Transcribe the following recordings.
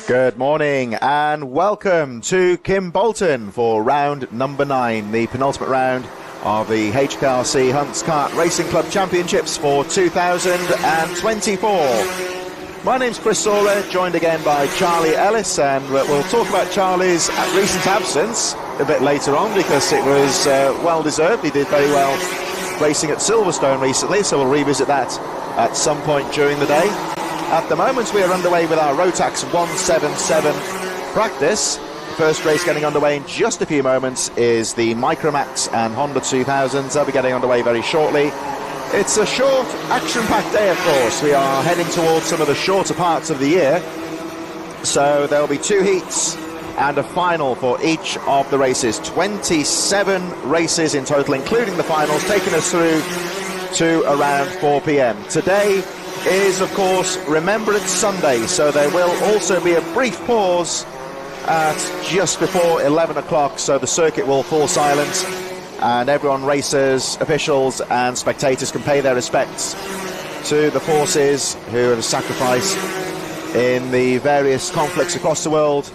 Good morning and welcome to Kimbolton for round number 9, the penultimate round of the HKRC Kart Racing Club Championships for 2024. My name's Chris Sawler, joined again by Charlie Ellis, and we'll talk about Charlie's recent absence a bit later on because it was well deserved. He did very well racing at Silverstone recently, so we'll revisit that at some point during the day. At the moment, we are underway with our Rotax 177 practice. First race getting underway in just a few moments is the Micromax and Honda 2000s. They'll be getting underway very shortly. It's a short, action-packed day, of course. We are heading towards some of the shorter parts of the year. So there'll be 2 heats and a final for each of the races. 27 races in total, including the finals, taking us through to around 4 p.m. Today is, of course, Remembrance Sunday, so there will also be a brief pause at just before 11 o'clock, so the circuit will fall silent and everyone, racers, officials and spectators, can pay their respects to the forces who have sacrificed in the various conflicts across the world.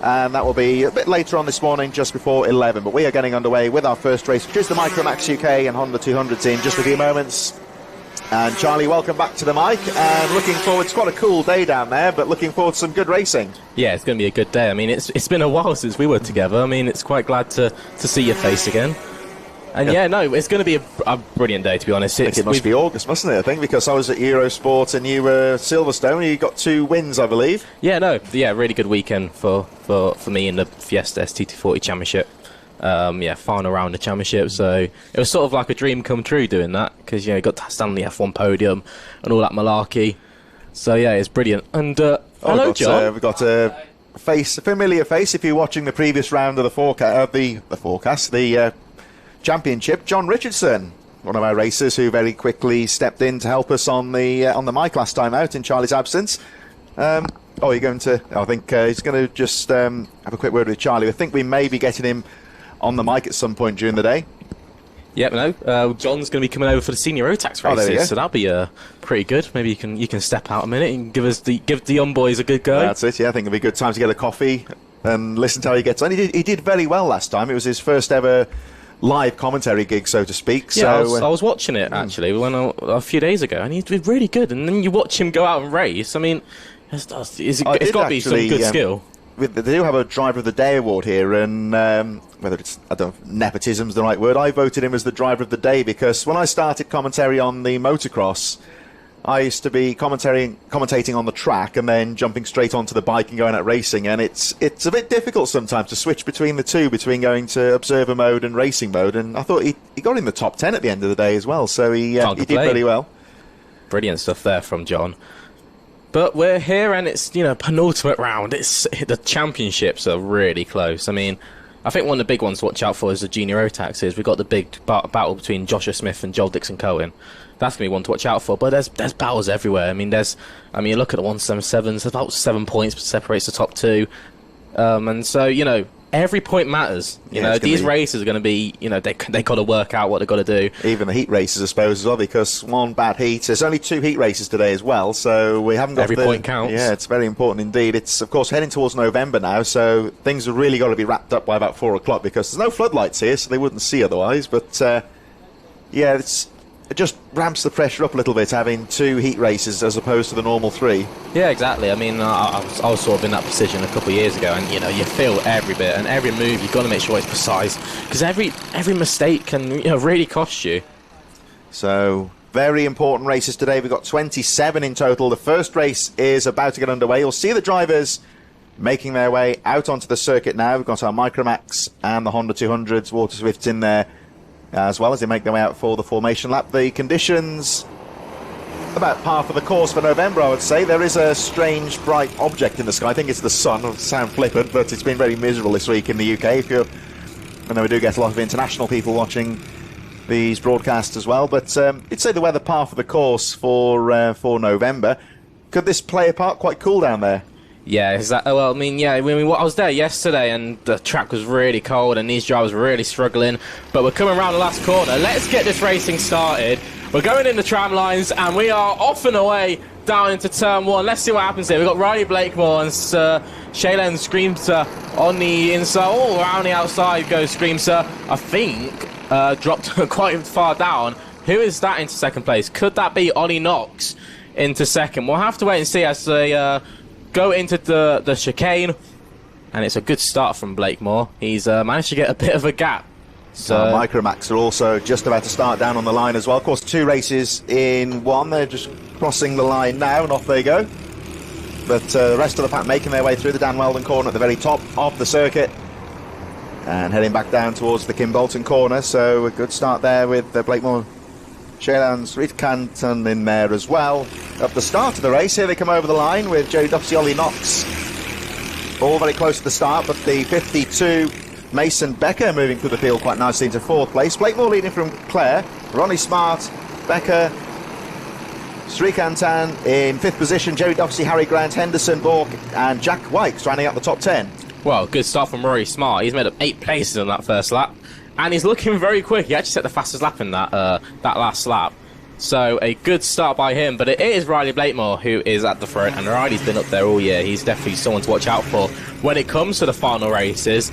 And that will be a bit later on this morning, just before 11. But we are getting underway with our first race, which is the Micromax UK and Honda 200s, in just a few moments. And Charlie, welcome back to the mic, and looking forward, it's quite a cool day down there, but looking forward to some good racing. Yeah, it's going to be a good day. I mean, it's been a while since we were together. I mean, it's quite glad to see your face again. And yeah, no, it's going to be a brilliant day, to be honest. I think it must be August, mustn't it? I think, because I was at Eurosport and you were Silverstone, you got 2 wins, I believe. Yeah, no, yeah, really good weekend for me in the Fiesta ST240 Championship. Final round of championship, so it was sort of like a dream come true doing that, because you got to stand on the F1 podium and all that malarkey. So yeah, it's brilliant. And hello, John. We've got a familiar face if you're watching the previous round of the championship. John Richardson, one of our racers who very quickly stepped in to help us on the mic last time out in Charlie's absence. I think he's going to just have a quick word with Charlie. I think we may be getting him on the mic at some point during the day. Yep, no. John's going to be coming over for the senior Rotax races, so that'll be pretty good. Maybe you can step out a minute and give the young boys a good go. That's it. Yeah, I think it'll be a good time to get a coffee and listen to how he gets on. He did very well last time. It was his first ever live commentary gig, so to speak. Yeah, so I was watching it actually a few days ago, and he did really good. And then you watch him go out and race. I mean, it's got to be some good skill. They do have a Driver of the Day award here, and whether it's, I don't know if nepotism's the right word, I voted him as the Driver of the Day because when I started commentary on the motocross, I used to be commentating on the track and then jumping straight onto the bike and going out racing, and it's a bit difficult sometimes to switch between the two, between going to observer mode and racing mode, and I thought he got in the top 10 at the end of the day as well, so he did very well. Brilliant stuff there from John. But we're here, and it's, penultimate round. The championships are really close. I mean, I think one of the big ones to watch out for is the junior Rotaxes. We've got the big battle between Joshua Smith and Joel Dixon-Cohen. That's going to be one to watch out for. But there's battles everywhere. I mean, you look at the 177s, there's about 7 points separates the top 2. And so, every point matters. These races are going to be, they got to work out what they've got to do. Even the heat races, I suppose, as well, because one bad heat. There's only 2 heat races today as well, so we haven't got every point counts. Yeah, it's very important indeed. It's, of course, heading towards November now, so things have really got to be wrapped up by about 4 o'clock because there's no floodlights here, so they wouldn't see otherwise. But, it just ramps the pressure up a little bit having 2 heat races as opposed to the normal 3. Yeah, exactly. I mean, I was sort of in that position a couple of years ago, and you feel every bit and every move. You've got to make sure it's precise because every mistake can really cost you. So very important races today. We've got 27 in total. The first race is about to get underway. You'll see the drivers making their way out onto the circuit now. We've got our Micromax and the Honda 200s, Water Swifts in there, as well as they make their way out for the formation lap. The conditions about par for the course for November, I would say. There is a strange bright object in the sky. I think it's the sun. It'll sound flippant, but it's been very miserable this week in the UK. I know we do get a lot of international people watching these broadcasts as well, but you'd say the weather par for the course for November. Could this play a part? Quite cool down there. Yeah, exactly. Well, I was there yesterday and the track was really cold and these drivers were really struggling. But we're coming around the last corner. Let's get this racing started. We're going in the tram lines, and we are off and away down into turn 1. Let's see what happens here. We've got Riley Blakemore and Shaylen Screamster on the inside. All around the outside goes Screamster. I think dropped quite far down. Who is that into second place? Could that be Ollie Knox into second? We'll have to wait and see as they go into the chicane. And it's a good start from Blakemore. He's managed to get a bit of a gap. So Micromax are also just about to start down on the line as well. Of course, 2 races in 1. They're just crossing the line now, and off they go. But the rest of the pack making their way through the Dan Weldon corner at the very top of the circuit. And heading back down towards the Kim Bolton corner. So a good start there with Blakemore, Shaylan Sreedkantan in there as well. At the start of the race, here they come over the line with Jerry Duffy, Ollie Knox. All very close to the start, but the 52... Mason Becker moving through the field quite nicely into 4th place. Blakemore leading from Clare. Ronnie Smart, Becker, Sreekantan in 5th position. Jerry Doxey, Harry Grant, Henderson, Bork and Jack White rounding out the top 10. Well, good start from Rory Smart. He's made up 8 places on that first lap. And he's looking very quick. He actually set the fastest lap in that last lap. So a good start by him. But it is Riley Blakemore who is at the front. And Riley's been up there all year. He's definitely someone to watch out for when it comes to the final races.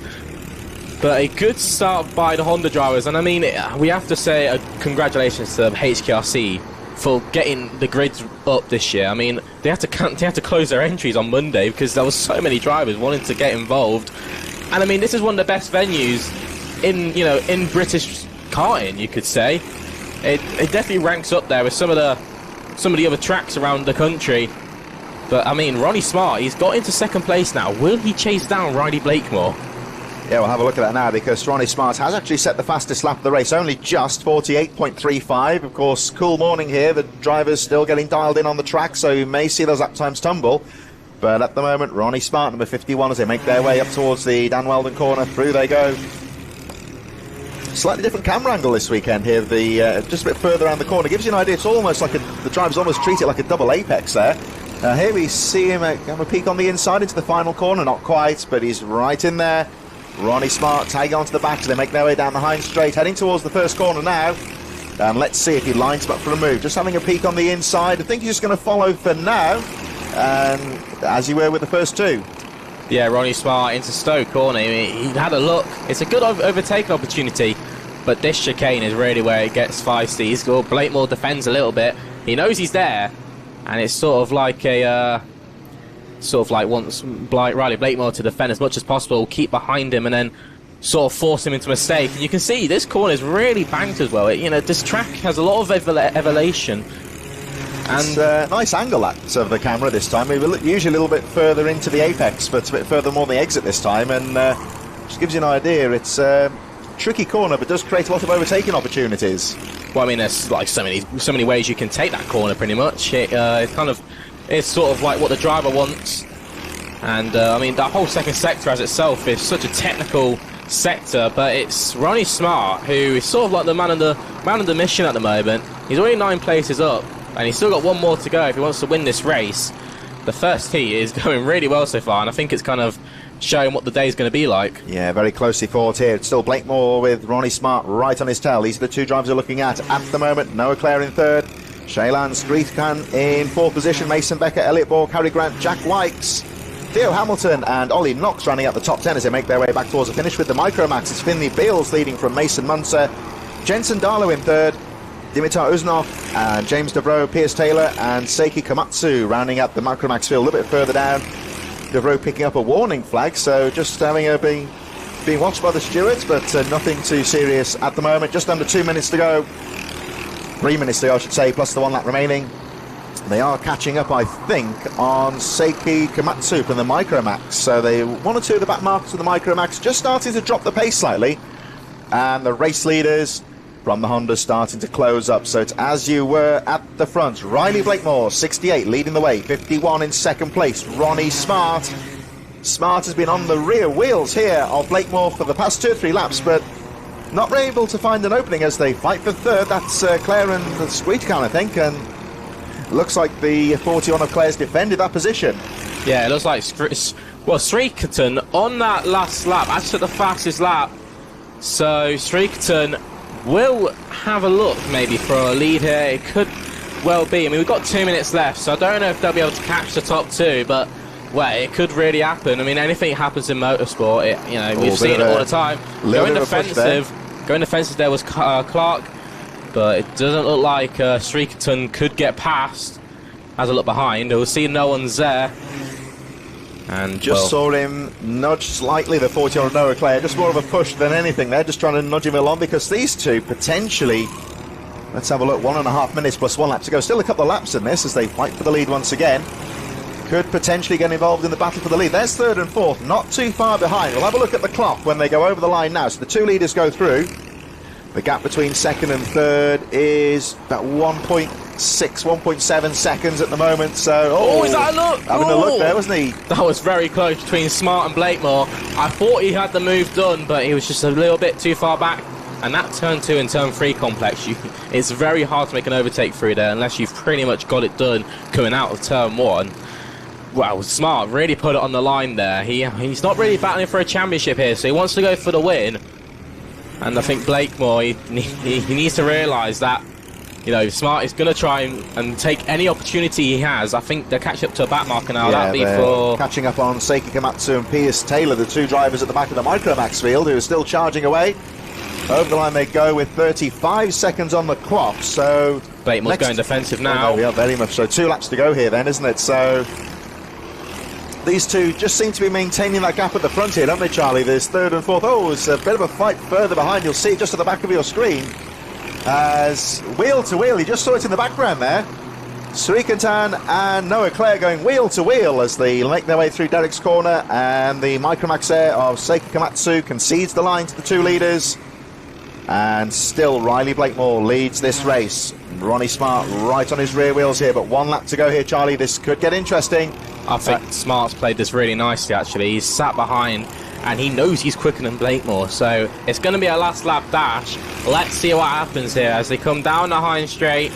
But a good start by the Honda drivers, and I mean, we have to say congratulations to HKRC for getting the grids up this year. I mean, they had to close their entries on Monday because there was so many drivers wanting to get involved. And I mean, this is one of the best venues in British karting, you could say. It definitely ranks up there with some of the other tracks around the country. But I mean, Ronnie Smart, he's got into second place now. Will he chase down Riley Blakemore? Yeah, we'll have a look at that now because Ronnie Smart has actually set the fastest lap of the race, only just 48.35. Of course, cool morning here. The driver's still getting dialed in on the track, so you may see those lap times tumble. But at the moment, Ronnie Smart, number 51, as they make their way up towards the Dan Weldon corner. Through they go. Slightly different camera angle this weekend here. Just a bit further around the corner. Gives you an idea. It's almost like the drivers almost treat it like a double apex there. Here we see him have a peek on the inside into the final corner. Not quite, but he's right in there. Ronnie Smart tagging onto the back as they make their way down the Hines Straight, heading towards the first corner now. And let's see if he lines him up for a move. Just having a peek on the inside. I think he's just going to follow for now, as he were with the first 2. Yeah, Ronnie Smart into Stoke corner. He had a look. It's a good overtaking opportunity, but this chicane is really where it gets feisty. Blakemore defends a little bit. He knows he's there, and it's sort of like wants Riley Blakemore to defend as much as possible, keep behind him, and then sort of force him into a mistake. And you can see this corner is really banked as well. This track has a lot of elevation. And it's a nice angle of the camera this time. We were usually a little bit further into the apex, but a bit further more on the exit this time, and just gives you an idea. It's a tricky corner, but does create a lot of overtaking opportunities. Well, I mean, there's like so many ways you can take that corner. Pretty much, it's sort of like what the driver wants. And I mean, that whole second sector as itself is such a technical sector, but it's Ronnie Smart who is sort of like the man of the mission at the moment. He's already 9 places up, and he's still got 1 more to go if he wants to win this race. The first heat is going really well so far, and I think it's kind of showing what the day's going to be like. Yeah, very closely fought here. It's still Blakemore with Ronnie Smart right on his tail. These are the 2 drivers we're looking at the moment. Noah Clare in 3rd. Shaylan Streetcan in 4th position. Mason Becker, Elliot Borg, Harry Grant, Jack Wykes, Theo Hamilton and Ollie Knox running out the top 10 as they make their way back towards the finish with the Micromax. It's Finley Beals leading from Mason Munzer. Jensen Darlow in 3rd. Dimitar Uznov and James Devroe, Piers Taylor and Seiki Komatsu rounding out the Micromax field a little bit further down. Devroe picking up a warning flag, so just having being watched by the stewards, but nothing too serious at the moment. Just under 2 minutes to go. 3 minutes to go, I should say, plus the 1 lap remaining. They are catching up, I think, on Seiki Komatsu from the Micromax. So they 1 or 2 of the back markers of the Micromax just starting to drop the pace slightly. And the race leaders from the Honda starting to close up. So it's as you were at the front. Riley Blakemore, 68, leading the way. 51 in second place. Ronnie Smart. Smart has been on the rear wheels here of Blakemore for the past 2 or 3 laps, but not able to find an opening as they fight for 3rd. That's Clare and Squeetcan, I think, and looks like the 41 of Clare's defended that position. Yeah, it looks like Sreekerton on that last lap, actually the fastest lap. So Sreekerton will have a look maybe for a lead here. It could well be. I mean, we've got 2 minutes left, so I don't know if they'll be able to catch the top two, but well, it could really happen. I mean, anything happens in motorsport. We've seen it all the time. Going defensive there was Clark, but it doesn't look like Srikatan could get past. Has a look behind. We'll see no one's there. And just saw him nudge slightly, the 40-year-old Noah Clare. Just more of a push than anything. They're just trying to nudge him along because these two potentially, let's have a look, 1.5 minutes plus 1 lap to go. Still a couple of laps in this as they fight for the lead once again. Could potentially get involved in the battle for the lead. There's third and fourth, not too far behind. We'll have a look at the clock when they go over the line now. So the two leaders go through. The gap between second and third is about 1.6, 1.7 seconds at the moment. So, is that a look? Having a look there, wasn't he? That was very close between Smart and Blakemore. I thought he had the move done, but he was just a little bit too far back. And that turn 2 and turn 3 complex, it's very hard to make an overtake through there unless you've pretty much got it done coming out of turn 1. Well, Smart really put it on the line there. He's not really battling for a championship here, so he wants to go for the win. And I think Blakemore, he needs to realise that, Smart is going to try and take any opportunity he has. I think they're catching up to a back marker now. Yeah, they're catching up on Seiki Komatsu and Piers Taylor, the two drivers at the back of the Micromax field, who are still charging away. Over the line they go with 35 seconds on the clock, so... Blakemore's going defensive now. Yeah, very much so. 2 laps to go here then, isn't it? So... these two just seem to be maintaining that gap at the front here, don't they, Charlie? There's third and fourth. Oh, it's a bit of a fight further behind. You'll see it just at the back of your screen. As wheel to wheel, you just saw it in the background there. Srikatan and Noah Clare going wheel to wheel as they make their way through Derek's corner, and the Micromax Air of Seiki Komatsu concedes the line to the two leaders. And still Riley Blakemore leads this race. Ronnie Smart right on his rear wheels here, but 1 lap to go here, Charlie. This could get interesting. I think Smart's played this really nicely, actually. He's sat behind, and he knows he's quicker than Blakemore, so it's going to be a last lap dash. Let's see what happens here as they come down the Hine Straight,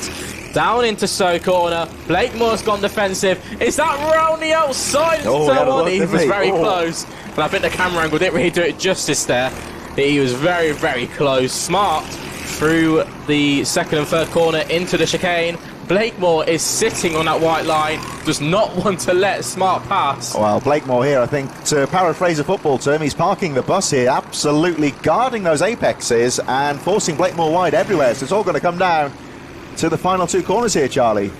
down into So corner. Blakemore's gone defensive. Is that round the outside? He was very close, but I think the camera angle didn't really do it justice there. He was very, very close. Smart through the second and third corner into the chicane. Blakemore is sitting on that white line, does not want to let Smart pass. Well, Blakemore here, I think, to paraphrase a football term, he's parking the bus here, absolutely guarding those apexes and forcing Blakemore wide everywhere. So it's all going to come down to the final 2 corners here, Charlie.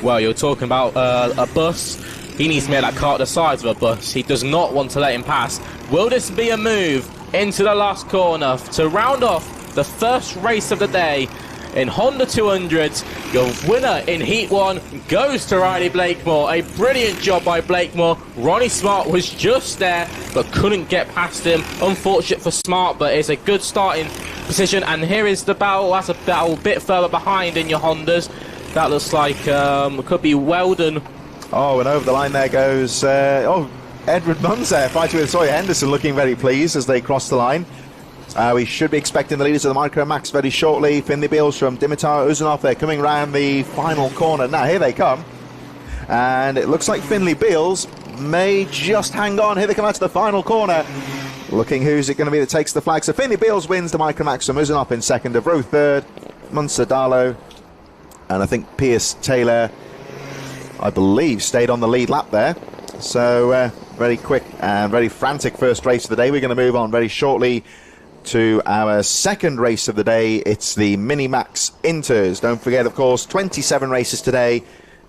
Well, you're talking about a bus. He needs to make that car the size of a bus. He does not want to let him pass. Will this be a move into the last corner to round off the first race of the day in Honda 200s? Your winner in Heat 1 goes to Riley Blakemore. A brilliant job by Blakemore. Ronnie Smart was just there but couldn't get past him. Unfortunate for Smart, but it's a good starting position. And here is the battle. That's a battle a bit further behind in your Hondas. That looks like could be Weldon. Oh, and over the line there goes Edward Munns there fighting with Sawyer Henderson, looking very pleased as they cross the line. We should be expecting the leaders of the Micromax very shortly. Finley Beals from Dimitar Uzunov, they're coming round the final corner. Now, here they come. And it looks like Finley Beals may just hang on. Here they come out to the final corner. Looking who's it going to be that takes the flag. So Finley Beals wins the Micromax from Uzunov in second, Avro third, Munster Darlow, and I think Piers Taylor, I believe, stayed on the lead lap there. So very quick and very frantic first race of the day. We're going to move on very shortly to our second race of the day. It's the Minimax Inters. Don't forget, of course, 27 races today,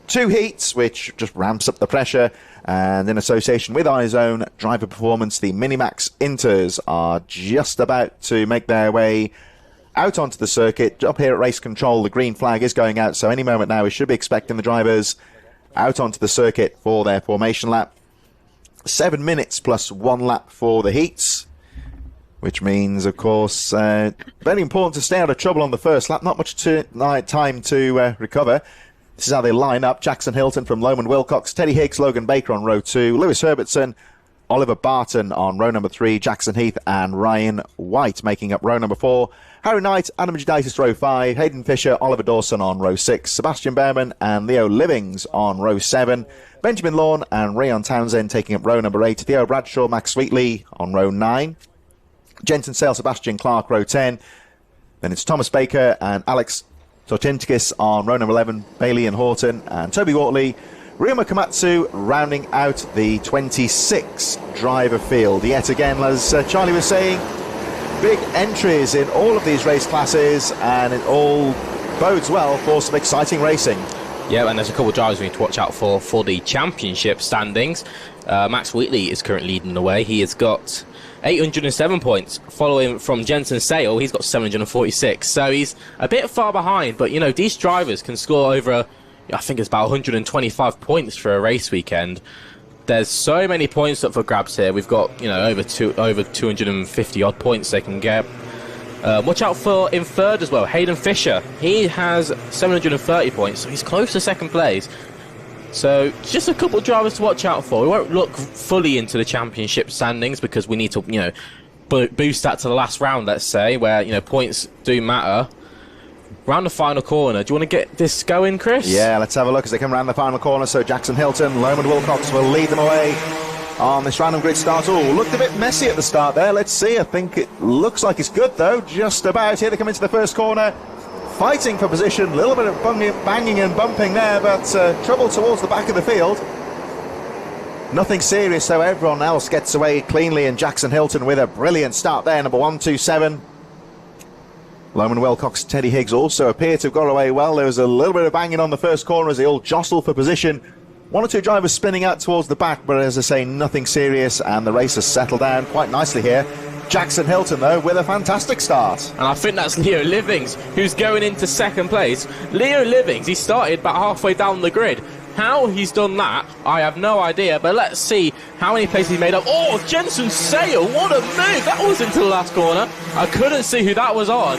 2 heats, which just ramps up the pressure. And in association with iZone Driver Performance, the Minimax Inters are just about to make their way out onto the circuit. Up here at Race Control, the green flag is going out, so any moment now we should be expecting the drivers out onto the circuit for their formation lap. 7 minutes plus 1 lap for the heats, which means, of course, very important to stay out of trouble on the first lap. Not much time to recover. This is how they line up. Jackson Hilton from Lowman Wilcox, Teddy Higgs, Logan Baker on row 2, Lewis Herbertson, Oliver Barton on row number 3, Jackson Heath and Ryan White making up row number 4, Harry Knight, Adam Judaitis row 5, Hayden Fisher, Oliver Dawson on row 6, Sebastian Behrman and Leo Livings on row 7, Benjamin Lawn and Rayon Townsend taking up row number 8, Theo Bradshaw, Max Sweetley on row 9, Jensen Sale, Sebastian Clark row 10, Then it's Thomas Baker and Alex Tortintikis on row number 11, Bailey and Horton, and Toby Wortley, Ryuma Komatsu rounding out the 26 driver field. Yet again, as Charlie was saying, big entries in all of these race classes, and it all bodes well for some exciting racing. Yeah, and there's a couple of drivers we need to watch out for the championship standings. Max Wheatley is currently leading the way. He has got 807 points, following from Jensen Sale. He's got 746, so he's a bit far behind. But, you know, these drivers can score over, I think it's about 125 points for a race weekend. There's so many points up for grabs here. We've got, you know, over 250 odd points they can get. Watch out for in third as well, Hayden Fisher. He has 730 points, so he's close to second place. So just a couple of drivers to watch out for. We won't look fully into the championship standings because we need to, you know, boost that to the last round, let's say, where, you know, points do matter. Round the final corner. Do you want to get this going, Chris? Yeah, let's have a look as they come round the final corner. So Jackson Hilton, Loman Wilcox will lead them away on this random grid start. Oh, looked a bit messy at the start there. Let's see. I think it looks like it's good, though. Just about. Here they come into the first corner. Fighting for position. A little bit of banging and bumping there, but trouble towards the back of the field. Nothing serious, though. Everyone else gets away cleanly, and Jackson Hilton with a brilliant start there. Number 127. Loman Wilcox, Teddy Higgs also appear to have got away well. There was a little bit of banging on the first corner as they all jostle for position. One or two drivers spinning out towards the back, but as I say, nothing serious, and the race has settled down quite nicely here. Jackson Hilton, though, with a fantastic start. And I think that's Leo Livings, who's going into second place. Leo Livings, he started about halfway down the grid. How he's done that, I have no idea, but let's see how many places he made up. Oh, Jensen Sale, what a move! That was into the last corner. I couldn't see who that was on,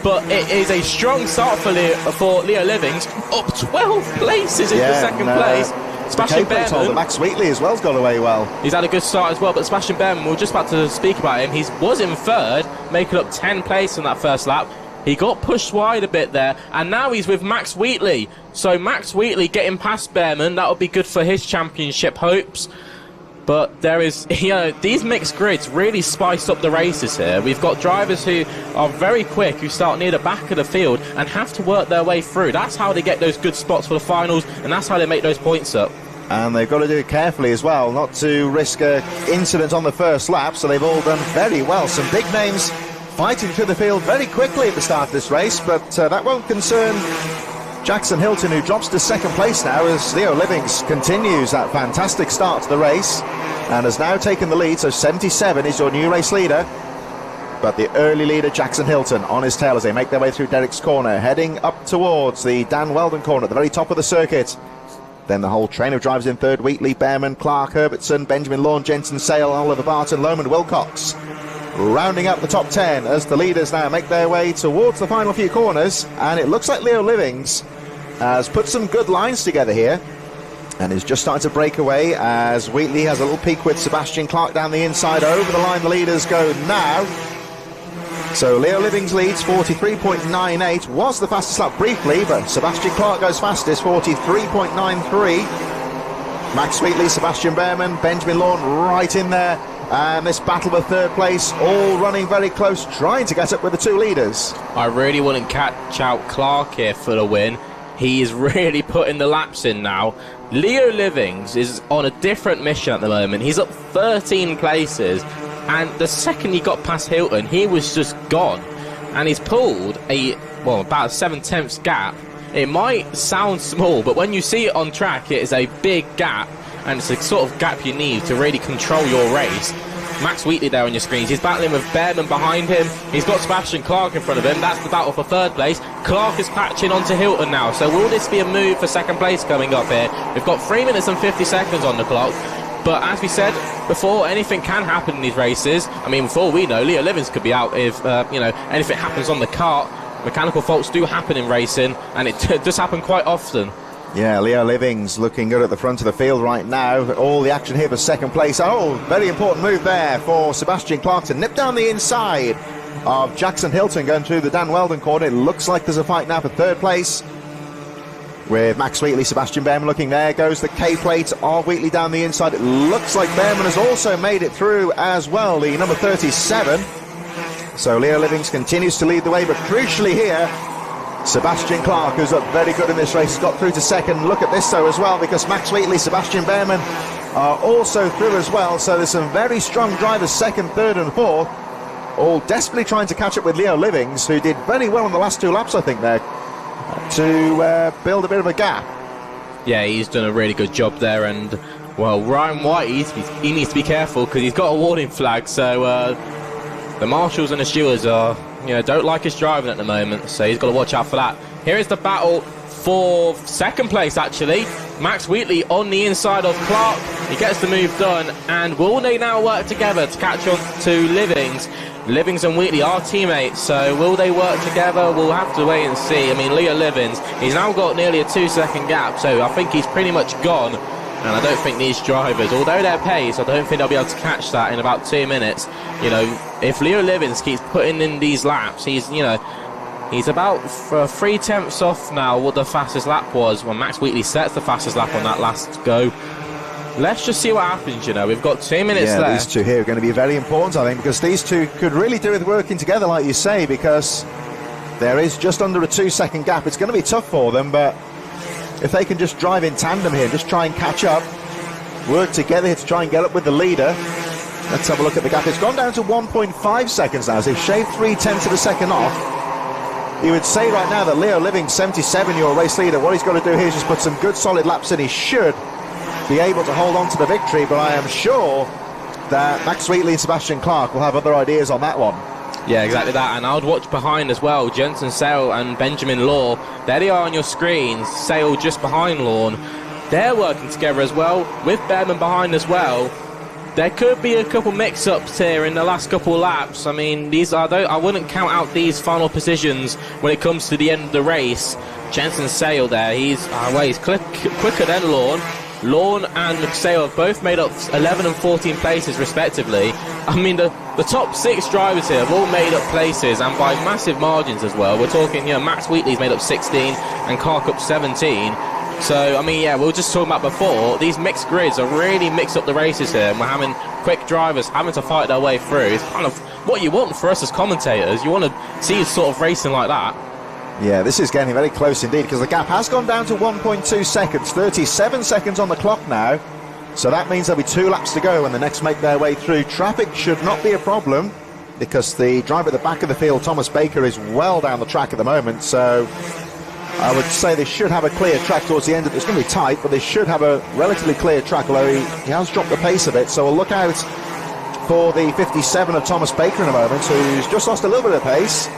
but it is a strong start for Leo Livings, up 12 places into second place. Sebastian Behrman, Max Wheatley as well has got away well. He's had a good start as well, but Sebastian Behrman, we were just about to speak about him. He was in third, making up 10 places on that first lap. He got pushed wide a bit there, and now he's with Max Wheatley. So Max Wheatley getting past Behrman, that would be good for his championship hopes. But there is, you know, these mixed grids really spiced up the races here. We've got drivers who are very quick, who start near the back of the field and have to work their way through. That's how they get those good spots for the finals, and that's how they make those points up. And they've got to do it carefully as well, not to risk an incident on the first lap, so they've all done very well. Some big names fighting through the field very quickly at the start of this race, but that won't concern Jackson Hilton, who drops to second place now as Leo Livings continues that fantastic start to the race and has now taken the lead. So 77 is your new race leader, but the early leader Jackson Hilton on his tail as they make their way through Derek's corner, heading up towards the Dan Weldon corner at the very top of the circuit. Then the whole train of drivers in third: Wheatley, Behrman, Clark, Herbertson, Benjamin Lawn, Jensen Sale, Oliver Barton, Loman Wilcox. Rounding up the top 10 as the leaders now make their way towards the final few corners, and it looks like Leo Livings has put some good lines together here and is just starting to break away as Wheatley has a little peek with Sebastian Clark down the inside. Over the line the leaders go now. So Leo Livings leads 43.98, was the fastest lap briefly, but Sebastian Clark goes fastest, 43.93. Max Wheatley, Sebastian Behrman, Benjamin Lawn right in there, and this battle for third place all running very close, trying to get up with the two leaders. I really wouldn't catch out Clark here for the win. He is really putting the laps in now. Leo Livings is on a different mission at the moment. He's up 13 places, and the second he got past Hilton, he was just gone. And he's pulled about a 7/10 gap. It might sound small, but when you see it on track, it is a big gap, and it's the sort of gap you need to really control your race. Max Wheatley there on your screens. He's battling with Behrman behind him. He's got Sebastian Clark in front of him. That's the battle for third place. Clark is patching onto Hilton now. So will this be a move for second place coming up here? We've got 3 minutes and 50 seconds on the clock. But as we said before, anything can happen in these races. I mean, before we know, Leo Livings could be out if, anything happens on the kart. Mechanical faults do happen in racing, and it does happen quite often. Yeah, Leo Livings looking good at the front of the field right now. All the action here for second place. Oh, very important move there for Sebastian Clark to nip down the inside of Jackson Hilton going through the Dan Weldon corner. It looks like there's a fight now for third place with Max Wheatley, Sebastian Behrman looking there. Goes the K-plate of Wheatley down the inside. It looks like Behrman has also made it through as well, the number 37. So Leo Livings continues to lead the way, but crucially here, Sebastian Clark, who's up very good in this race, has got through to second. Look at this though as well, because Max Wheatley, Sebastian Behrman are also through as well. So there's some very strong drivers, second, third and fourth, all desperately trying to catch up with Leo Livings, who did very well on the last 2 laps, I think, there, to build a bit of a gap. Yeah, he's done a really good job there, and, well, Ryan White, he needs to be careful, because he's got a warning flag, so the marshals and the stewards are, don't like his driving at the moment, so he's got to watch out for that. Here is the battle for second place, actually. Max Wheatley on the inside of Clark. He gets the move done, and will they now work together to catch on to Livings? Livings and Wheatley are teammates, so will they work together? We'll have to wait and see. I mean, Leo Livings, he's now got nearly a 2-second gap, so I think he's pretty much gone. And I don't think these drivers, although they're pace, I don't think they'll be able to catch that in about 2 minutes. If Leo Livings keeps putting in these laps, he's about 3/10 off now what the fastest lap was when Max Wheatley sets the fastest lap on that last go. Let's just see what happens, We've got 2 minutes left. Yeah, these two here are going to be very important, I think, because these two could really do with working together, like you say, because there is just under a 2-second gap. It's going to be tough for them, but if they can just drive in tandem here, just try and catch up, work together here to try and get up with the leader. Let's have a look at the gap. It's gone down to 1.5 seconds now, so they've shaved 3/10 of a second off. You would say right now that Leo Livings, 77-year-old race leader, what he's got to do here is just put some good solid laps in. He should be able to hold on to the victory, but I am sure that Max Wheatley and Sebastian Clark will have other ideas on that one. Yeah, exactly that, and I would watch behind as well. Jensen Sale and Benjamin Law, there they are on your screens. Sale just behind Lawn. They're working together as well, with Behrman behind as well. There could be a couple mix-ups here in the last couple of laps. I mean, I wouldn't count out these final positions when it comes to the end of the race. Jensen Sale there, he's quicker than Lawn. Lawn and Sale have both made up 11 and 14 places respectively. I mean, the top 6 drivers here have all made up places, and by massive margins as well. We're talking, Max Wheatley's made up 16 and Clark up 17. So, I mean, we were just talking about before, these mixed grids are really mixed up the races here, and we're having quick drivers having to fight their way through. It's kind of what you want for us as commentators. You want to see sort of racing like that. Yeah, this is getting very close indeed, because the gap has gone down to 1.2 seconds, 37 seconds on the clock now. So that means there'll be 2 laps to go when the next make their way through. Traffic should not be a problem, because the driver at the back of the field, Thomas Baker, is well down the track at the moment. So I would say they should have a clear track towards the end. It's going to be tight, but they should have a relatively clear track, although he has dropped the pace a bit. So we'll look out for the 57 of Thomas Baker in a moment, who's just lost a little bit of pace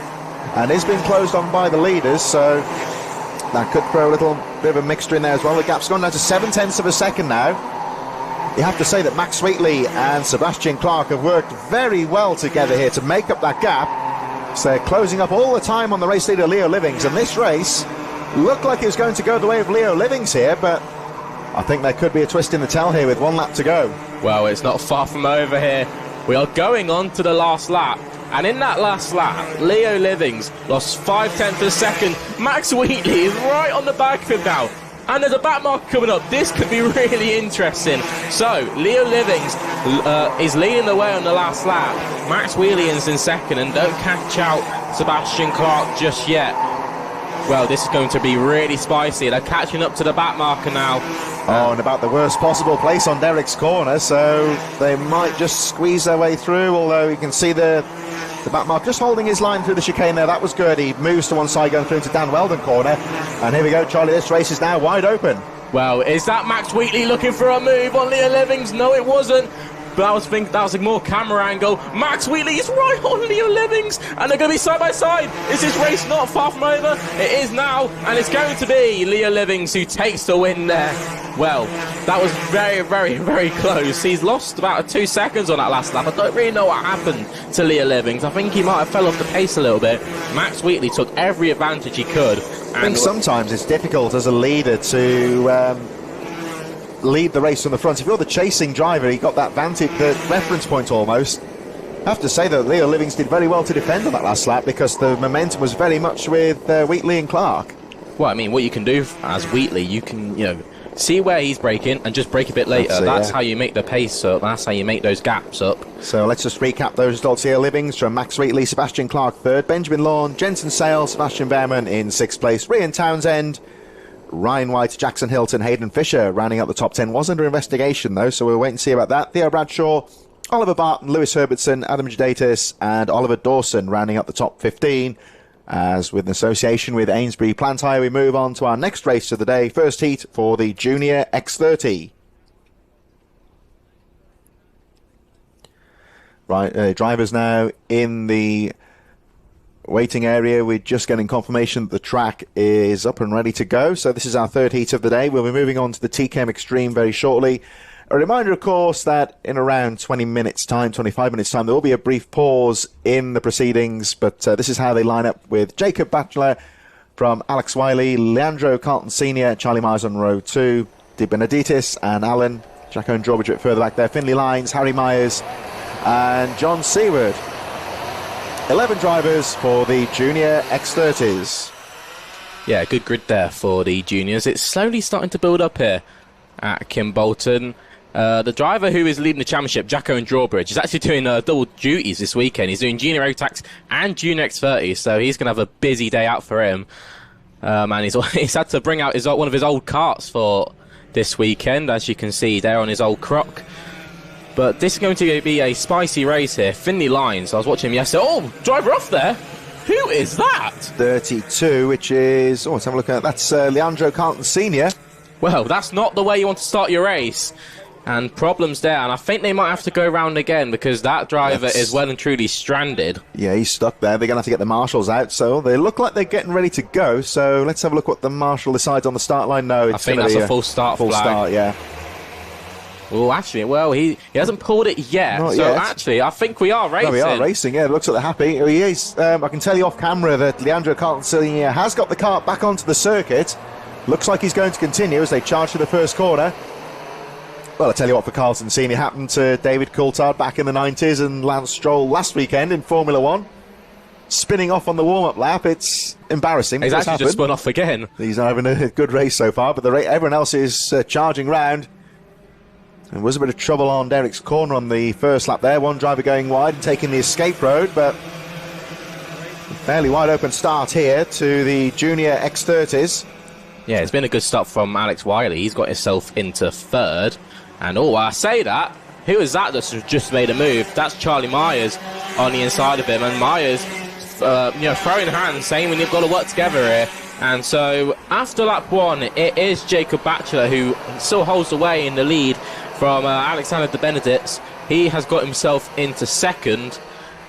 and is being closed on by the leaders, so that could throw a little bit of a mixture in there as well. The gap's gone down to 7/10 of a second now. You have to say that Max Wheatley and Sebastian Clark have worked very well together here to make up that gap. So they're closing up all the time on the race leader, Leo Livings, and this race looked like it was going to go the way of Leo Livings here, but I think there could be a twist in the tail here with 1 lap to go. Well, it's not far from over here. We are going on to the last lap. And in that last lap, Leo Livings lost 5/10 of a second. Max Wheatley is right on the back of him now. And there's a back marker coming up. This could be really interesting. So, Leo Livings is leading the way on the last lap. Max Wheatley is in second, and don't catch out Sebastian Clark just yet. Well, this is going to be really spicy. They're catching up to the back marker now. Oh, and about the worst possible place on Derek's corner, so they might just squeeze their way through, although you can see the back mark just holding his line through the chicane there. That was good. He moves to one side going through into Dan Weldon corner. And here we go, Charlie. This race is now wide open. Well, is that Max Wheatley looking for a move on Leo Livings? No, it wasn't. But that was a more camera angle. Max Wheatley is right on Leo Livings, and they're going to be side by side. Is this race not far from over? It is now, and it's going to be Leo Livings who takes the win there. Well, that was very, very, very close. He's lost about 2 seconds on that last lap. I don't really know what happened to Leo Livings. I think he might have fell off the pace a little bit. Max Wheatley took every advantage he could. I think sometimes it's difficult as a leader to lead the race from the front. If you're the chasing driver, he got that vantage, the reference point almost. I have to say that Leo Livings did very well to defend on that last lap, because the momentum was very much with Wheatley and Clark. Well, I mean, what you can do as Wheatley, you can, see where he's braking and just brake a bit later. That's yeah. how you make the pace up. That's how you make those gaps up. So let's just recap those results here. Livings from Max Wheatley, Sebastian Clark third, Benjamin Lawn, Jensen Sale, Sebastian Behrman in sixth place, Ryan Townsend, Ryan White, Jackson Hilton, Hayden Fisher rounding out the top 10. Was under investigation though, so we'll wait and see about that. Theo Bradshaw, Oliver Barton, Lewis Herbertson, Adam Jadatis and Oliver Dawson rounding up the top 15. As with an association with Ainsbury Plant Hire, we move on to our next race of the day. First heat for the Junior X30. Right, drivers now in the waiting area. We're just getting confirmation that the track is up and ready to go. So this is our third heat of the day. We'll be moving on to the TKM Extreme very shortly. A reminder, of course, that in around 20 minutes' time, 25 minutes' time, there will be a brief pause in the proceedings, but this is how they line up with Jacob Batchelor from Alex Wiley, Leandro Carlton Sr., Charlie Myers on row 2, Di Benedictis and Alan, Jacko and Drawbridge a bit further back there, Finley Lyons, Harry Myers and John Seward. 11 drivers for the Junior X30s. Yeah, good grid there for the juniors. It's slowly starting to build up here at Kim Bolton. The driver who is leading the championship, Jacko and Drawbridge, is actually doing double duties this weekend. He's doing Junior Rotax and Junior X30, so he's going to have a busy day out for him. And he's had to bring out one of his old karts for this weekend, as you can see there on his old croc. But this is going to be a spicy race here. Finley Lyons, I was watching him yesterday. Oh, driver off there. Who is that? 32, which is... Oh, let's have a look at that. That's Leandro Carlton Sr. Well, that's not the way you want to start your race. And problems there, and I think they might have to go round again because that driver is well and truly stranded. Yeah, he's stuck there. They're going to have to get the marshals out, so they look like they're getting ready to go. So let's have a look what the marshal decides on the start line. No, it's I think that's a full start full flag. Start, yeah. Oh, actually, well, he hasn't pulled it yet. Not so yet. Actually, I think we are racing. No, we are racing, yeah. It looks like they're happy. He is. I can tell you off camera that Leandro Carlton Sr. has got the kart back onto the circuit. Looks like he's going to continue as they charge to the first corner. Well, I tell you what, for Carlton Sr. happened to David Coulthard back in the 90s and Lance Stroll last weekend in Formula 1. Spinning off on the warm-up lap, it's embarrassing. He's actually just spun off again. He's not having a good race so far, but everyone else is charging round. There was a bit of trouble on Derek's corner on the first lap there. One driver going wide and taking the escape road, but a fairly wide open start here to the Junior X30s. Yeah, it's been a good start from Alex Wiley. He's got himself into third. And I say that. Who is that that's just made a move? That's Charlie Myers on the inside of him. And Myers, throwing hands, saying we've got to work together here. And so after lap 1, it is Jacob Batchelor who still holds away in the lead from Alexander De Benedictis. He has got himself into second.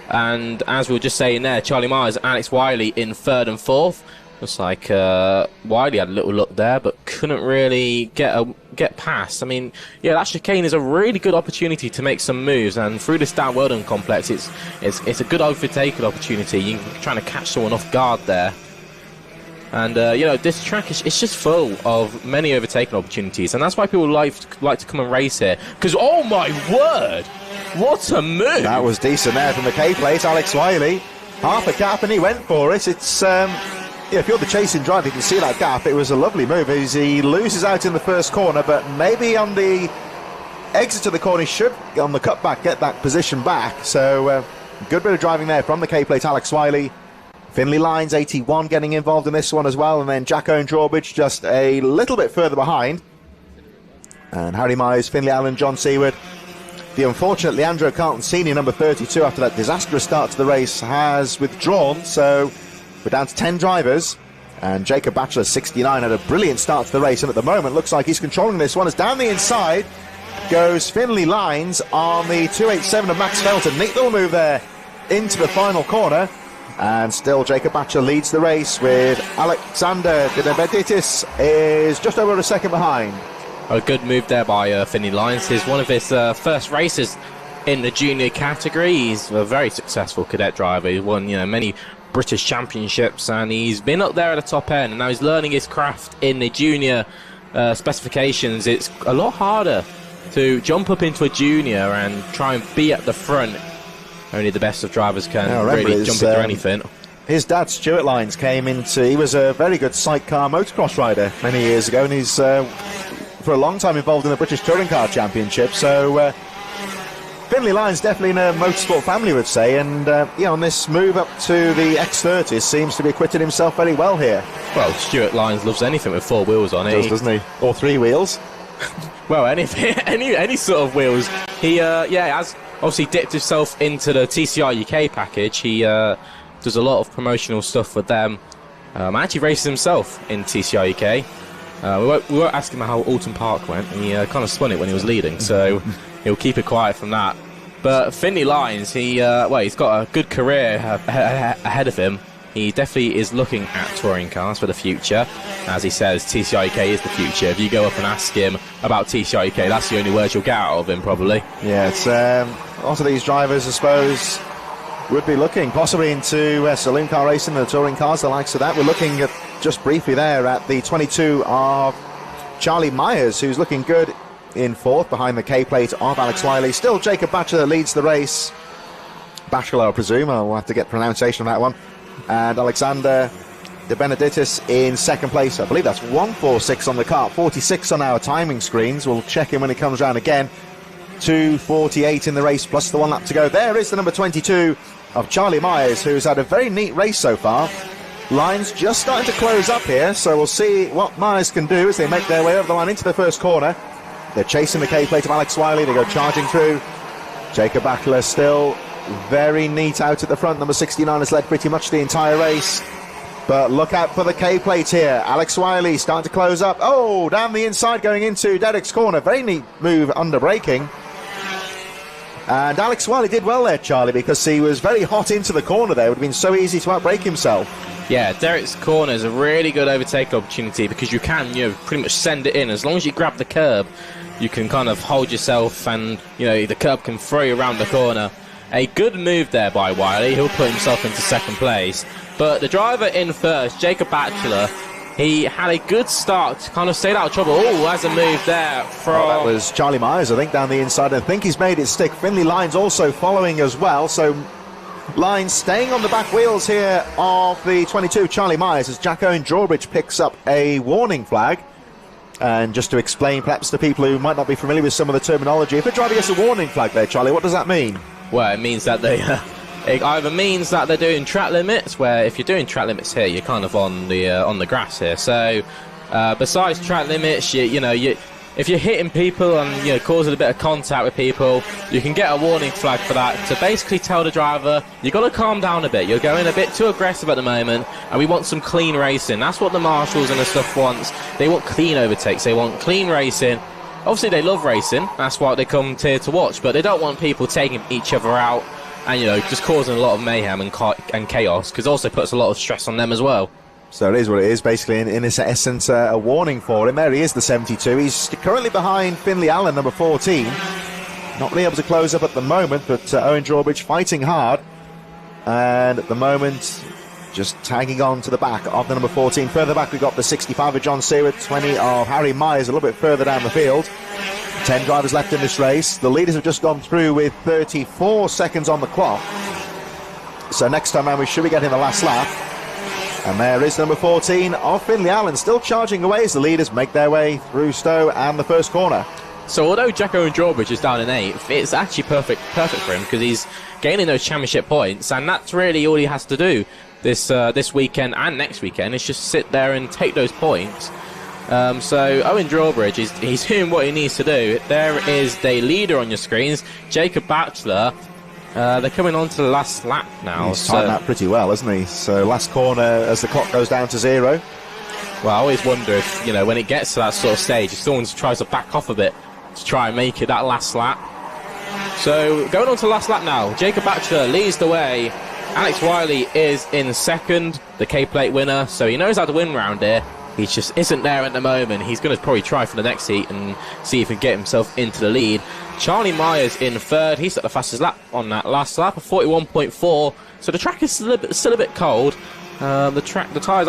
And as we were just saying there, Charlie Myers and Alex Wiley in third and fourth. Looks like Wiley had a little look there, but couldn't really get past. I mean, yeah, that chicane is a really good opportunity to make some moves, and through this Dan Weldon complex, it's a good overtaking opportunity. You're trying to catch someone off guard there. And, this track it's just full of many overtaking opportunities, and that's why people like to come and race here. Because, oh my word, what a move! That was decent there from the K-plate, Alex Wiley. Half a gap, and he went for it. It's... Yeah, if you're the chasing driver, you can see that gap. It was a lovely move as he loses out in the first corner, but maybe on the exit of the corner, he should, on the cutback, get that position back. So, good bit of driving there from the K-plate, Alex Wiley. Finley Lyons, 81, getting involved in this one as well, and then Jacko and Drawbridge just a little bit further behind. And Harry Myers, Finley Allen, John Seward. The unfortunate Leandro Carlton Sr., number 32, after that disastrous start to the race, has withdrawn, so... We're down to 10 drivers, and Jacob Batchelor, 69, had a brilliant start to the race, and at the moment looks like he's controlling this one. As down the inside goes Finley Lyons on the 287 of Max Felton. Neat little move there into the final corner, and still Jacob Batchelor leads the race with Alexander De Benedictis is just over a second behind. A good move there by Finley Lyons. It's one of his first races in the junior category. He's a very successful cadet driver. He won many British Championships, and he's been up there at the top end, and now he's learning his craft in the junior specifications. It's a lot harder to jump up into a junior and try and be at the front. Only the best of drivers can really jump into anything. His dad, Stuart Lyons, he was a very good sidecar motocross rider many years ago, and he's for a long time involved in the British Touring Car Championship, so Finlay Lyons definitely in a motorsport family, would say, and on this move up to the X30s seems to be acquitted himself very well here. Well, Stuart Lyons loves anything with 4 wheels on it. Doesn't he? Or 3 wheels. Well, anything, any sort of wheels. He has obviously dipped himself into the TCR UK package. He does a lot of promotional stuff with them. Actually races himself in TCR UK. We won't ask him how Alton Park went. He kind of spun it when he was leading, so he'll keep it quiet from that. But Finlay Lyons, he's got a good career ahead of him. He definitely is looking at touring cars for the future. As he says, TCR UK is the future. If you go up and ask him about TCR UK, that's the only words you'll get out of him, probably. Yeah, it's a lot of these drivers, I suppose, would be looking possibly into saloon car racing and the touring cars, the likes of that. We're looking at, just briefly there, at the 22 of Charlie Myers, who's looking good in 4th behind the K-plate of Alex Wiley. Still Jacob Batchelor leads the race. Batchelor, I presume. I'll have to get pronunciation on that one. And Alexander De Benedictis in 2nd place. I believe that's 146 on the cart, 46 on our timing screens. We'll check him when he comes round again. 2:48 in the race, plus the 1 lap to go. There is the number 22 of Charlie Myers, who's had a very neat race so far. Lines just starting to close up here, so we'll see what Myers can do as they make their way over the line into the first corner. They're chasing the K-plate of Alex Wiley. They go charging through. Jacob Batchelor still very neat out at the front. Number 69 has led pretty much the entire race. But look out for the K-plate here. Alex Wiley starting to close up. Oh, down the inside going into Derek's corner. Very neat move under braking. And Alex Wiley did well there, Charlie, because he was very hot into the corner there. It would have been so easy to outbrake himself. Yeah, Derek's corner is a really good overtake opportunity because you can, pretty much send it in. As long as you grab the curb, you can kind of hold yourself and, the curb can throw you around the corner. A good move there by Wiley. He'll put himself into 2nd place. But the driver in 1st, Jacob Batchelor, he had a good start, kind of stayed out of trouble. Oh, has a move there from... that was Charlie Myers, I think, down the inside. I think he's made it stick. Finlay Lyons also following as well. So Lyons staying on the back wheels here of the 22, Charlie Myers, as Jack Owen Drawbridge picks up a warning flag. And just to explain, perhaps to people who might not be familiar with some of the terminology, if a driver gets a warning flag there, Charlie, what does that mean? Well, it means that it either means that they're doing track limits, where if you're doing track limits here, you're kind of on the grass here. So besides track limits, if you're hitting people and causing a bit of contact with people, you can get a warning flag for that to basically tell the driver you've got to calm down a bit. You're going a bit too aggressive at the moment, and we want some clean racing. That's what the marshals and the stuff wants. They want clean overtakes. They want clean racing. Obviously, they love racing. That's why they come here to watch. But they don't want people taking each other out and, just causing a lot of mayhem and chaos, because it also puts a lot of stress on them as well. So it is what it is, basically, in its essence, a warning for him. There he is, the 72. He's currently behind Finlay Allen, number 14. Not really able to close up at the moment, but Owen Drawbridge fighting hard. And at the moment, just tagging on to the back of the number 14. Further back, we've got the 65 of John Seward, 20 of Harry Myers, a little bit further down the field. 10 drivers left in this race. The leaders have just gone through with 34 seconds on the clock. So next time around, we should be getting the last lap. And there is number 14 of Finlay Allen, still charging away as the leaders make their way through Stowe and the first corner. So although Jack Owen Drawbridge is down in 8th, it's actually perfect for him because he's gaining those championship points, and that's really all he has to do this weekend and next weekend, is just sit there and take those points. So Owen Drawbridge, he's doing what he needs to do. There is the leader on your screens, Jacob Batchelor. They're coming on to the last lap now. He's timed that pretty well, hasn't he? So last corner as the clock goes down to 0. Well, I always wonder if, when it gets to that sort of stage, if someone tries to back off a bit to try and make it that last lap. So going on to the last lap now, Jacob Batchelor leads the way. Alex Wiley is in 2nd, the K-plate winner, so he knows how to win round here. He just isn't there at the moment. He's going to probably try for the next heat and see if he can get himself into the lead. Charlie Myers in 3rd. He's at the fastest lap on that last lap of 41.4. So the track is still a bit cold. The times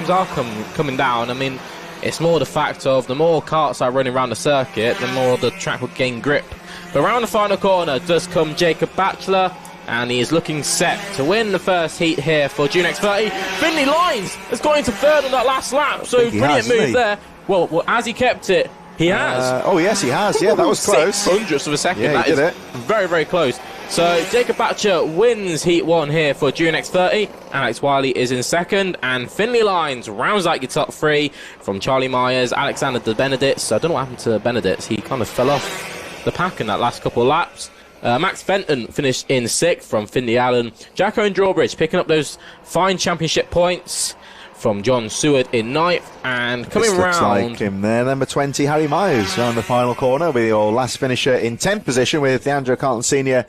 are coming down. I mean, it's more the fact of the more karts are running around the circuit, the more the track will gain grip. But around the final corner does come Jacob Batchelor, and he is looking set to win the first heat here for June X30. Finlay Lyons has got into 3rd on that last lap, so brilliant move there. Well, as he kept it, He has. Oh, yes, he has. Yeah, that was close. 600ths of a second. Yeah, that he did is it. very, very close. So Jacob Batcher wins Heat 1 here for June X30. Alex Wiley is in second. And Finley Lyons rounds out your top 3 from Charlie Myers, Alexander De Benedicts. I don't know what happened to Benedicts. He kind of fell off the pack in that last couple of laps. Max Fenton finished in 6th from Finley Allen. Jacko and Drawbridge picking up those fine championship points from John Seward in 9th. And coming this looks round... like him there, number 20, Harry Myers, around the final corner with your last finisher in 10th position with Leandro Carlton Sr.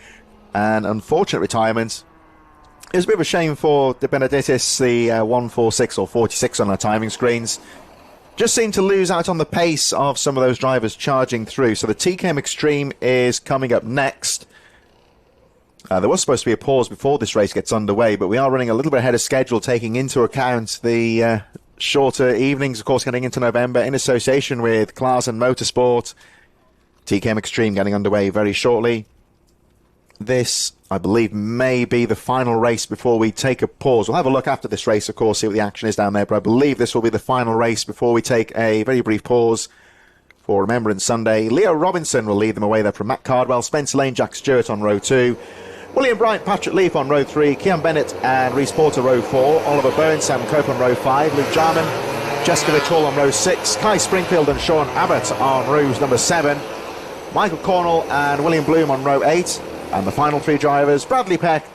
An unfortunate retirement. It was a bit of a shame for De Benedictis, the 146 or 46 on our timing screens. Just seemed to lose out on the pace of some of those drivers charging through. So the TKM Extreme is coming up next. There was supposed to be a pause before this race gets underway, but we are running a little bit ahead of schedule, taking into account the shorter evenings, of course, getting into November, in association with Clarkson Motorsport. TKM Extreme getting underway very shortly. This, I believe, may be the final race before we take a pause. We'll have a look after this race, of course, see what the action is down there, but I believe this will be the final race before we take a very brief pause for Remembrance Sunday. Leo Robinson will lead them away there from Matt Cardwell, Spencer Lane, Jack Stewart on row 2, William Bryant, Patrick Leaf on row 3, Kean Bennett and Rhys Porter row 4, Oliver Byrne, Sam Cope on row 5, Luke Jarman, Jessica Hall on row 6, Kai Springfield and Sean Abbott on rows number 7, Michael Cornell and William Bloom on row 8, and the final 3 drivers, Bradley Peck,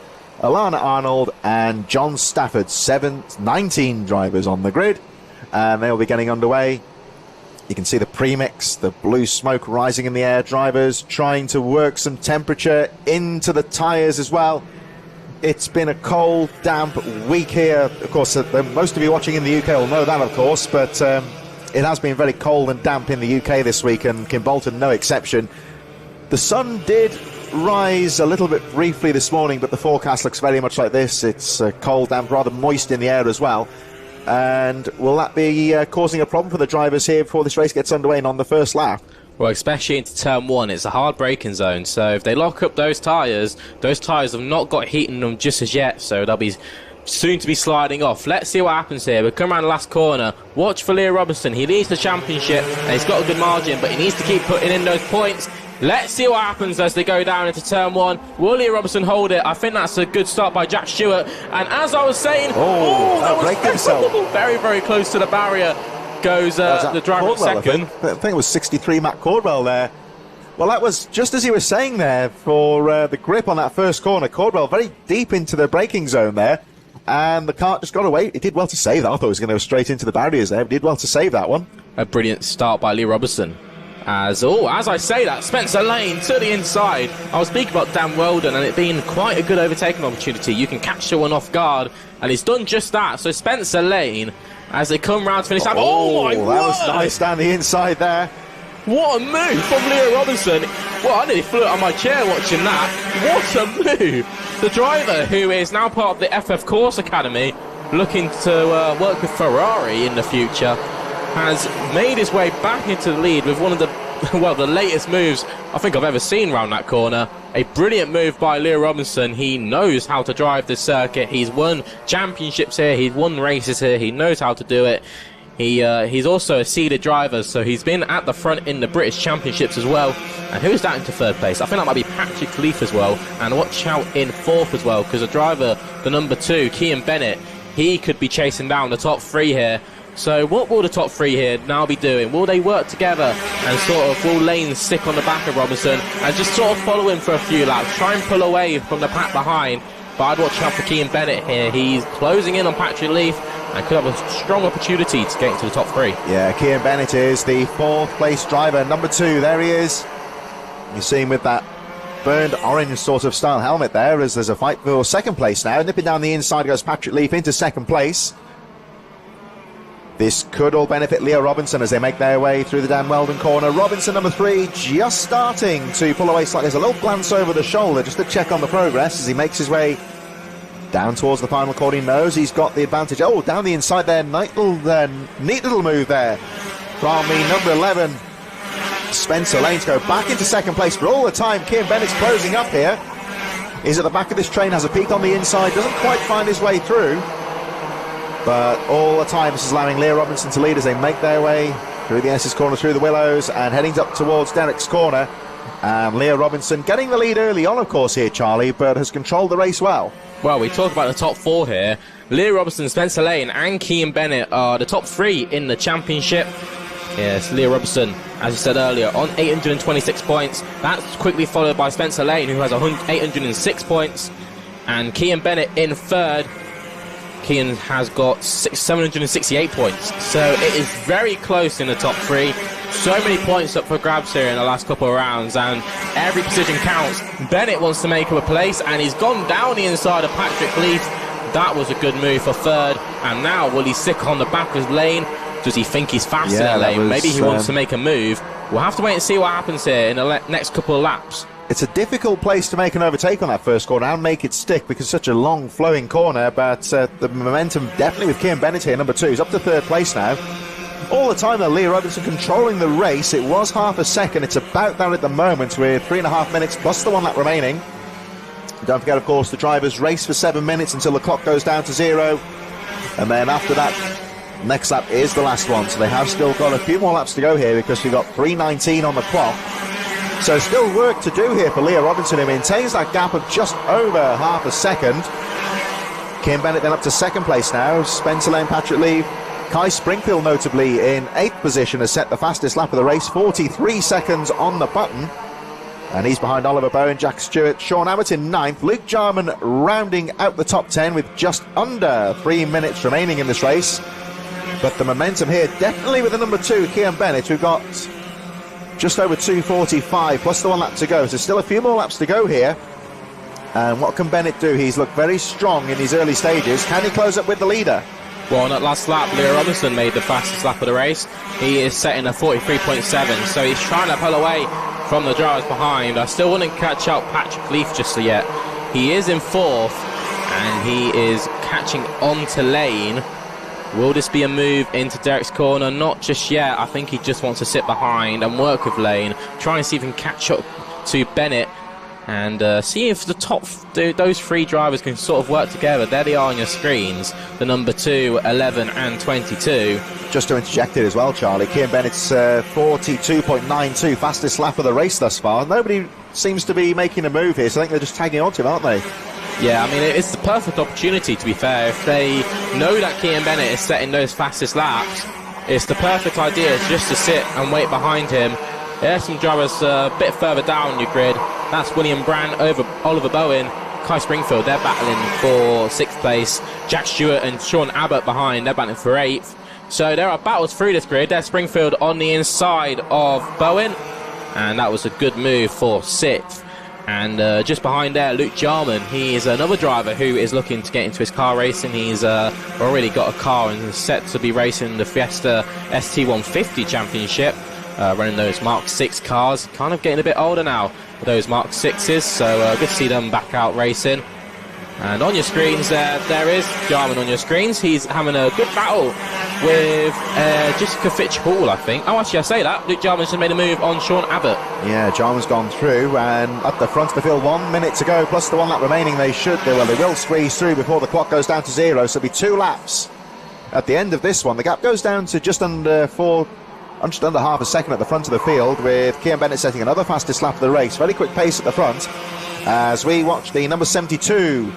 Alana Arnold and John Stafford. 19 drivers on the grid, and they'll be getting underway. You can see the premix, the blue smoke rising in the air. Drivers trying to work some temperature into the tyres as well. It's been a cold, damp week here. Of course, most of you watching in the UK will know that, of course, but it has been very cold and damp in the UK this week, and Kimbolton no exception. The sun did rise a little bit briefly this morning, but the forecast looks very much like this. It's cold, damp, rather moist in the air as well. And will that be causing a problem for the drivers here before this race gets underway and on the first lap? Well, especially into turn 1, it's a hard braking zone, so if they lock up those tyres have not got heat in them just as yet, so they'll be soon to be sliding off. Let's see what happens here. We'll come around the last corner. Watch for Leo Robinson. He leads the championship, and he's got a good margin, but he needs to keep putting in those points. Let's see what happens as they go down into turn 1. Will Leo Robinson hold it? I think that's a good start by Jack Stewart. And as I was saying, that was himself. Very, very close to the barrier goes the driver at second. I think it was 63 Matt Cordwell there. Well, that was just as he was saying there for the grip on that first corner. Cordwell very deep into the braking zone there, and the kart just got away. It did well to save that. I thought it was going to go straight into the barriers there, but did well to save that one. A brilliant start by Leo Robinson. As I say that, Spencer Lane to the inside. I was speaking about Dan Weldon and it being quite a good overtaking opportunity. You can catch someone off guard, and he's done just that. So Spencer Lane, as they come round to finish up. Oh my word! That was nice down the inside there. What a move from Leo Robinson. Well, I nearly flew out of my chair watching that. What a move. The driver, who is now part of the FF Course Academy, looking to work with Ferrari in the future, has made his way back into the lead with one of the latest moves I think I've ever seen round that corner. A brilliant move by Leo Robinson. He knows how to drive this circuit. He's won championships here. He's won races here. He knows how to do it. He's also a seeded driver, so he's been at the front in the British Championships as well. And who's that into third place? I think that might be Patrick Leaf as well. And watch out in fourth as well, because the driver, the number 2, Kean Bennett, he could be chasing down the top 3 here. So what will the top 3 here now be doing? Will they work together and will Lane stick on the back of Robinson and just sort of follow him for a few laps, try and pull away from the pack behind? But I'd watch out for Kean Bennett here. He's closing in on Patrick Leaf and could have a strong opportunity to get into the top 3. Yeah, Kean Bennett is the 4th place driver, number 2. There he is. You see him with that burned orange sort of style helmet there, as there's a fight for 2nd place now. Nipping down the inside goes Patrick Leaf into 2nd place. This could all benefit Leo Robinson as they make their way through the Dan Weldon corner. Robinson, number 3, just starting to pull away slightly. There's a little glance over the shoulder just to check on the progress as he makes his way down towards the final corner. He knows he's got the advantage. Oh, down the inside there. Neat little move there from the number 11, Spencer Lane, to go back into 2nd place. For all the time, Kean Bennett's closing up here. He's at the back of this train, has a peek on the inside, doesn't quite find his way through. But all the time, this is allowing Leo Robinson to lead as they make their way through the S's corner, through the Willows, and heading up towards Derek's corner. And Leah Robinson getting the lead early on, of course, here, Charlie, but has controlled the race well. Well, we talk about the top 4 here. Leah Robinson, Spencer Lane, and Kean Bennett are the top 3 in the championship. Yes, Leah Robinson, as you said earlier, on 826 points. That's quickly followed by Spencer Lane, who has 806 points. And Kean Bennett in 3rd. Kean has got 768 points. So it is very close in the top 3. So many points up for grabs here in the last couple of rounds, and every position counts. Bennett wants to make up a place, and he's gone down the inside of Patrick Leaf. That was a good move for 3rd. And now, will he stick on the back of Lane? Does he think he's fast in the lane? Maybe he wants to make a move. We'll have to wait and see what happens here in the next couple of laps. It's a difficult place to make an overtake on that first corner and make it stick because it's such a long flowing corner, but the momentum definitely with Kean Bennett here, number 2. He's up to 3rd place now. All the time though, Leah Robinson controlling the race. It was half a second. It's about that at the moment with 3.5 minutes plus the 1 lap remaining. Don't forget, of course, the drivers race for 7 minutes until the clock goes down to 0. And then after that, next lap is the last one. So they have still got a few more laps to go here because we've got 3:19 on the clock. So still work to do here for Leah Robinson, who maintains that gap of just over half a second. Kean Bennett then up to 2nd place now. Spencer Lane, Patrick Lee. Kai Springfield, notably, in 8th position, has set the fastest lap of the race, 43 seconds on the button. And he's behind Oliver Bowen, Jack Stewart, Sean Abbott in 9th. Luke Jarman rounding out the top 10 with just under 3 minutes remaining in this race. But the momentum here, definitely with the number 2, Kean Bennett, who got just over 2:45, plus the 1 lap to go. So still a few more laps to go here. And what can Bennett do? He's looked very strong in these early stages. Can he close up with the leader? Well, on that last lap, Leah Robinson made the fastest lap of the race. He is setting a 43.7, so he's trying to pull away from the drivers behind. I still wouldn't catch up Patrick Leaf just yet. He is in 4th, and he is catching on to Lane. Will this be a move into Derek's corner? Not just yet. I think he just wants to sit behind and work with Lane, try and see if he can catch up to Bennett, and see if the top those 3 drivers can sort of work together. There they are on your screens, the number 2, 11 and 22. Just to interject it as well, Charlie, Kean Bennett's 42.92, fastest lap of the race thus far. Nobody seems to be making a move here, so I think they're just tagging on to him, aren't they? Yeah, I mean, it's the perfect opportunity, to be fair. If they know that Kean Bennett is setting those fastest laps, it's the perfect idea just to sit and wait behind him. There's some drivers a bit further down your grid. That's William Brand over Oliver Bowen, Kai Springfield. They're battling for 6th place. Jack Stewart and Sean Abbott behind. They're battling for 8th. So there are battles through this grid. There's Springfield on the inside of Bowen, and that was a good move for 6th. And just behind there, Luke Jarman. He is another driver who is looking to get into his car racing. He's already got a car and is set to be racing the Fiesta ST150 Championship, running those Mark 6 cars. Kind of getting a bit older now, those Mark 6s, so good to see them back out racing. And on your screens there is Jarman on your screens. He's having a good battle with Jessica Fitch Hall, I think. Oh, actually, I say that. Luke Jarman's just made a move on Sean Abbott. Yeah, Jarman's gone through, and up the front of the field, 1 minute to go, plus the 1 lap remaining. They will squeeze through before the clock goes down to 0, so it'll be 2 laps at the end of this one. The gap goes down to just under half a second at the front of the field, with Kean Bennett setting another fastest lap of the race. Very quick pace at the front as we watch the number 72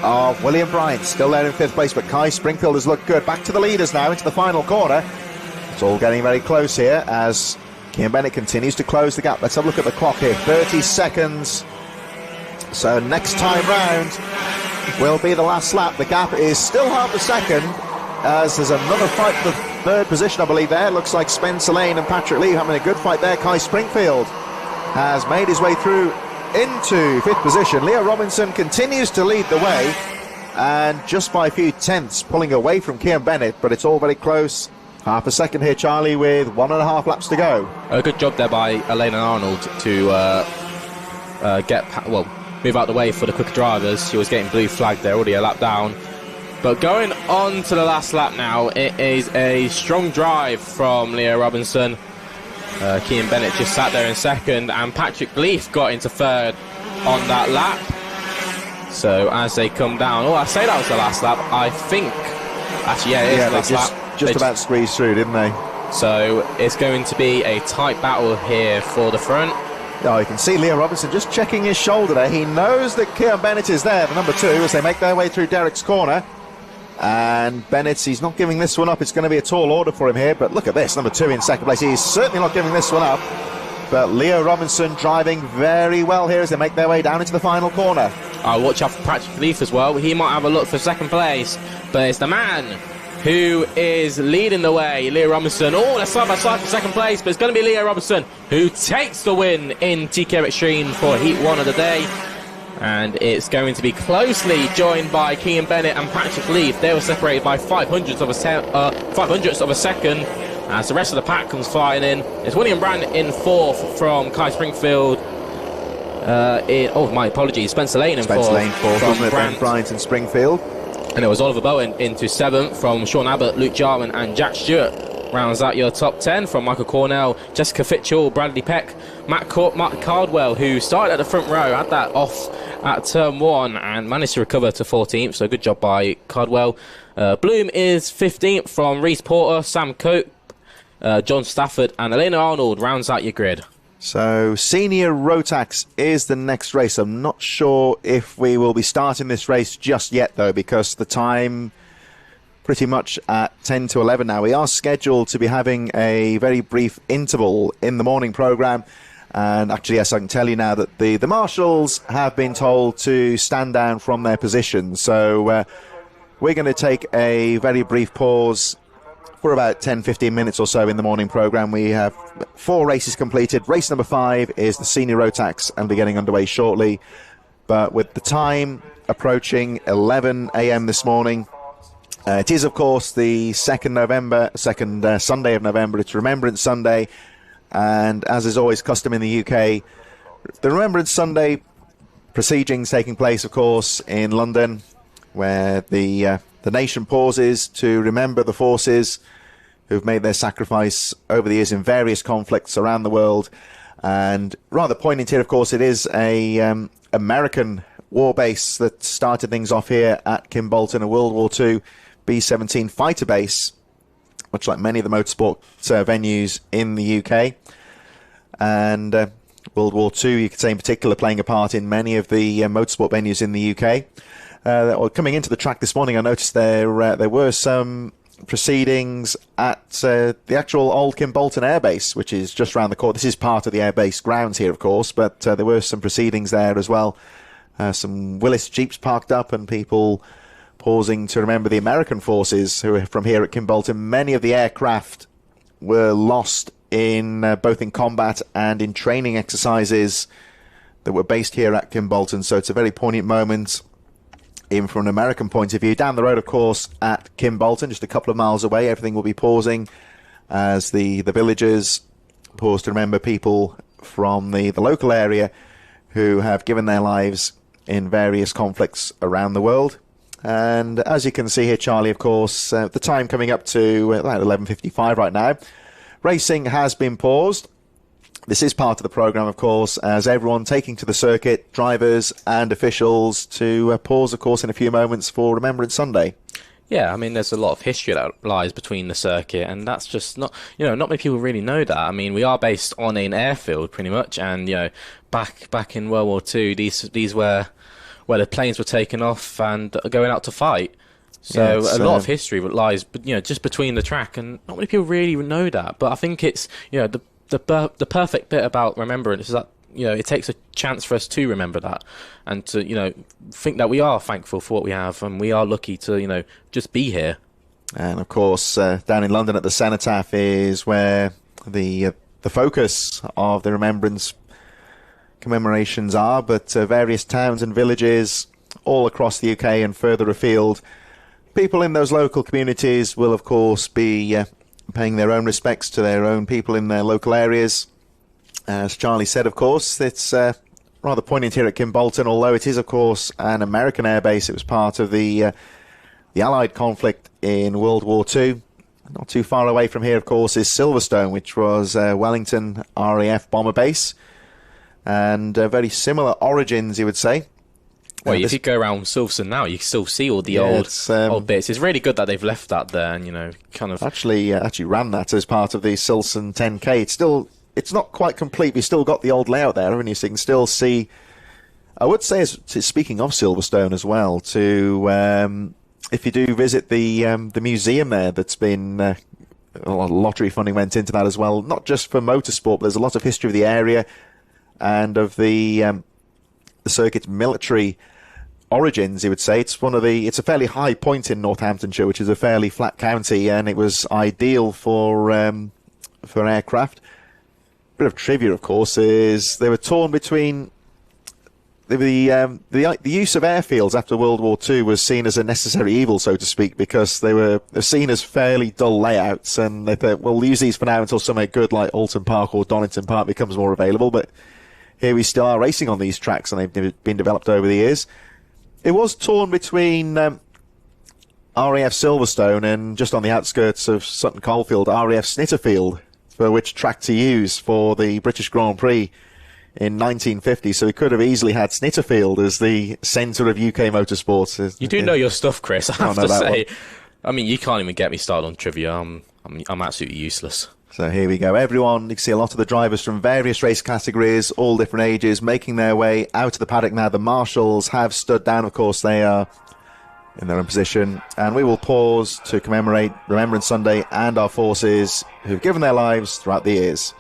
of William Bryant still there in 5th place, but Kai Springfield has looked good. Back to the leaders now into the final corner. It's all getting very close here as Kean Bennett continues to close the gap. Let's have a look at the clock here. 30 seconds. So next time round will be the last lap. The gap is still half a second as there's another fight for 3rd position, I believe there. Looks like Spencer Lane and Patrick Lee having a good fight there. Kai Springfield has made his way through into 5th position. Leah Robinson continues to lead the way, and just by a few tenths pulling away from Kean Bennett, but it's all very close. Half a second here, Charlie, with 1.5 laps to go. A good job there by Elena Arnold to move out the way for the quicker drivers. She was getting blue flagged there, already a lap down. But going on to the last lap now, it is a strong drive from Leah Robinson. Kean Bennett just sat there in 2nd, and Patrick Leaf got into 3rd on that lap. So as they come down, I say that was the last lap. I think, actually, yeah, it is the last lap. Just about squeezed through, didn't they? So it's going to be a tight battle here for the front. Oh, you can see Leo Robinson just checking his shoulder there. He knows that Keon Bennett is there, the number 2, as they make their way through Derek's corner. And Bennett, he's not giving this one up. It's going to be a tall order for him here, but look at this, number 2 in second place. He's certainly not giving this one up. But Leo Robinson driving very well here as they make their way down into the final corner. I'll watch out for Patrick Leaf as well. He might have a look for second place, but it's the man who is leading the way, Leo Robinson. Oh, they're side by side for second place, but it's going to be Leo Robinson who takes the win in TKM Extreme for Heat 1 of the day. And it's going to be closely joined by Kean Bennett and Patrick Leaf. They were separated by 500ths of a second. As the rest of the pack comes flying in, it's William Brand in 4th from Kai Springfield. My apologies, Spencer Lane in 4th. Spencer Lane 4th, wasn't it? Ben Bryant and Springfield. And it was Oliver Bowen into 7th from Sean Abbott, Luke Jarman and Jack Stewart. Rounds out your top 10 from Michael Cornell, Jessica Fitchell, Bradley Peck, Matt Cardwell, who started at the front row, had that off at turn 1 and managed to recover to 14th, so good job by Cardwell. Bloom is 15th from Reese Porter, Sam Cope, John Stafford and Elena Arnold rounds out your grid. So Senior Rotax is the next race. I'm not sure if we will be starting this race just yet though, because the time pretty much at 10 to 11 now. We are scheduled to be having a very brief interval in the morning programme. And actually, yes, I can tell you now that the marshals have been told to stand down from their positions. So we're going to take a very brief pause for about 10-15 minutes or so in the morning programme. We have 4 races completed. Race number 5 is the Senior Rotax and be getting underway shortly. But with the time approaching 11 a.m. this morning, it is, of course, the second Sunday of November. It's Remembrance Sunday. And as is always custom in the UK, the Remembrance Sunday proceedings taking place, of course, in London, where the nation pauses to remember the forces who've made their sacrifice over the years in various conflicts around the world. And rather poignant here, of course, it is a American war base that started things off here at Kimbolton, a World War II B-17 fighter base, much like many of the motorsport venues in the UK. And World War II, you could say in particular, playing a part in many of the motorsport venues in the UK. Coming into the track this morning, I noticed there were some proceedings at the actual old Kimbolton Air Base, which is just around the corner. This is part of the Air Base grounds here, of course, but there were some proceedings there as well. Some Willis Jeeps parked up and people pausing to remember the American forces who are from here at Kimbolton. Many of the aircraft were lost in both in combat and in training exercises that were based here at Kimbolton, so it's a very poignant moment even from an American point of view. Down the road, of course, at Kimbolton, just a couple of miles away, everything will be pausing as the villagers pause to remember people from the local area who have given their lives in various conflicts around the world. And as you can see here, Charlie, of course, the time coming up to about 11:55 right now. Racing has been paused. This is part of the programme, of course, as everyone taking to the circuit, drivers and officials, to pause, of course, in a few moments for Remembrance Sunday. Yeah, I mean, there's a lot of history that lies between the circuit, and that's just not many people really know that. I mean, we are based on an airfield, pretty much, and, back in World War II, these were where the planes were taken off and going out to fight. So a lot of history lies, just between the track, and not many people really know that. But I think it's, the perfect bit about Remembrance is that, it takes a chance for us to remember that and to, think that we are thankful for what we have and we are lucky to, just be here. And of course, down in London at the Cenotaph is where the focus of the Remembrance commemorations are, but various towns and villages all across the UK and further afield, people in those local communities will, of course, be paying their own respects to their own people in their local areas. As Charlie said, of course, it's rather poignant here at Kimbolton, although it is, of course, an American airbase. It was part of the Allied conflict in World War II. Not too far away from here, of course, is Silverstone, which was Wellington RAF bomber base. And very similar origins, you would say. Well, if you go around Silverstone now, you can still see all the old bits. It's really good that they've left that there, and kind of actually ran that as part of the Silverstone 10K. It's not quite complete. We've still got the old layout there, haven't you? So you can still see. I would say, speaking of Silverstone as well, if you do visit the museum there, that's been a lot of lottery funding went into that as well. Not just for motorsport, but there's a lot of history of the area and of the circuit's military origins. You would say it's a fairly high point in Northamptonshire, which is a fairly flat county, and it was ideal for aircraft. Bit of trivia, of course, is they were torn between. The use of airfields after World War II was seen as a necessary evil, so to speak, because they were seen as fairly dull layouts, and they thought, well, we'll use these for now until somewhere good like Alton Park or Donington Park becomes more available. But here we still are racing on these tracks, and they've been developed over the years. It was torn between RAF Silverstone and, just on the outskirts of Sutton Coldfield, RAF Snitterfield, for which track to use for the British Grand Prix in 1950, so we could have easily had Snitterfield as the centre of UK motorsports. You do know your stuff, Chris, I have to say. I mean, you can't even get me started on trivia. I'm absolutely useless. So here we go. Everyone, you can see a lot of the drivers from various race categories, all different ages, making their way out of the paddock now. The marshals have stood down, of course, they are in their own position. And we will pause to commemorate Remembrance Sunday and our forces who've given their lives throughout the years.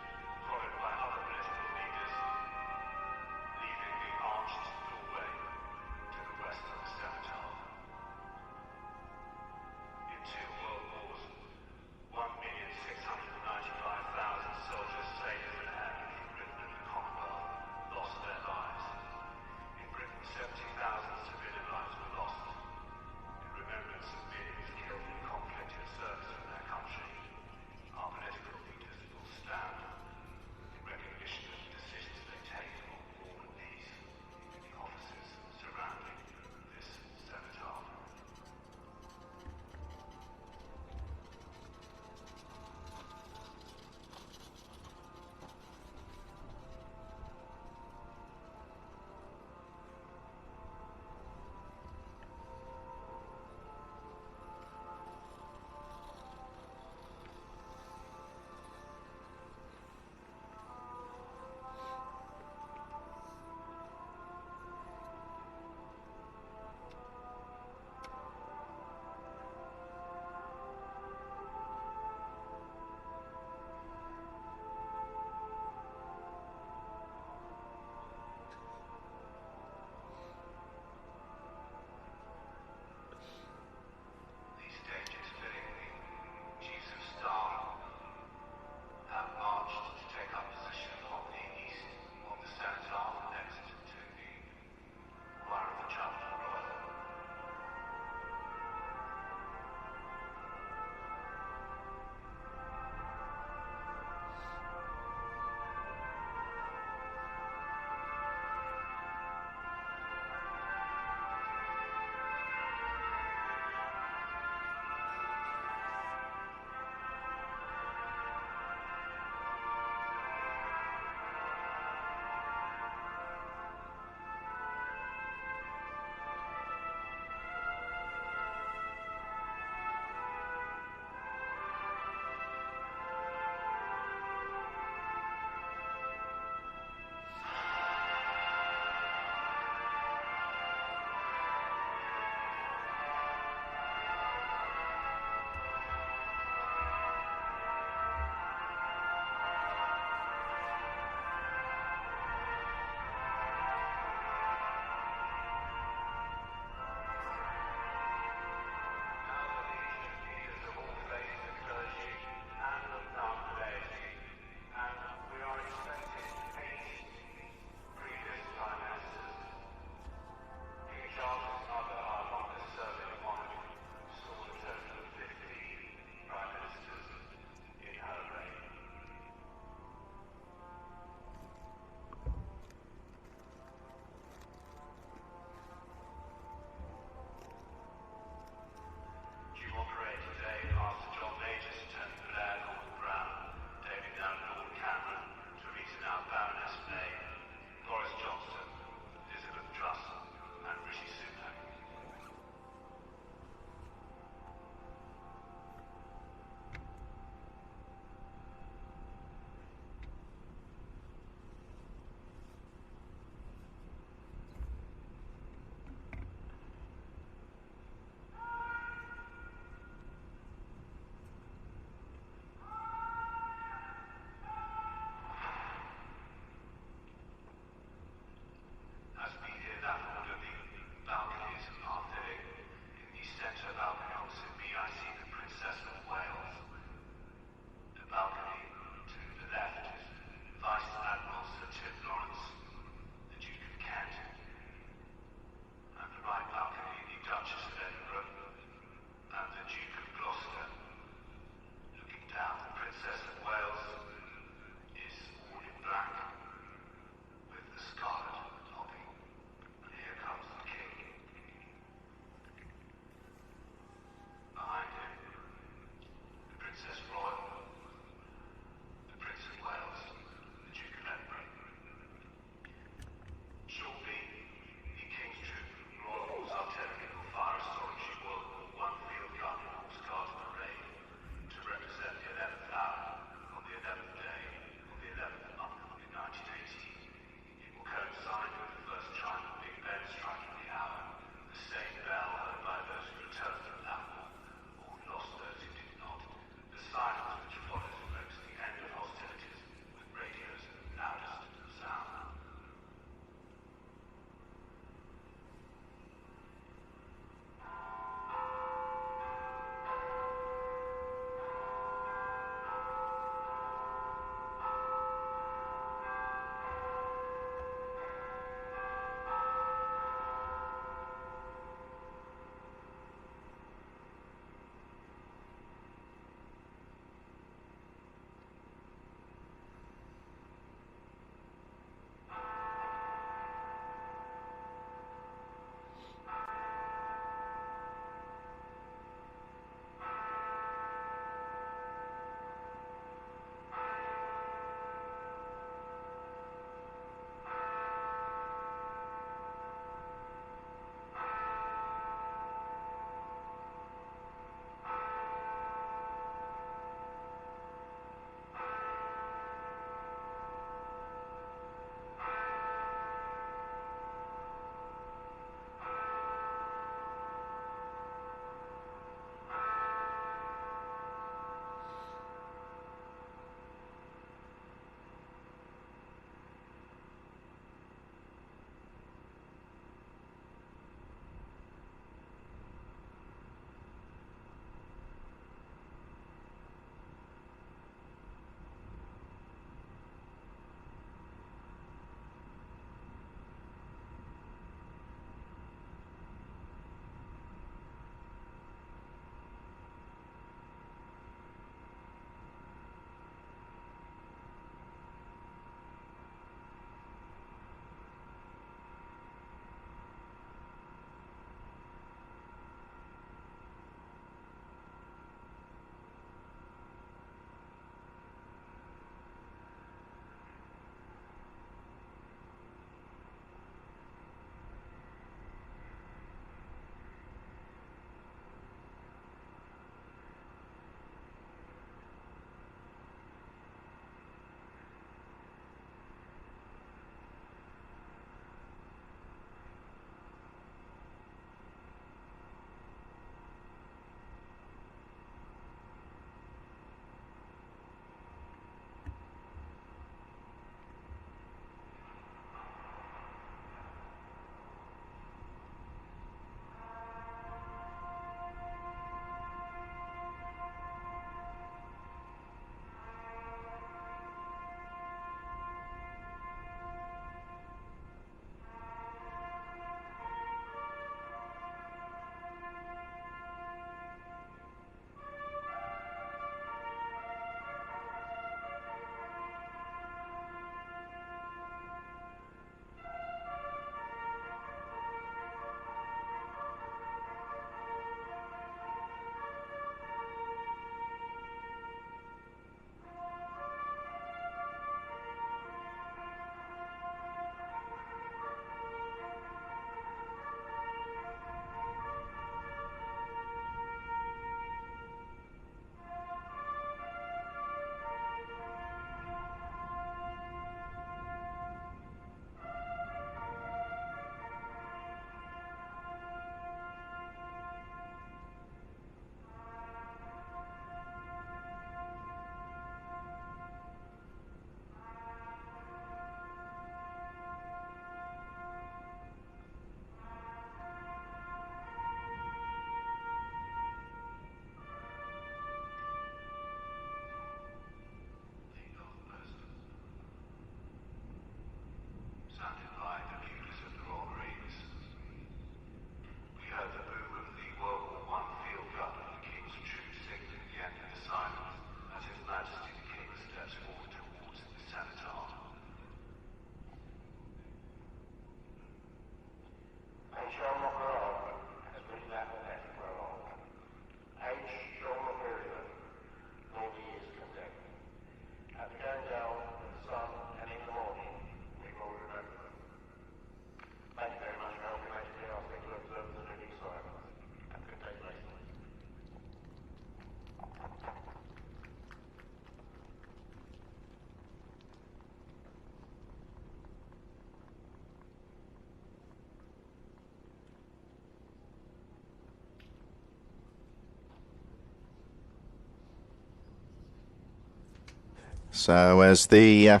So as the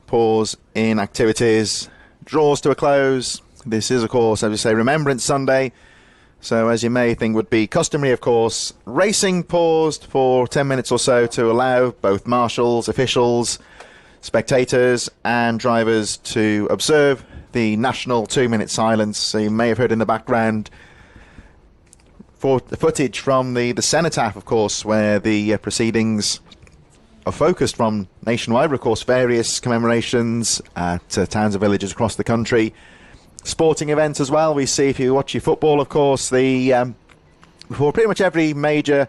pause in activities draws to a close, this is, of course, as we say, Remembrance Sunday. So as you may think would be customary, of course, racing paused for 10 minutes or so to allow both marshals, officials, spectators and drivers to observe the national 2-minute silence. So you may have heard in the background for the footage from the cenotaph, of course, where the proceedings are focused from nationwide, of course, various commemorations at towns and villages across the country. Sporting events as well. We see, if you watch your football, of course, for pretty much every major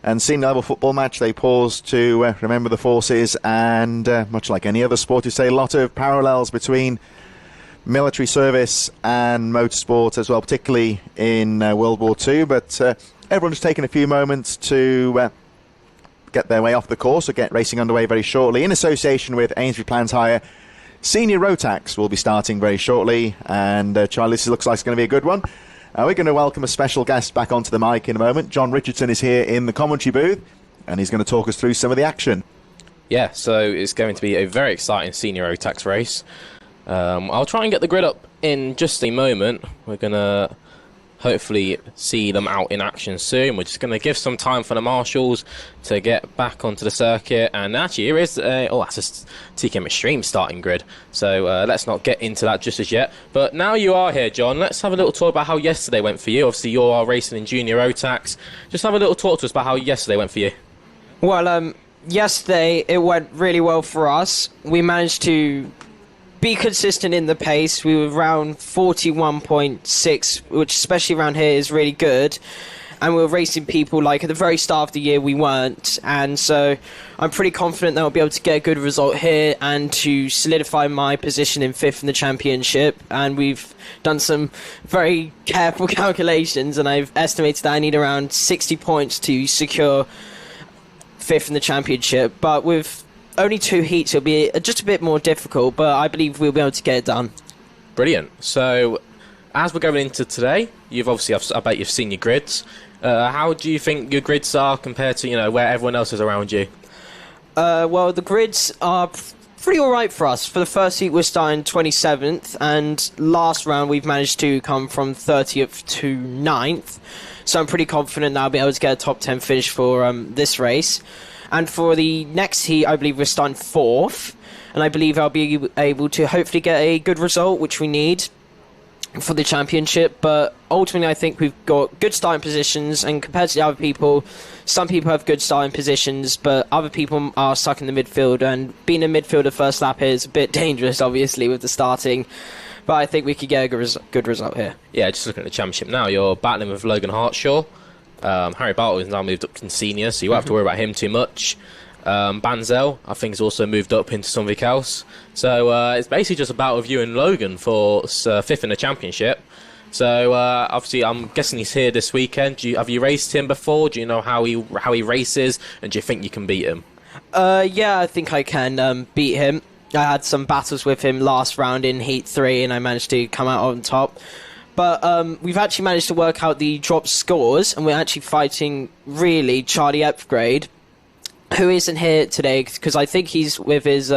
and senior level football match, they pause to remember the forces, and much like any other sport, you say a lot of parallels between military service and motorsport as well, particularly in World War II. But everyone just taking a few moments to get their way off the course or get racing underway very shortly. In association with Ainsbury Plans Hire, Senior Rotax will be starting very shortly, and Charlie, this looks like it's going to be a good one. We're going to welcome a special guest back onto the mic in a moment. John Richardson is here in the commentary booth, and he's going to talk us through some of the action. Yeah, so it's going to be a very exciting Senior Rotax race. I'll try and get the grid up in just a moment. We're going to hopefully see them out in action soon. We're just going to give some time for the marshals to get back onto the circuit. And actually, here is that's a TKM Extreme starting grid. So let's not get into that just as yet. But now you are here, John, let's have a little talk about how yesterday went for you. Obviously, you are racing in Junior Rotax. Just have a little talk to us about how yesterday went for you. Well, yesterday it went really well for us. We managed to be consistent in the pace. We were around 41.6, which especially around here is really good. And we were racing people like at the very start of the year we weren't. And so I'm pretty confident that I'll be able to get a good result here and to solidify my position in 5th in the championship. And we've done some very careful calculations, and I've estimated that I need around 60 points to secure 5th in the championship. But with only 2 heats, it'll be just a bit more difficult, but I believe we'll be able to get it done. Brilliant. So, as we're going into today, you've obviously, I bet you've seen your grids. How do you think your grids are compared to, where everyone else is around you? Well, the grids are pretty alright for us. For the first heat, we're starting 27th, and last round we've managed to come from 30th to 9th. So I'm pretty confident that I'll be able to get a top 10 finish for this race. And for the next heat, I believe we're starting 4th. And I believe I'll be able to hopefully get a good result, which we need for the championship. But ultimately, I think we've got good starting positions. And compared to the other people, some people have good starting positions, but other people are stuck in the midfield. And being a midfielder first lap is a bit dangerous, obviously, with the starting. But I think we could get a good result here. Yeah, just looking at the championship now, you're battling with Logan Hartshaw. Harry Bartle has now moved up to senior, so you won't have to worry about him too much. Banzel, I think, has also moved up into something else. So it's basically just a battle of you and Logan for 5th in the championship. So obviously, I'm guessing he's here this weekend. Have you raced him before? Do you know how he races? And do you think you can beat him? Yeah, I think I can beat him. I had some battles with him last round in Heat 3, and I managed to come out on top. But we've actually managed to work out the drop scores, and we're actually fighting, really, Charlie Upgrade, who isn't here today, because I think he's with his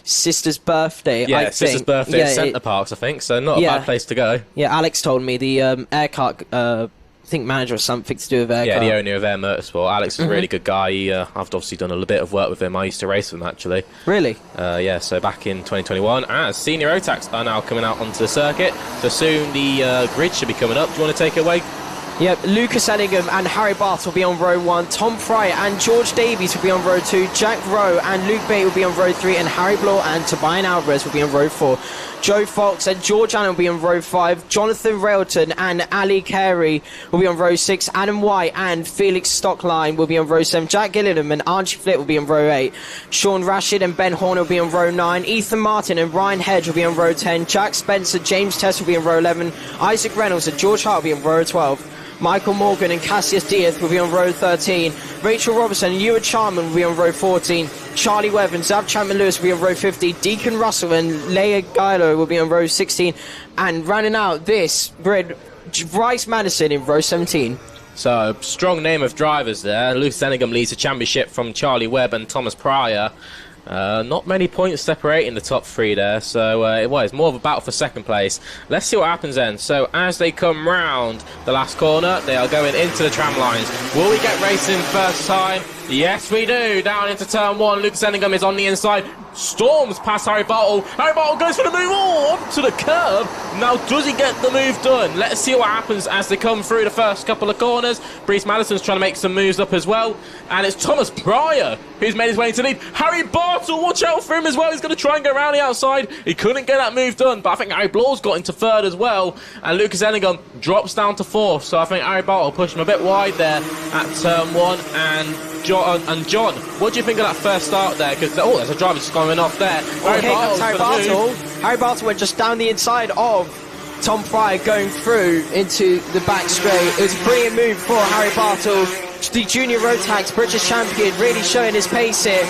sister's birthday. Yeah, sister's birthday at Centre Parks, I think, so not a bad place to go. Yeah, Alex told me, the Aircart, I think manager or something to do with Aircart. Yeah, the owner of Air Motorsport. Alex is a really good guy. I've obviously done a little bit of work with him. I used to race with him, actually. Really? Yeah, so back in 2021, as Senior Rotax are now coming out onto the circuit, so soon the grid should be coming up. Do you want to take it away? Yep, Lucas Ellingham and Harry Barth will be on row 1. Tom Pryor and George Davies will be on row 2. Jack Rowe and Luke Bate will be on row 3. And Harry Bloor and Tobias Alvarez will be on row 4. Joe Fox and George Allen will be on row 5. Jonathan Railton and Ali Carey will be on row 6. Adam White and Felix Stockline will be on row 7. Jack Gillingham and Archie Flitt will be on row 8. Sean Rashid and Ben Horner will be on row 9. Ethan Martin and Ryan Hedge will be on row 10. Jack Spencer, James Tess will be on row 11. Isaac Reynolds and George Hart will be on row 12. Michael Morgan and Cassius Diaz will be on row 13. Rachel Robertson and Ewan Charman will be on row 14. Charlie Webb and Zab Chapman-Lewis will be on row 50. Deacon Russell and Leia Guylo will be on row 16. And rounding out this grid, Bryce Madison in row 17. So, strong name of drivers there. Lucas Enningham leads the championship from Charlie Webb and Thomas Pryor. Not many points separating the top three there, so it's more of a battle for second place. Let's see what happens then. So as they come round the last corner, they are going into the tram lines. Will we get racing first time? Yes, we do. Down into turn one. Lucas Enningham is on the inside. Storms past Harry Bartle. Harry Bartle goes for the move to the curb. Now, does he get the move done? Let's see what happens as they come through the first couple of corners. Brees Madison's trying to make some moves up as well. And it's Thomas Pryor who's made his way into lead. Harry Bartle, watch out for him as well. He's going to try and go around the outside. He couldn't get that move done, but I think Harry Blaw's got into third as well. And Lucas Enningham drops down to fourth. So I think Harry Bartle pushed him a bit wide there at turn one. And John, what do you think of that first start there? Because there's a driver just going off there. Harry Bartle went just down the inside of Tom Pryor, going through into the back straight. It was a brilliant move for Harry Bartle, the junior Rotax British champion, really showing his pace here.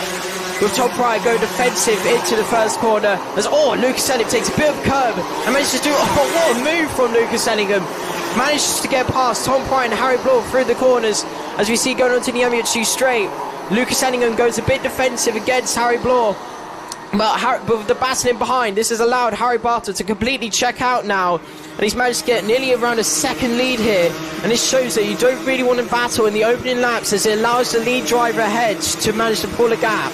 With Tom Pryor going defensive into the first corner. As Lucas Enningham takes a bit of a curve and manages to do what a move from Lucas Enningham. Manages to get past Tom Pryor and Harry Blaw through the corners. As we see going on to the MU2 straight, Lucas Enningham goes a bit defensive against Harry Blaw. But with the battling behind, this has allowed Harry Bartle to completely check out now. And he's managed to get nearly around a second lead here. And this shows that you don't really want to battle in the opening laps, as it allows the lead driver ahead to manage to pull a gap.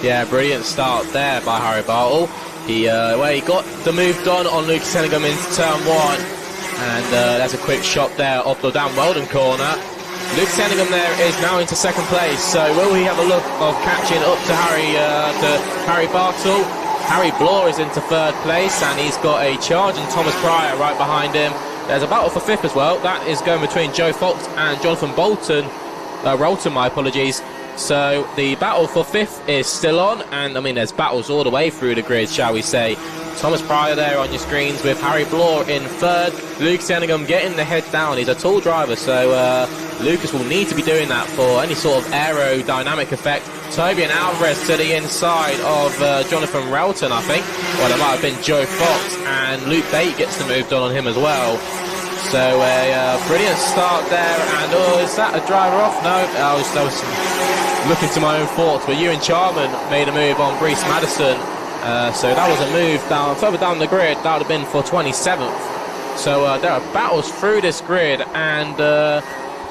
Yeah, brilliant start there by Harry Bartle. He got the move done on Lucas Enningham into turn one. And there's a quick shot there off the Dan Weldon corner. Lucas Enningham there is now into second place. So will he have a look of catching up to Harry Bartle? Harry Blaw is into third place, and he's got a charge and Thomas Pryor right behind him. There's a battle for fifth as well. That is going between Joe Fox and Jonathan Rolton, my apologies. So the battle for fifth is still on, and I mean there's battles all the way through the grid, shall we say. Thomas Pryor there on your screens with Harry Blaw in third. Lucas Enningham getting the head down. He's a tall driver, so Lucas will need to be doing that for any sort of aerodynamic effect. Toby and Alvarez to the inside of Jonathan Relton, I think. Well, there might have been Joe Fox, and Luke Bate gets the move done on him as well. So a brilliant start there, and is that a driver off? No, I was looking to my own thoughts, but Ewan Charman made a move on Brees Madison. So that was a move further down the grid. That would have been for 27th. So there are battles through this grid, and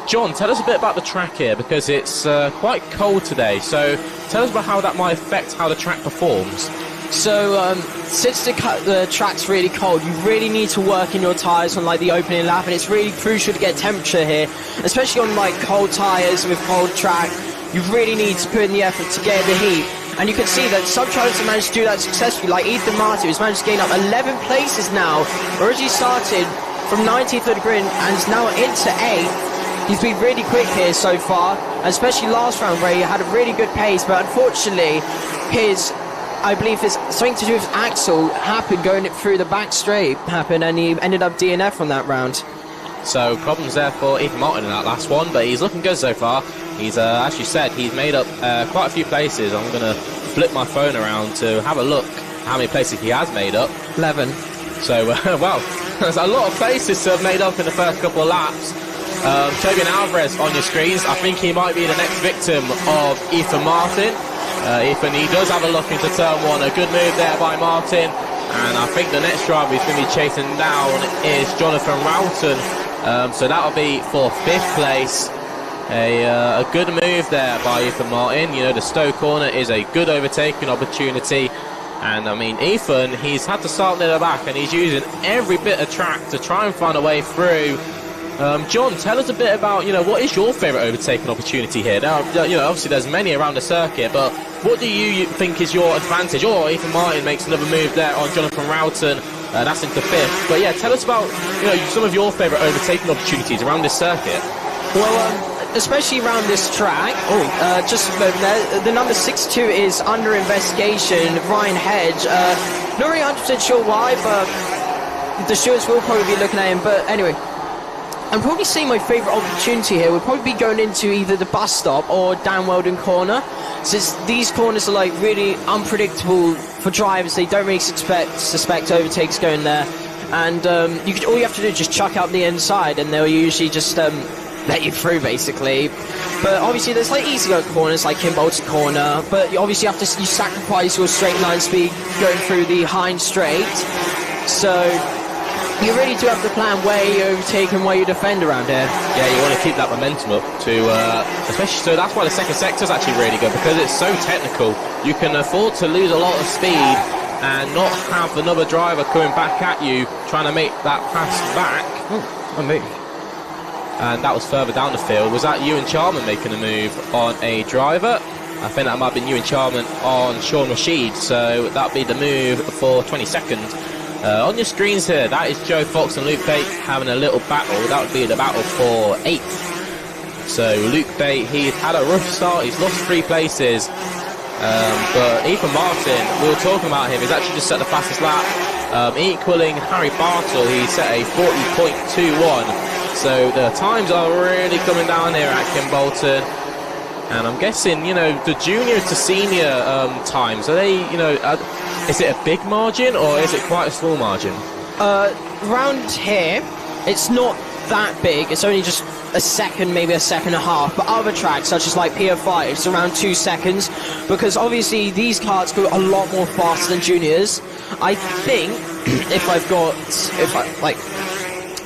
John, tell us a bit about the track here, because it's quite cold today. So tell us about how that might affect how the track performs. So since the track's really cold, you really need to work in your tyres on like the opening lap, and it's really crucial to get temperature here, especially on like cold tyres with cold track. You really need to put in the effort to get the heat. And you can see that some drivers have managed to do that successfully, like Ethan Martin, who's managed to gain up 11 places now. Originally started from 19th of the grid and is now into 8th. He's been really quick here so far, especially last round where he had a really good pace, but unfortunately I believe it's something to do with axle happened going through the back straight and he ended up DNF on that round. So problems there for Ethan Martin in that last one, but he's looking good so far. He's, as you said, he's made up quite a few places. I'm going to flip my phone around to have a look how many places he has made up. 11. So, well, there's a lot of places to have made up in the first couple of laps. Toby and Alvarez on your screens. I think he might be the next victim of Ethan Martin. Ethan, he does have a look into turn one. A good move there by Martin. And I think the next driver he's going to be chasing down is Jonathan Roughton. So that'll be for 5th place. A good move there by Ethan Martin. You know, the Stowe corner is a good overtaking opportunity. And I mean, Ethan, he's had to start near the back, and he's using every bit of track to try and find a way through. John, tell us a bit about, you know, what is your favourite overtaking opportunity here? Now, you know, obviously there's many around the circuit, but what do you think is your advantage? Ethan Martin makes another move there on Jonathan Roughton. That's into 5th. But yeah, tell us about, you know, some of your favourite overtaking opportunities around this circuit. Well, especially around this track. Just a moment there. The number 62 is under investigation, Ryan Hedge. Not really 100% sure why, but the stewards will probably be looking at him. But anyway, I'm probably seeing my favourite opportunity here would probably be going into either the bus stop or Dan Weldon corner, since these corners are like really unpredictable for drivers. They don't really suspect overtakes going there, and all you have to do is just chuck out the inside, and they'll usually just let you through, basically. But obviously there's like easy go corners like Kim Bolton corner, but obviously you sacrifice your straight line speed going through the hind straight. So you really do have to plan where you overtake and where you defend around here. Yeah, you want to keep that momentum up to, especially, so that's why the second sector is actually really good, because it's so technical. You can afford to lose a lot of speed and not have another driver coming back at you trying to make that pass back. A move. And that was further down the field. Was that Ewan Charman making a move on a driver? I think that might have been Ewan Charman on Sean Rashid, so that'll be the move for 22nd. On your screens here, that is Joe Fox and Luke Bate having a little battle. That would be the battle for 8th. So Luke Bate, he's had a rough start, he's lost 3 places. But Ethan Martin, we were talking about him, he's actually just set the fastest lap, equaling Harry Bartle. He set a 40.21. So the times are really coming down here at Kim Bolton. And I'm guessing, you know, the junior to senior times, are they, you know, is it a big margin or is it quite a small margin? Around here, it's not that big. It's only just a second, maybe a second and a half. But other tracks, such as like P05, it's around 2 seconds. Because obviously these karts go a lot more faster than juniors. I think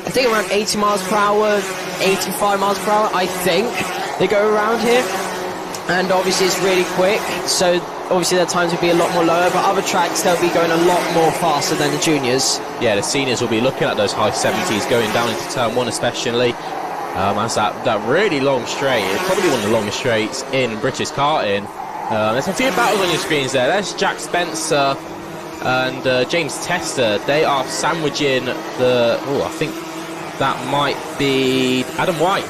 I think around 80 miles per hour, 85 miles per hour, I think they go around here. And obviously it's really quick, so obviously their times will be a lot more lower, but other tracks they'll be going a lot more faster than the juniors. Yeah, the seniors will be looking at those high 70s going down into turn 1 especially. As that really long straight, it's probably one of the longest straights in British karting. There's a few battles on your screens there. There's Jack Spencer and James Tester. They are sandwiching I think that might be Adam White.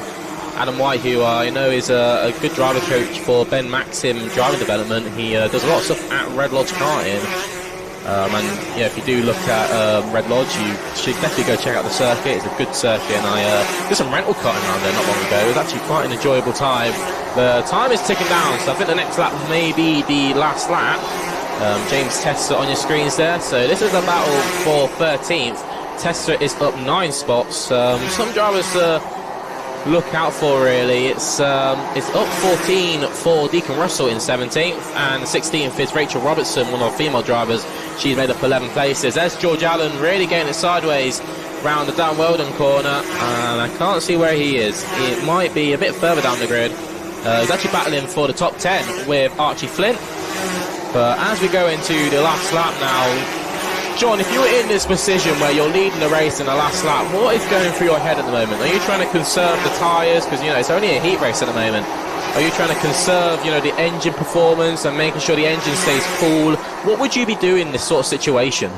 Adam White, who I know is a good driver coach for Ben Maxim Driving Development. He does a lot of stuff at Red Lodge Karting. And yeah, if you do look at Red Lodge, you should definitely go check out the circuit. It's a good circuit, and I did some rental karting around there not long ago. It was actually quite an enjoyable time. The time is ticking down, so I think the next lap may be the last lap. James Tester on your screens there. So this is a battle for 13th. Tester is up 9 spots. Some drivers look out for really. It's up 14 for Deacon Russell in 17th, and 16th is Rachel Robertson, one of our female drivers. She's made up 11 places. There's George Allen really getting it sideways round the Dan Weldon corner, and I can't see where he is. It might be a bit further down the grid. He's actually battling for the top 10 with Archie Flint. But as we go into the last lap now, John, if you were in this position where you're leading the race in the last lap, what is going through your head at the moment? Are you trying to conserve the tyres? Because, you know, it's only a heat race at the moment. Are you trying to conserve, you know, the engine performance and making sure the engine stays cool? What would you be doing in this sort of situation?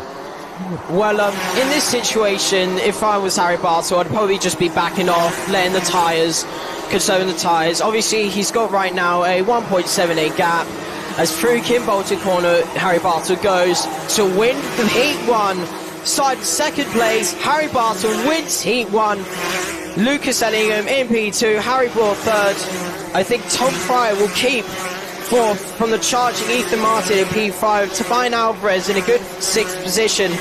Well, in this situation, if I was Harry Bartle, I'd probably just be backing off, letting the tyres, conserving the tyres. Obviously, he's got right now a 1.78 gap. As through Kim Bolton corner, Harry Bartle goes to win the Heat 1. Side second place, Harry Bartle wins Heat 1. Lucas Ellingham in P2, Harry Bloor third. I think Tom Fryer will keep fourth from the charging Ethan Martin in P5. Tobias Alvarez in a good 6th position.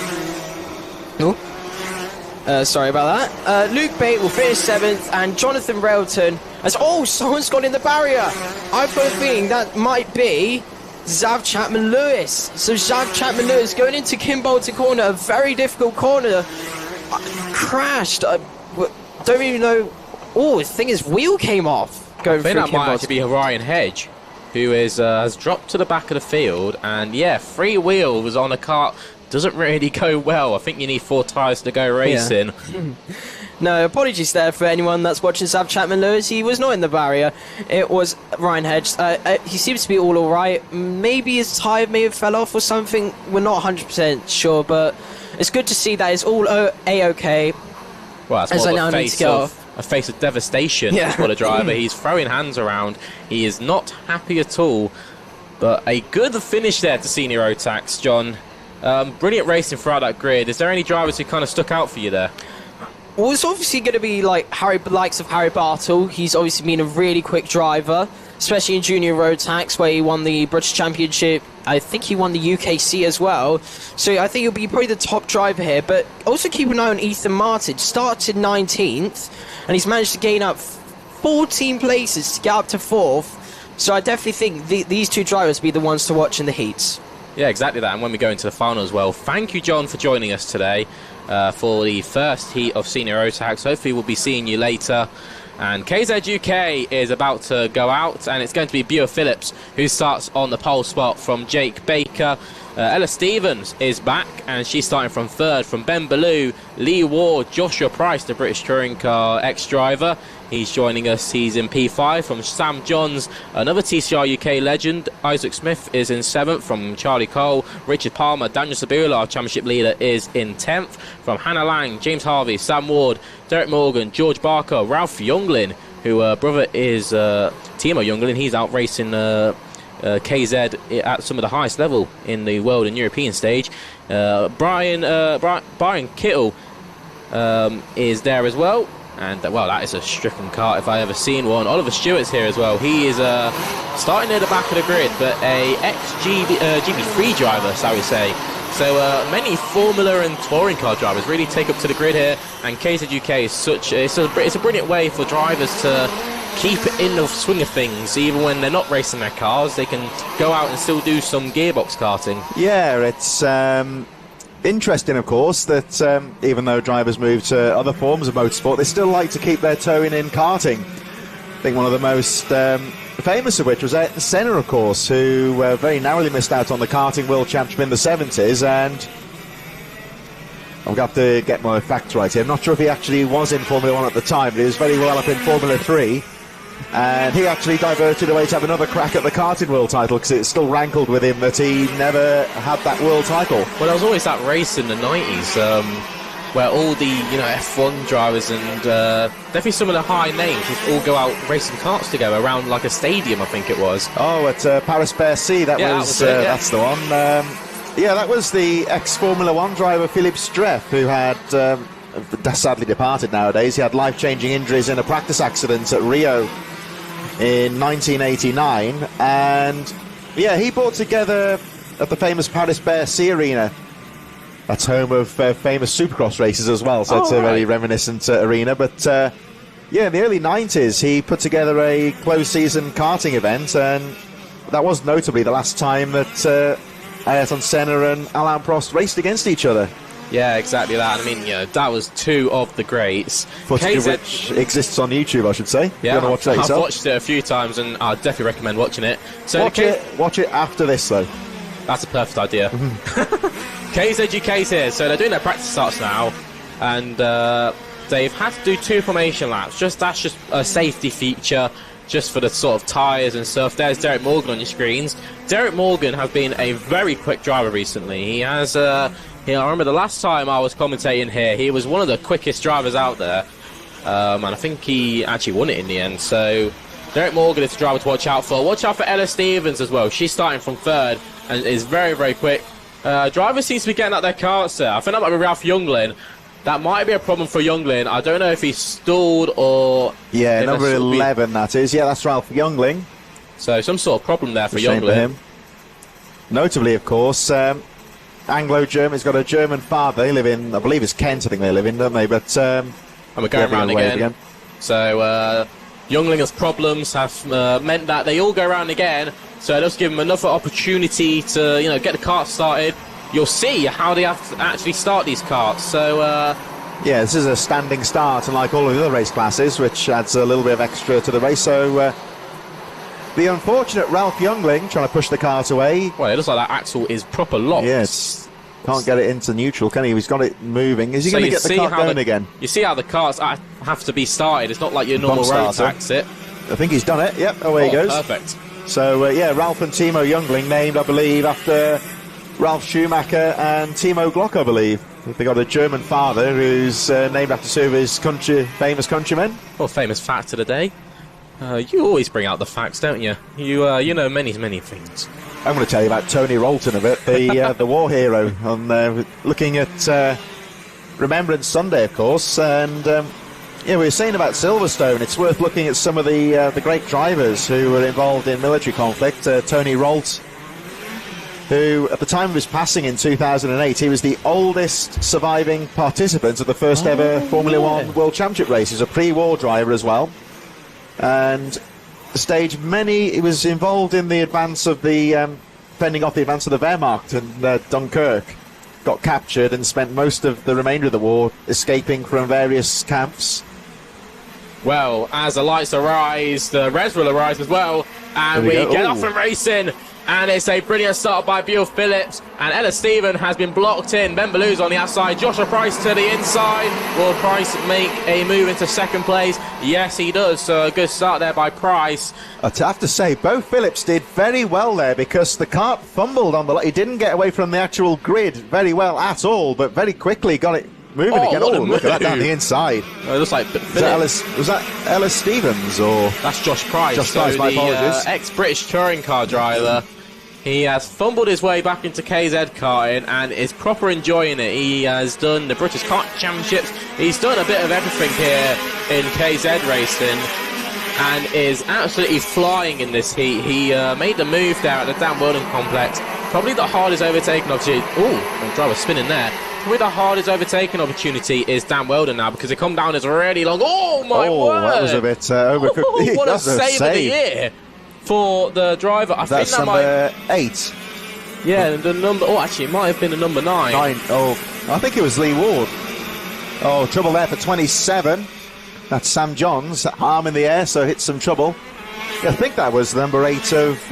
Sorry about that. Luke Bate will finish 7th, and Jonathan Railton someone's got in the barrier. I've got a feeling that might be Zav Chapman-Lewis. So Zav Chapman-Lewis going into Kim Bolton corner, a very difficult corner. Crashed. I don't even know. Oh, the thing is, wheel came off. I think that might actually be Orion Hedge, who has dropped to the back of the field, and yeah, free wheel was on a kart. Doesn't really go well. I think you need 4 tyres to go racing. Yeah. No, apologies there for anyone that's watching Zav Chapman-Lewis. He was not in the barrier. It was Ryan Hedge. He seems to be all right. Maybe his tyre may have fell off or something. We're not 100% sure, but it's good to see that it's all A-OK. Well, that's more a face of devastation for the driver. He's throwing hands around. He is not happy at all. But a good finish there to Senior Rotax, John. Brilliant racing throughout that grid. Is there any drivers who kind of stuck out for you there? Well, it's obviously going to be like likes of Harry Bartle. He's obviously been a really quick driver, especially in Junior Rotax, where he won the British Championship. I think he won the UKC as well. So I think he'll be probably the top driver here. But also keep an eye on Ethan Martin. Started 19th, and he's managed to gain up 14 places to get up to 4th. So I definitely think these two drivers will be the ones to watch in the heats. Yeah, exactly that. And when we go into the final as well, thank you, John, for joining us today for the first heat of Senior Rotax. Hopefully we'll be seeing you later. And KZ UK is about to go out, and it's going to be Bua Phillips who starts on the pole spot from Jake Baker. Ella Stevens is back, and she's starting from 3rd from Ben Ballou, Lee Ward, Joshua Price, the British Touring Car ex-driver. He's joining us. He's in P5 from Sam Johns, another TCR UK legend. Isaac Smith is in 7th from Charlie Cole. Richard Palmer, Daniel Sabula, our championship leader, is in 10th from Hannah Lang, James Harvey, Sam Ward, Derek Morgan, George Barker, Ralph Younglin, who brother is Timo Younglin. He's out racing KZ at some of the highest level in the world and European stage. Brian Kittle is there as well. And, well, that is a stricken kart if I ever seen one. Oliver Stewart's here as well. He is starting near the back of the grid, but a ex-GB3 driver, shall we say. So many Formula and touring car drivers really take up to the grid here. And KZ UK is it's a brilliant way for drivers to keep in the swing of things. Even when they're not racing their cars, they can go out and still do some gearbox karting. Yeah, it's interesting, of course, that even though drivers move to other forms of motorsport, they still like to keep their toe in karting. I think one of the most famous of which was Ayrton Senna, of course, who very narrowly missed out on the karting world championship in the 70s, and I've got to get my facts right here. I'm not sure if he actually was in Formula 1 at the time, but he was very well up in Formula 3. And he actually diverted away to have another crack at the karting world title because it still rankled with him that he never had that world title. Well, there was always that race in the 90s where all the F1 drivers and definitely some of the high names would all go out racing karts together around like a stadium, I think it was. Oh, at Paris-Bercy, that's the one. Yeah, that was the ex-Formula 1 driver Philippe Streff, who had sadly departed nowadays. He had life-changing injuries in a practice accident at Rio in 1989, and yeah, he brought together at the famous Paris-Bercy arena. That's home of famous Supercross races as well, so it's a very reminiscent arena. But yeah, in the early 90s, he put together a closed-season karting event, and that was notably the last time that Ayrton Senna and Alain Prost raced against each other. Yeah, exactly that. I mean, that was two of the greats. Footage of which exists on YouTube, I should say. Yeah, you watch that yourself? I've watched it a few times, and I'd definitely recommend watching it. So watch it after this, though. That's a perfect idea. KZ UK's here, so they're doing their practice starts now, and they've had to do 2 formation laps. That's just a safety feature, just for the sort of tyres and stuff. There's Derek Morgan on your screens. Derek Morgan has been a very quick driver recently. He has, I remember the last time I was commentating here, he was one of the quickest drivers out there, and I think he actually won it in the end. So Derek Morgan is a driver to watch out for. Watch out for Ella Stevens as well. She's starting from 3rd and is very, very quick. Drivers seems to be getting out their karts there. I think that might be Ralph Younglin. That might be a problem for Younglin. I don't know if he's stalled or... Yeah, number 11 that is. Yeah, that's Ralph Youngling. So some sort of problem there for Younglin. For him. Notably, of course, Anglo-German. He's got a German father. They live in, I believe it's Kent, I think they live in, don't they? But and we're going round again. So Youngling's problems have meant that they all go round again. So let's give them another opportunity to, get the kart started. You'll see how they have to actually start these karts. So, yeah, this is a standing start, unlike all of the other race classes, which adds a little bit of extra to the race. So, the unfortunate Ralph Youngling trying to push the kart away. Well, it looks like that axle is proper locked. Yes, can't get it into neutral, can he? He's got it moving. Is he going to get the kart going again? You see how the karts have to be started. It's not like your normal Rotax it. I think he's done it. Yep, away he goes. Perfect. So, yeah, Ralph and Timo Youngling named, I believe, after Ralph Schumacher and Timo Glock, I believe. They got a German father who's named after two of his famous countrymen. Well, famous fact of the day. You always bring out the facts, don't you? You know many things. I'm going to tell you about Tony Rolton a bit, the war hero, on looking at Remembrance Sunday, of course, and yeah, we were saying about Silverstone. It's worth looking at some of the great drivers who were involved in military conflict. Tony Rolt, who at the time of his passing in 2008, he was the oldest surviving participant of the first ever Formula 1 World Championship race. He's a pre-war driver as well. and staged many. He was involved in the advance of the fending off the advance of the Wehrmacht, and Dunkirk got captured and spent most of the remainder of the war escaping from various camps. Well, as the lights arise, the res will arise as well, and we get off and racing. And it's a brilliant start by Buell Phillips, and Ella Stephen has been blocked in. Ben Ballou's on the outside, Joshua Price to the inside. Will Price make a move into second place? Yes, he does. So a good start there by Price. I have to say, Beau Phillips did very well there, because the kart fumbled on the... He didn't get away from the actual grid very well at all, but very quickly got it moving again. Look at that down the inside. It looks like was that Ella Stevens, or... That's Josh Price. Josh Price, my apologies. Ex-British touring car driver. He has fumbled his way back into KZ karting and is proper enjoying it. He has done the British Kart Championships. He's done a bit of everything here in KZ racing and is absolutely flying in this heat. He made the move there at the Dan Weldon complex. Probably the hardest overtaking opportunity. Oh, the driver spinning there. Probably the hardest overtaking opportunity is Dan Weldon now, because they come down as really long. Oh, my word! That was a bit overcooked. What a save of the year for the driver. I think that number 8. Yeah, the number... Oh, actually, it might have been the number 9. Oh, I think it was Lee Ward. Oh, trouble there for 27. That's Sam Johns. Arm in the air, so hit some trouble. I think that was the number 8 of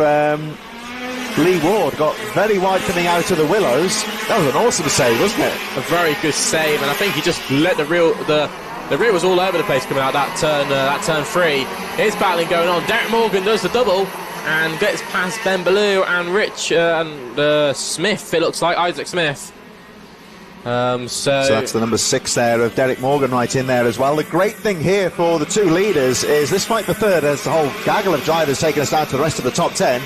Lee Ward. Got very wide coming out of the Willows. That was an awesome save, wasn't it? A very good save, and I think he just let the rear was all over the place coming out that turn 3. Here's battling going on. Derek Morgan does the double and gets past Ben Ballou and Rich and Smith, it looks like, Isaac Smith. So that's the number 6 there of Derek Morgan right in there as well. The great thing here for the two leaders is this fight for third, as the whole gaggle of drivers taking us down to the rest of the top 10.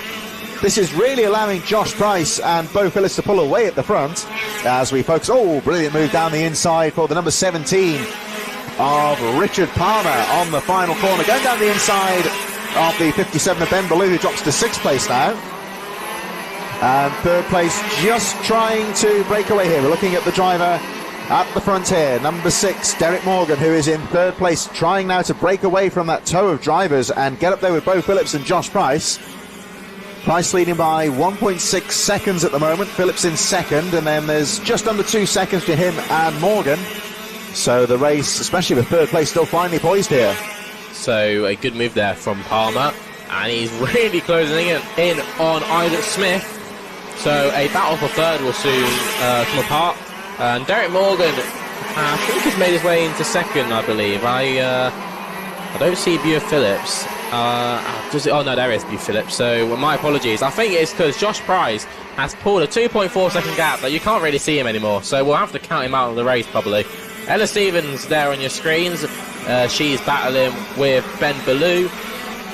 This is really allowing Josh Price and Beau Phillips to pull away at the front as we focus. Oh, brilliant move down the inside for the number 17 of Richard Palmer on the final corner, going down the inside of the 57 of Ben Ballou, who drops to 6th place now. And 3rd place just trying to break away here. We're looking at the driver at the front here, number 6, Derek Morgan, who is in 3rd place, trying now to break away from that tow of drivers and get up there with Beau Phillips and Josh Price. Price leading by 1.6 seconds at the moment, Phillips in 2nd, and then there's just under 2 seconds to him and Morgan. So the race, especially with 3rd place, still finely poised here. So a good move there from Palmer, and he's really closing in on Isaac Smith. So a battle for 3rd will soon come apart. And Derek Morgan, I think he's made his way into 2nd, I believe. I don't see Beau Phillips. Oh no, there is Beau Phillips. So my apologies. I think it's because Josh Price has pulled a 2.4 second gap that you can't really see him anymore. So we'll have to count him out of the race probably. Ella Stevens there on your screens. She's battling with Ben Ballou,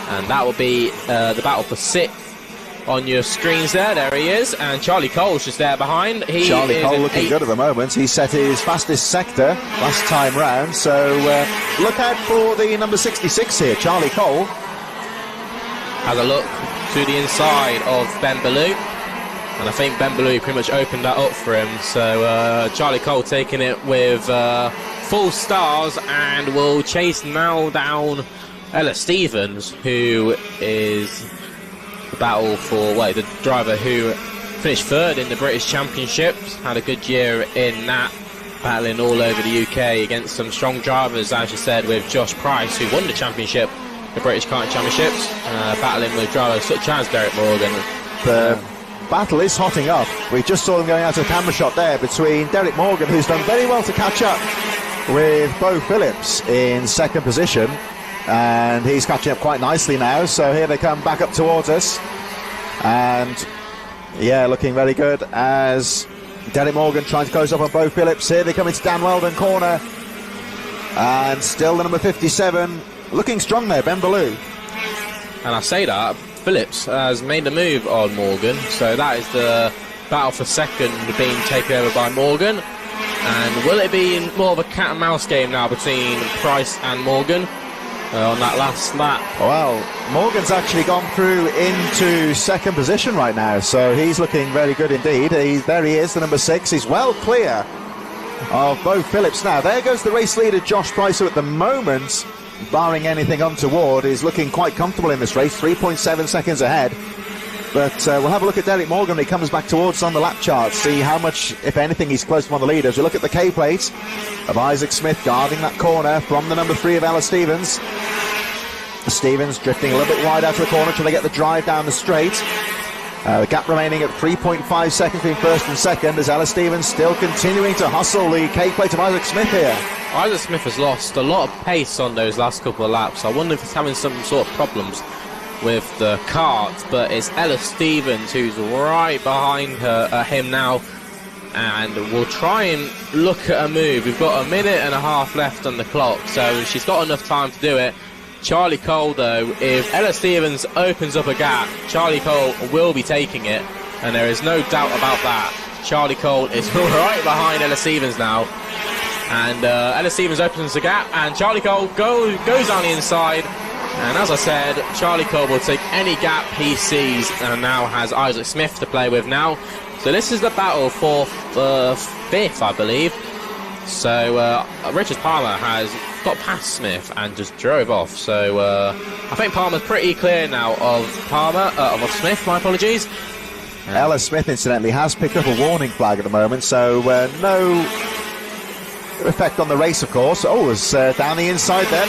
and that will be the battle for 6th on your screens there. There he is, and Charlie Cole's just there behind. Charlie Cole looking good at the moment. He set his fastest sector last time round, so look out for the number 66 here, Charlie Cole. Has a look to the inside of Ben Ballou, and I think Ben Ballou pretty much opened that up for him. So Charlie Cole taking it with full stars and will chase now down Ella Stevens, who is the battle for the driver who finished 3rd in the British Championships. Had a good year in that, battling all over the UK against some strong drivers, as you said, with Josh Price, who won the championship, the British Kart Championships, battling with drivers such as Derek Morgan. The battle is hotting up. We just saw them going out of the camera shot there between Derek Morgan, who's done very well to catch up with Beau Phillips in 2nd position, and he's catching up quite nicely now. So here they come back up towards us, and yeah, looking very good as Derek Morgan trying to close up on Beau Phillips. Here they come into Dan Weldon corner, and still the number 57 looking strong there, Ben Ballou. And I say that Phillips has made the move on Morgan, so that is the battle for 2nd being taken over by Morgan. And will it be more of a cat and mouse game now between Price and Morgan on that last lap? Well, Morgan's actually gone through into 2nd position right now, so he's looking very good indeed. There he is, the number 6. He's well clear of Beau Phillips now. There goes the race leader, Josh Price, who at the moment barring anything untoward, is looking quite comfortable in this race, 3.7 seconds ahead. But we'll have a look at Derek Morgan when he comes back towards us on the lap chart, see how much, if anything, he's close to one of the leaders. We look at the K-plate of Isaac Smith guarding that corner from the number 3 of Ella Stevens. Stevens drifting a little bit wide out of the corner till they get the drive down the straight. The gap remaining at 3.5 seconds between first and second, as Ella Stevens still continuing to hustle the K-plate of Isaac Smith here. Isaac Smith has lost a lot of pace on those last couple of laps. I wonder if he's having some sort of problems with the kart, but it's Ella Stevens who's right behind him now, and we'll try and look at a move. We've got a minute and a half left on the clock, so she's got enough time to do it. Charlie Cole, though, if Ella Stevens opens up a gap, Charlie Cole will be taking it, and there is no doubt about that. Charlie Cole is right behind Ella Stevens now, and Ella Stevens opens the gap, and Charlie Cole goes on the inside. And as I said, Charlie Cole will take any gap he sees, and now has Isaac Smith to play with now. So this is the battle for 5th, I believe. So Richard Palmer has got past Smith and just drove off. So I think Palmer's pretty clear now of Smith, my apologies. Ella Smith, incidentally, has picked up a warning flag at the moment, so no effect on the race, of course. Oh, it's down the inside there,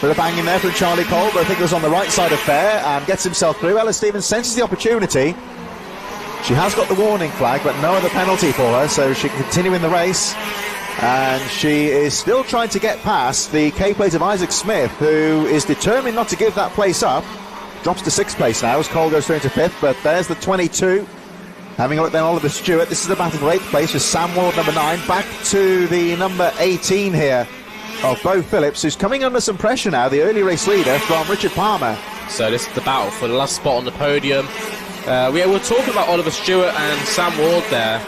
bit of banging there from Charlie Cole, but I think it was on the right side of fair, and gets himself through. Ella Stevens senses the opportunity. She has got the warning flag, but no other penalty for her, so she can continue in the race. And she is still trying to get past the K-plate of Isaac Smith, who is determined not to give that place up. Drops to 6th place now as Cole goes through into 5th, but there's the 22. Having a look then, Oliver Stewart. This is a battle for 8th place with Sam Ward, number 9. Back to the number 18 here of Bo Phillips, who's coming under some pressure now, the early race leader from Richard Palmer. So this is the battle for the last spot on the podium. We were talking about Oliver Stewart and Sam Ward there.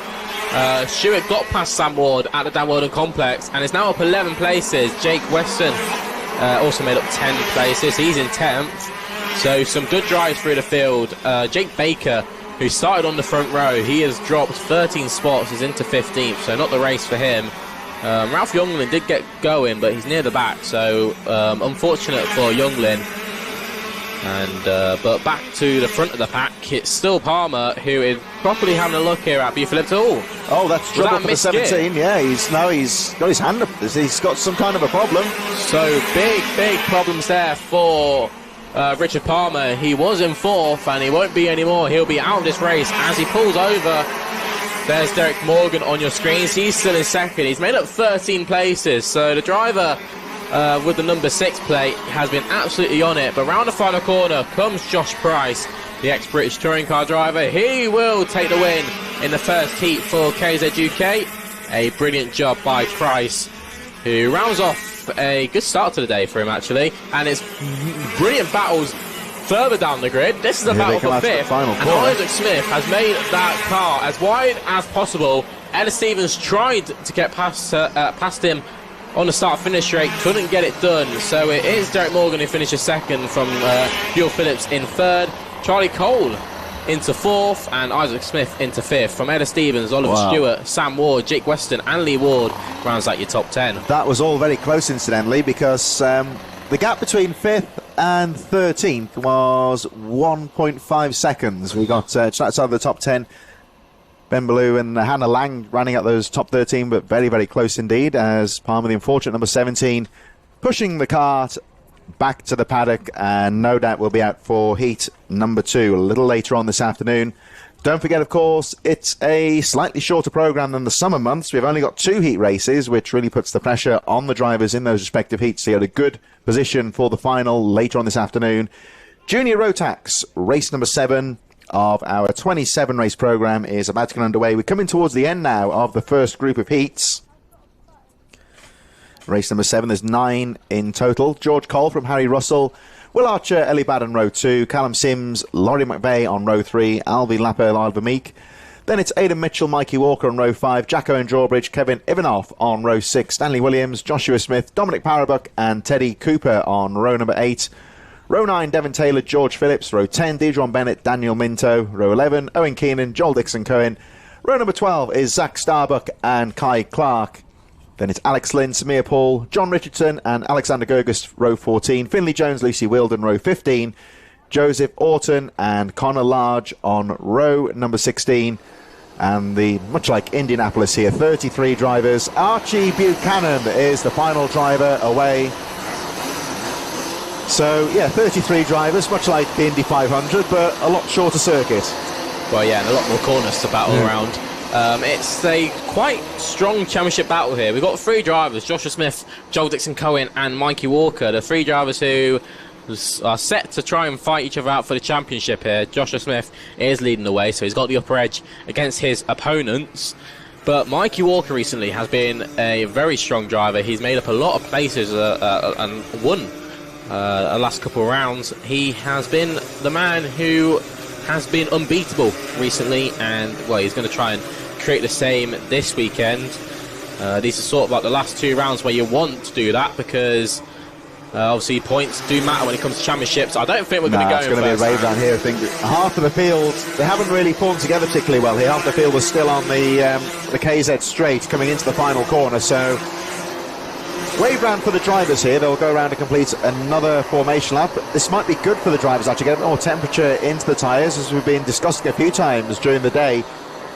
Stewart got past Sam Ward at the Dan Weldon Complex and is now up 11 places. Jake Weston also made up 10 places. He's in 10th. So some good drives through the field. Jake Baker, who started on the front row, he has dropped 13 spots. He's into 15th, so not the race for him. Ralph Youngling did get going, but he's near the back, so unfortunate for Youngling. And but back to the front of the pack, it's still Palmer, who is properly having a look here at B. Phillips. Oh, that's trouble for the 17. Yeah, he's got his hand up. He's got some kind of a problem. So big problems there for Richard Palmer. He was in 4th, and he won't be anymore. He'll be out of this race as he pulls over. There's Derek Morgan on your screens. He's still in 2nd. He's made up 13 places. So the driver with the number 6 plate has been absolutely on it. But round the final corner comes Josh Price, the ex-British touring car driver. He will take the win in the first heat for KZUK. A brilliant job by Price, who rounds off a good start to the day for him, actually. And it's brilliant battles further down the grid. This is a battle for 5th, and Isaac Smith has made that car as wide as possible. Ella Stevens tried to get past him on the start-finish straight, couldn't get it done. So it is Derek Morgan who finishes 2nd from Buell Phillips in 3rd. Charlie Cole into 4th, and Isaac Smith into 5th. From Ella Stevens, Oliver Stewart, Sam Ward, Jake Weston and Lee Ward rounds out your top 10. That was all very close, incidentally, because the gap between 5th and 13th was 1.5 seconds. We got just outside the top 10. Ben Ballou and Hannah Lang running at those top 13, but very, very close indeed, as Palmer, the unfortunate number 17, pushing the cart back to the paddock, and no doubt will be out for heat number 2 a little later on this afternoon. Don't forget, of course, it's a slightly shorter programme than the summer months. We've only got 2 heat races, which really puts the pressure on the drivers in those respective heats to get a good position for the final later on this afternoon. Junior Rotax, race number 7 of our 27 race programme is about to get underway. We're coming towards the end now of the first group of heats. Race number 7, there's 9 in total. George Cole from Harry Russell, Will Archer, Ellie Badd on row 2, Callum Sims, Laurie McVeigh on row 3, Alvy Lapper, Lyle Meek. Then it's Aidan Mitchell, Mikey Walker on row 5, Jack Owen Drawbridge, Kevin Ivanoff on row 6, Stanley Williams, Joshua Smith, Dominic Parabuck and Teddy Cooper on row number 8. Row 9, Devon Taylor, George Phillips. Row 10, Deidron Bennett, Daniel Minto. Row 11, Owen Keenan, Joel Dixon Cohen. Row number 12 is Zach Starbuck and Kai Clark. Then it's Alex Lynn, Samir Paul, John Richardson and Alexander Gergis, row 14. Finley Jones, Lucy Wilden, row 15. Joseph Orton and Connor Large on row number 16. And much like Indianapolis here, 33 drivers. Archie Buchanan is the final driver away. So, yeah, 33 drivers, much like the Indy 500, but a lot shorter circuit. Well, yeah, and a lot more corners to battle around. It's a quite strong championship battle here. We've got 3 drivers, Joshua Smith, Joel Dixon-Cohen and Mikey Walker. The 3 drivers who are set to try and fight each other out for the championship here. Joshua Smith is leading the way, so he's got the upper edge against his opponents. But Mikey Walker recently has been a very strong driver. He's made up a lot of places and won the last couple of rounds. He has been the man who has been unbeatable recently, and well, he's going to try and create the same this weekend. These are sort of like the last 2 rounds where you want to do that, because obviously points do matter when it comes to championships. I don't think we're going to go. It's going to be a rave down here. I think half of the field, they haven't really formed together particularly well here. Half the field was still on the KZ straight coming into the final corner, so wave round for the drivers here. They'll go around and complete another formation lap. This might be good for the drivers actually, get more temperature into the tyres, as we've been discussing a few times during the day.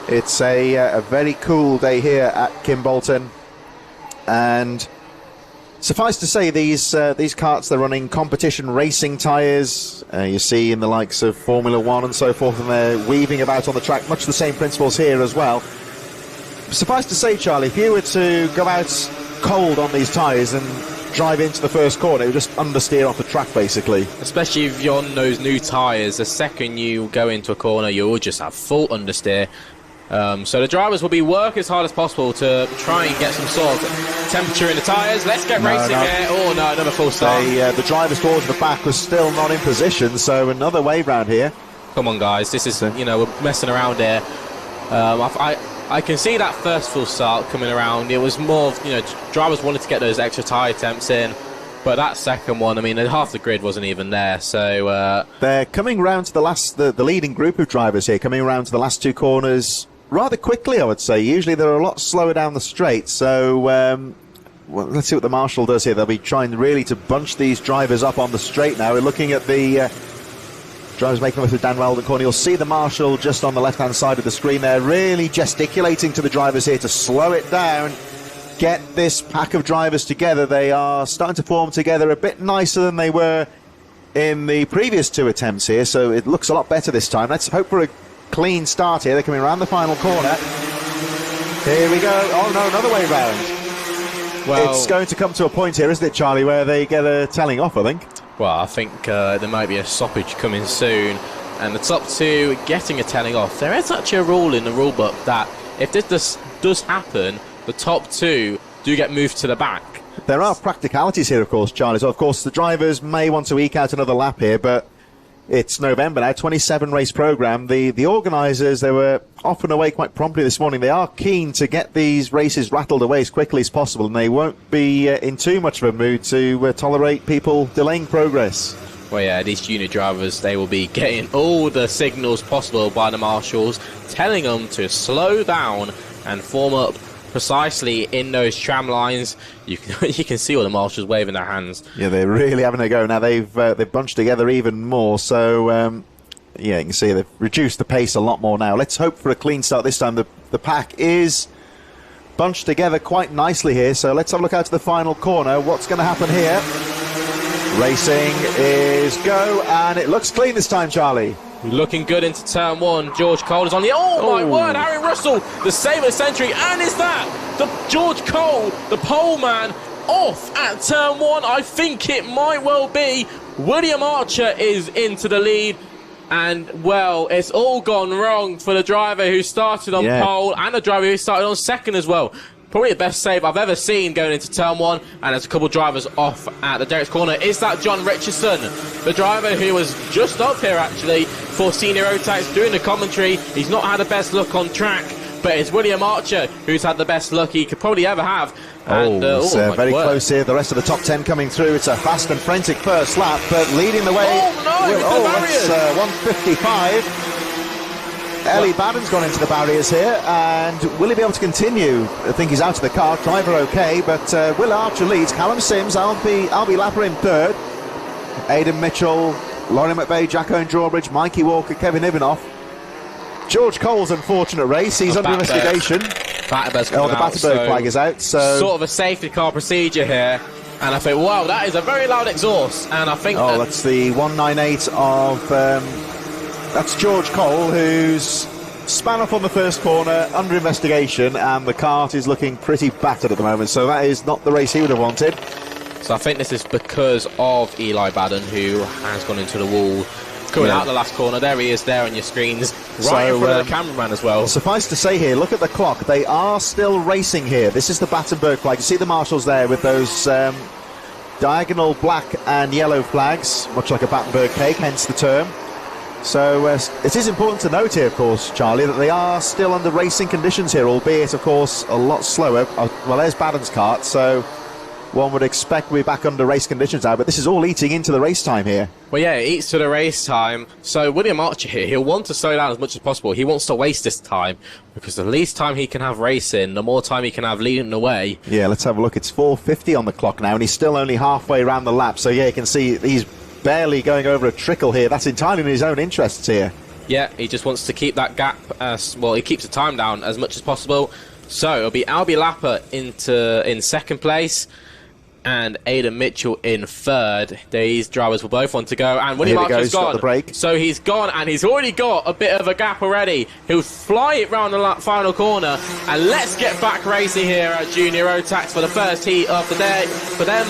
It's a very cool day here at Kimbolton, and suffice to say, these karts, they're running competition racing tyres. You see in the likes of Formula 1 and so forth, and they're weaving about on the track. Much the same principles here as well. Suffice to say, Charlie, if you were to go out cold on these tyres and drive into the first corner, it would just understeer off the track basically. Especially if you're on those new tyres, the second you go into a corner, you'll just have full understeer. So the drivers will be working as hard as possible to try and get some sort of temperature in the tyres. Let's get racing here. Oh no, another full start. The drivers towards the back was still not in position, so another wave round here. Come on guys, this is, we're messing around here. I can see that first full start coming around. It was more of, drivers wanted to get those extra tyre temps in. But that second one, I mean, half the grid wasn't even there, so they're coming round to the leading group of drivers here, coming around to the last 2 corners rather quickly, I would say. Usually they're a lot slower down the straight, so well, let's see what the marshal does here. They'll be trying really to bunch these drivers up on the straight now. We're looking at the drivers making their way through Dan Weldon corner. You'll see the marshal just on the left-hand side of the screen there, really gesticulating to the drivers here to slow it down. Get this pack of drivers together. They are starting to form together a bit nicer than they were in the previous 2 attempts here, so it looks a lot better this time. Let's hope for a clean start here. They're coming around the final corner. Here we go. Oh no, another way round. Well, it's going to come to a point here, isn't it, Charlie, where they get a telling off, I think. Well, I think there might be a stoppage coming soon, and the top 2 getting a telling off. There is actually a rule in the rule book that if this does happen, the top 2 do get moved to the back. There are practicalities here, of course, Charlie. So, of course, the drivers may want to eke out another lap here, but it's November now, 27 race programme. The organisers, they were off and away quite promptly this morning. They are keen to get these races rattled away as quickly as possible, and they won't be in too much of a mood to tolerate people delaying progress. Well, yeah, these junior drivers, they will be getting all the signals possible by the marshals, telling them to slow down and form up precisely in those tram lines. You can see all the marshals waving their hands. Yeah, they're really having a go now. They've bunched together even more. So yeah, you can see they've reduced the pace a lot more now. Let's hope for a clean start this time. The pack is bunched together quite nicely here. So let's have a look out to the final corner. What's going to happen here? Racing is go, and it looks clean this time, Charlie. Looking good into turn 1. George Cole is on the... Oh, my word, Harry Russell, the save of the century. And is that the George Cole, the pole man, off at turn 1? I think it might well be. William Archer is into the lead. And, well, it's all gone wrong for the driver who started on pole and the driver who started on second as well. Probably the best save I've ever seen going into turn 1, and there's a couple of drivers off at the Derek's corner. Is that John Richardson, the driver who was just up here actually for Senior Rotax doing the commentary? He's not had the best look on track, but it's William Archer who's had the best luck he could probably ever have. And, it's very close here. The rest of the top 10 coming through. It's a fast and frantic first lap, but leading the way. Oh no, that's 155. Ellie Baden's gone into the barriers here, and will he be able to continue? I think he's out of the car. Driver okay, but Will Archer leads. Callum Sims, Albie Lapper in third. Aidan Mitchell, Laurie McVeigh, Jack Owen Drawbridge, Mikey Walker, Kevin Ivanoff. George Cole's unfortunate race. He's under investigation. The Battenberg flag is out. So sort of a safety car procedure here. And I think, wow, that is a very loud exhaust. And I think that's the 198 of that's George Cole, who's span off on the first corner, under investigation, and the kart is looking pretty battered at the moment. So that is not the race he would have wanted. So I think this is because of Eli Baden, who has gone into the wall. Coming out the last corner, there he is, there on your screens, right in front of the cameraman as well. Suffice to say here, look at the clock. They are still racing here. This is the Battenberg flag. You see the marshals there with those diagonal black and yellow flags, much like a Battenberg cake, hence the term. So it is important to note here, of course, Charlie, that they are still under racing conditions here, albeit, of course, a lot slower. Well, there's Baden's kart, so one would expect we're back under race conditions now, but this is all eating into the race time here. Well, yeah, it eats to the race time. So William Archer here, he'll want to slow down as much as possible. He wants to waste this time, because the least time he can have racing, the more time he can have leading the way. Yeah, let's have a look. It's 4:50 on the clock now, and he's still only halfway around the lap. So, yeah, you can see he's barely going over a trickle here. That's entirely in his own interests here. Yeah, he just wants to keep that gap, he keeps the time down as much as possible. So it'll be Albie Lapper in second place, and Aidan Mitchell in third. These drivers will both want to go, and William Archer's gone. The break. So he's gone, and he's already got a bit of a gap already. He'll fly it round the final corner, and let's get back racing here at Junior Rotax for the first heat of the day for them.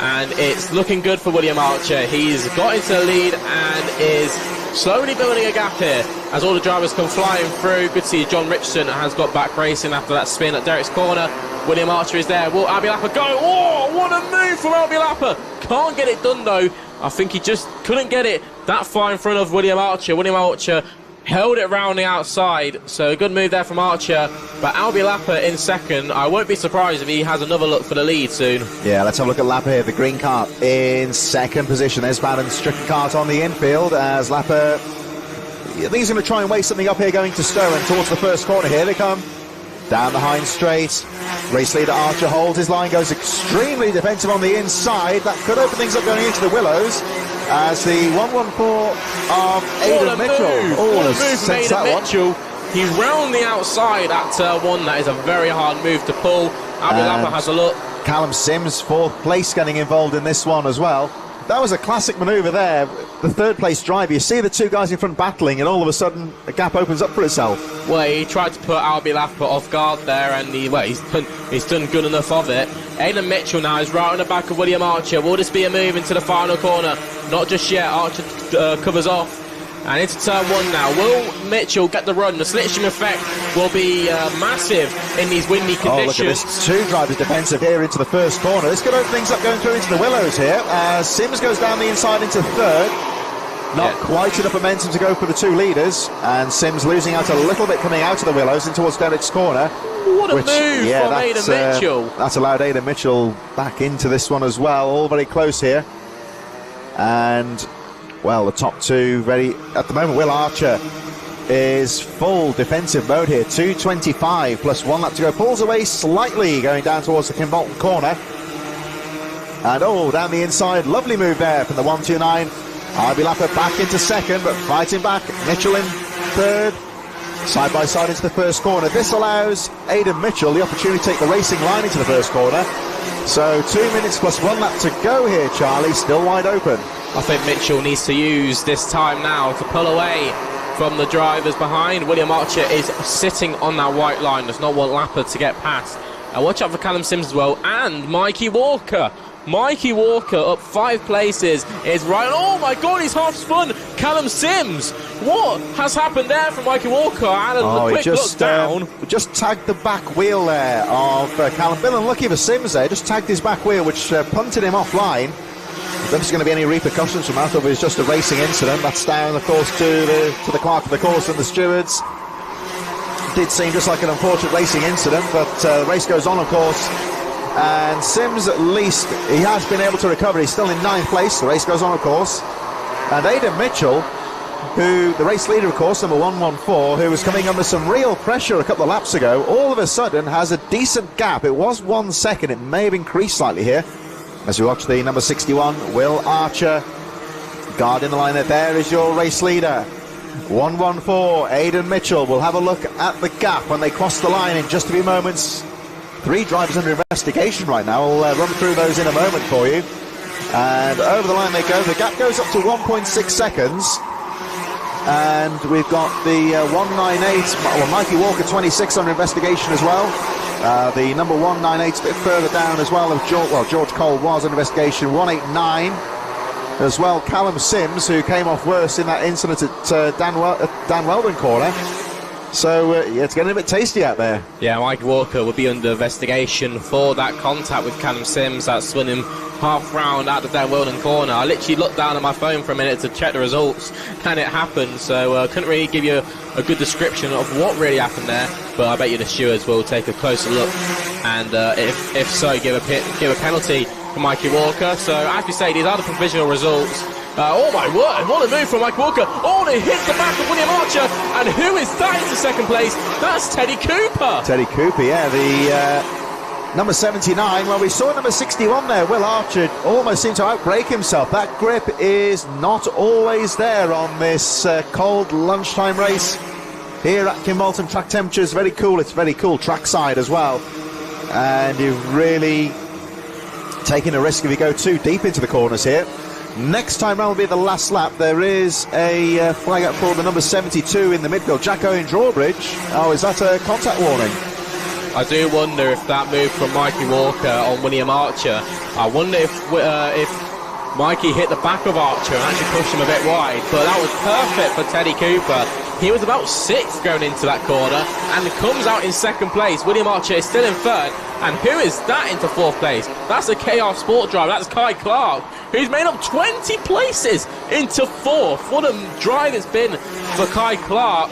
And it's looking good for William Archer. He's got into the lead and is slowly building a gap here as all the drivers come flying through. Good to see John Richardson has got back racing after that spin at Derek's corner. William Archer is there. Will Albie Lapper go? Oh, what a move from Albie Lapper. Can't get it done though. I think he just couldn't get it that far in front of William Archer. William Archer held it round the outside, so a good move there from Archer. But Albie Lapper in second. I won't be surprised if he has another look for the lead soon. Yeah, let's have a look at Lapper here. The green kart in second position. There's Baden's stricken kart on the infield as Lapper, I think he's going to try and waste something up here going to Stowe and towards the first corner. Here they come. Down the Hines straight. Race leader Archer holds his line, goes extremely defensive on the inside. That could open things up going into the Willows. As the 114 of Aidan Mitchell. What a move from Aidan Mitchell. He round the outside at turn one. That is a very hard move to pull. Albie Lapper has a look. Callum Sims, fourth place, getting involved in this one as well. That was a classic manoeuvre there. The third place driver, you see the two guys in front battling, and all of a sudden a gap opens up for itself. Well, he tried to put Albie Lapper off guard there, and he's done good enough of it. Aidan Mitchell now is right on the back of William Archer. Will this be a move into the final corner? Not just yet. Archer covers off. And into turn one now. Will Mitchell get the run? The slipstream effect will be massive in these windy conditions. Oh, look at this. Two drivers defensive here into the first corner. This could open things up going through into the Willows here. Sims goes down the inside into third. Not quite enough momentum to go for the two leaders. And Sims losing out a little bit coming out of the Willows and towards Derek's corner. What a move from Aidan Mitchell. That's allowed Aidan Mitchell back into this one as well. All very close here. And well, the top two at the moment. Will Archer is full defensive mode here. 2:25 plus 1 lap to go. Pulls away slightly going down towards the Kimbolton corner. And down the inside. Lovely move there from the 129. Albie Lapper back into second, but fighting back. Mitchell in third. Side by side into the first corner. This allows Aidan Mitchell the opportunity to take the racing line into the first corner. So 2 minutes plus 1 lap to go here, Charlie. Still wide open. I think Mitchell needs to use this time now to pull away from the drivers behind. William Archer is sitting on that white line, does not want Lapper to get past. And watch out for Callum Sims as well, and Mikey Walker. Mikey Walker up 5 places is right. Oh my God, he's half spun. Callum Sims. What has happened there from Mikey Walker? And a quick look down. Just tagged the back wheel there of Callum. Bill unlucky for Sims there. Just tagged his back wheel, which punted him offline. I don't think there's going to be any repercussions from that. It was just a racing incident. That's down, of course, to the clerk of the course and the stewards. It did seem just like an unfortunate racing incident, but the race goes on, of course. And Sims, at least, he has been able to recover. He's still in 9th place. The race goes on, of course. And Aidan Mitchell who, the race leader, of course, number 114, who was coming under some real pressure a couple of laps ago, all of a sudden has a decent gap. It was 1 second. It may have increased slightly here. As we watch the number 61, Will Archer, guarding the line there. There is your race leader. 114, Aidan Mitchell. We'll have a look at the gap when they cross the line in just a few moments. 3 drivers under investigation right now. I'll run through those in a moment for you. And over the line they go. The gap goes up to 1.6 seconds. And we've got the 198, well, Mikey Walker 26 under investigation as well. The number 198 a bit further down as well. George Cole was under investigation. 189 as well. Callum Sims, who came off worse in that incident at Dan Weldon corner. So yeah, it's getting a bit tasty out there. Yeah, Mike Walker will be under investigation for that contact with Callum Sims. That spun him half round out of Dan Weldon corner. I literally looked down at my phone for a minute to check the results, and it happened. So couldn't really give you a good description of what really happened there. But I bet you the stewards will take a closer look, and if so, give a penalty for Mikey Walker. So as we say, these are the provisional results. Oh my word, what a move from Mike Walker. Oh, and he hit the back of William Archer. And who is that into second place? That's Teddy Cooper. Teddy Cooper, yeah, the number 79. Well, we saw number 61 there. Will Archer almost seemed to outbreak himself. That grip is not always there on this cold lunchtime race here at Kimbolton. Track temperature is very cool. It's very cool trackside as well. And you've really taken a risk if you go too deep into the corners here. Next time round will be the last lap. There is a flag up for the number 72 in the midfield, Jack Owen Drawbridge. Oh, is that a contact warning? I do wonder if that move from Mikey Walker on William Archer, I wonder if Mikey hit the back of Archer and actually pushed him a bit wide, but that was perfect for Teddy Cooper. He was about 6th going into that corner and comes out in 2nd place. William Archer is still in 3rd. And who is that into 4th place? That's a KR Sport driver. That's Kai Clark, who's made up 20 places into 4th. What a drive it's been for Kai Clark.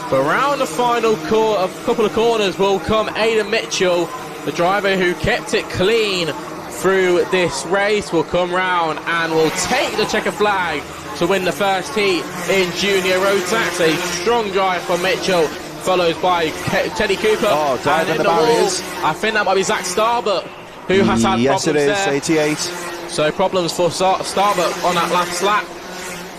But round the final a couple of corners will come Aidan Mitchell, the driver who kept it clean through this race, will come round and will take the checker flag to win the first heat in Junior Rotax. A strong drive from Mitchell, followed by Teddy Cooper. Oh, down in the barriers. I think that might be Zach Starbuck, who has had yes, problems it is, there. 88. So problems for Starbuck on that last lap.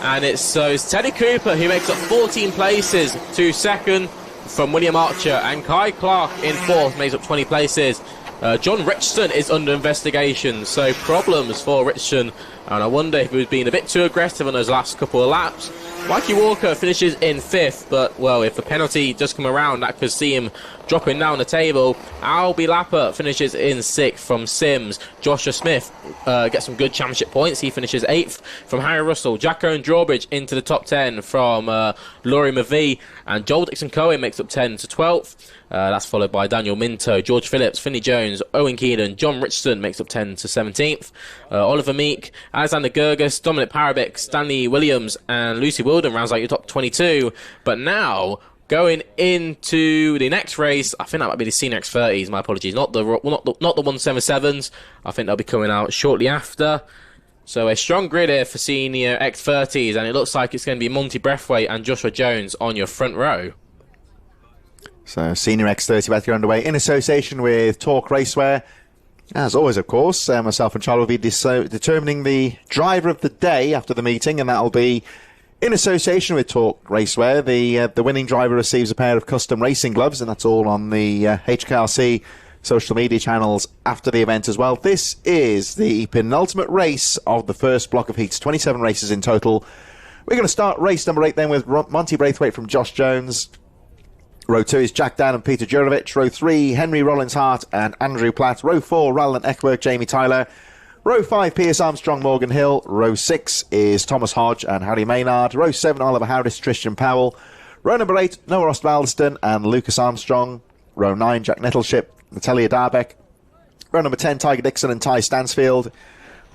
And it's Teddy Cooper who makes up 14 places to 2nd from William Archer, and Kai Clark in 4th makes up 20 places. John Richardson is under investigation, so problems for Richardson, and I wonder if he was being a bit too aggressive on those last couple of laps. Mikey Walker finishes in 5th, but, well, if the penalty does come around, that could see him dropping down the table. Albie Lapper finishes in 6th from Sims. Joshua Smith gets some good championship points. He finishes 8th from Harry Russell. Jack Owen Drawbridge into the top 10 from Laurie McVie. And Joel Dixon-Cohen makes up 10 to 12th. That's followed by Daniel Minto, George Phillips, Finney Jones, Owen Keenan, John Richardson makes up 10 to 17th. Oliver Meek, Alexander Gerges, Dominic Parabik, Stanley Williams, and Lucy Wilden rounds out your top 22. But now, going into the next race, I think that might be the Senior X30s. My apologies, not the 177s. I think they'll be coming out shortly after. So a strong grid here for Senior X30s, and it looks like it's going to be Monty Breathwaite and Joshua Jones on your front row. So Senior X30 about to get underway in association with Talk Racewear. As always, of course, myself and Charlie will be determining the driver of the day after the meeting, and that'll be in association with Talk Racewear. The winning driver receives a pair of custom racing gloves, and that's all on the HKRC social media channels after the event as well. This is the penultimate race of the first block of heats, 27 races in total. We're going to start race number 8 then with Monty Braithwaite from Josh Jones. Row 2 is Jack Down and Peter Jurovich. Row 3, Henry Rollins-Hart and Andrew Platt. Row 4, Rowland Eckberg, Jamie Tyler. Row 5, Piers Armstrong, Morgan Hill. Row 6 is Thomas Hodge and Harry Maynard. Row 7, Oliver Harris, Tristan Powell. Row number 8, Noah Ostwaldeston and Lucas Armstrong. Row 9, Jack Nettleship, Natalia Darbeck. Row number 10, Tiger Dixon and Ty Stansfield.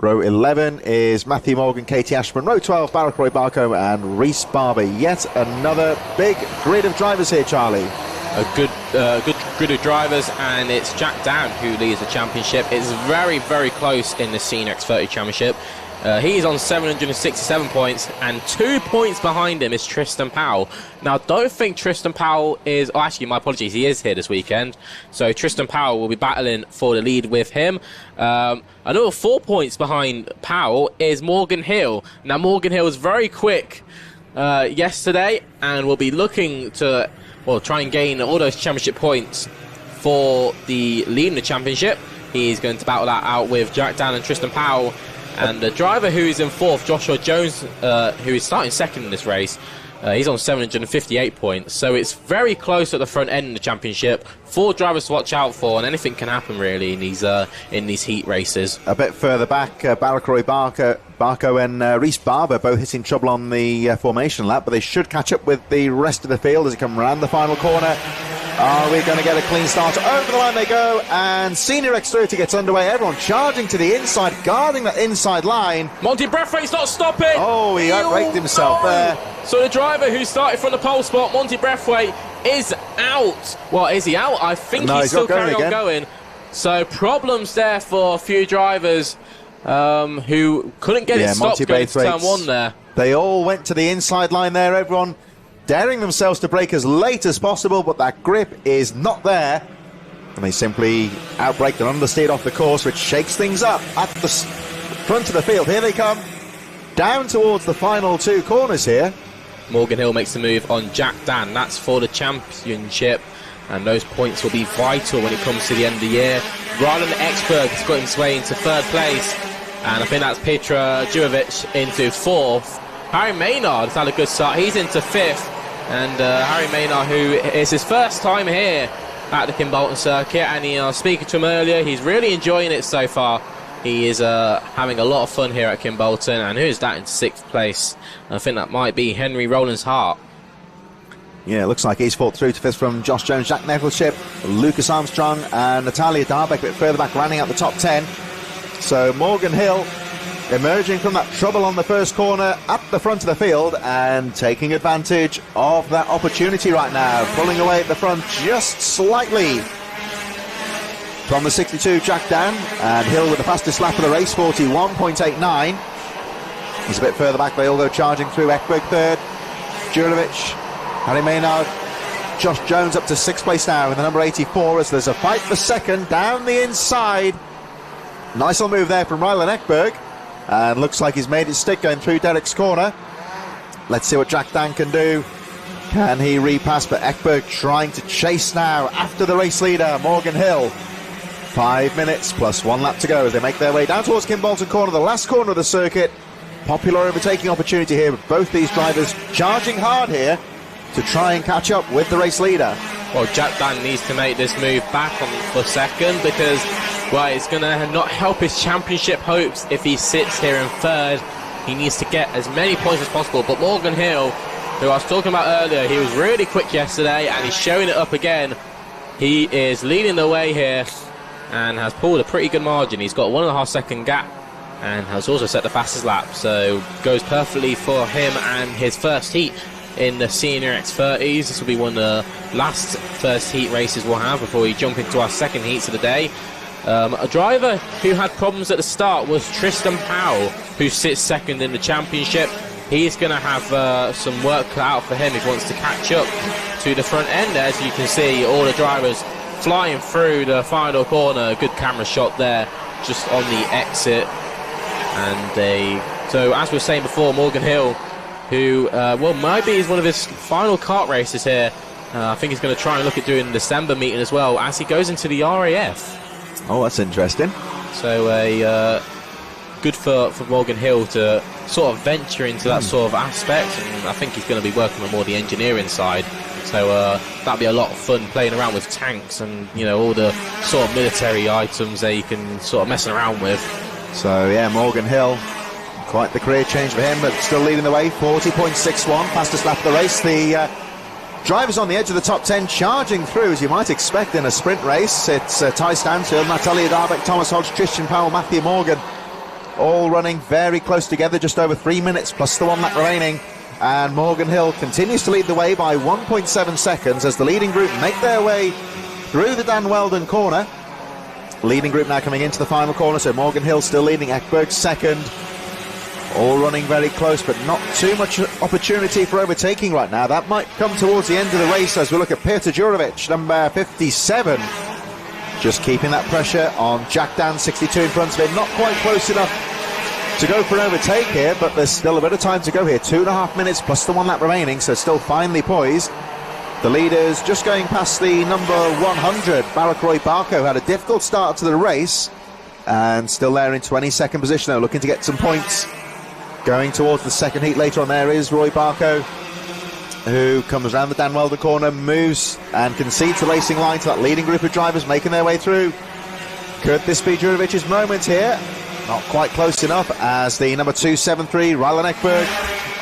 Row 11 is Matthew Morgan, Katie Ashburn. Row 12, Barack Roy Barco and Reese Barber. Yet another big grid of drivers here, Charlie. A good grid of drivers, and it's Jack Down who leads the championship. It's very, very close in the Senior X30 Championship. He's on 767 points, and 2 points behind him is Tristan Powell. Now, don't think Tristan Powell is... Oh, actually, my apologies, he is here this weekend. So Tristan Powell will be battling for the lead with him. Another 4 points behind Powell is Morgan Hill. Now, Morgan Hill was very quick yesterday, and will be looking to, well, try and gain all those championship points for the lead in the championship. He's going to battle that out with Jack Dan and Tristan Powell. And the driver who is in fourth, Joshua Jones, who is starting second in this race, he's on 758 points. So it's very close at the front end of the championship. 4 drivers to watch out for, and anything can happen really in these heat races. A bit further back, Baracroy Barco and Reese Barber both hitting trouble on the formation lap, but they should catch up with the rest of the field as they come around the final corner. Are we going to get a clean start? Over the line they go, and Senior X30 gets underway. Everyone charging to the inside, guarding that inside line. Monty Braithwaite's not stopping. Oh, he outbraked himself there. So the driver who started from the pole spot, Monty Braithwaite, is out. Well, is he out? I think he's still carrying on going. So problems there for a few drivers who couldn't get it stopped going to turn 1 there. They all went to the inside line there, everyone daring themselves to brake as late as possible, but that grip is not there, and they simply outbraked and understeered off the course, which shakes things up at the front of the field. Here they come down towards the final 2 corners here. Morgan Hill makes the move on Jack Dan. That's for the championship, and those points will be vital when it comes to the end of the year. Rylan Exberg has got his way into 3rd place, and I think that's Petra Jurovic into 4th. Harry Maynard has had a good start. He's into 5th. And Harry Maynard, who is his first time here at the Kimbolton circuit, and I was speaking to him earlier, he's really enjoying it so far. He is having a lot of fun here at Kimbolton. And who is that in 6th place? I think that might be Henry Rowlands Hart. Yeah, it looks like he's fought through to 5th from Josh Jones, Jack Nettleship, Lucas Armstrong and Natalia Darbeck a bit further back, rounding out the top 10. So Morgan Hill emerging from that trouble on the first corner at the front of the field and taking advantage of that opportunity right now, pulling away at the front just slightly from the 62 Jack Dan, and Hill with the fastest lap of the race, 41.89. He's a bit further back, they all go charging through. Ekberg 3rd, Jurovic, Harry Maynard, Josh Jones up to 6th place now in the number 84 as there's a fight for 2nd down the inside. Nice little move there from Rylan Ekberg. And looks like he's made it stick going through Derek's corner. Let's see what Jack Dan can do. Can he repass? But Ekberg trying to chase now after the race leader, Morgan Hill. 5 minutes plus 1 lap to go as they make their way down towards Kimbolton corner, the last corner of the circuit. Popular overtaking opportunity here with both these drivers charging hard here to try and catch up with the race leader. Well, Jack Dan needs to make this move back for 2nd because... well, it's going to not help his championship hopes if he sits here in 3rd. He needs to get as many points as possible. But Morgan Hill, who I was talking about earlier, he was really quick yesterday and he's showing it up again. He is leading the way here and has pulled a pretty good margin. He's got a 1.5 second gap and has also set the fastest lap. So goes perfectly for him and his first heat in the Senior X30s. This will be one of the last first heat races we'll have before we jump into our 2nd heats of the day. A driver who had problems at the start was Tristan Powell, who sits 2nd in the championship. He's going to have some work cut out for him if he wants to catch up to the front end. As you can see, all the drivers flying through the final corner. Good camera shot there, just on the exit. And so as we were saying before, Morgan Hill, who maybe is one of his final kart races here. I think he's going to try and look at doing the December meeting as well as he goes into the RAF. Oh, that's interesting. So good for Morgan Hill to sort of venture into that sort of aspect, and I think he's going to be working on more the engineering side. So that'll be a lot of fun playing around with tanks and all the sort of military items that you can sort of messing around with. So yeah, Morgan Hill, quite the career change for him, but still leading the way. 40.61, fastest lap of the race. The drivers on the edge of the top 10 charging through, as you might expect in a sprint race. It's Ty Stansfield, Natalia Darbeck, Thomas Hodge, Christian Powell, Matthew Morgan, all running very close together, just over 3 minutes plus the 1 lap remaining. And Morgan Hill continues to lead the way by 1.7 seconds as the leading group make their way through the Dan Weldon corner. Leading group now coming into the final corner, so Morgan Hill still leading, Ekberg 2nd, All running very close, but not too much opportunity for overtaking right now. That might come towards the end of the race as we look at Peter Jurovic, number 57. Just keeping that pressure on Jack Dan, 62 in front of him. Not quite close enough to go for an overtake here, but there's still a bit of time to go here. 2.5 minutes plus the 1 lap remaining, so still finely poised. The leaders just going past the number 100. Barakroy Barco had a difficult start to the race and still there in 22nd position, though, looking to get some points. Going towards the second heat later on, there is Roy Barco, who comes around the Dan Weldon corner, moves and concedes the racing line to that leading group of drivers making their way through. Could this be Jurovic's moment here? Not quite close enough, as the number 273, Rylan Ekberg,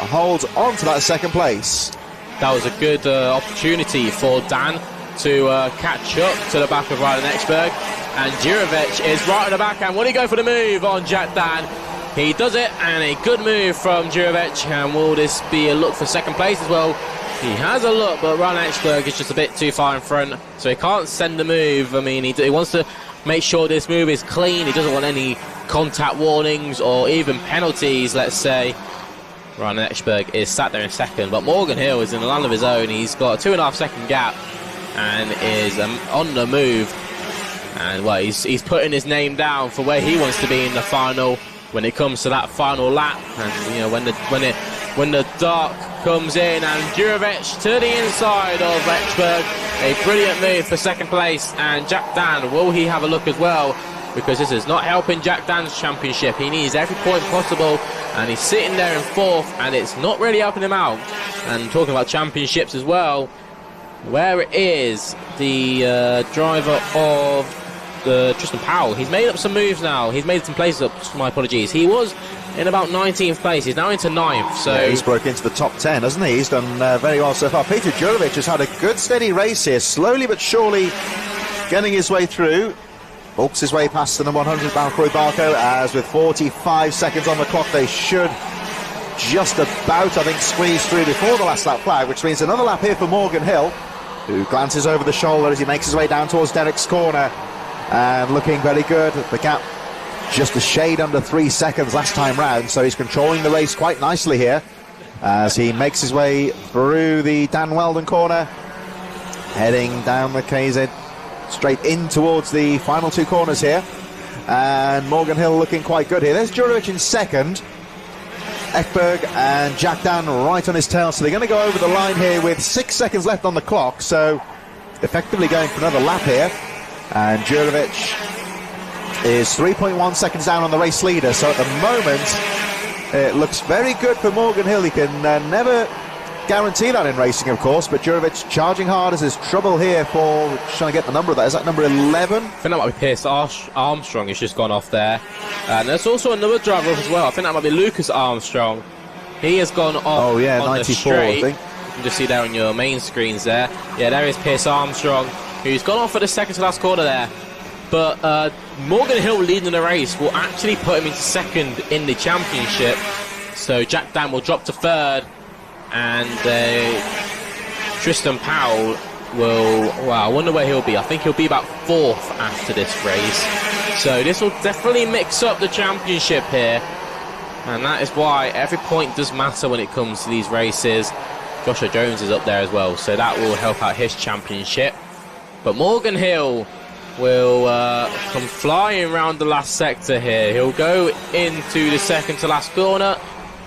holds on to that second place. That was a good opportunity for Dan to catch up to the back of Rylan Ekberg, and Jurovic is right at the back, and will he go for the move on Jack Dan? He does it, and a good move from Jurovic, and will this be a look for second place as well? He has a look, but Rylan Ekberg is just a bit too far in front, so he can't send the move. I mean, he wants to make sure this move is clean. He doesn't want any contact warnings or even penalties, let's say. Rylan Ekberg is sat there in second, but Morgan Hill is in a land of his own. He's got a 2.5 second gap and is on the move. And well, he's putting his name down for where he wants to be in the final when it comes to that final lap. And you know, when the dark comes in, and Jurovic to the inside of Ekberg, a brilliant move for second place. And Jack Dan, will he have a look as well? Because this is not helping Jack Dan's championship. He needs every point possible, and he's sitting there in fourth, and it's not really helping him out. And talking about championships as well, where is the driver of Tristan Powell? He's made up some moves now. He's made some places up, my apologies. He was in about 19th place. He's now into 9th. So yeah, he's broke into the top 10, hasn't he? He's done very well so far. Peter Jurovic has had a good steady race here, slowly but surely getting his way through. Bulks his way past the number 100, Barakroy Barco, as with 45 seconds on the clock, they should just about, I think, squeeze through before the last lap flag, which means another lap here for Morgan Hill, who glances over the shoulder as he makes his way down towards Derek's corner, and looking very good. The gap just a shade under 3 seconds last time round, so he's controlling the race quite nicely here as he makes his way through the Dan Weldon corner, heading down the KZ straight in towards the final 2 corners here. And Morgan Hill looking quite good here. There's Jurovic in second, Ekberg and Jack Dan right on his tail, so they're going to go over the line here with 6 seconds left on the clock, so effectively going for another lap here. And Jurovic is 3.1 seconds down on the race leader, so at the moment it looks very good for Morgan Hill. He can never guarantee that in racing, of course, but Jurovic charging hard as his trouble here for trying to get the number of that. Is that number 11? I think that might be Pierce Armstrong. He's just gone off there. And there's also another driver up as well. I think that might be Lucas Armstrong. He has gone off. Oh yeah, on 94, the straight. I think. You can just see there on your main screens there. Yeah, there is Pierce Armstrong, who's gone off for the second to last corner there. But Morgan Hill leading the race will actually put him into second in the championship. So Jack Dan will drop to third, and Tristan Powell will, well, I wonder where he'll be. I think he'll be about fourth after this race. So this will definitely mix up the championship here, and that is why every point does matter when it comes to these races. Joshua Jones is up there as well, so that will help out his championship. But Morgan Hill will come flying around the last sector here. He'll go into the second to last corner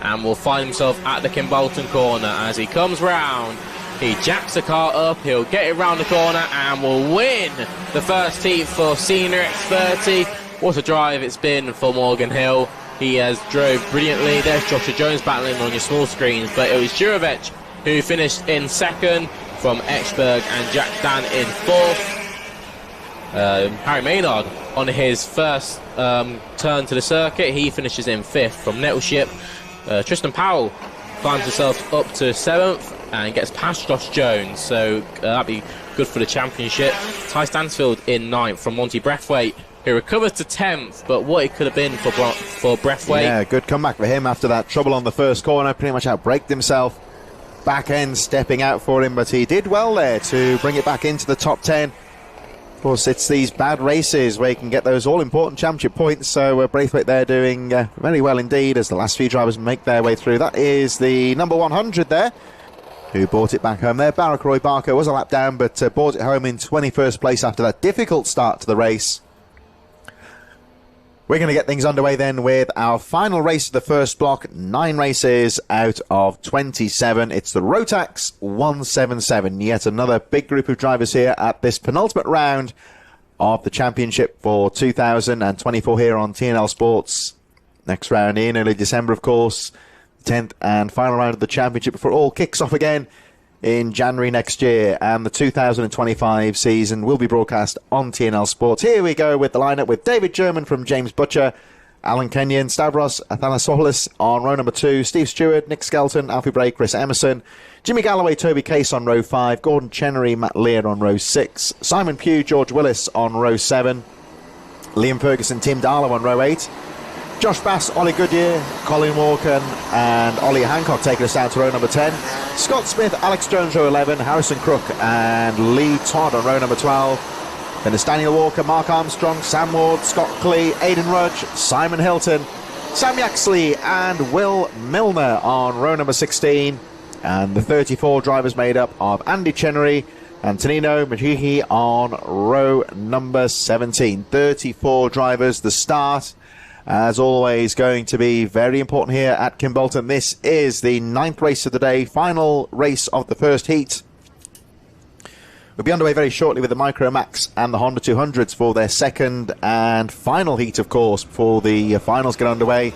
and will find himself at the Kimbolton corner. As he comes round, he jacks the car up, he'll get it round the corner and will win the first heat for Senior X30. What a drive it's been for Morgan Hill. He has drove brilliantly. There's Joshua Jones battling on your small screens, but it was Jurovic who finished in second, from Ekberg and Jack Dan in fourth. Harry Maynard on his first turn to the circuit, he finishes in fifth from Nettleship. Tristan Powell climbs himself up to 7th and gets past Josh Jones, so that'd be good for the championship. Ty Stansfield in 9th from Monty Breathwaite, who recovers to 10th, but what it could have been for Breathwaite. Yeah, good comeback for him after that trouble on the first corner, pretty much outbraked himself. Back end stepping out for him, but he did well there to bring it back into the top 10. Of course, it's these bad races where you can get those all-important championship points. So Braithwaite there doing very well indeed as the last few drivers make their way through. That is the number 100 there, who brought it back home there. Barack Roy Barker was a lap down, but brought it home in 21st place after that difficult start to the race. We're going to get things underway then with our final race of the first block. 9 races out of 27. It's the Rotax 177. Yet another big group of drivers here at this penultimate round of the championship for 2024 here on TNL Sports. Next round in early December, of course. 10th and final round of the championship before it all kicks off again in January next year, and the 2025 season will be broadcast on TNL Sports. Here we go with the lineup with David German from James Butcher, Alan Kenyon, Stavros Athanasopoulos on row number 2, Steve Stewart, Nick Skelton, Alfie Bray, Chris Emerson, Jimmy Galloway, Toby Case on row 5, Gordon Chenery, Matt Lear on row 6, Simon Pugh, George Willis on row 7, Liam Ferguson, Tim Darlow on row 8, Josh Bass, Ollie Goodyear, Colin Walken and Ollie Hancock taking us down to row number 10. Scott Smith, Alex Jones, row 11, Harrison Crook and Lee Todd on row number 12. Then it's Daniel Walker, Mark Armstrong, Sam Ward, Scott Clee, Aidan Rudge, Simon Hilton, Sam Yaxley and Will Milner on row number 16. And the 34 drivers made up of Andy Chenery and Tonino Majihi on row number 17. 34 drivers. The start, as always, going to be very important here at Kimbolton. This is the 9th race of the day, final race of the first heat. We'll be underway very shortly with the Micro Max and the Honda 200s for their second and final heat, of course, before the finals get underway.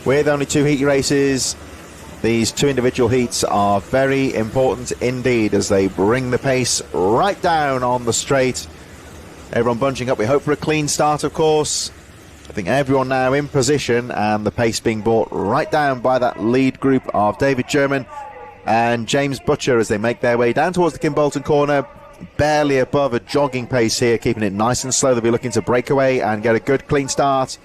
With only 2 heat races, these 2 individual heats are very important indeed as they bring the pace right down on the straight. Everyone bunching up. We hope for a clean start, of course. I think everyone now in position and the pace being brought right down by that lead group of David German and James Butcher as they make their way down towards the Kimbolton corner, barely above a jogging pace here, keeping it nice and slow. They'll be looking to break away and get a good clean start.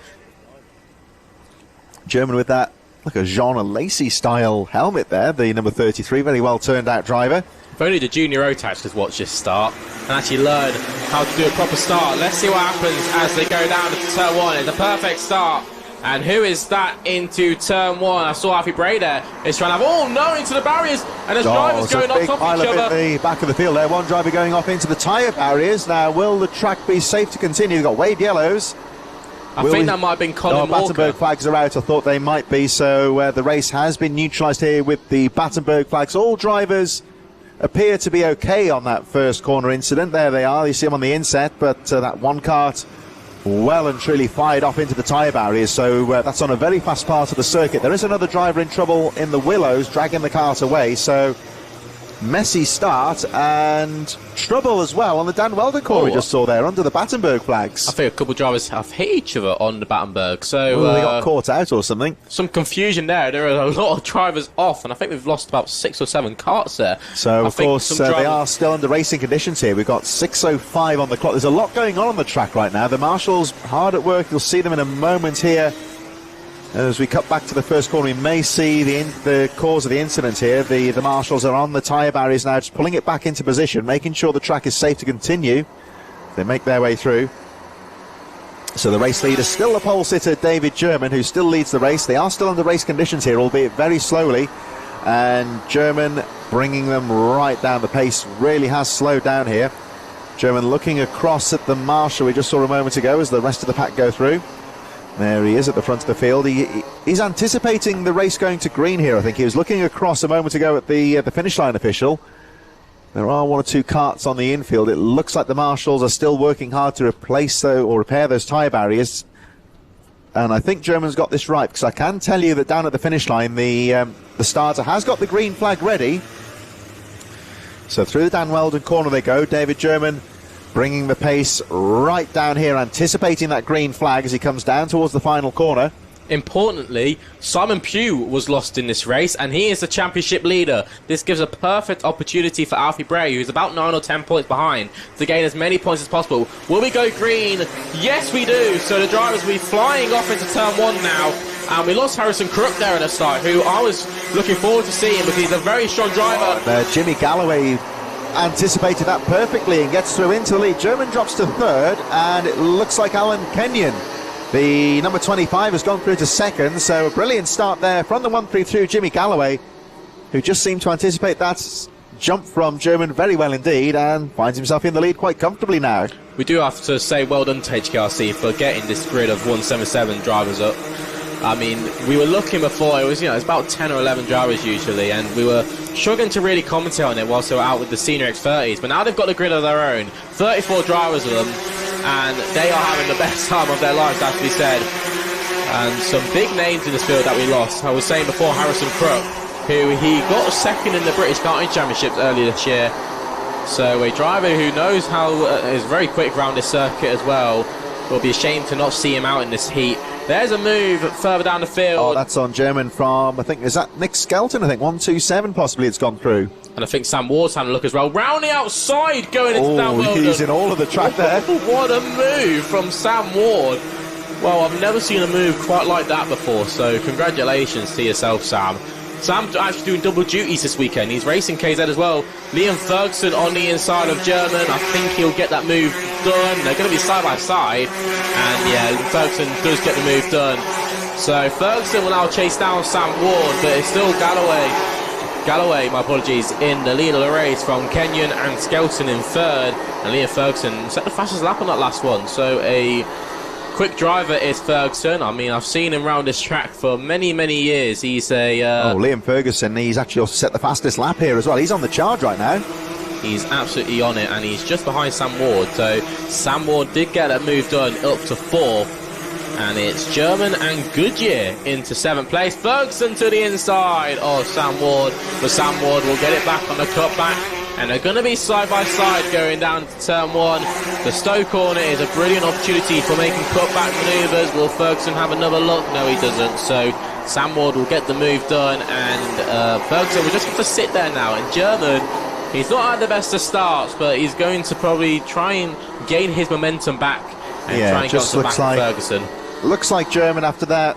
German with that, like a Jean Lacey style helmet there, the number 33, very well turned out driver. If only the junior Rotax could watch this start and actually learn how to do a proper start. Let's see what happens as they go down to turn 1. It's a perfect start. And who is that into turn 1? I saw Alfie Bray there. Is trying to have, no, into the barriers. And there's drivers going on top of each other. In the back of the field there. One driver going off into the tyre barriers. Now, will the track be safe to continue? We've got Wade Yellows. I think that might have been Colin Walker. Battenberg flags are out. I thought they might be. So the race has been neutralised here with the Battenberg flags. All drivers appear to be okay on that first corner incident. There they are. You see them on the inset, but that one kart well and truly fired off into the tyre barriers. So that's on a very fast part of the circuit. There is another driver in trouble in the Willows, dragging the kart away. So messy start and trouble as well on the Dan Weldon corner we just saw there under the Battenberg flags. I think a couple of drivers have hit each other on the Battenberg, so they got caught out or something. Some confusion there. There are a lot of drivers off, and I think we've lost about 6 or 7 karts there. So of course they are still under racing conditions here. We've got 6:05 on the clock. There's a lot going on the track right now. The marshals hard at work. You'll see them in a moment here. As we cut back to the first corner, we may see the cause of the incident here. The marshals are on the tyre barriers now, just pulling it back into position, making sure the track is safe to continue. They make their way through. So the race leader, still the pole sitter, David German, who still leads the race. They are still under race conditions here, albeit very slowly. And German bringing them right down. The pace really has slowed down here. German looking across at the marshal we just saw a moment ago as the rest of the pack go through. There he is at the front of the field. He's anticipating the race going to green here, I think. He was looking across a moment ago at the finish line official. There are 1 or 2 karts on the infield. It looks like the marshals are still working hard to repair those tyre barriers. And I think German's got this right, because I can tell you that down at the finish line, the starter has got the green flag ready. So through the Dan Weldon corner they go. David German bringing the pace right down here, anticipating that green flag as he comes down towards the final corner. Importantly, Simon Pugh was lost in this race, and he is the championship leader. This gives a perfect opportunity for Alfie Bray, who's about 9 or 10 points behind, to gain as many points as possible. Will we go green? Yes, we do. So the drivers will be flying off into turn 1 now. And we lost Harrison Crook there at the start, who I was looking forward to seeing because he's a very strong driver. Jimmy Galloway anticipated that perfectly and gets through into the lead. German drops to third, and it looks like Alan Kenyon, the number 25, has gone through to second. So a brilliant start there from the 132, Jimmy Galloway, who just seemed to anticipate that jump from German very well indeed, and finds himself in the lead quite comfortably now. We do have to say well done to HKRC for getting this grid of 177 drivers up. I mean, we were looking before, it was, you know, it's about 10 or 11 drivers usually, and we were struggling to really commentate on it whilst they were out with the senior X30s, but now they've got a grid of their own, 34 drivers of them, and they are having the best time of their lives, as we said. And some big names in this field that we lost. I was saying before, Harrison Crook, who he got second in the British Kart Championships earlier this year. So a driver who knows how, is very quick around this circuit as well. Will be ashamed to not see him out in this heat. There's a move further down the field. Oh, that's on German from, I think, is that Nick Skelton? I think 127 possibly it's gone through. And I think Sam Ward's had a look as well. Round the outside going into that world. He's in all of the track there. What a move from Sam Ward. Well, I've never seen a move quite like that before, so congratulations to yourself, Sam. Sam's actually doing double duties this weekend. He's racing KZ as well. Liam Ferguson on the inside of German. I think he'll get that move done. They're going to be side by side. And yeah, Ferguson does get the move done. So Ferguson will now chase down Sam Ward, but it's still Galloway, my apologies, in the lead of the race from Kenyon and Skelton in third. And Liam Ferguson set the fastest lap on that last one. So a quick driver is Ferguson. I mean, I've seen him around this track for many, many years. He's a... Liam Ferguson, he's actually also set the fastest lap here as well. He's on the charge right now. He's absolutely on it, and he's just behind Sam Ward. So Sam Ward did get that move done up to fourth. And it's German and Goodyear into seventh place. Ferguson to the inside of Sam Ward. But Sam Ward will get it back on the cutback. And they're going to be side by side going down to turn one. The Stowe corner is a brilliant opportunity for making cutback manoeuvres. Will Ferguson have another look? No, he doesn't. So Sam Ward will get the move done, and Ferguson will just have to sit there now. And German, he's not had the best of starts, but he's going to probably try and gain his momentum back and try and just go back to Ferguson. Looks like German, after that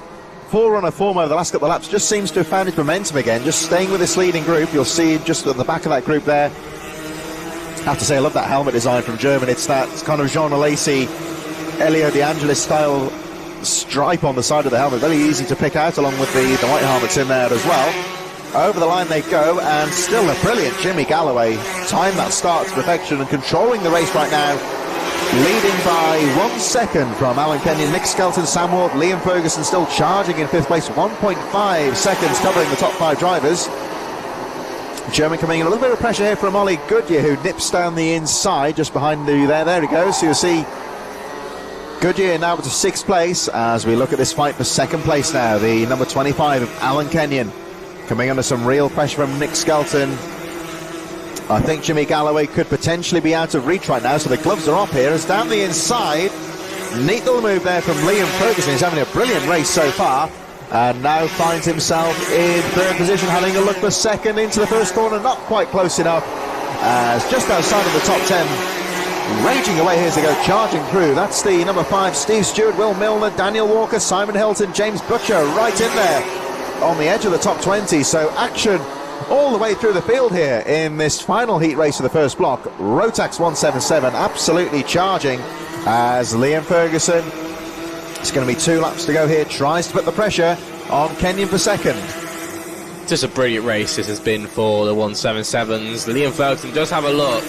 forerunner form over the last couple of laps, just seems to have found his momentum again, just staying with this leading group. You'll see just at the back of that group there, I have to say I love that helmet design from German. It's that kind of Jean Alesi, Elio De Angelis style stripe on the side of the helmet, very easy to pick out, along with the white helmets in there as well. Over the line they go, and still a brilliant Jimmy Galloway timed that start to perfection and controlling the race right now, leading by 1 second from Alan Kenyon, Nick Skelton, Sam Ward, Liam Ferguson still charging in fifth place, 1.5 seconds covering the top five drivers. German coming in, a little bit of pressure here from Ollie Goodyear, who nips down the inside just behind you there he goes. So you'll see Goodyear now to sixth place as we look at this fight for second place now. The number 25 of Alan Kenyon coming under some real pressure from Nick Skelton. I think Jimmy Galloway could potentially be out of reach right now, so the gloves are off here. As down the inside, neat little move there from Liam Ferguson. He's having a brilliant race so far, and now finds himself in third position, having a look for second into the first corner. Not quite close enough, as just outside of the top 10, raging away here as they go, charging through. That's the number 5, Steve Stewart, Will Milner, Daniel Walker, Simon Hilton, James Butcher right in there on the edge of the top 20. So action all the way through the field here in this final heat race of the first block. Rotax 177 absolutely charging as Liam Ferguson, it's going to be 2 laps to go here, tries to put the pressure on Kenyon for second. Just a brilliant race this has been for the 177s. Liam Ferguson does have a look,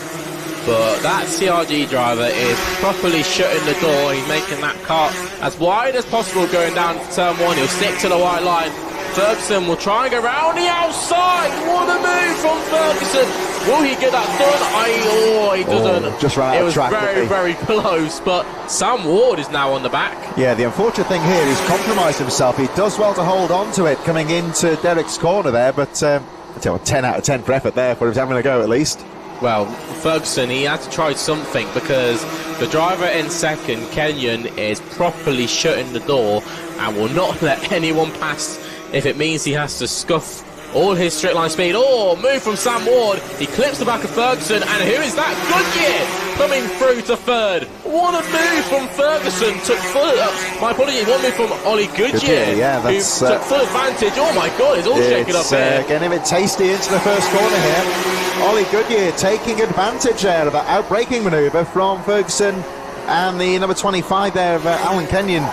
but that CRG driver is properly shutting the door. He's making that car as wide as possible going down to turn one. He'll stick to the white line. Ferguson will try and go round the outside. What a move from Ferguson. Will he get that done? He doesn't. Just ran out of track. It was very close, but Sam Ward is now on the back. Yeah, the unfortunate thing here, he's compromised himself. He does well to hold on to it coming into Derek's corner there, but 10 out of 10 for effort there for him having a go at least. Well, Ferguson, he had to try something because the driver in second, Kenyon, is properly shutting the door and will not let anyone pass if it means he has to scuff all his straight line speed. Move from Sam Ward. He clips the back of Ferguson, and who is that? Goodyear coming through to third. what a move from Ferguson. Took full, my apologies, one move from Ollie Goodyear. Yeah, who that's took full advantage. Oh my God, it's all shaking up here. Getting a bit tasty into the first corner here. Ollie Goodyear taking advantage there of that outbraking manoeuvre from Ferguson and the number 25 there of Alan Kenyon.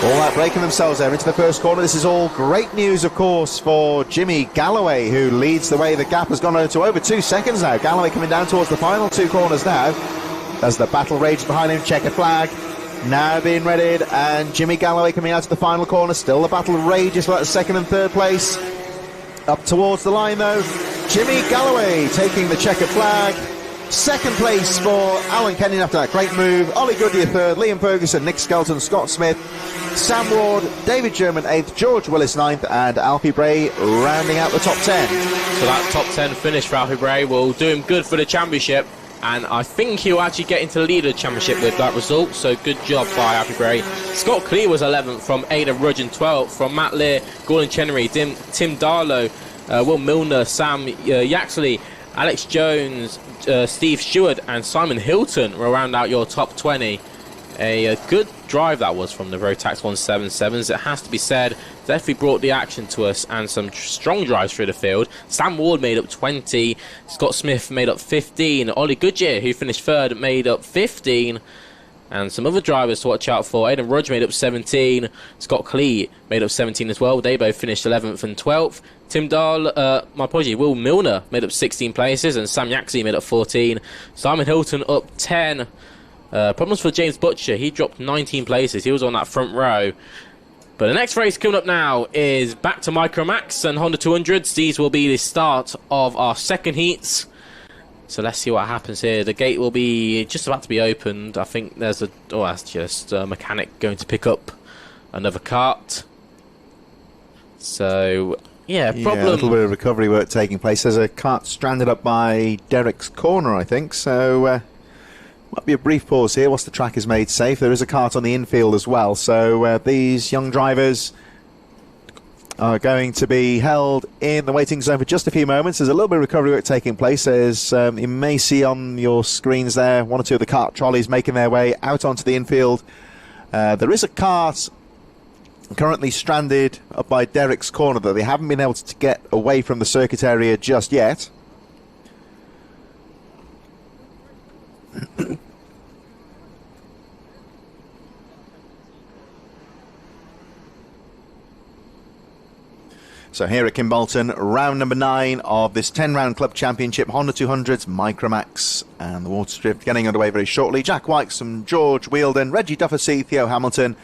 All outbraking themselves there into the first corner. This is all great news, of course, for Jimmy Galloway, who leads the way. The gap has gone to over 2 seconds now. Galloway coming down towards the final 2 corners now as the battle rages behind him. Checkered flag now being readied, and Jimmy Galloway coming out to the final corner. Still the battle rages for that second and third place. Up towards the line though, Jimmy Galloway taking the checkered flag. Second place for Alan Kenyon after that great move. Ollie Goodyear third, Liam Ferguson, Nick Skelton, Scott Smith, Sam Ward, David German 8th, George Willis 9th, and Alfie Bray rounding out the top 10. So that top 10 finish for Alfie Bray will do him good for the championship, and I think he'll actually get into the lead of the championship with that result, so good job by Alfie Bray. Scott Clee was 11th from Aidan Rudgeon, 12th from Matt Lear, Gordon Chenery, Tim Darlow, Will Milner, Sam Yaxley, Alex Jones, Steve Stewart and Simon Hilton will round out your top 20. A good drive that was from the Rotax 177s, it has to be said. Definitely brought the action to us and some strong drives through the field. Sam Ward made up 20, Scott Smith made up 15, Ollie Goodyear, who finished third, made up 15. And some other drivers to watch out for. Aidan Rudge made up 17. Scott Clee made up 17 as well. They both finished 11th and 12th. Tim Dahl, my apologies, Will Milner made up 16 places. And Sam Yaxley made up 14. Simon Hilton up 10. Problems for James Butcher. He dropped 19 places. He was on that front row. But the next race coming up now is back to Micromax and Honda 200s. These will be the start of our second heats. So let's see what happens here. The gate will be just about to be opened. I think there's that's just a mechanic going to pick up another cart. So, problem. Yeah, a little bit of recovery work taking place. There's a cart stranded up by Derek's corner, I think. So, might be a brief pause here whilst the track is made safe. There is a cart on the infield as well. So, these young drivers are going to be held in the waiting zone for just a few moments. There's a little bit of recovery work taking place. As you may see on your screens there, one or two of the cart trolleys making their way out onto the infield. There is a cart currently stranded up by Derek's corner that they haven't been able to get away from the circuit area just yet. So here at Kimbolton, round number 9 of this 10-round Club Championship, Honda 200s, Micromax, and the water drift getting underway very shortly. Jack Wykes, George Wheeldon, Reggie Duffersey, Theo Hamilton,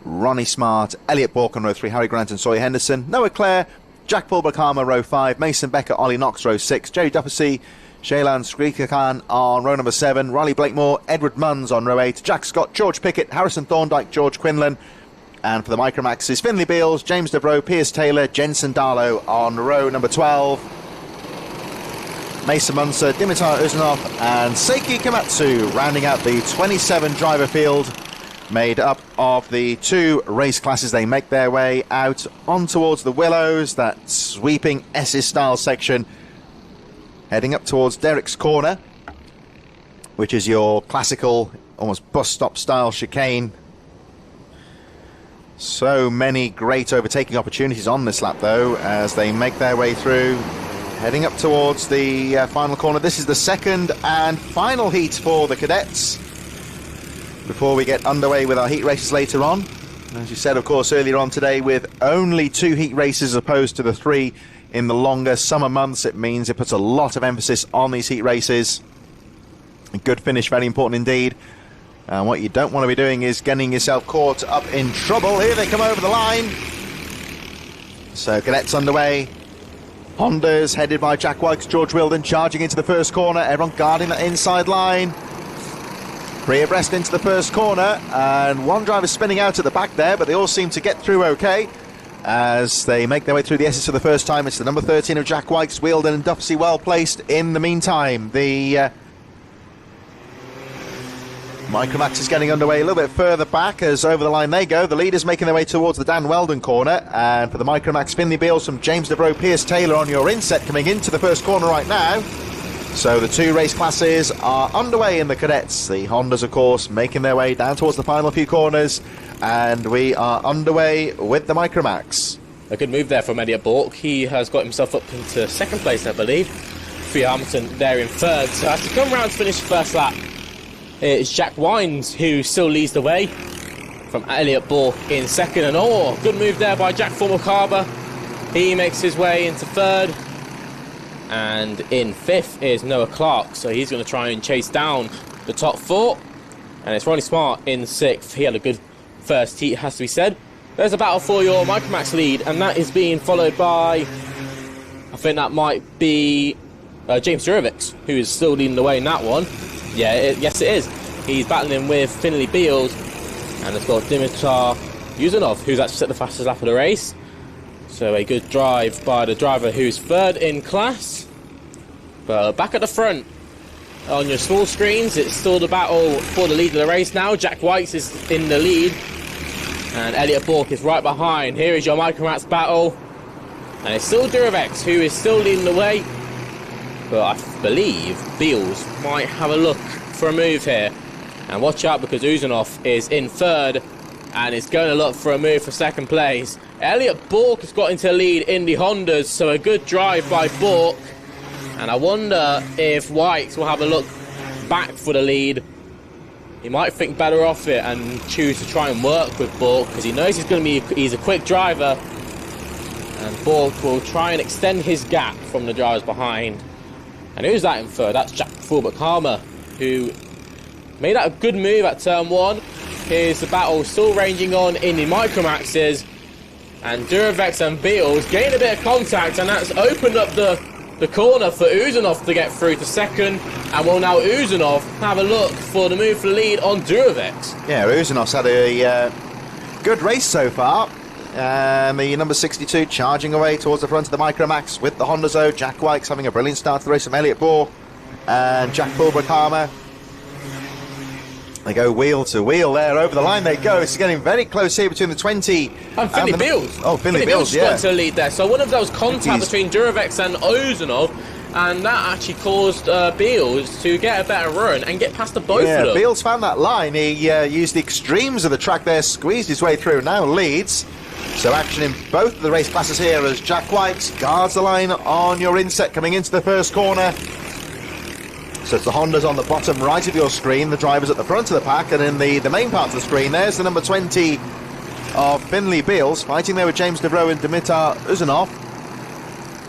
Ronnie Smart, Elliot Bork on row 3, Harry Grant and Sawyer Henderson, Noah Clare, Jack Paul Bakama, row 5, Mason Becker, Ollie Knox, row 6, Jerry Duffersey, Shailan Skrikakan on row number 7, Riley Blakemore, Edward Munns on row 8, Jack Scott, George Pickett, Harrison Thorndike, George Quinlan. And for the Micromaxes, Finley Beals, James Devroe, Piers Taylor, Jensen Darlow on row number 12. Mason Munzer, Dimitar Uzanov and Seiki Komatsu rounding out the 27 driver field made up of the 2 race classes. They make their way out on towards the Willows, that sweeping Esses style section, heading up towards Derek's corner, which is your classical, almost bus stop style chicane. So many great overtaking opportunities on this lap, though, as they make their way through, heading up towards the final corner. This is the second and final heat for the cadets before we get underway with our heat races later on. As you said, of course, earlier on today, with only 2 heat races as opposed to the 3 in the longer summer months, it means it puts a lot of emphasis on these heat races. A good finish, very important indeed. And what you don't want to be doing is getting yourself caught up in trouble. Here they come over the line. So cadets underway. Hondas headed by Jack Wykes, George Wilden charging into the first corner. Everyone guarding that inside line. 3 abreast into the first corner. And one driver spinning out at the back there, but they all seem to get through okay as they make their way through the Esses for the first time. It's the number 13 of Jack Wykes, Wilden and Duffsey well placed in the meantime. The Micromax is getting underway a little bit further back as over the line they go. The leaders making their way towards the Dan Weldon corner. And for the Micromax, Finley Beals from James Devroe, Piers Taylor on your inset coming into the first corner right now. So the two race classes are underway in the cadets. The Hondas, of course, making their way down towards the final few corners, and we are underway with the Micromax. A good move there from Elliot Bork. He has got himself up into second place, I believe. Free Hamilton there in third. So as to come round to finish the first lap, it's Jack Wines who still leads the way from Elliot Bork in second. And good move there by Jack Fulmer-Carver. He makes his way into third. And in fifth is Noah Clark, so he's going to try and chase down the top four. And it's Ronnie Smart in sixth. He had a good first heat, has to be said. There's a battle for your Micromax lead, and that is being followed by, I think that might be James Jurovic, who is still leading the way in that one. Yes it is. He's battling with Finley Beals, and it's got Dimitar Yuzanov, who's actually set the fastest lap of the race. So a good drive by the driver who's third in class. But back at the front, on your small screens, it's still the battle for the lead of the race now. Jack White is in the lead, and Elliot Bork is right behind. Here is your Micromax battle, and it's still Duravex who is still leading the way. But I believe Beals might have a look for a move here. And watch out, because Uzanov is in third and is going to look for a move for second place. Elliot Bork has got into the lead in the Hondas, so a good drive by Bork. And I wonder if White will have a look back for the lead. He might think better off it and choose to try and work with Bork, because he knows he's a quick driver. And Bork will try and extend his gap from the drivers behind. And who's that in third? That's Jack Fulbert-Palmer, who made that a good move at turn one. Here's the battle still ranging on in the Micromaxes. And Duravex and Beals gain a bit of contact, and that's opened up the corner for Uzanov to get through to second. And will now Uzanov have a look for the move for the lead on Duravex. Yeah, Uzanov's had a good race so far. The number 62 charging away towards the front of the Micromax with the Honda Zo. Jack White's having a brilliant start to the race from Elliot Bork and Jack Fulbert-Palmer. They go wheel to wheel there, over the line they go. It's getting very close here between the 20 and Finley Beals. Oh, Finley Beals, yeah. Got to the lead there. So one of those contact between Duravex and Uzanov, and that actually caused Beals to get a better run and get past the both of them. Beals found that line. He used the extremes of the track there, squeezed his way through, now leads. So action in both of the race classes here as Jack White guards the line on your inset coming into the first corner. So it's the Hondas on the bottom right of your screen, the drivers at the front of the pack, and in the main part of the screen there's the number 20 of Finley Beals fighting there with James Devroe and Dimitar Uzanov.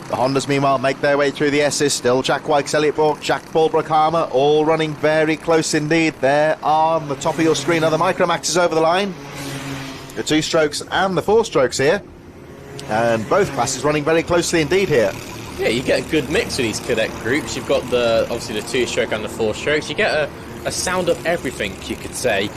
The Hondas meanwhile make their way through the S's, still Jack White, Elliot Bork, Jack Fulbert-Palmer, all running very close indeed. There on the top of your screen are the Micromaxes over the line. The 2 strokes and the 4 strokes here, and both classes running very closely indeed here. Yeah, you get a good mix of these cadet groups. You've got obviously the 2 stroke and the 4 strokes. You get a sound of everything, you could say.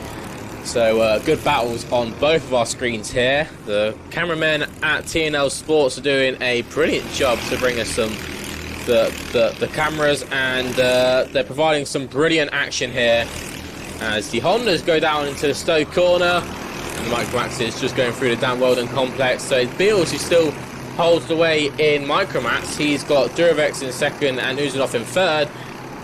So good battles on both of our screens here. The cameramen at TNL Sports are doing a brilliant job to bring us the cameras, and they're providing some brilliant action here as the Hondas go down into the Stowe corner. And the Micromax is just going through the Dan Weldon complex. So it's Beals who still holds the way in Micromax. He's got Duravex in second and Uzanov in third.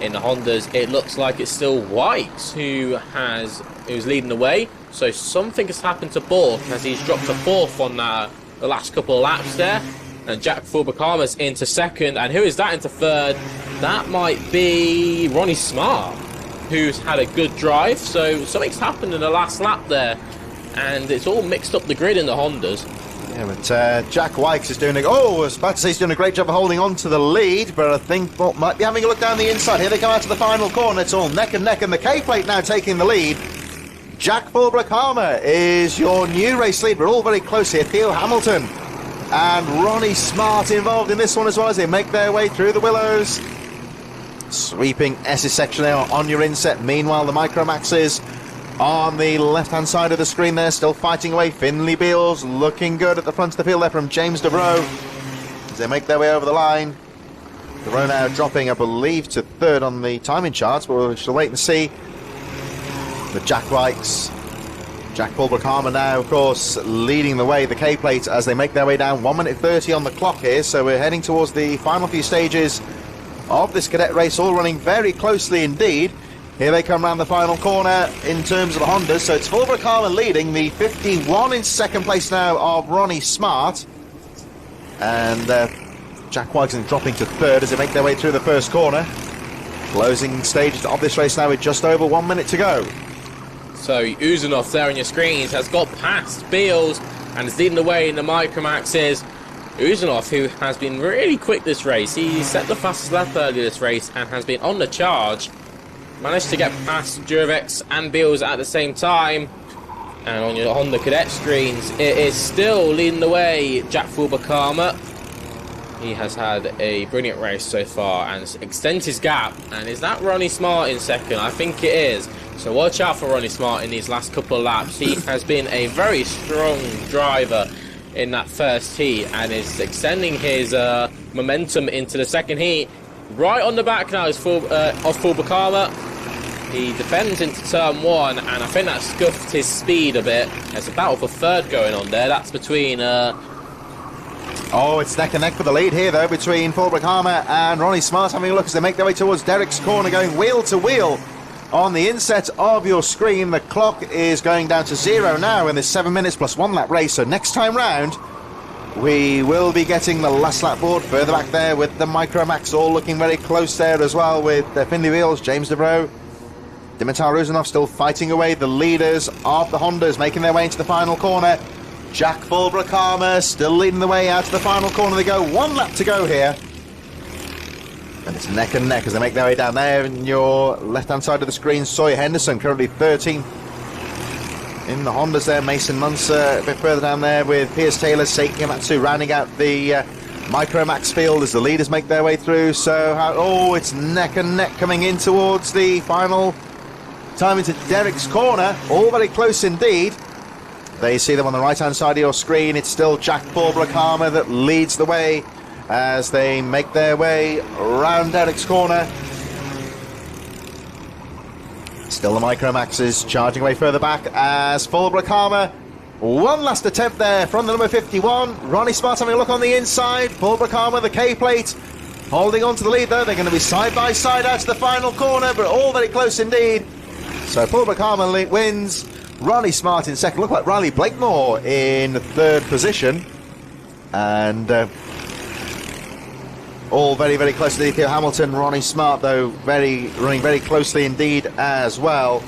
In the Hondas, it looks like it's still White who's leading the way. So something has happened to Bork as he's dropped to fourth on the last couple of laps there. And Jack Fulbert-Palmer's into second. And who is that into third? That might be Ronnie Smart, who's had a good drive. So something's happened in the last lap there, and it's all mixed up the grid in the Hondas. Yeah, but Jack White is doing I was about to say he's doing a great job of holding on to the lead, but I think Bolt might be having a look down the inside. Here they come out to the final corner. It's all neck and neck, and the K-plate now taking the lead. Jack Fulbert-Palmer is your new race lead. We're all very close here. Theo Hamilton and Ronnie Smart involved in this one as well as they make their way through the willows. Sweeping S's section there on your inset. Meanwhile, the Micromaxes on the left-hand side of the screen there, still fighting away. Finley Beals looking good at the front of the field there from James Devroe as they make their way over the line. Devroe now dropping, I believe, to third on the timing charts, but we shall wait and see. The Jack Whites, Jack Fulbert-Palmer now, of course, leading the way, the K-plate, as they make their way down. 1 minute 30 on the clock here, so we're heading towards the final few stages of this cadet race, all running very closely indeed. Here they come round the final corner in terms of the Hondas. So it's Fulbrook Harman leading, the 51 in second place now of Ronnie Smart. And Jack Wigton dropping to third as they make their way through the first corner. Closing stages of this race now with just over 1 minute to go. So Uzunov there on your screens has got past Beals and is leading the way in the Micromaxes. Uzunov, who has been really quick this race, he set the fastest lap earlier this race and has been on the charge. Managed to get past Jurevex and Beals at the same time. And on your Honda Cadet screens, it is still leading the way, Jack Fulbakama. He has had a brilliant race so far and extends his gap. And is that Ronnie Smart in second? I think it is. So watch out for Ronnie Smart in these last couple of laps. He has been a very strong driver in that first heat and is extending his momentum into the second heat. Right on the back now is of Fulbakama. He defends into turn one, and I think that scuffed his speed a bit. There's a battle for third going on there. That's between... Oh, it's neck and neck for the lead here, though, between Fulbrook Harman and Ronnie Smart. Having a look as they make their way towards Derek's corner, going wheel to wheel. On the inset of your screen, the clock is going down to 0 now in this 7 minutes plus 1 lap race. So next time round, we will be getting the last lap board further back there with the Micromax all looking very close there as well with Finley Wheels, James Devroe, Dimitar Uzunov still fighting away. The leaders of the Hondas making their way into the final corner. Jack Fulbrook Harman still leading the way out to the final corner. They go 1 lap to go here. And it's neck and neck as they make their way down there. In your left-hand side of the screen, Sawyer Henderson currently 13th in the Hondas there. Mason Munster a bit further down there with Piers Taylor, Seiki Yamatsu rounding out the Micromax field as the leaders make their way through. So, it's neck and neck coming in towards the final time into Derek's corner. All very close indeed. They see them on the right-hand side of your screen. It's still Jack Fulbrook Harman that leads the way as they make their way round Derek's corner. Still the Micromaxes charging away further back as Fulbrook Harman. One last attempt there from the number 51. Ronnie Smart having a look on the inside. Fulbrook Harman, the K-plate, holding on to the lead though. They're going to be side by side out to the final corner, but all very close indeed. So Fulbrook Harman wins. Ronnie Smart in second. Look like Riley Blakemore in third position. And all very, very close to Theo Hamilton. Ronnie Smart, though, running very closely indeed as well.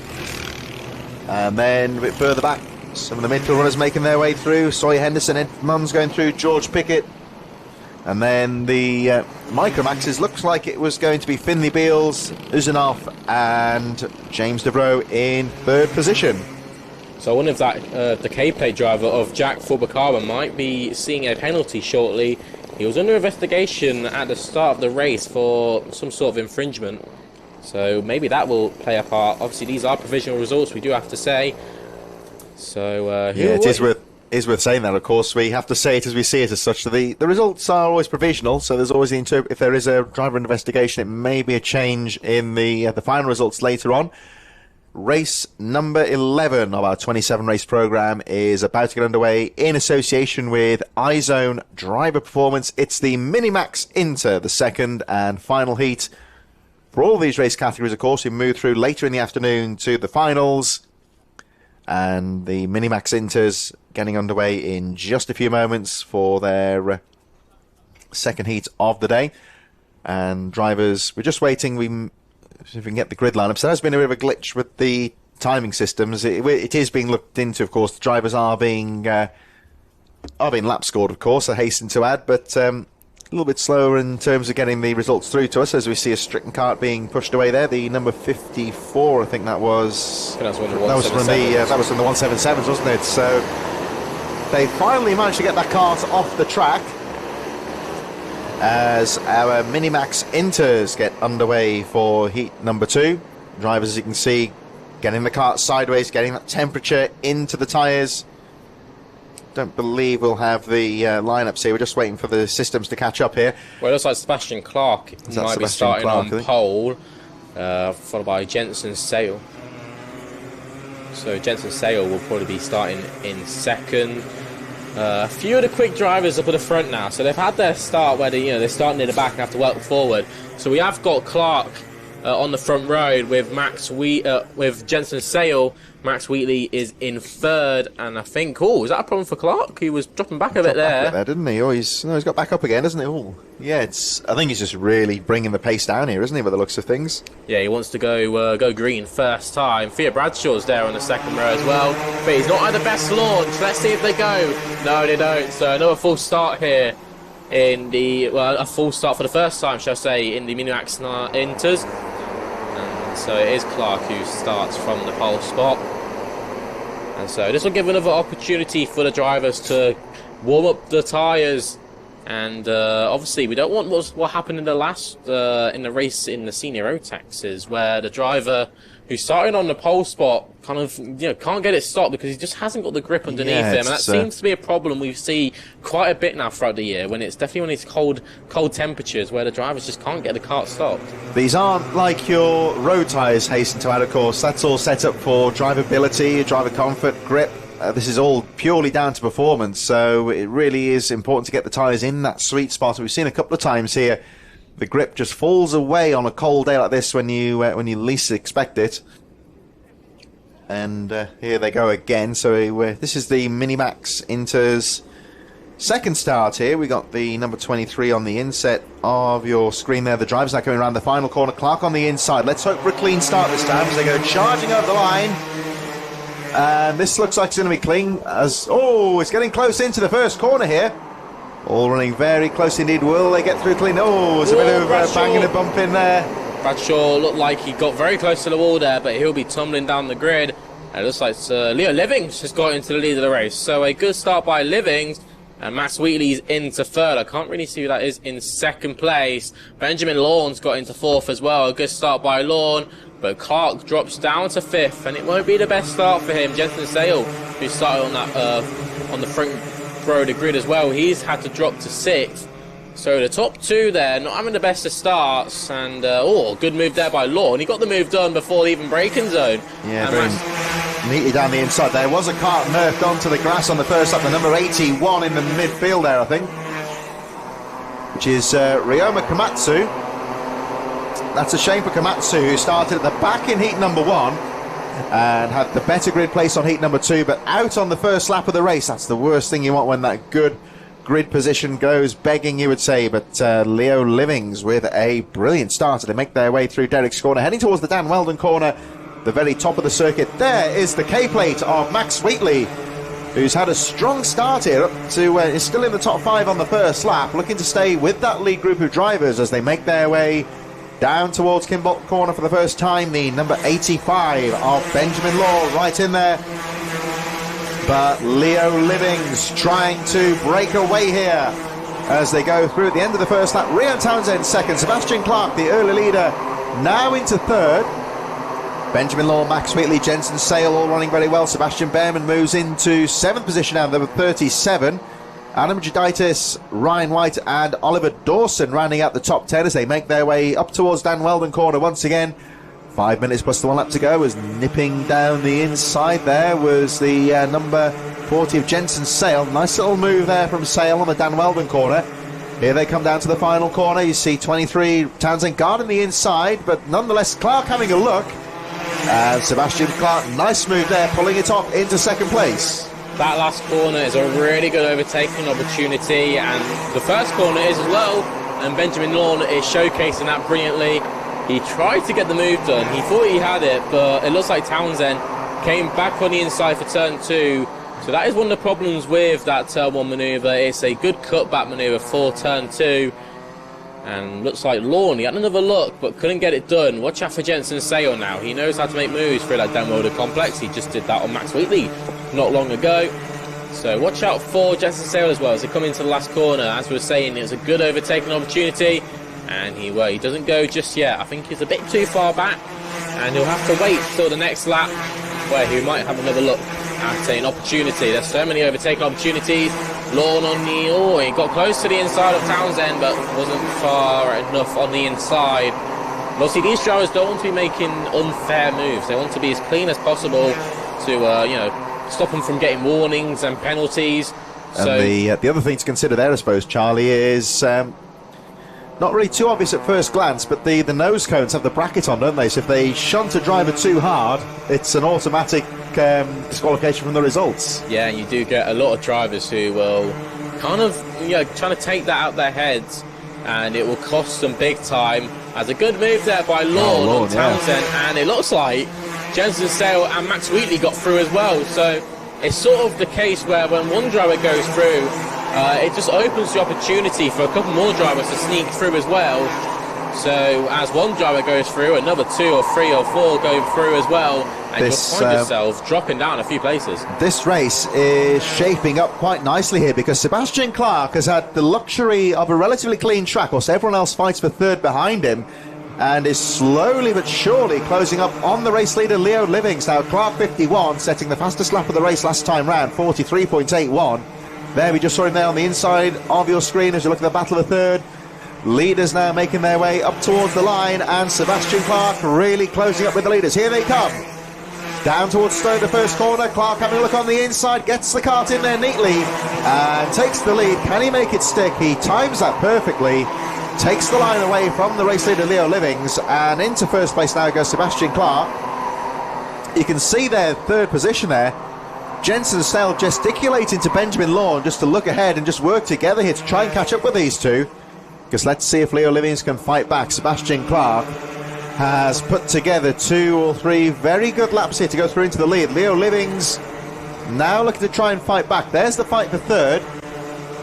And then a bit further back, some of the midfield runners making their way through. Sawyer Henderson, Ed Munns going through, George Pickett. And then the Micromaxes, looks like it was going to be Finley Beals, Uzunov and James Devroe in third position. So I wonder if that the K-plate driver of Jack Fulbakama might be seeing a penalty shortly. He was under investigation at the start of the race for some sort of infringement. So maybe that will play a part. Obviously, these are provisional results, we do have to say. So it is worth saying that, of course. We have to say it as we see it as such. The results are always provisional, so there's always if there is a driver investigation, it may be a change in the final results later on. Race number 11 of our 27 race program is about to get underway in association with iZone Driver Performance. It's the Minimax Inter, the second and final heat. For all these race categories, of course, we move through later in the afternoon to the finals. And the Minimax Inters getting underway in just a few moments for their second heat of the day. And drivers, we're just waiting. If we can get the grid line up. So there's been a bit of a glitch with the timing systems. It is being looked into, of course. The drivers are being lap scored, of course, I hasten to add, but a little bit slower in terms of getting the results through to us as we see a stricken cart being pushed away there. The number 54, I think that was. That was from the 177s, wasn't it? So they finally managed to get that cart off the track. As our Minimax Inters get underway for heat number 2. Drivers, as you can see, getting the cart sideways, getting that temperature into the tyres. Don't believe we'll have the lineups here. We're just waiting for the systems to catch up here. Well, it looks like Sebastian Clark might be starting on pole, followed by Jensen Sale. So Jensen Sale will probably be starting in second. A few of the quick drivers up at the front now, so they've had their start where they start near the back and have to work forward. So we have got Clark on the front road with with Jensen Sale. Max Wheatley is in third, and I think, is that a problem for Clark? He was dropping back a bit there. Didn't he? He's got back up again, hasn't he? Yeah, I think he's just really bringing the pace down here, isn't he, by the looks of things? Yeah, he wants to go green first time. Thea Bradshaw's there on the second row as well, but he's not had the best launch. Let's see if they go. No, they don't. So another full start here in a full start for the first time, shall I say, in the Minimax Inters. And so it is Clark who starts from the pole spot. And so this will give another opportunity for the drivers to warm up the tyres. And obviously we don't want what happened in the last in the race in the senior Rotaxes, where the driver who started on the pole spot kind of can't get it stopped because he just hasn't got the grip underneath him, and that seems to be a problem we see quite a bit now throughout the year, when it's definitely when it's cold temperatures where the drivers just can't get the kart stopped. These aren't like your road tyres, hasten to add, of course. That's all set up for drivability, driver comfort, grip. This is all purely down to performance, so it really is important to get the tyres in that sweet spot. We've seen a couple of times here the grip just falls away on a cold day like this when you least expect it. And here they go again. So this is the Minimax Inter's second start here. We got the number 23 on the inset of your screen there. The driver's now coming around the final corner. Clark on the inside. Let's hope for a clean start this time as they go charging over the line. And this looks like it's going to be clean as... it's getting close into the first corner here. All running very close indeed. Will they get through clean? There's a bit of banging a bump in there. Bradshaw looked like he got very close to the wall there, but he'll be tumbling down the grid. And it looks like Leo Livings has got into the lead of the race. So a good start by Livings. And Max Wheatley's into third. I can't really see who that is in second place. Benjamin Lawn's got into fourth as well. A good start by Lawn. But Clark drops down to fifth, and it won't be the best start for him. Jensen Sale, who started on that on the front row of the grid as well, he's had to drop to sixth. So the top two there, not having the best of starts, and good move there by Lawn. He got the move done before even braking zone. Yeah, very neatly down the inside. There was a kart nerfed onto the grass on the first lap, the number 81 in the midfield there, I think, which is Ryoma Komatsu. That's a shame for Komatsu, who started at the back in heat number 1 and had the better grid place on heat number 2, but out on the first lap of the race. That's the worst thing you want when that good grid position goes begging, you would say. But Leo Livings with a brilliant start. They make their way through Derek's corner, heading towards the Dan Weldon corner, the very top of the circuit. There is the K-plate of Max Wheatley, who's had a strong start here up to is still in the top 5 on the first lap, looking to stay with that lead group of drivers as they make their way down towards Kimbolton corner for the first time. The number 85 of Benjamin Law right in there. But Leo Livings trying to break away here as they go through at the end of the first lap. Rio Townsend second. Sebastian Clark, the early leader, now into third. Benjamin Law, Max Wheatley, Jensen Sale all running very well. Sebastian Behrman moves into 7th position now, number 37. Adam Juditis, Ryan White and Oliver Dawson rounding out the top 10 as they make their way up towards Dan Weldon corner once again. 5 minutes plus the 1 lap to go, as nipping down the inside there was the number 40 of Jensen Sale. Nice little move there from Sale on the Dan Weldon corner. Here they come down to the final corner. You see 23 Townsend guarding the inside, but nonetheless Clark having a look. And Sebastian Clark, nice move there, pulling it off into second place. That last corner is a really good overtaking opportunity, and the first corner is as well, and Benjamin Lawn is showcasing that brilliantly. He tried to get the move done, he thought he had it, but it looks like Townsend came back on the inside for turn 2, so that is one of the problems with that turn 1 manoeuvre. It's a good cutback manoeuvre for turn 2, and looks like Lawn, he had another look but couldn't get it done. Watch out for Jensen Sale now, he knows how to make moves through that Dan Weldon complex. He just did that on Max Wheatley not long ago. So watch out for Jensen Sale as well as they come into the last corner. As we were saying, it's a good overtaking opportunity, and he doesn't go just yet. I think he's a bit too far back, and he'll have to wait till the next lap where he might have another look at an opportunity. There's so many overtaking opportunities. Lawn on the... he got close to the inside of Townsend, but wasn't far enough on the inside. And obviously these drivers don't want to be making unfair moves. They want to be as clean as possible to, stop them from getting warnings and penalties. And the other thing to consider there, I suppose, Charlie, is not really too obvious at first glance, but the nose cones have the bracket on, don't they? So if they shunt a driver too hard, it's an automatic disqualification from the results. Yeah, and you do get a lot of drivers who will kind of, trying to take that out their heads, and it will cost them big time. As a good move there by Lorne on Townsend, and it looks like Jensen Sale and Max Wheatley got through as well. So it's sort of the case where when one driver goes through, it just opens the opportunity for a couple more drivers to sneak through as well. So as one driver goes through, another 2 or 3 or 4 go through as well, and you'll find yourself dropping down a few places. This race is shaping up quite nicely here, because Sebastian Clark has had the luxury of a relatively clean track, whilst everyone else fights for third behind him, and is slowly but surely closing up on the race leader, Leo Livings. Now Clark 51, setting the fastest lap of the race last time round, 43.81. There, we just saw him there on the inside of your screen as you look at the battle of the third. Leaders now making their way up towards the line, and Sebastian Clark really closing up with the leaders. Here they come. Down towards Stowe, the first corner. Clark having a look on the inside, gets the kart in there neatly, and takes the lead. Can he make it stick? He times that perfectly. Takes the line away from the race leader, Leo Livings, and into first place now goes Sebastian Clark. You can see their third position there. Jensen Sale gesticulating to Benjamin Lorne just to look ahead and just work together here to try and catch up with these two. Because let's see if Leo Livings can fight back. Sebastian Clark has put together 2 or 3 very good laps here to go through into the lead. Leo Livings now looking to try and fight back. There's the fight for third.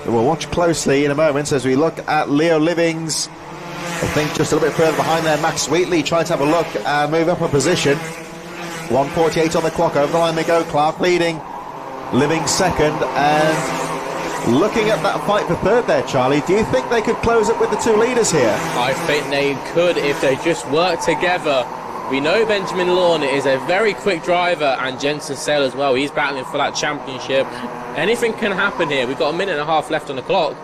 We'll watch closely in a moment as we look at Leo Livings. I think just a little bit further behind there, Max Wheatley trying to have a look and move up a position. 1:48 on the clock, over the line they go. Clark leading, Livings second, and looking at that fight for third there, Charlie, do you think they could close it with the 2 leaders here? I think they could if they just work together. We know Benjamin Lorne is a very quick driver, and Jensen Sale as well. He's battling for that championship. Anything can happen here. We've got a minute and a half left on the clock.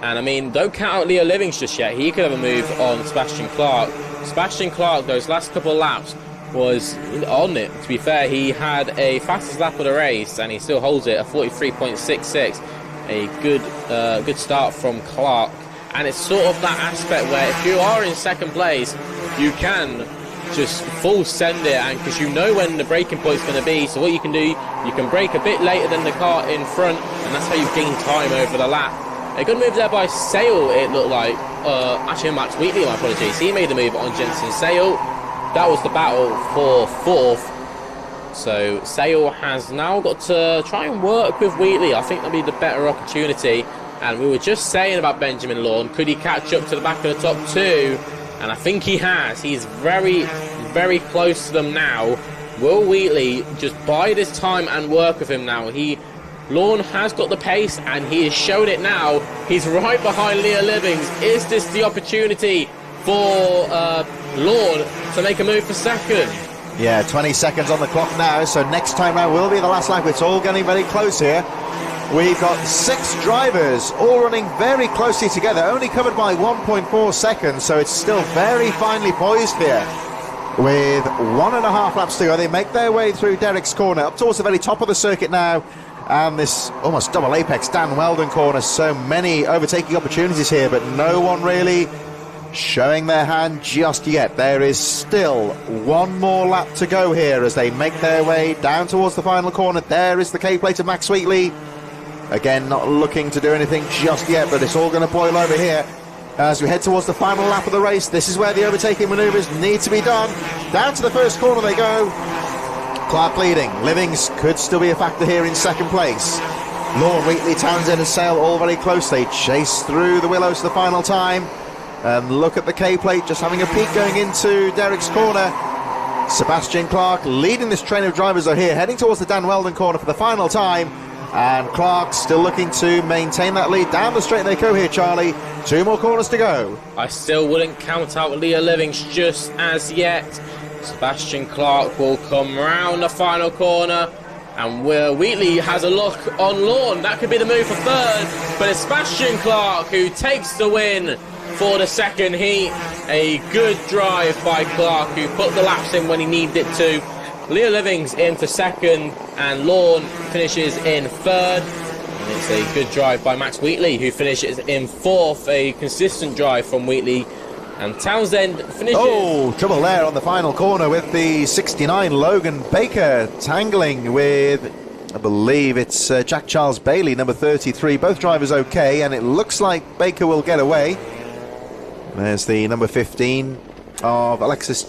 And I mean, don't count out Leo Livings just yet. He could have a move on Sebastian Clark. Sebastian Clark, those last couple of laps, was on it. To be fair, he had a fastest lap of the race, and he still holds it at 43.66. A good start from Clark. And it's sort of that aspect where if you are in second place, you can just full send it, and because you know when the braking point is going to be, so what you can do, you can brake a bit later than the car in front, and that's how you gain time over the lap. A good move there by Sale, it looked like. Actually, Max Wheatley, my apologies. He made the move on Jensen Sale. That was the battle for fourth. So Sale has now got to try and work with Wheatley. I think that'll be the better opportunity. And we were just saying about Benjamin Lorne, could he catch up to the back of the top 2? And I think he has. He's very, very close to them now. Will Wheatley just bide his time and work with him now? Lorne has got the pace, and he has shown it now. He's right behind Leo Livings. Is this the opportunity for Lorne to make a move for second? Yeah, 20 seconds on the clock now, so next time round will be the last lap. It's all getting very close here. We've got 6 drivers all running very closely together, only covered by 1.4 seconds, so it's still very finely poised here. With 1.5 laps to go, they make their way through Derek's corner, up towards the very top of the circuit now, and this almost double apex Dan Weldon corner. So many overtaking opportunities here, but no one really showing their hand just yet. There is still 1 more lap to go here as they make their way down towards the final corner. There is the K-plate of Max Wheatley. Again, not looking to do anything just yet, but it's all going to boil over here as we head towards the final lap of the race. This is where the overtaking manoeuvres need to be done. Down to the first corner they go. Clark leading. Livings could still be a factor here in second place. Lorne, Wheatley, Townsend and Sale all very close. They chase through the willows to the final time. And look at the K-plate, just having a peek going into Derek's corner. Sebastian Clark leading this train of drivers are here, heading towards the Dan Weldon corner for the final time. And Clark still looking to maintain that lead. Down the straight they go here, Charlie. 2 more corners to go. I still wouldn't count out Leo Livings just as yet. Sebastian Clark will come round the final corner. And Wheatley has a look on Lorne. That could be the move for third. But it's Sebastian Clark who takes the win for the second heat. A good drive by Clark, who put the laps in when he needed it to. Leo Livings in for second, and Lorne finishes in third. It's a good drive by Max Wheatley, who finishes in 4th. A consistent drive from Wheatley. And Townsend finishes... Oh, trouble there on the final corner with the 69 Logan Baker tangling with, I believe it's Jack Charles Bailey, number 33. Both drivers okay, and it looks like Baker will get away. There's the number 15 of Alexis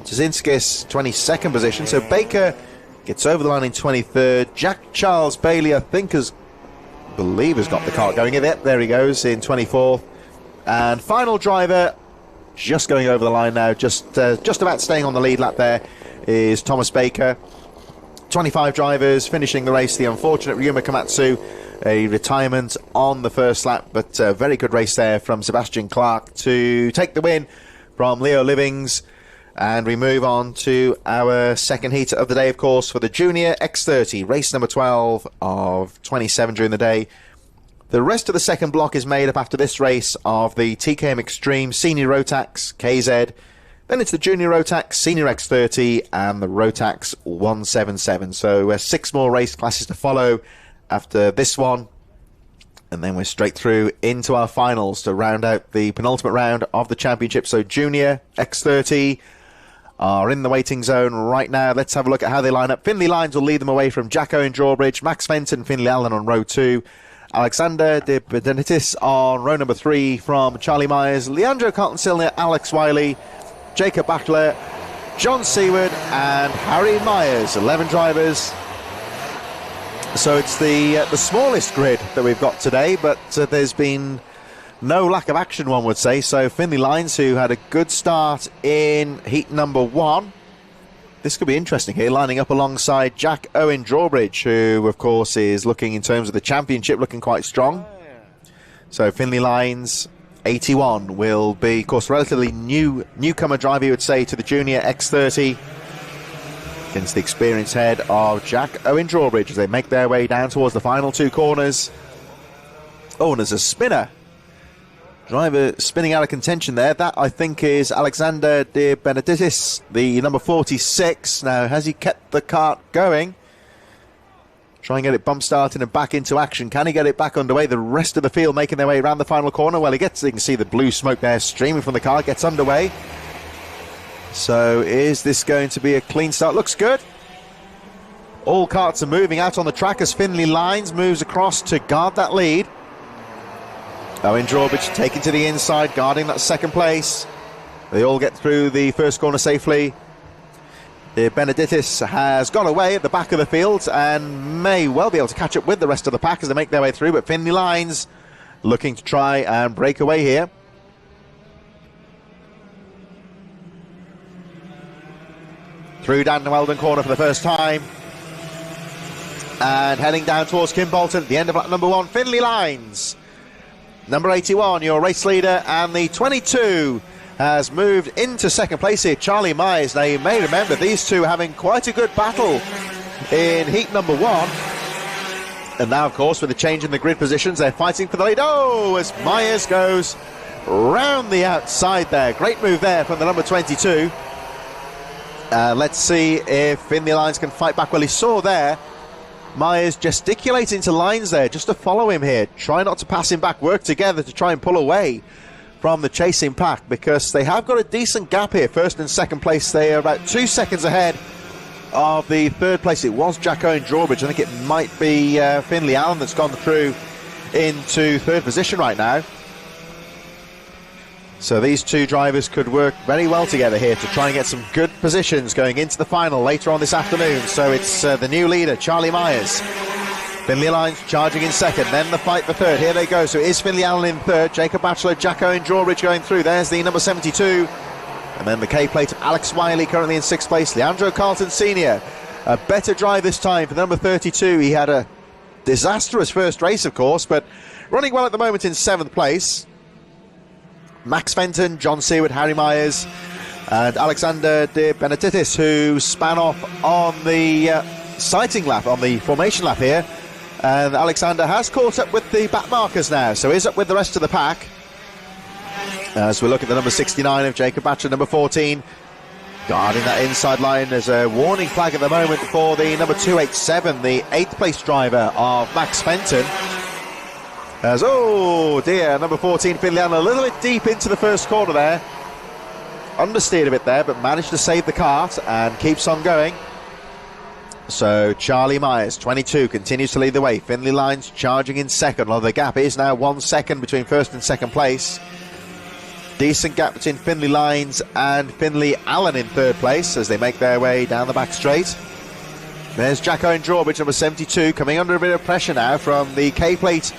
Jasinskis, 22nd position. So Baker gets over the line in 23rd. Jack Charles Bailey, I think, has got the car going. There he goes in 24th. And final driver, just going over the line now, just about staying on the lead lap there, is Thomas Baker. 25 drivers finishing the race. The unfortunate Ryuma Komatsu, a retirement on the first lap, but a very good race there from Sebastian Clark to take the win from Leo Livings. And we move on to our second heat of the day, of course, for the Junior X30, race number 12 of 27 during the day. The rest of the second block is made up after this race of the TKM Extreme Senior Rotax KZ. Then it's the Junior Rotax Senior X30 and the Rotax 177. So 6 more race classes to follow after this one. And then we're straight through into our finals to round out the penultimate round of the championship. So Junior X30 are in the waiting zone right now. Let's have a look at how they line up. Finley Lyons will lead them away from Jack Owen Drawbridge, Max Fenton, Finley Allen on row 2. Alexander De Benedictis on row number 3 from Charlie Myers, Leandro Carlton-Silner, Alex Wiley, Jacob Bachler, John Seward and Harry Myers. 11 drivers. So it's the smallest grid that we've got today, but there's been no lack of action, one would say. So Finley Lyons, who had a good start in heat number 1. This could be interesting here, lining up alongside Jack Owen Drawbridge, who, of course, is looking, in terms of the championship, looking quite strong. So Finley Lyons, 81, will be, of course, relatively newcomer driver, you would say, to the Junior X30. Against the experienced head of Jack Owen Drawbridge as they make their way down towards the final 2 corners. Oh, and there's a spinner. Driver spinning out of contention there. That, I think, is Alexander De Benedictis, the number 46. Now, has he kept the kart going? Try and get it bump started and back into action. Can he get it back underway? The rest of the field making their way around the final corner. Well, you can see the blue smoke there streaming from the car. Gets underway. So, is this going to be a clean start? Looks good. All karts are moving out on the track as Finley Lyons moves across to guard that lead. Owen Drawbridge taken to the inside, guarding that second place. They all get through the first corner safely. The Benedictis has got away at the back of the field and may well be able to catch up with the rest of the pack as they make their way through, but Finley Lyons looking to try and break away here. Through down the Weldon corner for the first time. And heading down towards Kim Bolton at the end of lap number 1, Finley Lyons. Number 81, your race leader, and the 22 has moved into second place here, Charlie Myers. Now, you may remember these two having quite a good battle in heat number 1. And now, of course, with the change in the grid positions, they're fighting for the lead. Oh, as Myers goes round the outside there. Great move there from the number 22. Let's see if Finley Lyons can fight back. Well, he saw there Myers gesticulating to Lyons there just to follow him here. Try not to pass him back. Work together to try and pull away from the chasing pack, because they have got a decent gap here. First and second place, they are about 2 seconds ahead of the third place. It was Jack Owen Drawbridge. I think it might be Finley Allen that's gone through into third position right now. So these two drivers could work very well together here to try and get some good positions going into the final later on this afternoon. So it's the new leader, Charlie Myers. Finley Lyons charging in second, then the fight for third. Here they go. So it is Finley Allen in third, Jacob Batchelor, Jack Owen Drawbridge going through. There's the number 72. And then the K-plate of Alex Wiley currently in sixth place. Leandro Carlton Sr., a better drive this time for the number 32. He had a disastrous first race, of course, but running well at the moment in seventh place. Max Fenton, John Seward, Harry Myers and Alexander De Benedictis, who span off on the sighting lap, on the formation lap here. And Alexander has caught up with the back markers now, so he's up with the rest of the pack. As we look at the number 69 of Jacob Batcher, number 14, guarding that inside line. There's a warning flag at the moment for the number 287, the 8th place driver of Max Fenton. As, oh dear, number 14, Finley Allen, a little bit deep into the first corner there. Understeered a bit there, but managed to save the kart and keeps on going. So Charlie Myers, 22, continues to lead the way. Finley Lines charging in second, although the gap is now 1 second between first and second place. Decent gap between Finley Lines and Finley Allen in third place as they make their way down the back straight. There's Jack Owen Drawbridge, number 72, coming under a bit of pressure now from the K-plate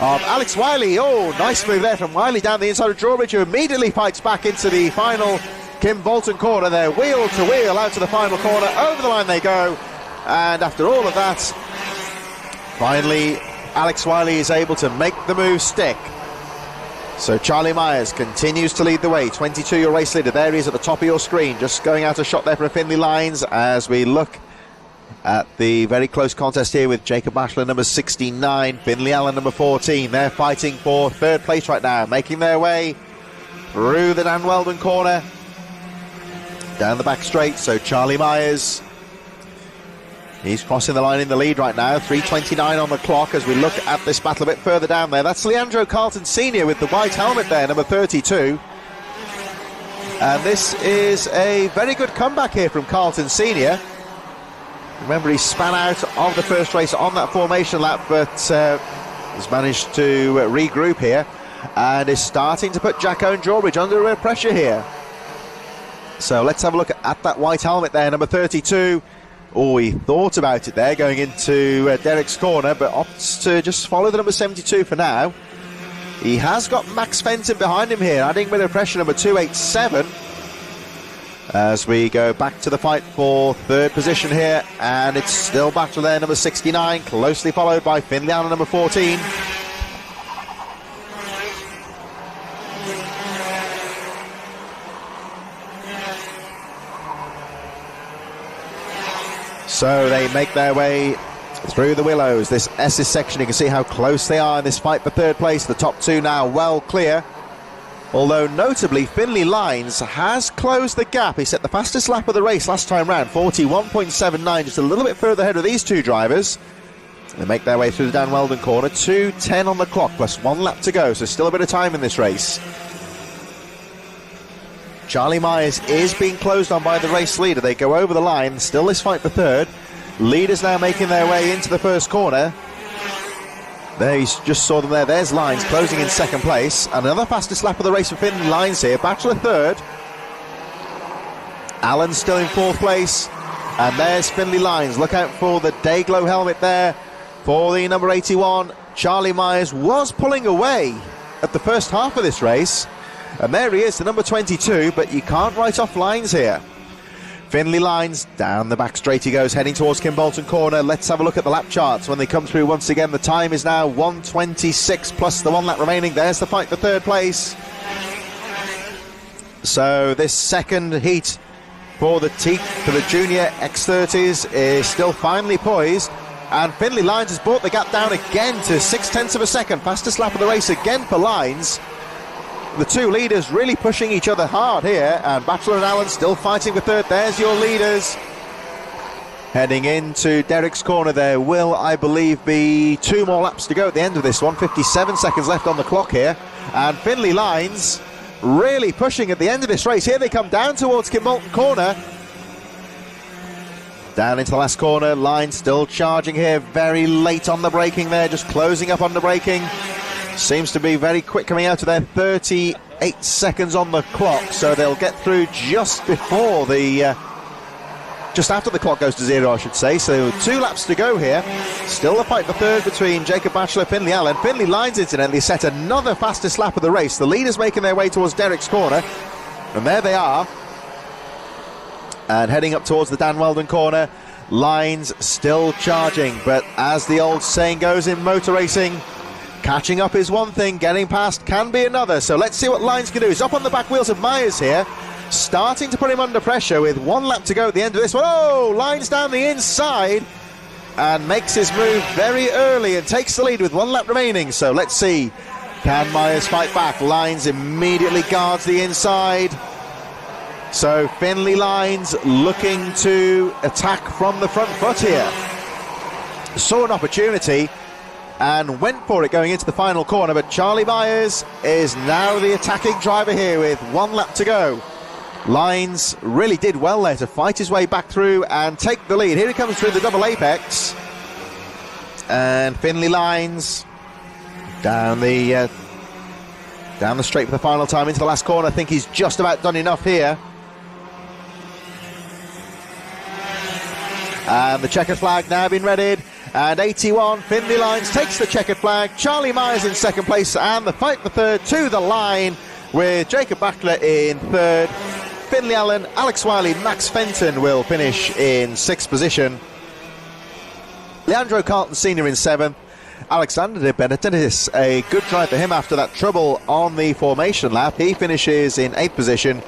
of Alex Wiley. Oh, nice move there from Wiley down the inside of Drawbridge, who immediately fights back into the final Kim Bolton corner there, wheel to wheel out to the final corner. Over the line they go. And after all of that, finally Alex Wiley is able to make the move stick. So Charlie Myers continues to lead the way, 22, your race leader. There he is at the top of your screen, just going out a shot there for Finley Lines as we look at the very close contest here with Jacob Bachelor, number 69, Finley Allen, number 14. They're fighting for third place right now, making their way through the Dan Weldon corner, down the back straight. So Charlie Myers, he's crossing the line in the lead right now, 3:29 on the clock as we look at this battle a bit further down there. That's Leandro Carlton Sr. with the white helmet there, number 32. And this is a very good comeback here from Carlton Sr. Remember, he span out of the first race on that formation lap, but has managed to regroup here and is starting to put Jack Owen Drawbridge under a bit of pressure here. So let's have a look at that white helmet there, number 32. Oh, he thought about it there going into Derek's corner, but opts to just follow the number 72 for now. He has got Max Fenton behind him here, adding a bit of pressure, number 287. As we go back to the fight for third position here, and it's still back to there, number 69, closely followed by Finley Allen, number 14. So they make their way through the willows, this S's section. You can see how close they are in this fight for third place. The top two now well clear. Although notably, Finley Lines has closed the gap. He set the fastest lap of the race last time round, 41.79, just a little bit further ahead of these two drivers. They make their way through the Dan Weldon corner, 2:10 on the clock, plus 1 lap to go, so still a bit of time in this race. Charlie Myers is being closed on by the race leader. They go over the line, still this fight for third. Leaders now making their way into the first corner. There, you just saw them there. There's Lines closing in second place. Another fastest lap of the race for Finley Lines here. Bachelor third. Allen still in fourth place. And there's Finley Lines. Look out for the Dayglow helmet there for the number 81. Charlie Myers was pulling away at the first half of this race. And there he is, the number 22, but you can't write off Lines here. Finley Lines, down the back straight he goes, heading towards Kim Bolton corner. Let's have a look at the lap charts when they come through once again. The time is now 1:26 plus the 1 lap remaining. There's the fight for third place. So this second heat for the junior X30s is still finely poised. And Finley Lines has brought the gap down again to 0.6 of a second. Fastest lap of the race again for Lines. The two leaders really pushing each other hard here, and Bachelor and Allen still fighting for third. There's your leaders. Heading into Derek's corner, there will, I believe, be 2 more laps to go at the end of this one. 57 seconds left on the clock here. And Finley Lines really pushing at the end of this race. Here they come down towards Kim Bolton corner. Down into the last corner. Lines still charging here, very late on the braking there, just closing up on the braking. Seems to be very quick coming out of there, 38 seconds on the clock, so they'll get through just before the just after the clock goes to zero, I should say. So 2 laps to go here. Still the fight for third between Jacob Bachelor, Finley Allen. Finley Lines incidentally set another fastest lap of the race. The leaders making their way towards Derek's corner, and there they are, and heading up towards the Dan Weldon corner. Lines still charging, but as the old saying goes in motor racing, catching up is one thing, getting past can be another. So let's see what Lines can do. He's up on the back wheels of Myers here, starting to put him under pressure with 1 lap to go at the end of this one. Oh, Lines down the inside and makes his move very early and takes the lead with 1 lap remaining. So let's see, can Myers fight back? Lines immediately guards the inside. So Finley Lines looking to attack from the front foot here. Saw an opportunity and went for it going into the final corner, but Charlie Myers is now the attacking driver here with 1 lap to go. Lines really did well there to fight his way back through and take the lead. Here he comes through the double apex, and Finley Lines down the straight for the final time into the last corner. I think he's just about done enough here. And the checkered flag now been readied, and 81 Finley Lines takes the checkered flag. Charlie Myers in second place, and the fight for third to the line with Jacob Bachler in third. Finley Allen, Alex Wiley, Max Fenton will finish in sixth position. Leandro Carlton Sr. in seventh. Alexander de Benedictis, a good drive for him after that trouble on the formation lap. He finishes in eighth position.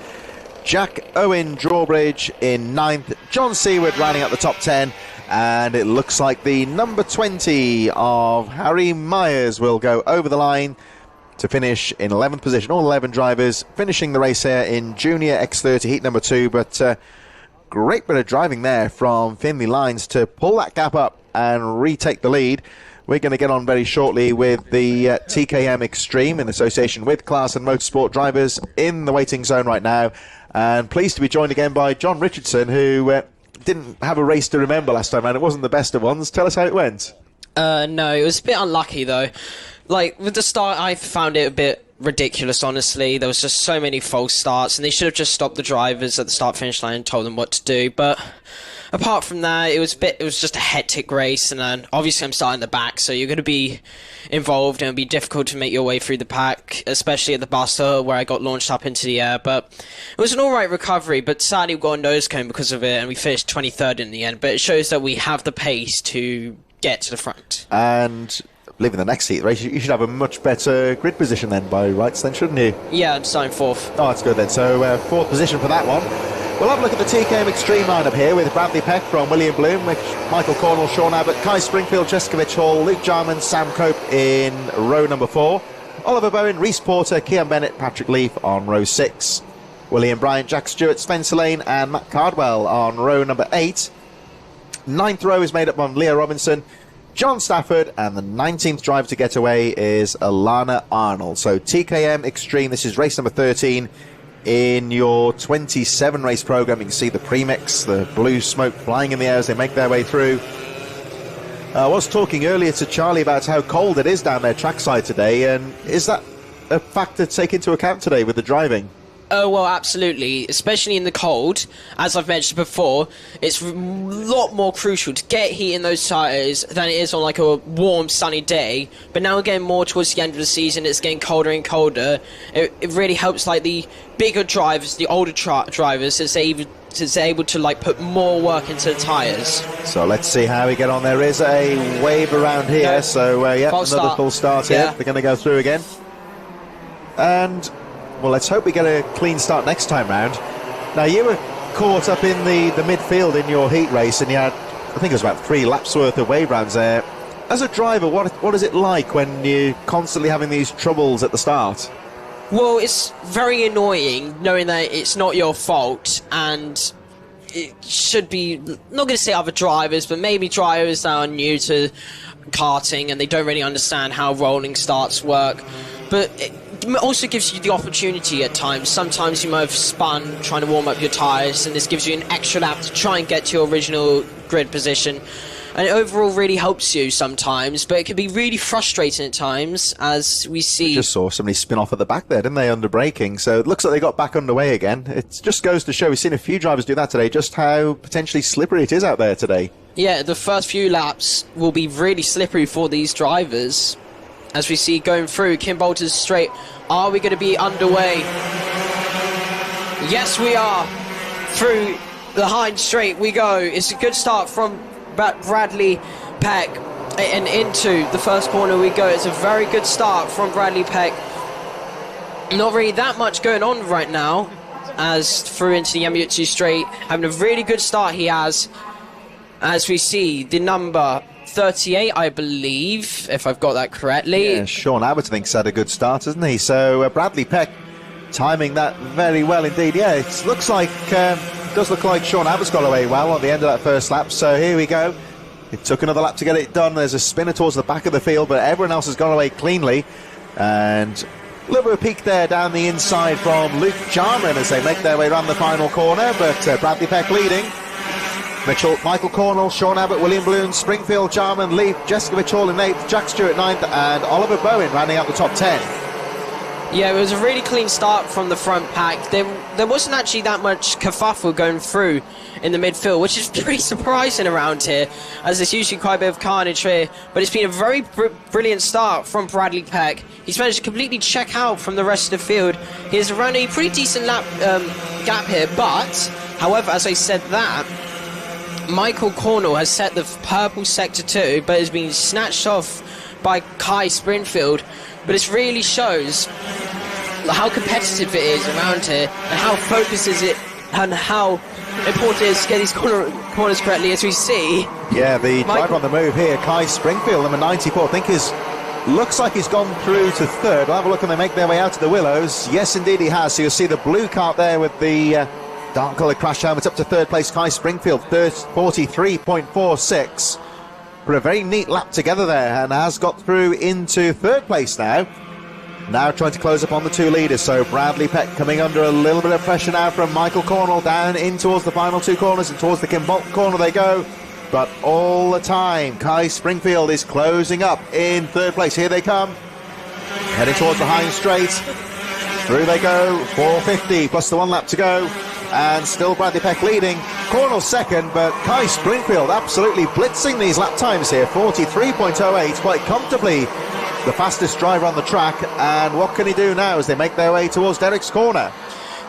Jack Owen Drawbridge in ninth. John Seward rounding out the top 10. And it looks like the number 20 of Harry Myers will go over the line to finish in 11th position. All 11 drivers finishing the race here in Junior X30 heat number 2, but great bit of driving there from Finley Lines to pull that gap up and retake the lead. We're going to get on very shortly with the TKM Extreme in association with Class and Motorsport drivers in the waiting zone right now, and pleased to be joined again by John Richardson, who didn't have a race to remember last time, and it wasn't the best of ones. Tell us how it went. No, it was a bit unlucky though. Like, with the start, I found it a bit ridiculous, honestly. There was just so many false starts, and they should have just stopped the drivers at the start-finish line and told them what to do. But apart from that, it was just a hectic race, and then obviously I'm starting the back, so you're going to be involved, and it'll be difficult to make your way through the pack, especially at the Buster, where I got launched up into the air. But it was an alright recovery, but sadly we got a nose cone because of it, and we finished 23rd in the end. But it shows that we have the pace to get to the front. And I believe in the next heat race, you should have a much better grid position then by rights then, shouldn't you? Yeah, I'm starting fourth. Oh, that's good then. So fourth position for that one. We'll have a look at the TKM Extreme lineup here with Bradley Peck from William Bloom, Michael Cornwell, Sean Abbott, Kai Springfield, Cheskovich Hall, Luke Jarman, Sam Cope in row number 4, Oliver Bowen, Reese Porter, Kean Bennett, Patrick Leaf on row 6, William Bryant, Jack Stewart, Spencer Lane and Matt Cardwell on row number 8. Ninth row is made up of Leah Robinson, John Stafford, and the 19th driver to get away is Alana Arnold. So TKM Extreme, this is race number 13 in your 27 race program. You can see the premix, the blue smoke flying in the air as they make their way through. I was talking earlier to Charlie about how cold it is down there trackside today, and is that a factor to take into account today with the driving? Oh, well, absolutely. Especially in the cold, as I've mentioned before, it's a lot more crucial to get heat in those tyres than it is on like a warm, sunny day. But now we're getting more towards the end of the season, it's getting colder and colder. It really helps like the bigger drivers, the older drivers, as they're able to like put more work into the tyres. So let's see how we get on. There is a wave around here, no. So yeah, another full start here. They're going to go through again. And well, let's hope we get a clean start next time round. Now, you were caught up in the midfield in your heat race, and you had, I think it was about 3 laps worth of wave rounds there. As a driver, what is it like when you're constantly having these troubles at the start? Well, it's very annoying knowing that it's not your fault, and it should be, not going to say other drivers, but maybe drivers that are new to karting and they don't really understand how rolling starts work. But it also gives you the opportunity at times. Sometimes you might have spun trying to warm up your tyres, and this gives you an extra lap to try and get to your original grid position. And it overall really helps you sometimes, but it can be really frustrating at times, as we see. We just saw somebody spin off at the back there, didn't they, under braking? So it looks like they got back underway again. It just goes to show, we've seen a few drivers do that today, just how potentially slippery it is out there today. Yeah, the first few laps will be really slippery for these drivers. As we see going through, Kim Bolter's straight. Are we going to be underway? Yes, we are. Through the Hind straight we go. It's a good start from Bradley Peck, and into the first corner we go. It's a very good start from Bradley Peck. Not really that much going on right now, as through into the Yamutsu straight. Having a really good start he has, as we see the number 38, I believe, if I've got that correctly. Yeah, Sean Abbott, I think, had a good start, hasn't he? So Bradley Peck timing that very well indeed. Yeah, it looks like, does look like Sean Abbott's got away well on the end of that first lap. So here we go. It took another lap to get it done. There's a spinner towards the back of the field, but everyone else has gone away cleanly. And a little bit of a peak there down the inside from Luke Jarman as they make their way around the final corner, but Bradley Peck leading. Michael Cornell, Sean Abbott, William Bloom, Springfield, Jarman, Leaf, Jessica Mitchell in 8th, Jack Stewart 9th, and Oliver Bowen rounding out the top 10. Yeah, it was a really clean start from the front pack. There wasn't actually that much kerfuffle going through in the midfield, which is pretty surprising around here, as there's usually quite a bit of carnage here. But it's been a very brilliant start from Bradley Peck. He's managed to completely check out from the rest of the field. He has run a pretty decent lap gap here, but, however, as I said that, Michael Cornell has set the purple sector 2, but has been snatched off by Kai Springfield. But it really shows how competitive it is around here, and how focused is it, and how important it is to get these corners correctly, as we see. Yeah, the driver on the move here, Kai Springfield, number 94, I think looks like he's gone through to 3rd. We'll have a look when they make their way out to the Willows. Yes, indeed he has. So you'll see the blue cart there with the dark coloured crash helmet up to 3rd place. Kai Springfield, 43.46. For a very neat lap together there, and has got through into 3rd place now. Now trying to close up on the 2 leaders. So Bradley Peck coming under a little bit of pressure now from Michael Cornell down in towards the final 2 corners, and towards the Kimbolton corner they go. But all the time, Kai Springfield is closing up in 3rd place. Here they come, heading towards the Hines Straight. Through they go, 4:50 plus the 1 lap to go. And still Bradley Peck leading. Cornell 2nd, but Kai Springfield absolutely blitzing these lap times here. 43.08, quite comfortably the fastest driver on the track. And what can he do now as they make their way towards Derek's corner?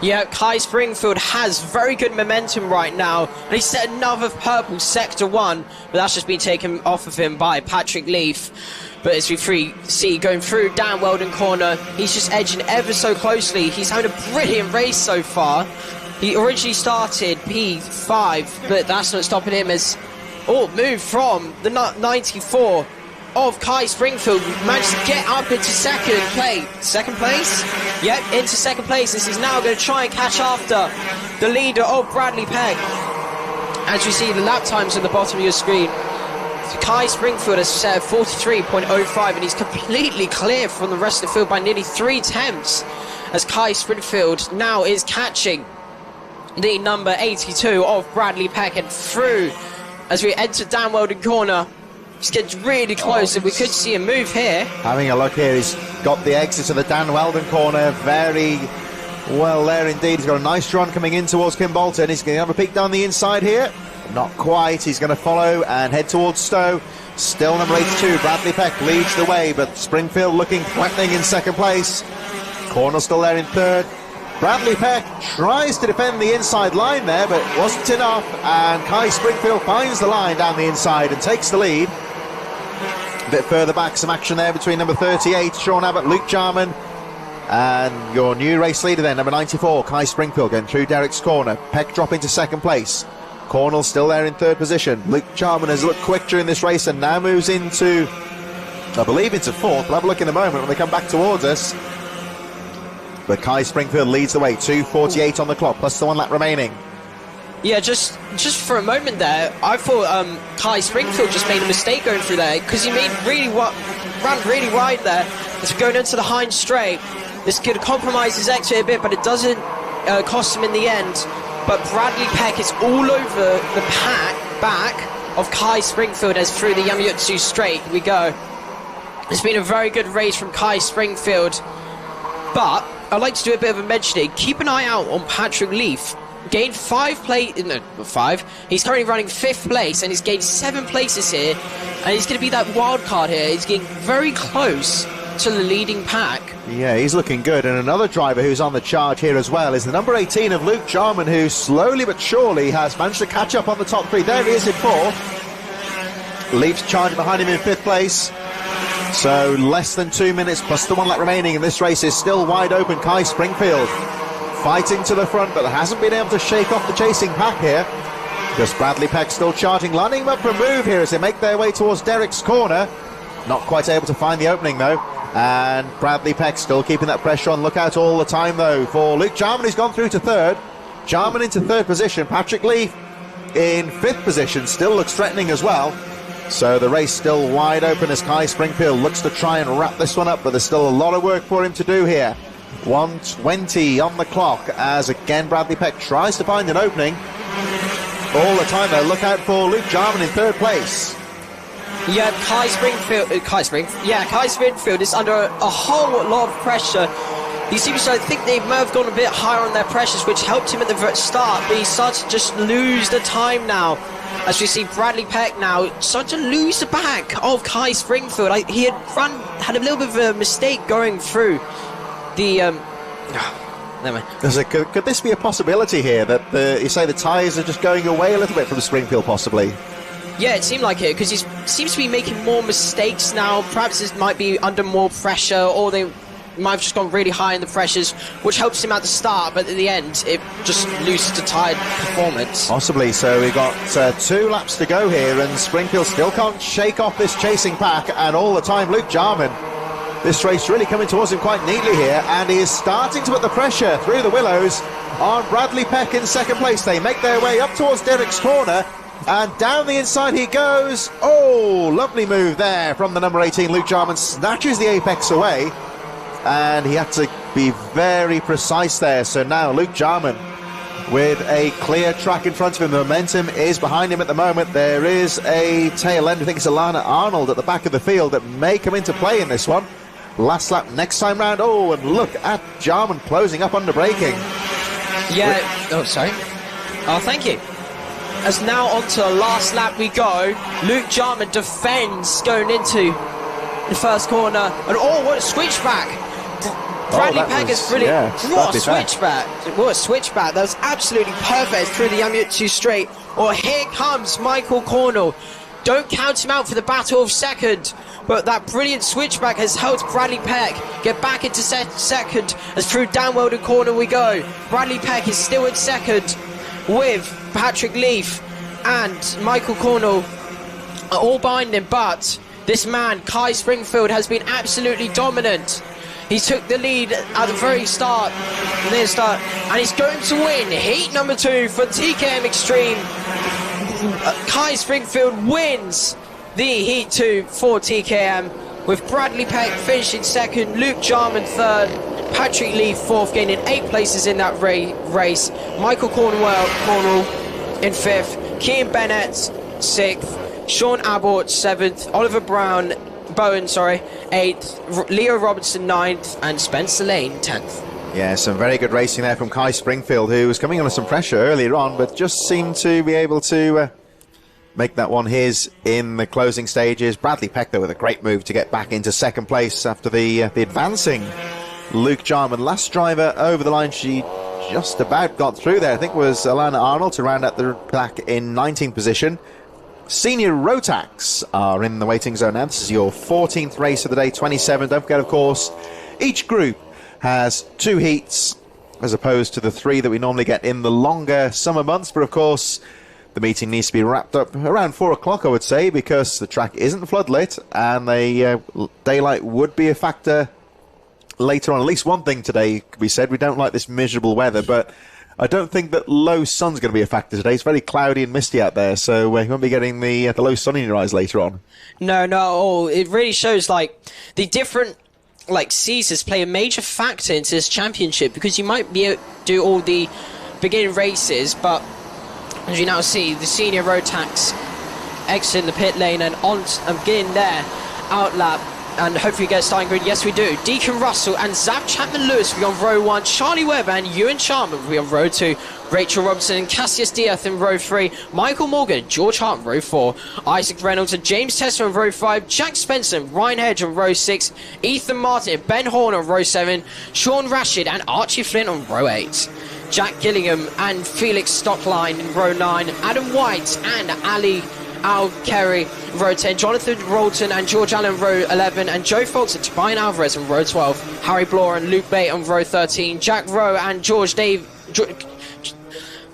Yeah, Kai Springfield has very good momentum right now. And he set another purple sector 1, but that's just been taken off of him by Patrick Leaf. But as we see going through down Weldon corner, he's just edging ever so closely. He's having a brilliant race so far. He originally started P5, but that's not stopping him as... moved from the 94 of Kai Springfield. Managed to get up into second place? Yep, into 2nd place, as he's now going to try and catch after the leader of Bradley Peck. As you see the lap times at the bottom of your screen, Kai Springfield has set 43.05, and he's completely clear from the rest of the field by nearly 3 tenths, as Kai Springfield now is catching the number 82 of Bradley Peck. And through as we enter down Weldon corner, it's getting really close, and we could see a move here. Having a look here, he's got the exit to the Dan Weldon corner very well there indeed. He's got a nice run coming in towards Kimbolton. He's going to have a peek down the inside here. Not quite. He's going to follow and head towards Stowe. Still number 82, Bradley Peck leads the way, but Springfield looking threatening in 2nd place. Cornell still there in 3rd. Bradley Peck tries to defend the inside line there, but it wasn't enough, and Kai Springfield finds the line down the inside and takes the lead. A bit further back, some action there between number 38, Sean Abbott, Luke Jarman, and your new race leader there, number 94, Kai Springfield, going through Derek's corner. Peck dropping to 2nd place. Cornell still there in 3rd position. Luke Jarman has looked quick during this race and now moves into, I believe, into 4th. We'll have a look in a moment when they come back towards us. But Kai Springfield leads the way, 2:48 on the clock, plus the 1 lap remaining. Yeah, just for a moment there, I thought Kai Springfield just made a mistake going through there, because he ran really wide there. It's going into the Hines Straight. This could compromise his exit a bit, but it doesn't cost him in the end. But Bradley Peck is all over the back of Kai Springfield as through the Yamayutsu Straight we go. It's been a very good race from Kai Springfield, but I'd like to do a bit of a mentioning. Keep an eye out on Patrick Leaf. Gained 5 place, no, 5. He's currently running 5th place, and he's gained 7 places here, and he's going to be that wild card here. He's getting very close to the leading pack. Yeah, he's looking good. And another driver who's on the charge here as well is the number 18 of Luke Jarman, who slowly but surely has managed to catch up on the top 3. There he is in 4th. Leaf's charging behind him in 5th place. So less than 2 minutes plus the 1 lap remaining, and this race is still wide open. Kai Springfield fighting to the front, but hasn't been able to shake off the chasing pack here. Just Bradley Peck still charging, lining up for a move here as they make their way towards Derek's corner. Not quite able to find the opening though. And Bradley Peck still keeping that pressure on. Look out all the time though for Luke Jarman, who's gone through to 3rd. Jarman into 3rd position. Patrick Leaf in 5th position, still looks threatening as well. So the race still wide open as Kai Springfield looks to try and wrap this one up, but there's still a lot of work for him to do here. 1:20 on the clock as again Bradley Peck tries to find an opening. All the time though, look out for Luke Jarman in third place. Yeah, Kai Springfield is under a whole lot of pressure. He seems to think they may have gone a bit higher on their pressures, which helped him at the start, but he starts to just lose the time now. As we see Bradley Peck now start to lose the back of Kai Springfield. He had a little bit of a mistake going through the... never mind. Could this be a possibility here, that you say the tyres are just going away a little bit from Springfield possibly? Yeah, it seemed like it, because he seems to be making more mistakes now. Perhaps this might be under more pressure, or they might have just gone really high in the pressures, which helps him at the start, but at the end it just loses the tired performance. Possibly. So we've got 2 laps to go here, and Springfield still can't shake off this chasing pack, and all the time Luke Jarman, this race really coming towards him quite neatly here, and he is starting to put the pressure through the willows on Bradley Peck in second place. They make their way up towards Derek's corner, and down the inside he goes. Oh, lovely move there from the number 18 Luke Jarman, snatches the apex away, and he had to be very precise there. So now Luke Jarman with a clear track in front of him. The momentum is behind him at the moment. There is a tail end, I think it's Alana Arnold at the back of the field, that may come into play in this one. Last lap next time round. Oh, and look at Jarman closing up under braking. Yeah, sorry. Oh, thank you. As now onto the last lap we go. Luke Jarman defends going into the first corner, and what a switchback! Bradley Peck is brilliant. Yeah, what a switchback! What a switchback! That was absolutely perfect through the Yamaguchi straight. Here comes Michael Cornell. Don't count him out for the battle of second, but that brilliant switchback has helped Bradley Peck get back into second. As through downwelder corner we go. Bradley Peck is still in second with Patrick Leaf and Michael Cornell all behind him, but this man Kai Springfield has been absolutely dominant. He took the lead at the very start, and he's going to win heat number 2 for TKM Extreme. Kai Springfield wins the heat 2 for TKM, with Bradley Peck finishing second, Luke Jarman third, Patrick Lee fourth, gaining 8 places in that race. Michael Cornwell in 5th, Kean Bennett 6th, Sean Abbott 7th, Oliver Bowen 8th, Leo Robertson 9th, and Spencer Lane 10th. Yeah, some very good racing there from Kai Springfield, who was coming under some pressure earlier on, but just seemed to be able to make that one his in the closing stages. Bradley Peck, though, with a great move to get back into second place after the advancing Luke Jarman. Last driver over the line, she just about got through there. I think it was Alana Arnold to round out the pack in 19th position. Senior Rotax are in the waiting zone now. This is your 14th race of the day, 27. Don't forget, of course, each group has 2 heats as opposed to the 3 that we normally get in the longer summer months. But of course, the meeting needs to be wrapped up around 4 o'clock, I would say, because the track isn't floodlit, and the daylight would be a factor later on. At least one thing today we said, we don't like this miserable weather, but I don't think that low sun's going to be a factor today. It's very cloudy and misty out there, so you won't be getting the low sun in your eyes later on. No, it really shows like the different seasons play a major factor into this championship, because you might be able to do all the beginning races, but as you now see, the senior Rotax exiting the pit lane and getting their outlap, and hopefully get a starting grid. Yes, we do. Deacon Russell and Zab Chapman-Lewis will be on row 1. Charlie Webb and Ewan Sharman will be on row 2. Rachel Robinson and Cassius Diaz in row 3. Michael Morgan and George Hart in row 4. Isaac Reynolds and James Tester in row 5. Jack Spencer and Ryan Hedge on row 6. Ethan Martin and Ben Horn on row 7. Sean Rashid and Archie Flint on row 8. Jack Gillingham and Felix Stockline in row 9. Adam White and Ali Al Kerry in row 10, Jonathan Rolton and George Allen in row 11, and Joe Fox and Tobias Alvarez in row 12, Harry Bloor and Luke Bate on row 13, Jack Rowe and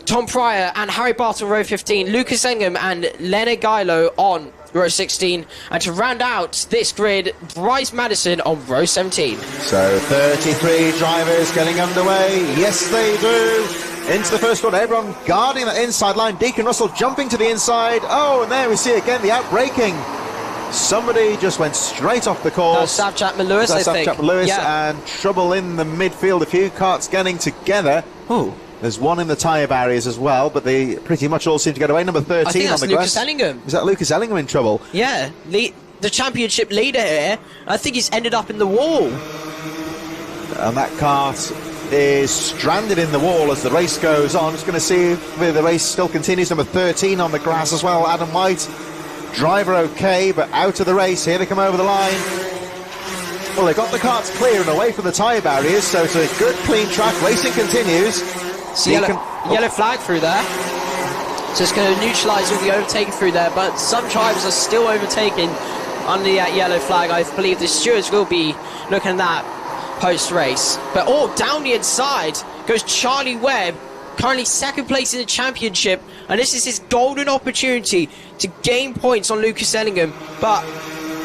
Tom Pryor and Harry Barton on row 15, Lucas Engham and Leonard Gilo on row 16, and to round out this grid, Bryce Madison on row 17. So 33 drivers getting underway. Yes, they do. into the first corner. Everyone guarding that inside line. Deacon Russell jumping to the inside. Oh, and there we see again the outbraking. Somebody just went straight off the course. Staff Chapman Lewis, I think. Chapman Lewis, yeah. and trouble in the midfield. A few karts getting together. Oh, there's one in the tyre barriers as well, but they pretty much all seem to get away. Number 13 I think that's on the Lucas grass. Ellingham. Is that Lucas Ellingham in trouble? Yeah, the championship leader here. I think he's ended up in the wall. And that kart is stranded in the wall as the race goes on. Just going to see if the race still continues. Number 13 on the grass as well, Adam White. Driver okay, but out of the race. Here they come over the line. Well, they got the karts clear and away from the tyre barriers, so it's a good, clean track. Racing continues. See, yellow flag through there. So it's going to neutralise all the overtaking through there, but some drivers are still overtaking under that yellow flag. I believe the stewards will be looking at that post-race. But down the inside goes Charlie Webb, currently second place in the championship, and this is his golden opportunity to gain points on Lucas Ellingham. But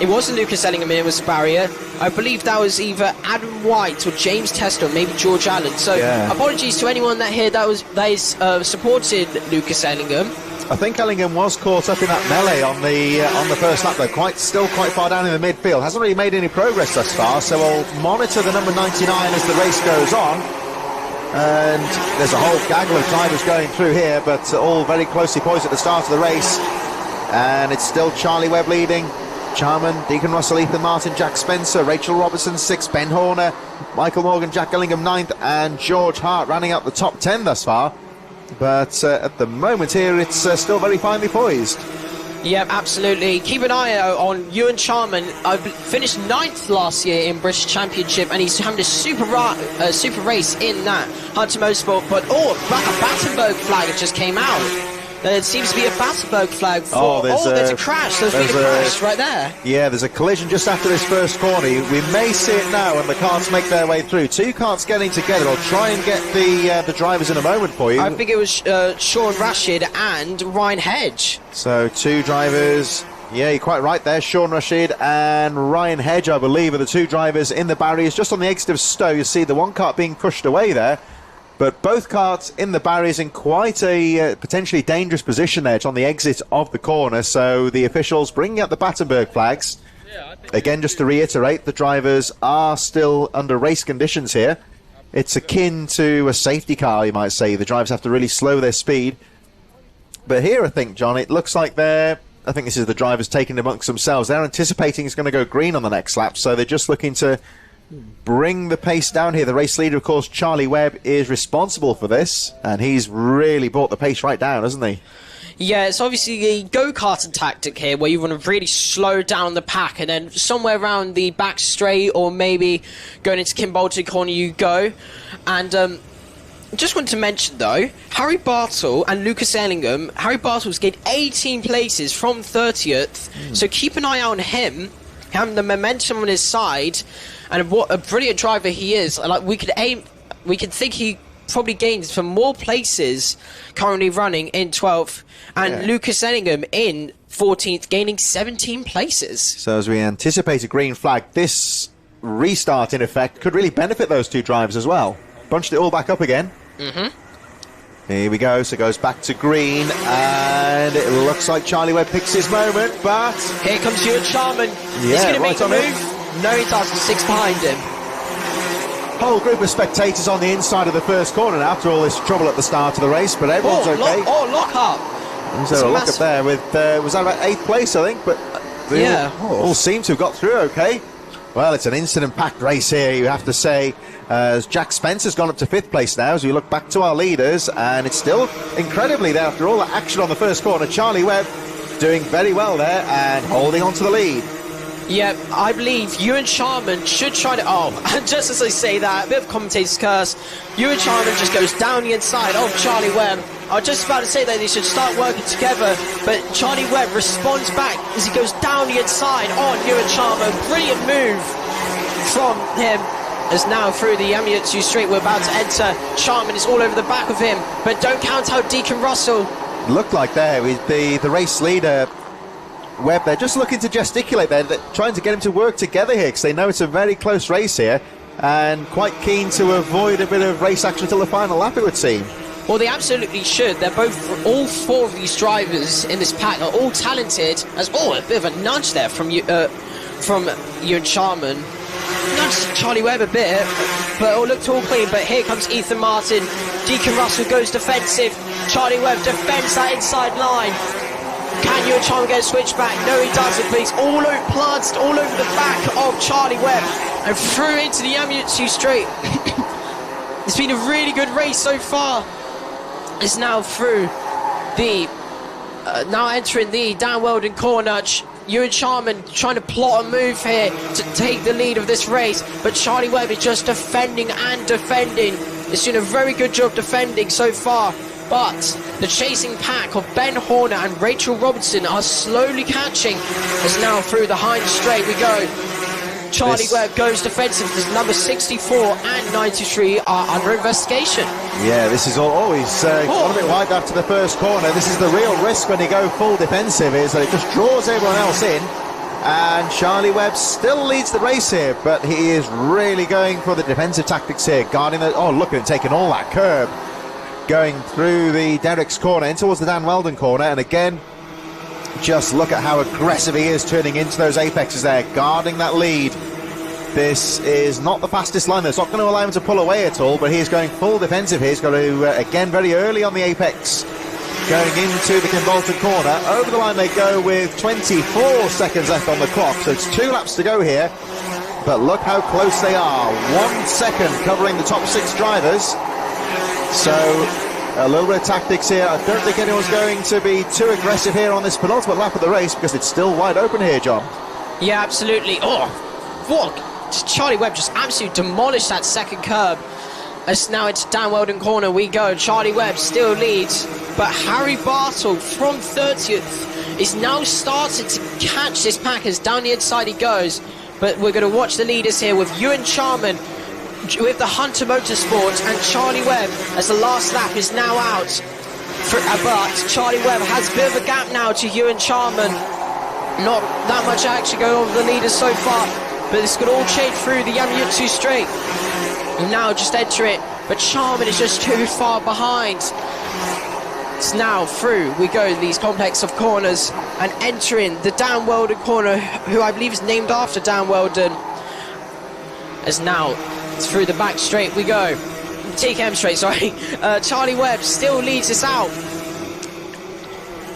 it wasn't Lucas Ellingham, it was the barrier. I believe that was either Adam White or James Tester, or maybe George Allen. So apologies to anyone that is supported Lucas Ellingham. I think Ellingham was caught up in that melee on the first lap, though, still quite far down in the midfield. Hasn't really made any progress thus far, so we'll monitor the number 99 as the race goes on. And there's a whole gaggle of drivers going through here, but all very closely poised at the start of the race. And it's still Charlie Webb leading. Charman, Deacon Russell, Ethan Martin, Jack Spencer, Rachel Robertson 6th, Ben Horner, Michael Morgan, Jack Ellingham 9th, and George Hart running up the top 10 thus far. But at the moment here, it's still very finely poised. Yeah, absolutely. Keep an eye out on Ewan Charman. I finished 9th last year in British Championship, and he's having a super race in that Hunter Motorsport. But a Battenberg flag just came out. There seems to be a Battenberg flag for... there's a crash. There's been a crash right there. Yeah, there's a collision just after this first corner. We may see it now when the karts make their way through. Two karts getting together. I'll try and get the drivers in a moment for you. I think it was Sean Rashid and Ryan Hedge. So two drivers... Yeah, you're quite right there. Sean Rashid and Ryan Hedge, I believe, are the two drivers in the barriers. Just on the exit of Stowe, you see the one kart being pushed away there. But both karts in the barriers in quite a potentially dangerous position there. It's on the exit of the corner, so the officials bringing out the Battenberg flags. Again, just to reiterate, the drivers are still under race conditions here. It's akin to a safety car, you might say. The drivers have to really slow their speed. But here, I think, John, it looks like I think this is the drivers taking it amongst themselves. They're anticipating it's going to go green on the next lap, so they're just looking to bring the pace down here. The race leader, of course, Charlie Webb, is responsible for this, and he's really brought the pace right down, hasn't he? Yeah, it's obviously the go-karting tactic here, where you want to really slow down the pack, and then somewhere around the back straight, or maybe going into Kim Bolton corner you go. And just wanted to mention, though, Harry Bartle and Lucas Ellingham. Harry Bartle's gained 18 places from 30th, so keep an eye on him, having the momentum on his side. And what a brilliant driver he is. Like, we could think he probably gains for more places currently running in 12th, and Lucas Ellingham in 14th, gaining 17 places. So as we anticipate a green flag, this restart in effect could really benefit those two drivers as well. Bunched it all back up again. Here we go, so it goes back to green, and it looks like Charlie Webb picks his moment, but here comes Ewan Charman. He's going to make a move. No, he doesn't. 6 behind him. Whole group of spectators on the inside of the first corner now after all this trouble at the start of the race, but everyone's okay. Lock up. There's a lock up there with, was that about 8th place, I think? But they all seem to have got through okay. Well, it's an incident-packed race here, you have to say. As Jack Spencer's gone up to 5th place now, as we look back to our leaders, and it's still incredibly there after all that action on the first corner. Charlie Webb doing very well there and holding on to the lead. Yeah, I believe Ewan Charman should try to... and just as I say that, a bit of commentator's curse, Ewan Charman just goes down the inside of Charlie Webb. I was just about to say that they should start working together, but Charlie Webb responds back as he goes down the inside on Ewan Charman. Brilliant move from him. As now through the Amiotsu straight we're about to enter. Charman is all over the back of him, but don't count out Deacon Russell. Looked like there with the race leader... Webb, they're just looking to gesticulate there, trying to get him to work together here because they know it's a very close race here and quite keen to avoid a bit of race action until the final lap, it would seem. Well, they absolutely should. They're both, all four of these drivers in this pack are all talented. As a bit of a nudge there from Ewan Charman. Nudged Charlie Webb a bit, but it all looked all clean. But here comes Ethan Martin. Deacon Russell goes defensive. Charlie Webb defends that inside line. Can Ewan Charman get a switchback? No, he doesn't, but he's plunged all over the back of Charlie Webb and through into the Yamayutsu straight. It's been a really good race so far. It's now through the now entering the Dan Weldon corner. Ewan Charman trying to plot a move here to take the lead of this race, but Charlie Webb is just defending and defending. He's doing a very good job defending so far, but the chasing pack of Ben Horner and Rachel Robertson are slowly catching. As now through the Heinz straight we go. Charlie Webb goes defensive because number 64 and 93 are under investigation. Yeah, this is always gone a bit wide after the first corner. This is the real risk when you go full defensive, is that it just draws everyone else in. And Charlie Webb still leads the race here, but he is really going for the defensive tactics here, guarding the... Oh, look at him taking all that curb, going through the Derek's corner in towards the Dan Weldon corner, and again, just look at how aggressive he is turning into those apexes there, guarding that lead. This is not the fastest line. That's not going to allow him to pull away at all, but he's going full defensive here. He's got to, again, very early on the apex, going into the Kimbolton corner. Over the line they go with 24 seconds left on the clock, so it's 2 laps to go here. But look how close they are. 1 second covering the top 6 drivers. So a little bit of tactics here. I don't think anyone's going to be too aggressive here on this penultimate lap of the race, because it's still wide open here, John. Yeah, absolutely. Oh, what? Charlie Webb just absolutely demolished that second curb. As now it's Dan Weldon corner we go. Charlie Webb still leads, but Harry Bartle from 30th is now starting to catch this pack as down the inside he goes. But we're going to watch the leaders here with Ewan Charman with the Hunter Motorsports and Charlie Webb as the last lap is now out. But Charlie Webb has a bit of a gap now to Ewan Charman. Not that much action going on with the leaders so far, but this could all change through the Yamayutsu straight. And now just enter it, but Charman is just too far behind. It's now through we go these complex of corners and entering the Dan Weldon corner, who I believe is named after Dan Weldon. As now through the back straight we go. TKM straight, sorry. Charlie Webb still leads us out.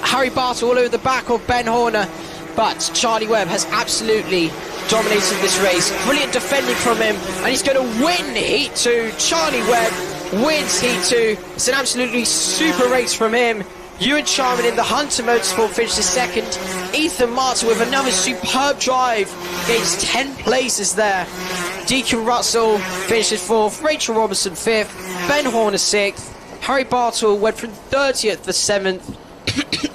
Harry Bartle all over the back of Ben Horner, but Charlie Webb has absolutely dominated this race. Brilliant defending from him, and he's going to win Heat 2. Charlie Webb wins Heat 2. It's an absolutely super race from him. Ewan Charman in the Hunter Motorsport finishes second. Ethan Martin with another superb drive gains 10 places there. Deacon Russell finishes 4th. Rachel Robinson 5th. Ben Horner 6th. Harry Bartle went from 30th to 7th.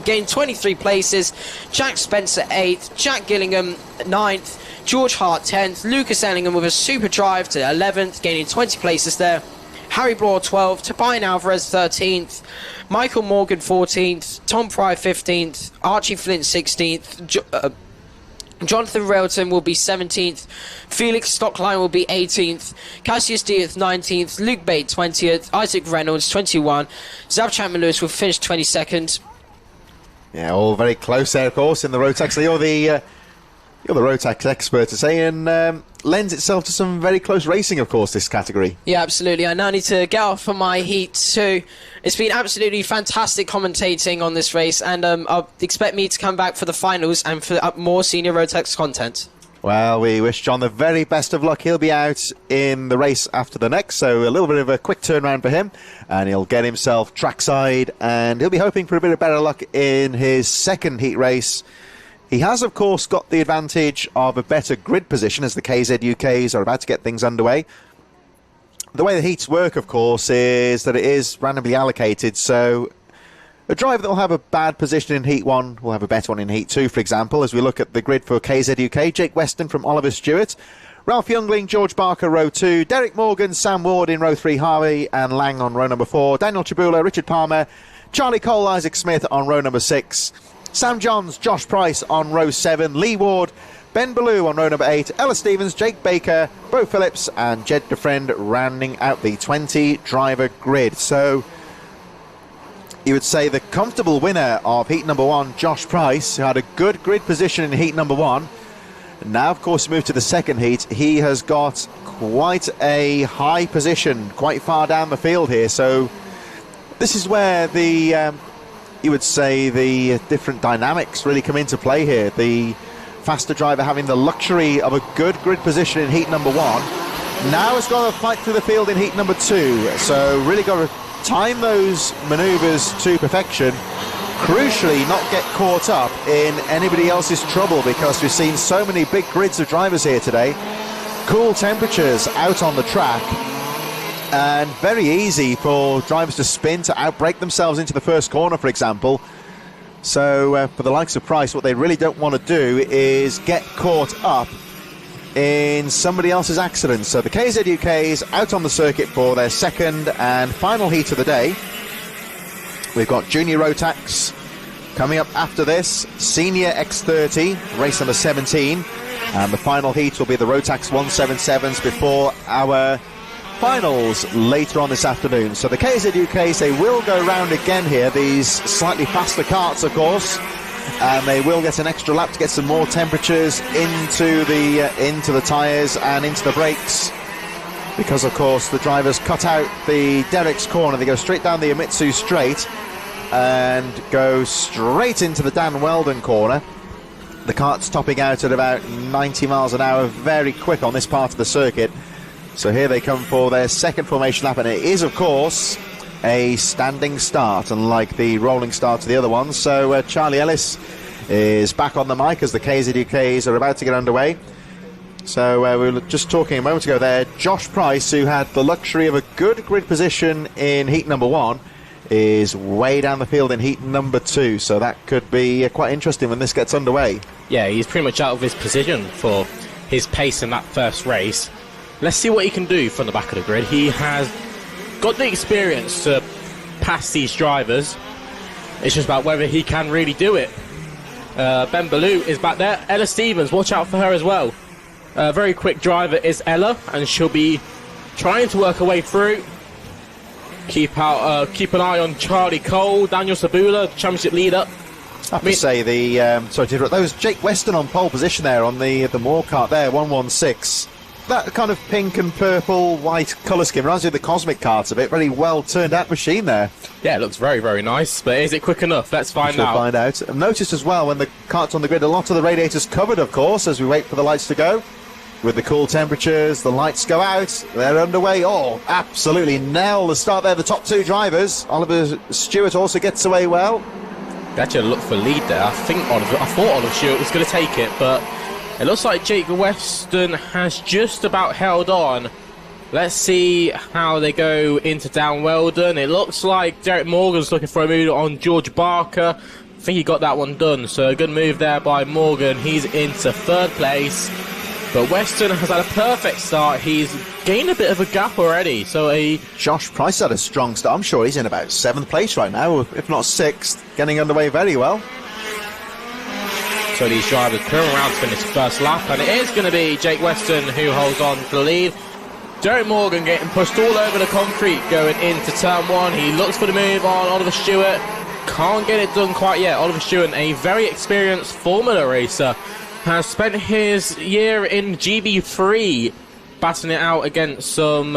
Gained 23 places. Jack Spencer 8th. Jack Gillingham 9th. George Hart 10th. Lucas Ellingham with a super drive to 11th, gaining 20 places there. Harry Bloor 12th. Tobias Alvarez 13th. Michael Morgan 14th. Tom Fry 15th. Archie Flint 16th. Jonathan Railton will be 17th. Felix Stockline will be 18th. Cassius Diaz 19th. Luke Bate 20th. Isaac Reynolds 21. Zab Chapman Lewis will finish 22nd. Yeah, all very close there, of course, in the Rotax. You're the Rotax expert to say, and lends itself to some very close racing, of course, this category. Yeah, absolutely. I now need to get off for my Heat 2. It's been absolutely fantastic commentating on this race, and I'll expect me to come back for the finals and for more senior Rotax content. Well, we wish John the very best of luck. He'll be out in the race after the next, so a little bit of a quick turnaround for him, and he'll get himself trackside, and he'll be hoping for a bit of better luck in his second heat race. He has, of course, got the advantage of a better grid position as the KZ UKs are about to get things underway. The way the heats work, of course, is that it is randomly allocated, so a driver that will have a bad position in Heat 1 will have a better one in Heat 2, for example. As we look at the grid for KZ UK, Jake Weston from Oliver Stewart, Ralph Youngling, George Barker, row 2, Derek Morgan, Sam Ward in row 3, Harvey and Lang on row number 4, Daniel Chabula, Richard Palmer, Charlie Cole, Isaac Smith on row number 6, Sam Johns, Josh Price on row 7, Lee Ward, Ben Ballou on row number 8, Ella Stevens, Jake Baker, Bo Phillips and Jed DeFriend rounding out the 20 driver grid. So you would say, the comfortable winner of heat number 1, Josh Price, who had a good grid position in heat number 1. Now, of course, moved to the second heat. He has got quite a high position, quite far down the field here. So this is where the, you would say, the different dynamics really come into play here. The faster driver having the luxury of a good grid position in heat number 1. Now has got to fight through the field in heat number 2. So really got to time those manoeuvres to perfection. Crucially, not get caught up in anybody else's trouble, because we've seen so many big grids of drivers here today. Cool temperatures out on the track, and very easy for drivers to spin, to outbrake themselves into the first corner, for example. So for the likes of Price, what they really don't want to do is get caught up in somebody else's accident. So the KZ UK is out on the circuit for their second and final heat of the day. We've got Junior Rotax coming up after this, Senior X30, race number 17, and the final heat will be the Rotax 177s before our finals later on this afternoon. So the KZ UKs, they will go round again here, these slightly faster karts, of course, and they will get an extra lap to get some more temperatures into the tyres and into the brakes, because of course the drivers cut out the Derek's corner. They go straight down the Amitsu straight and go straight into the Dan Weldon corner. The kart's topping out at about 90 miles an hour, very quick on this part of the circuit. So here they come for their second formation lap, and it is, of course, a standing start, unlike the rolling start to the other ones. So Charlie Ellis is back on the mic as the KZUKs are about to get underway. So we were just talking a moment ago there, Josh Price, who had the luxury of a good grid position in heat number 1, is way down the field in heat number 2, so that could be quite interesting when this gets underway. Yeah, he's pretty much out of his position for his pace in that first race. Let's see what he can do from the back of the grid. He has got the experience to pass these drivers. It's just about whether he can really do it. Ben Ballou is back there. Ella Stevens, watch out for her as well. Very quick driver is Ella, and she'll be trying to work her way through. Keep an eye on Charlie Cole, Daniel Sabula, championship leader. I have to say, that was Jake Weston on pole position there on the Moore kart there, 116. That kind of pink and purple white colour scheme reminds me of the Cosmic karts a bit. Very well turned out machine there. Yeah, it looks very, very nice, but is it quick enough? Let's find out. I've noticed as well, when the kart's on the grid, a lot of the radiators covered, of course, as we wait for the lights to go. With the cool temperatures, the lights go out, they're underway. Oh, absolutely nail the start there, the top 2 drivers. Oliver Stewart also gets away well. They actually looked for lead there. I thought Oliver Stewart was going to take it, but it looks like Jake Weston has just about held on. Let's see how they go into Dan Weldon. It looks like Derek Morgan's looking for a move on George Barker. I think he got that one done, so a good move there by Morgan. He's into 3rd place. But Weston has had a perfect start. He's gained a bit of a gap already. So Josh Price had a strong start. I'm sure he's in about 7th place right now, if not 6th. Getting underway very well. So these drivers come around to finish the first lap, and it is going to be Jake Weston who holds on to the lead. Derek Morgan getting pushed all over the concrete going into turn 1. He looks for the move on Oliver Stewart. Can't get it done quite yet. Oliver Stewart, a very experienced Formula racer, has spent his year in GB3 battling it out against some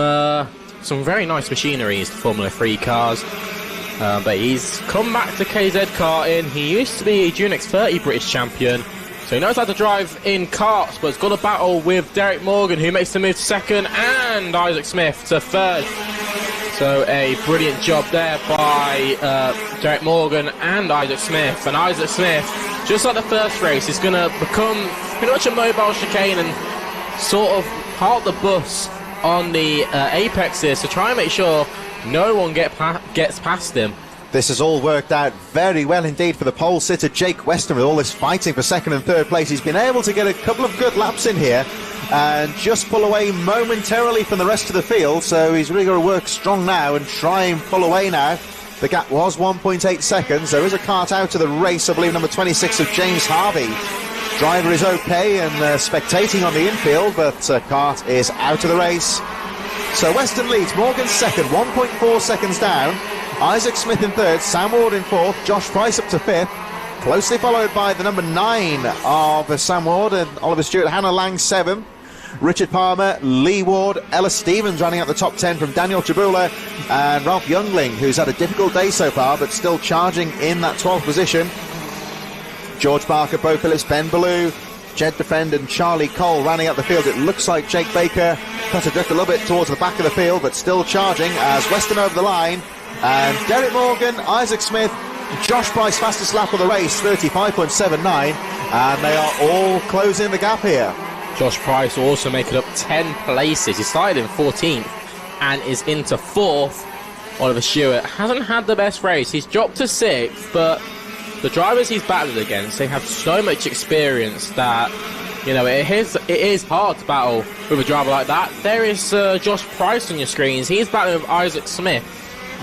very nice machineries, the Formula 3 cars. But he's come back to KZ karting. He used to be a June X30 British champion, so he knows how to drive in karts, but it's got a battle with Derek Morgan, who makes the move to 2nd, and Isaac Smith to 3rd. So a brilliant job there by Derek Morgan and Isaac Smith. And Isaac Smith, just like the first race, is going to become pretty much a mobile chicane and sort of park the bus on the apexes to try and make sure no one gets past him. This has all worked out very well indeed for the pole sitter Jake Weston. With all this fighting for 2nd and 3rd place, he's been able to get a couple of good laps in here and just pull away momentarily from the rest of the field. So he's really got to work strong now and try and pull away now. The gap was 1.8 seconds. There is a kart out of the race, I believe number 26 of James Harvey. Driver is okay and spectating on the infield, but kart is out of the race. So Weston leads, Morgan 2nd, 1.4 seconds down. Isaac Smith in third, Sam Ward in fourth, Josh Price up to fifth, closely followed by the number 9 of Sam Ward and Oliver Stewart, Hannah Lang seventh, Richard Palmer, Lee Ward, Ella Stevens running out the top 10 from Daniel Chabula, and Ralph Youngling, who's had a difficult day so far but still charging in that 12th position. George Barker, Bo Phillips, Ben Ballou, Jed Defend and Charlie Cole rounding out the field. It looks like Jake Baker cut adrift a little bit towards the back of the field, but still charging as Weston over the line. And Derek Morgan, Isaac Smith, Josh Price, fastest lap of the race, 35.79, and they are all closing the gap here. Josh Price will also make it up 10 places. He started in 14th and is into 4th. Oliver Stewart hasn't had the best race. He's dropped to 6th, but the drivers he's battled against, they have so much experience that, you know, it is hard to battle with a driver like that. There is Josh Price on your screens. He's battling with Isaac Smith.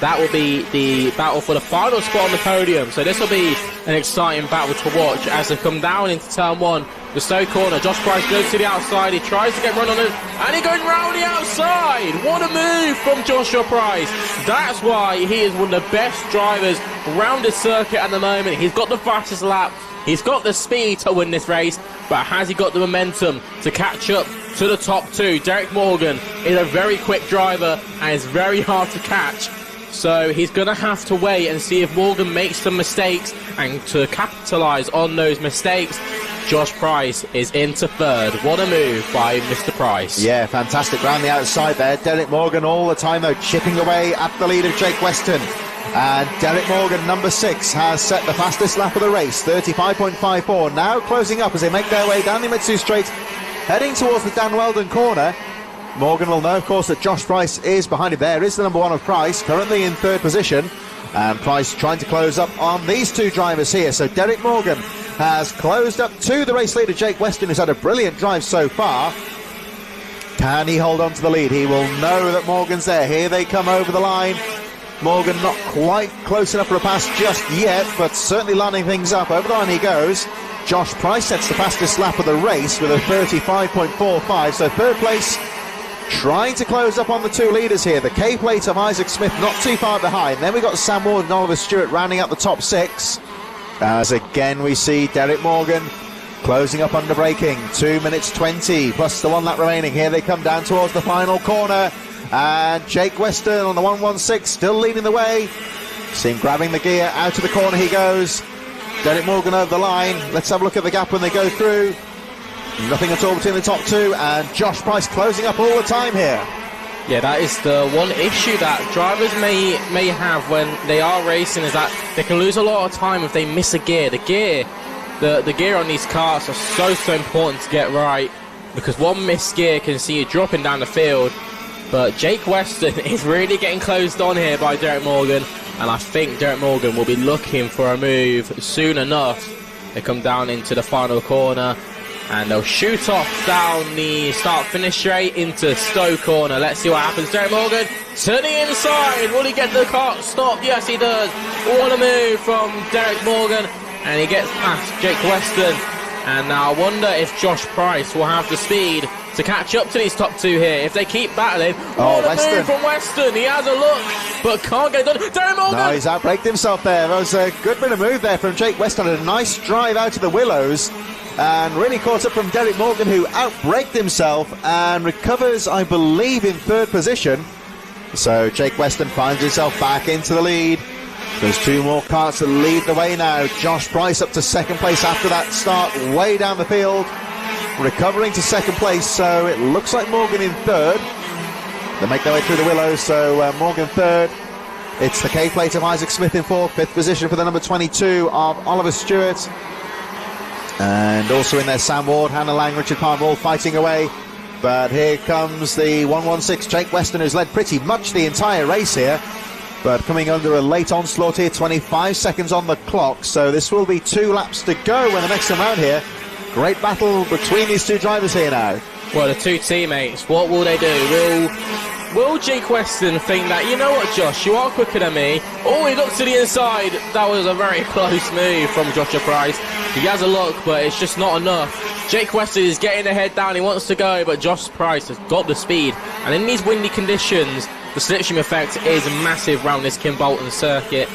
That will be the battle for the final spot on the podium. So this will be an exciting battle to watch as they come down into turn 1. The Stowe corner, Josh Price goes to the outside, he tries to get run on it, and he goes round the outside. What a move from Joshua Price. That's why he is one of the best drivers around the circuit at the moment. He's got the fastest lap, he's got the speed to win this race, but has he got the momentum to catch up to the top 2? Derek Morgan is a very quick driver and is very hard to catch. So he's going to have to wait and see if Morgan makes some mistakes, and to capitalise on those mistakes, Josh Price is into 3rd. What a move by Mr. Price. Yeah, fantastic round the outside there. Derek Morgan all the time, though, chipping away at the lead of Jake Weston. And Derek Morgan, number 6, has set the fastest lap of the race, 35.54. Now closing up as they make their way down the Mitsu Straight, heading towards the Dan Weldon corner. Morgan will know, of course, that Josh Price is behind him. There is the number 1 of Price, currently in 3rd position. And Price trying to close up on these 2 drivers here. So Derek Morgan has closed up to the race leader, Jake Weston, who's had a brilliant drive so far. Can he hold on to the lead? He will know that Morgan's there. Here they come over the line. Morgan not quite close enough for a pass just yet, but certainly lining things up. Over the line he goes. Josh Price sets the fastest lap of the race with a 35.45. So 3rd place, trying to close up on the 2 leaders here. The K-plate of Isaac Smith not too far behind. Then we've got Sam Ward and Oliver Stewart rounding out the top 6. As again we see Derek Morgan closing up under braking. 2 minutes 20 plus the 1 lap remaining. Here they come down towards the final corner. And Jake Weston on the 116 still leading the way. See him grabbing the gear. Out of the corner he goes. Derek Morgan over the line. Let's have a look at the gap when they go through. Nothing at all between the top 2, and Josh Price closing up all the time here. Yeah, that is the one issue that drivers may have when they are racing, is that they can lose a lot of time if they miss a gear. The gear on these cars are so important to get right, because one missed gear can see you dropping down the field. But Jake Weston is really getting closed on here by Derek Morgan, and I think Derek Morgan will be looking for a move soon enough. They come down into the final corner, and they'll shoot off down the start-finish straight into Stowe corner. Let's see what happens. Derek Morgan turning inside. Will he get the car stopped? Yes, he does. What a move from Derek Morgan. And he gets past Jake Weston. And now I wonder if Josh Price will have the speed to catch up to these top 2 here. If they keep battling. What a move from Weston. He has a look, but can't get it done. Derek Morgan! No, he's outbraked himself there. That was a good bit of move there from Jake Weston. A nice drive out of the Willows. And really caught up from Derek Morgan, who outbraked himself and recovers, I believe, in 3rd position. So Jake Weston finds himself back into the lead. There's 2 more cars to lead the way now. Josh Price up to 2nd place after that start way down the field, recovering to 2nd place. So it looks like Morgan in 3rd. They make their way through the Willows, so Morgan 3rd. It's the K-plate of Isaac Smith in 4th, 5th position for the number 22 of Oliver Stewart. And also in there, Sam Ward, Hannah Lang, Richard Palmer all fighting away. But here comes the 116, Jake Weston, who's led pretty much the entire race here. But coming under a late onslaught here, 25 seconds on the clock. So this will be 2 laps to go when the next time out here. Great battle between these 2 drivers here now. Well, the 2 teammates, what will they do? Will Jake Weston think that, you know what, Josh, you are quicker than me? Oh, he looks to the inside. That was a very close move from Joshua Price. He has a look, but it's just not enough. Jake Weston is getting the head down. He wants to go, but Josh Price has got the speed. And in these windy conditions, The slipstream effect is massive around this Kim Bolton circuit.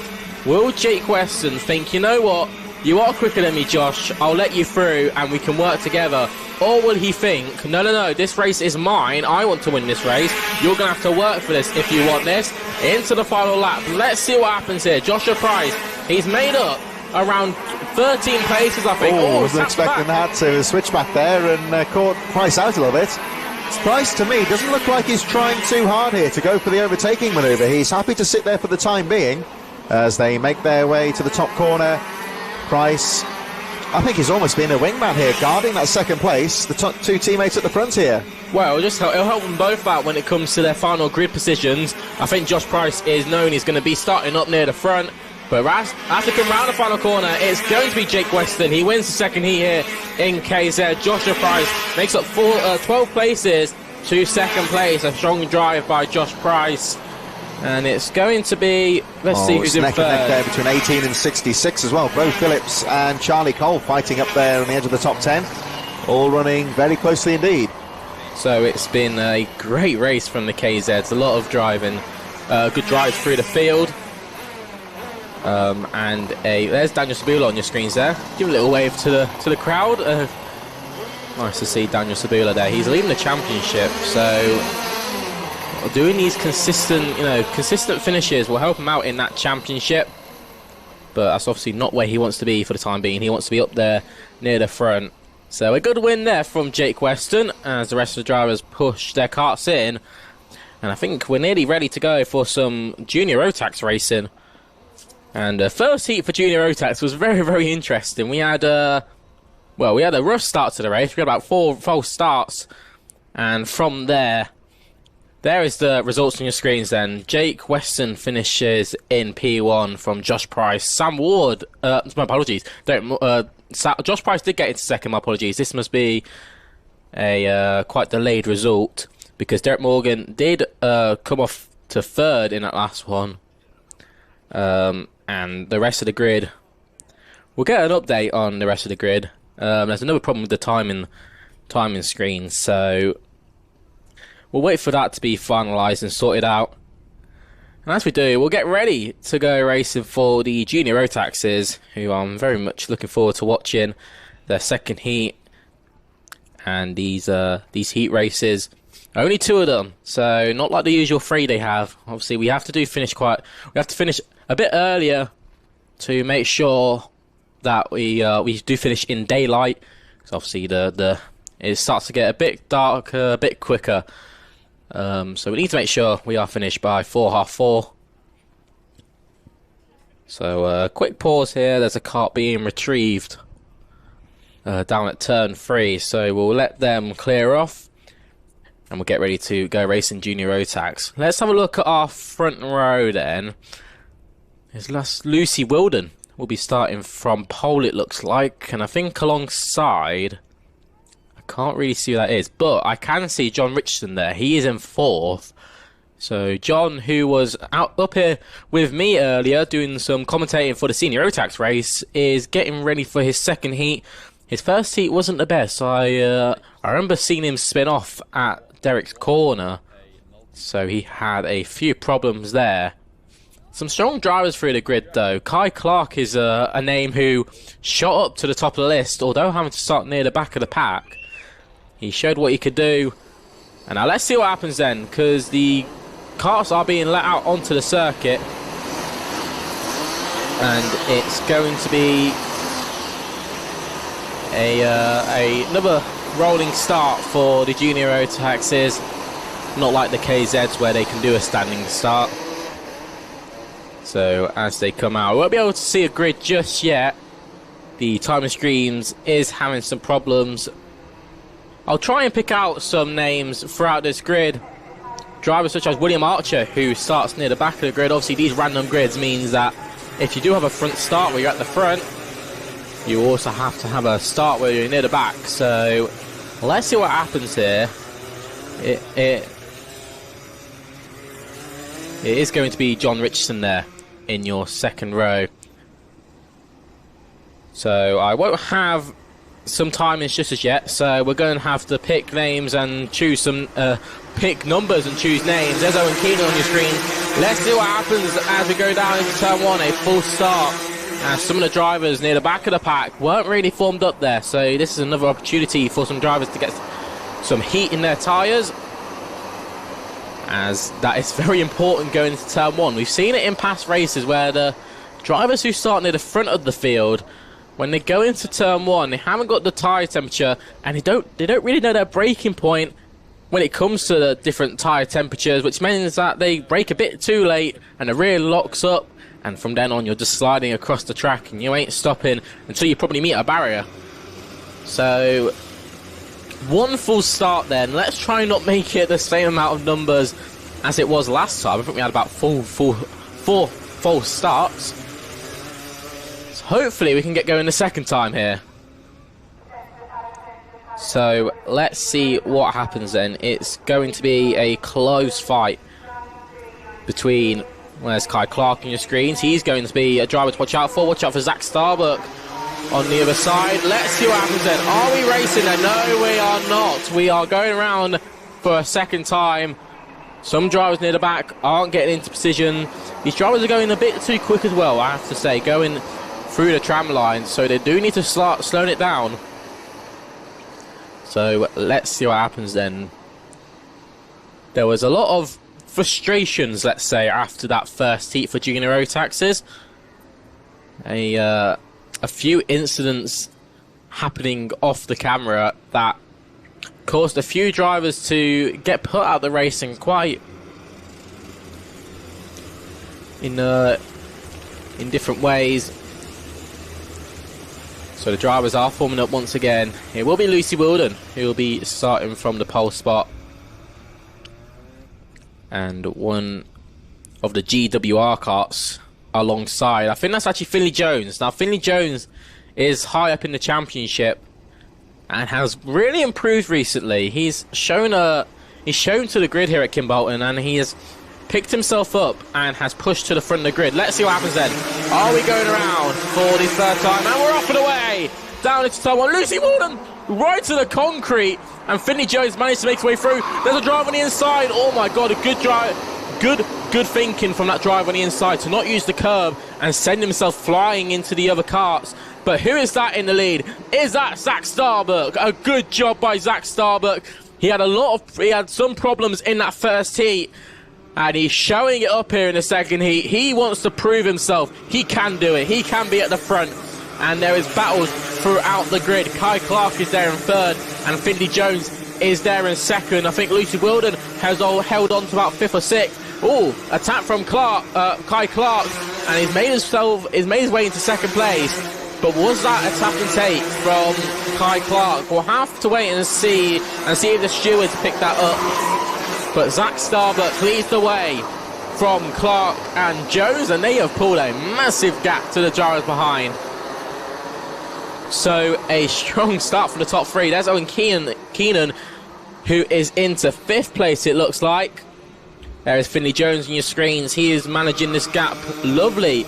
Will Jake Weston think, you know what, you are quicker than me, Josh, I'll let you through and we can work together? Or will he think, no, this race is mine, I want to win this race, you're going to have to work for this if you want this? Into the final lap, let's see what happens here. Joshua Price, he's made up around 13 places, I think. Oh, wasn't expecting that to switch back there and caught Price out a little bit. Price, to me, doesn't look like he's trying too hard here to go for the overtaking manoeuvre. He's happy to sit there for the time being as they make their way to the top corner. Price, I think he's almost been a wingman here, guarding that second place. The top two teammates at the front here. Well, it'll help them both out when it comes to their final grid positions. I think Josh Price is known he's going to be starting up near the front. But as they come round the final corner, it's going to be Jake Weston. He wins the second heat here in KZ. Joshua Price makes up 12 places to second place. A strong drive by Josh Price. And it's going to be, let's see who's in neck third. And neck there between 18 and 66 as well. Bo Phillips and Charlie Cole fighting up there on the edge of the top 10. All running very closely indeed. So it's been a great race from the KZs. A lot of driving, good drives through the field. There's Daniel Sabula on your screens there. Give a little wave to the crowd. Nice to see Daniel Sabula there. He's leading the championship, so doing these consistent finishes will help him out in that championship. But that's obviously not where he wants to be for the time being. He wants to be up there near the front. So a good win there from Jake Weston as the rest of the drivers push their karts in. And I think we're nearly ready to go for some junior Rotax racing. And the first heat for junior Rotax was very, very interesting. We had a rough start to the race. We had about 4 false starts. And from there is the results on your screens then. Jake Weston finishes in P1 from Josh Price. Sam Ward, my apologies. Josh Price did get into second, my apologies. This must be a quite delayed result because Derek Morgan did come off to third in that last one. And the rest of the grid, we'll get an update on the rest of the grid. There's another problem with the timing screen, so we'll wait for that to be finalised and sorted out. And as we do, we'll get ready to go racing for the junior Rotaxes, who I'm very much looking forward to watching their second heat and these heat races. Only 2 of them, so not like the usual 3 they have. Obviously, we have to finish a bit earlier to make sure that we do finish in daylight. Because obviously it starts to get a bit darker, a bit quicker. So we need to make sure we are finished by 4:30. So quick pause here. There's a kart being retrieved down at turn 3. So we'll let them clear off. And we'll get ready to go racing junior Rotax. Let's have a look at our front row then. There's Lucy Wilden. Will be starting from pole, it looks like. And I think alongside, I can't really see who that is. But I can see John Richardson there. He is in 4th. So John, who was up here with me earlier doing some commentating for the senior Rotax race, is getting ready for his second heat. His first heat wasn't the best. I remember seeing him spin off at Derek's corner, so he had a few problems there. Some strong drivers through the grid though. Kai Clark is a name who shot up to the top of the list, although having to start near the back of the pack. He showed what he could do. And now let's see what happens then, because the karts are being let out onto the circuit. And it's going to be another rolling start for the junior Rotaxes, not like the KZs where they can do a standing start. So as they come out, we won't be able to see a grid just yet. The timing screens is having some problems. I'll try and pick out some names throughout this grid. Drivers such as William Archer, who starts near the back of the grid. Obviously these random grids means that if you do have a front start where you're at the front, you also have to have a start where you're near the back. So let's see what happens here. It is going to be John Richardson there in your second row. So I won't have some timings just as yet, so we're going to have to pick names and choose some, pick numbers and choose names. There's Owen Keenan on your screen. Let's see what happens as we go down into turn 1, a full start. Some of the drivers near the back of the pack weren't really formed up there, so this is another opportunity for some drivers to get some heat in their tyres, as that is very important going into turn 1. We've seen it in past races where the drivers who start near the front of the field, when they go into turn 1, they haven't got the tyre temperature, and they don't really know their braking point when it comes to the different tyre temperatures, which means that they brake a bit too late and the rear locks up, and from then on you're just sliding across the track and you ain't stopping until you probably meet a barrier. So one full start then. Let's try and not make it the same amount of numbers as it was last time. I think we had about four full starts. So hopefully we can get going the second time here. So let's see what happens then. It's going to be a close fight between, where's Kai Clark on your screens? He's going to be a driver to watch out for. Watch out for Zach Starbuck on the other side. Let's see what happens then. Are we racing then? No, we are not. We are going around for a second time. Some drivers near the back aren't getting into position. These drivers are going a bit too quick as well, I have to say, going through the tram line. So they do need to start slowing it down. So let's see what happens then. There was a lot of frustrations, let's say, after that first heat for junior Rotaxes. A few incidents happening off the camera that caused a few drivers to get put out of the racing quite in different ways. So the drivers are forming up once again. It will be Lucy Wilden who will be starting from the pole spot, and one of the GWR carts alongside. I think that's actually Finley Jones. Now Finley Jones is high up in the championship and has really improved recently. He's shown to the grid here at Kimbolton, and he has picked himself up and has pushed to the front of the grid. Let's see what happens then. Are we going around for the third time? And we're off and away down into turn 1. Lucy Walden right to the concrete, and Finley Jones managed to make his way through. There's a drive on the inside. Oh my god, a good drive. Good thinking from that drive on the inside to not use the curb and send himself flying into the other carts. But who is that in the lead? Is that Zach Starbuck? A good job by Zach Starbuck. He had some problems in that first heat, and he's showing it up here in the second heat. He wants to prove himself. He can do it. He can be at the front. And there is battles throughout the grid. Kai Clark is there in third, and Finley Jones is there in second. I think Lucy Wilden has held on to about fifth or sixth. Oh, attack from Kai Clark, and he's made his way into second place. But was that a tap and take from Kai Clark? We'll have to wait and see if the stewards pick that up. But Zach Starbuck leads the way from Clark and Jones, and they have pulled a massive gap to the drivers behind. So a strong start for the top three. There's Owen Keenan, who is into fifth place, it looks like. There is Finley Jones on your screens. He is managing this gap lovely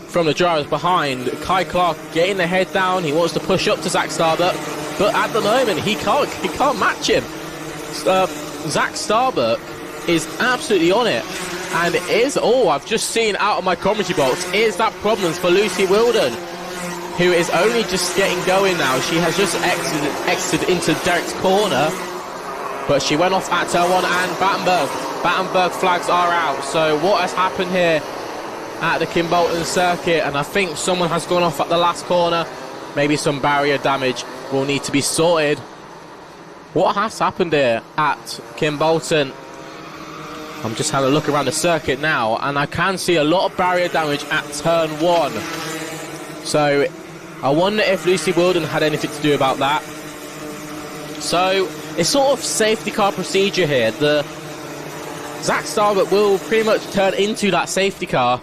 from the drivers behind. Kai Clark getting the head down. He wants to push up to Zach Starbuck, but at the moment he can't match him. Zach Starbuck is absolutely on it, and I've just seen out of my commentary box, is that problems for Lucy Wilden, who is only just getting going now. She has just exited into Derek's corner, but she went off at turn 1, and Battenberg flags are out. So what has happened here at the Kimbolton circuit? And I think someone has gone off at the last corner. Maybe some barrier damage will need to be sorted. What has happened here at Kimbolton? I'm just having a look around the circuit now, and I can see a lot of barrier damage at turn 1. So I wonder if Lucy Wilden had anything to do about that. So it's sort of safety car procedure here. The Zach Starbuck will pretty much turn into that safety car,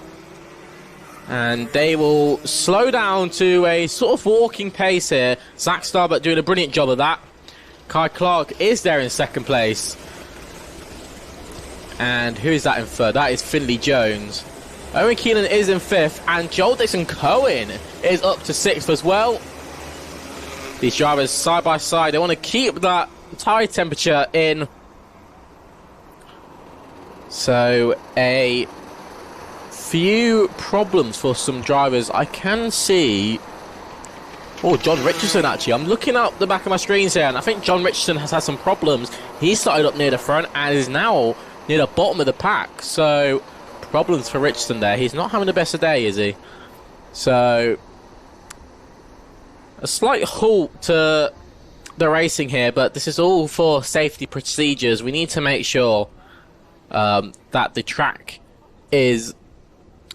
and they will slow down to a sort of walking pace here. Zach Starbuck doing a brilliant job of that. Kai Clark is there in second place. And who is that in third? That is Finley Jones. Owen Keenan is in fifth, and Joel Dixon Cohen is up to sixth as well. These drivers side by side, they want to keep that tyre temperature in. So a few problems for some drivers. I can see... Oh, John Richardson, actually. I'm looking up the back of my screens here, and I think John Richardson has had some problems. He started up near the front and is now near the bottom of the pack. So, problems for Richardson there. He's not having the best of day, is he? So, a slight halt to the racing here, but this is all for safety procedures. We need to make sure that the track is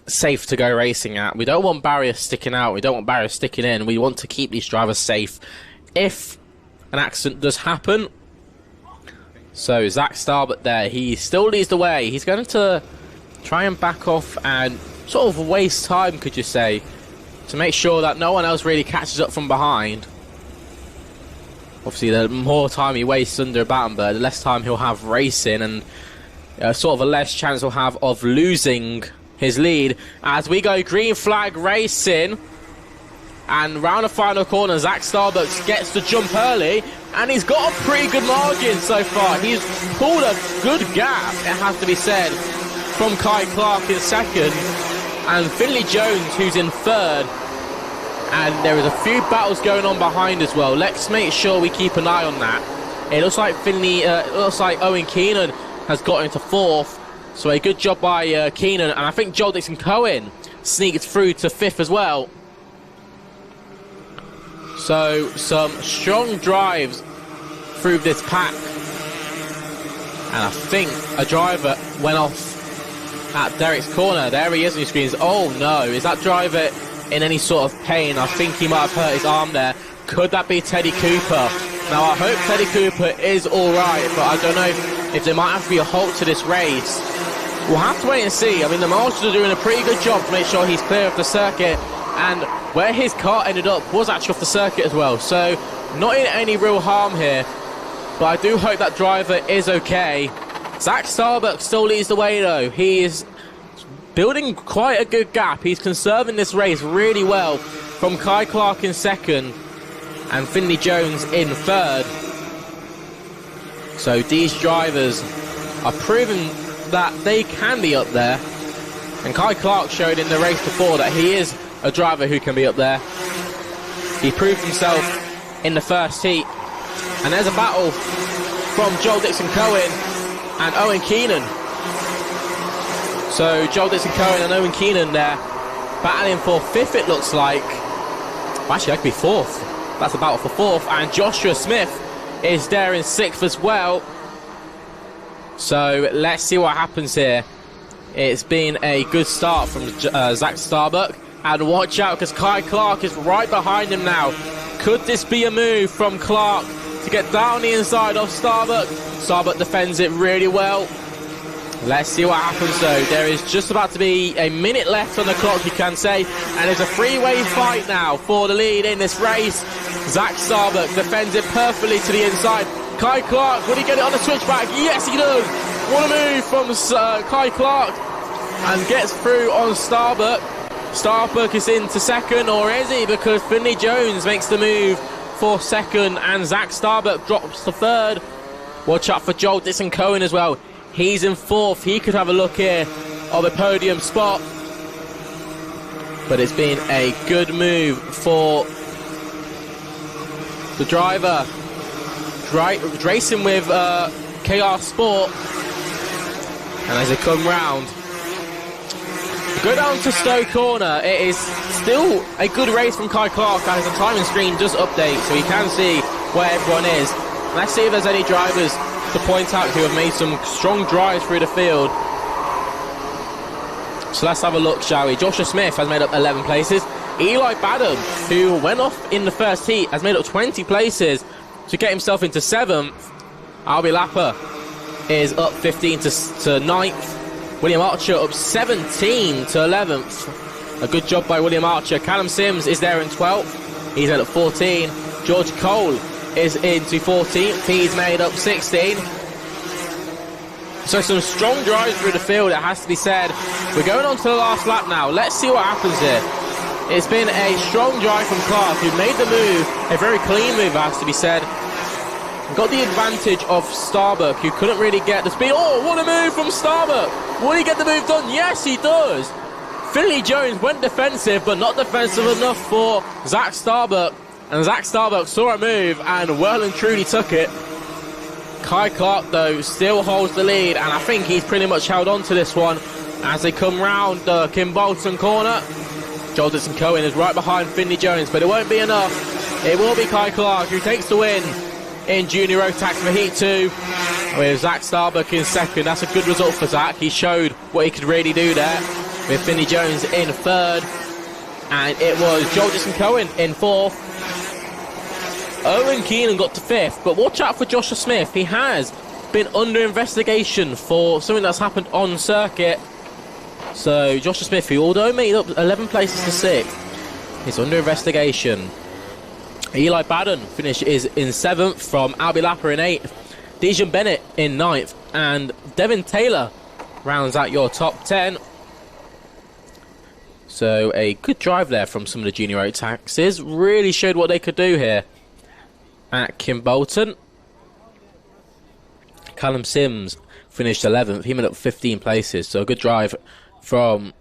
safe to go racing at. We don't want barriers sticking out. We don't want barriers sticking in. We want to keep these drivers safe if an accident does happen. So Zach Starbuck there, he still leads the way. He's going to try and back off and sort of waste time, could you say, to make sure that no one else really catches up from behind. Obviously, the more time he wastes under a Battenberg, the less time he'll have racing, and sort of a less chance he'll have of losing his lead. As we go green flag racing, and round the final corner, Zach Starbuck gets the jump early, and he's got a pretty good margin so far. He's pulled a good gap, it has to be said, from Kai Clark in second, and Finley Jones, who's in third. And there is a few battles going on behind as well. Let's make sure we keep an eye on that. It looks like Owen Keenan has got into fourth. So a good job by Keenan, and I think Joel Dixon Cohen sneaked through to fifth as well. So some strong drives through this pack. And I think a driver went off at Derek's corner. There he is on your screens. Oh no, is that driver in any sort of pain? I think he might have hurt his arm there. Could that be Teddy Cooper? Now I hope Teddy Cooper is alright, but I don't know if there might have to be a halt to this race. We'll have to wait and see. I mean, the marshals are doing a pretty good job to make sure he's clear of the circuit, and where his car ended up was actually off the circuit as well, so not in any real harm here, but I do hope that driver is okay. Zach Starbuck still leads the way though. He is building quite a good gap. He's conserving this race really well from Kai Clark in second and Finley Jones in third. So these drivers are proving that they can be up there, and Kai Clark showed in the race before that he is a driver who can be up there. He proved himself in the first heat, and there's a battle from Joel Dixon Cohen and Owen Keenan. So Joel Dixon Cohen and Owen Keenan there battling for fifth, it looks like. Actually, that could be fourth. That's a battle for fourth, and Joshua Smith is there in sixth as well. So let's see what happens here. It's been a good start from Zach Starbuck, and watch out because Kai Clark is right behind him now. Could this be a move from Clark to get down the inside of Starbuck? Starbuck defends it really well. Let's see what happens though. There is just about to be a minute left on the clock, you can say, and it's a three-way fight now for the lead in this race. Zach Starbuck defends it perfectly to the inside. Kai Clark, will he get it on the switchback? Yes, he does. What a move from Kai Clark, and gets through on Starbuck. Starbuck is into second, or is he? Because Finley Jones makes the move for second, and Zach Starbuck drops to third. Watch out for Joel Dixon Cohen as well. He's in fourth. He could have a look here of a podium spot. But it's been a good move for the driver. Racing with KR Sport. And as they come round, go down to Stowe Corner. It is still a good race from Kai Clark as the timing screen does update, so you can see where everyone is. Let's see if there's any drivers to point out who have made some strong drives through the field. So let's have a look, shall we? Joshua Smith has made up 11 places. Eli Badham, who went off in the first heat, has made up 20 places to get himself into 7th. Albie Lapper is up 15 to 9th. William Archer up 17 to 11th. A good job by William Archer. Callum Sims is there in 12th. He's made up 14. George Cole is into 14th. He's made up 16. So some strong drives through the field, it has to be said. We're going on to the last lap now. Let's see what happens here. It's been a strong drive from Clark, who made the move, a very clean move, has to be said. Got the advantage of Starbuck, who couldn't really get the speed. Oh, what a move from Starbuck! Will he get the move done? Yes, he does! Finley Jones went defensive, but not defensive enough for Zach Starbuck. And Zach Starbuck saw a move and well and truly took it. Kai Clark, though, still holds the lead, and I think he's pretty much held on to this one as they come round the Kim Bolton corner. Joel Dixon-Cohen is right behind Finley Jones, but it won't be enough. It will be Kai Clark who takes the win in Junior Rotax for Heat 2, with Zach Starbuck in second. That's a good result for Zach. He showed what he could really do there, with Finley Jones in third, and it was Joel Dixon-Cohen in fourth. Owen Keenan got to fifth, but watch out for Joshua Smith. He has been under investigation for something that's happened on circuit. So Joshua Smith, who although made up 11 places to sixth, is under investigation. Eli Baden finishes in 7th from Albie Lapper in 8th. Dejan Bennett in 9th. And Devin Taylor rounds out your top 10. So a good drive there from some of the junior Rotaxes. Really showed what they could do here at Kim Bolton. Callum Sims finished 11th. He made up 15 places. So a good drive from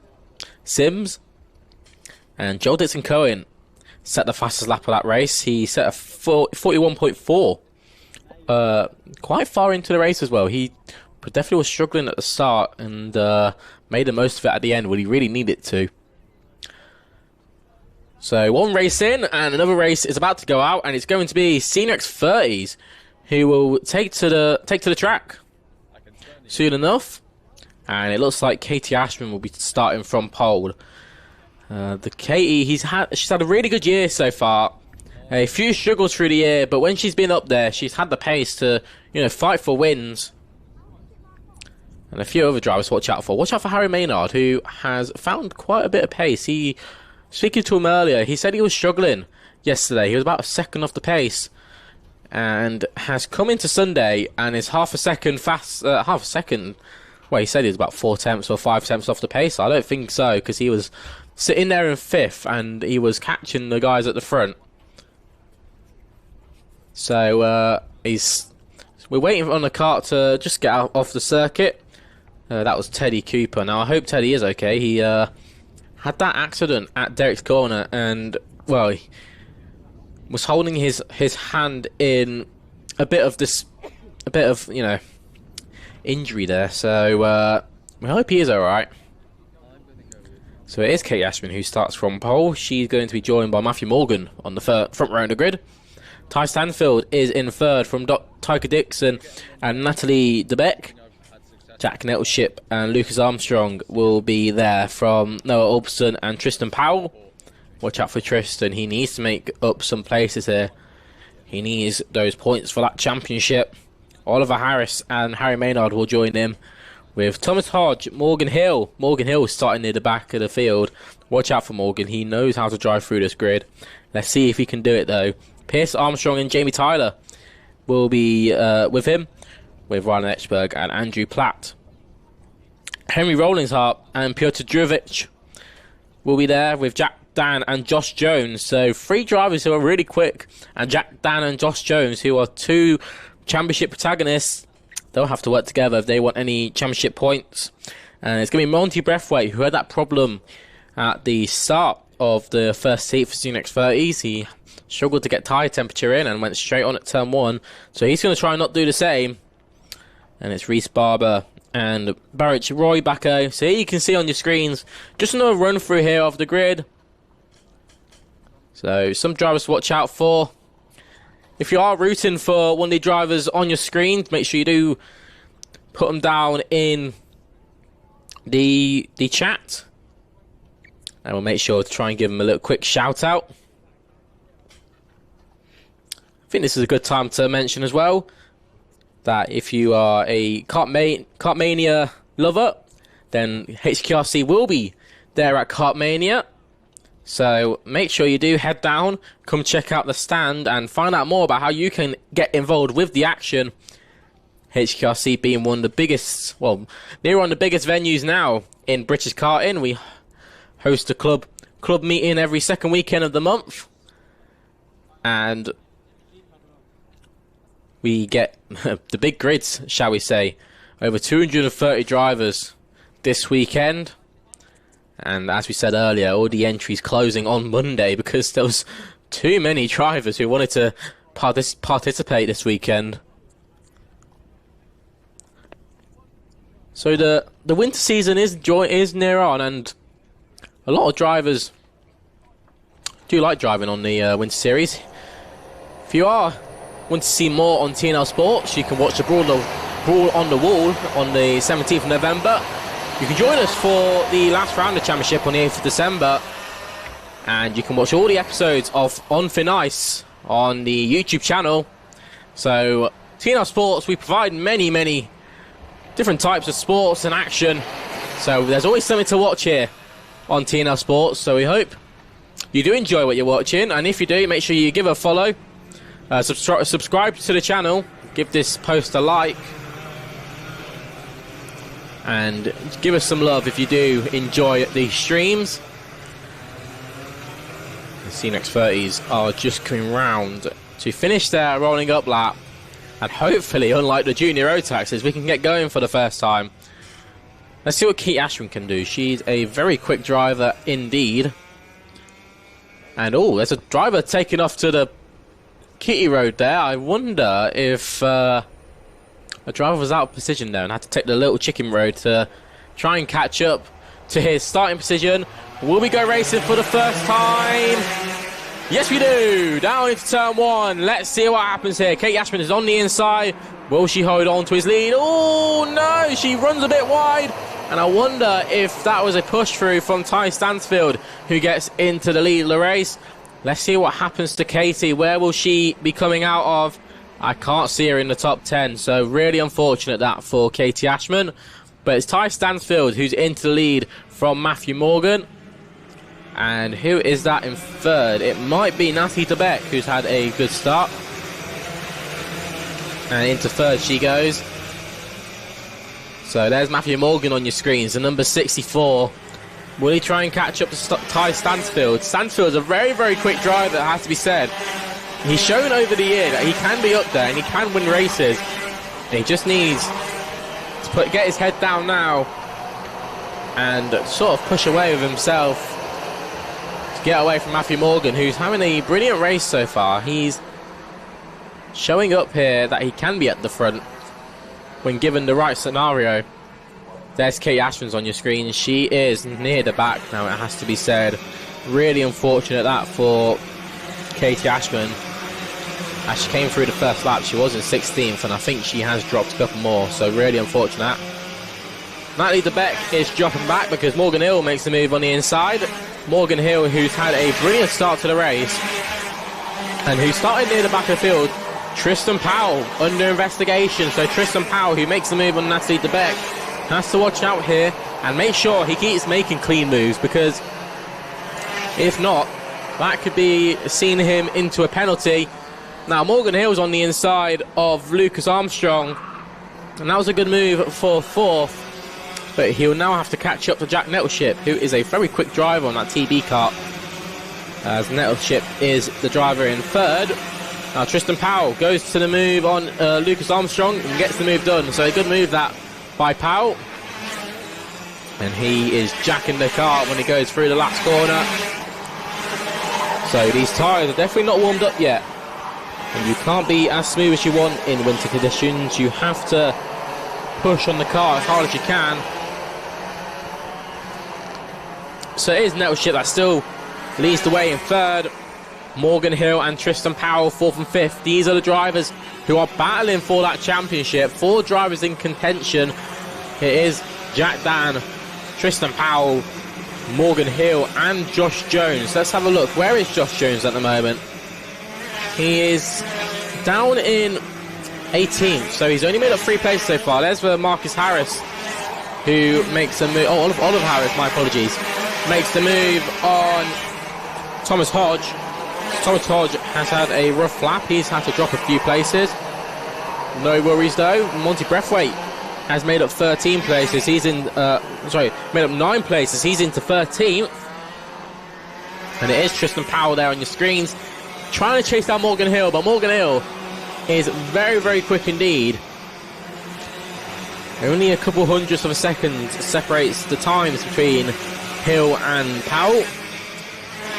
Sims. And Joel Dixon-Cohen set the fastest lap of that race. He set a 41.4. Quite far into the race as well. He definitely was struggling at the start and made the most of it at the end when he really needed to. So one race in and another race is about to go out, and it's going to be Senior X30s who will take to the track soon enough. And it looks like Katie Ashman will be starting from pole. The Katie, she's had a really good year so far. A few struggles through the year, but when she's been up there, she's had the pace to, fight for wins. And a few other drivers to watch out for. Watch out for Harry Maynard, who has found quite a bit of pace. Speaking to him earlier, he said he was struggling yesterday. He was about a second off the pace, and has come into Sunday and is half a second. Well, he said he was about 4 tenths or 5 tenths off the pace. I don't think so, because he was sitting there in 5th and he was catching the guys at the front. So we're waiting on the kart to just get out off the circuit. That was Teddy Cooper. Now I hope Teddy is okay. He had that accident at Derek's corner, and well, he was holding his hand in a bit of injury there. So we hope he is alright. So it is Kate Ashman who starts from pole. She's going to be joined by Matthew Morgan on the front row of the grid. Ty Stanfield is in third from Tyker Dixon and Natalie DeBeck. Jack Nettleship and Lucas Armstrong will be there from Noah Ulbson and Tristan Powell. Watch out for Tristan. He needs to make up some places here. He needs those points for that championship. Oliver Harris and Harry Maynard will join him, with Thomas Hodge, Morgan Hill. Morgan Hill starting near the back of the field. Watch out for Morgan. He knows how to drive through this grid. Let's see if he can do it, though. Pierce Armstrong and Jamie Tyler will be with him, with Ryan Etchberg and Andrew Platt. Henry Rollingshart and Piotr Drurovich will be there, with Jack Dan and Josh Jones. So 3 drivers who are really quick, and Jack Dan and Josh Jones, who are 2 championship protagonists. They'll have to work together if they want any championship points. And it's going to be Monty Breathwaite, who had that problem at the start of the first heat for Senior X30s. He struggled to get tyre temperature in and went straight on at turn 1. So he's going to try and not do the same. And it's Reese Barber and Barrett Roy Bacco. So here you can see on your screens just another run through here of the grid. So some drivers to watch out for. If you are rooting for one of the drivers on your screen, make sure you do put them down in the chat. And we'll make sure to try and give them a little quick shout out. I think this is a good time to mention as well that if you are a Kartmania lover, then HKRC will be there at Kartmania. So make sure you do head down, come check out the stand and find out more about how you can get involved with the action. HKRC being one of the biggest, well, near one of the biggest venues now in British karting. We host a club club meeting every second weekend of the month. And we get the big grids, shall we say. Over 230 drivers this weekend. And as we said earlier, all the entries closing on Monday because there was too many drivers who wanted to participate this weekend. So the winter season is near on, and a lot of drivers do like driving on the winter series. If you want to see more on TNL Sports, you can watch the Brawl on the Wall on the 17th of November. You can join us for the last round of Championship on the 8th of December. And you can watch all the episodes of On Thin Ice on the YouTube channel. So, TNL Sports, we provide many, many different types of sports and action. So, there's always something to watch here on TNL Sports. So, we hope you do enjoy what you're watching. And if you do, make sure you give a follow. Subscribe to the channel. Give this post a like. And give us some love if you do enjoy these streams. The CNX30s are just coming round to finish their rolling up lap. And hopefully, unlike the junior Rotaxes, we can get going for the first time. Let's see what Katie Ashman can do. She's a very quick driver indeed. And oh, there's a driver taking off to the Kitty Road there. I wonder if a driver was out of position there and had to take the little chicken road to try and catch up to his starting position. Will we go racing for the first time? Yes, we do. Down into turn one. Let's see what happens here. Kate Ashman is on the inside. Will she hold on to his lead? Oh, no. She runs a bit wide. And I wonder if that was a push through from Ty Stansfield, who gets into the lead of the race. Let's see what happens to Katie. Where will she be coming out of? I can't see her in the top 10, so really unfortunate that for Katie Ashman. But it's Ty Stansfield who's into the lead from Matthew Morgan. And who is that in third? It might be Natalie DeBeck, who's had a good start. And into third she goes. So there's Matthew Morgan on your screens, the number 64. Will he try and catch up to Ty Stansfield? Stansfield's a very, very quick driver, it has to be said. He's shown over the year that he can be up there and he can win races. He just needs to get his head down now and sort of push away with himself to get away from Matthew Morgan, who's having a brilliant race so far. He's showing up here that he can be at the front when given the right scenario. There's Kate Ashman's on your screen. She is near the back now, it has to be said. Really unfortunate that for Katie Ashman. As she came through the first lap, she was in 16th, and I think she has dropped a couple more, so really unfortunate. Natalie DeBeck is dropping back because Morgan Hill makes the move on the inside. Morgan Hill, who's had a brilliant start to the race, and who started near the back of the field. Tristan Powell under investigation, so Tristan Powell, who makes the move on Natalie DeBeck, has to watch out here and make sure he keeps making clean moves, because if not, that could be seeing him into a penalty. Now, Morgan Hill's on the inside of Lucas Armstrong, and that was a good move for fourth, but he'll now have to catch up to Jack Nettleship, who is a very quick driver on that TB kart, as Nettleship is the driver in third. Now, Tristan Powell goes to the move on Lucas Armstrong and gets the move done, so a good move that by Powell. And he is jacking the kart when he goes through the last corner. So these tyres are definitely not warmed up yet. And you can't be as smooth as you want in winter conditions. You have to push on the car as hard as you can. So it is Nettleship that still leads the way in third. Morgan Hill and Tristan Powell fourth and fifth. These are the drivers who are battling for that championship. 4 drivers in contention. It is Jack Dan, Tristan Powell, Morgan Hill and Josh Jones. Let's have a look. Where is Josh Jones at the moment? He is down in 18th, so he's only made up 3 places so far. There's Marcus Harris, who makes a move. Oh, Oliver Harris, my apologies. Makes the move on Thomas Hodge. Thomas Hodge has had a rough lap. He's had to drop a few places. No worries though. Monty Breathwaite has made up 13 places. He's in, made up 9 places. He's into 13th. And it is Tristan Powell there on your screens, trying to chase down Morgan Hill, but Morgan Hill is very, very quick indeed. Only a couple hundredths of a second separates the times between Hill and Powell.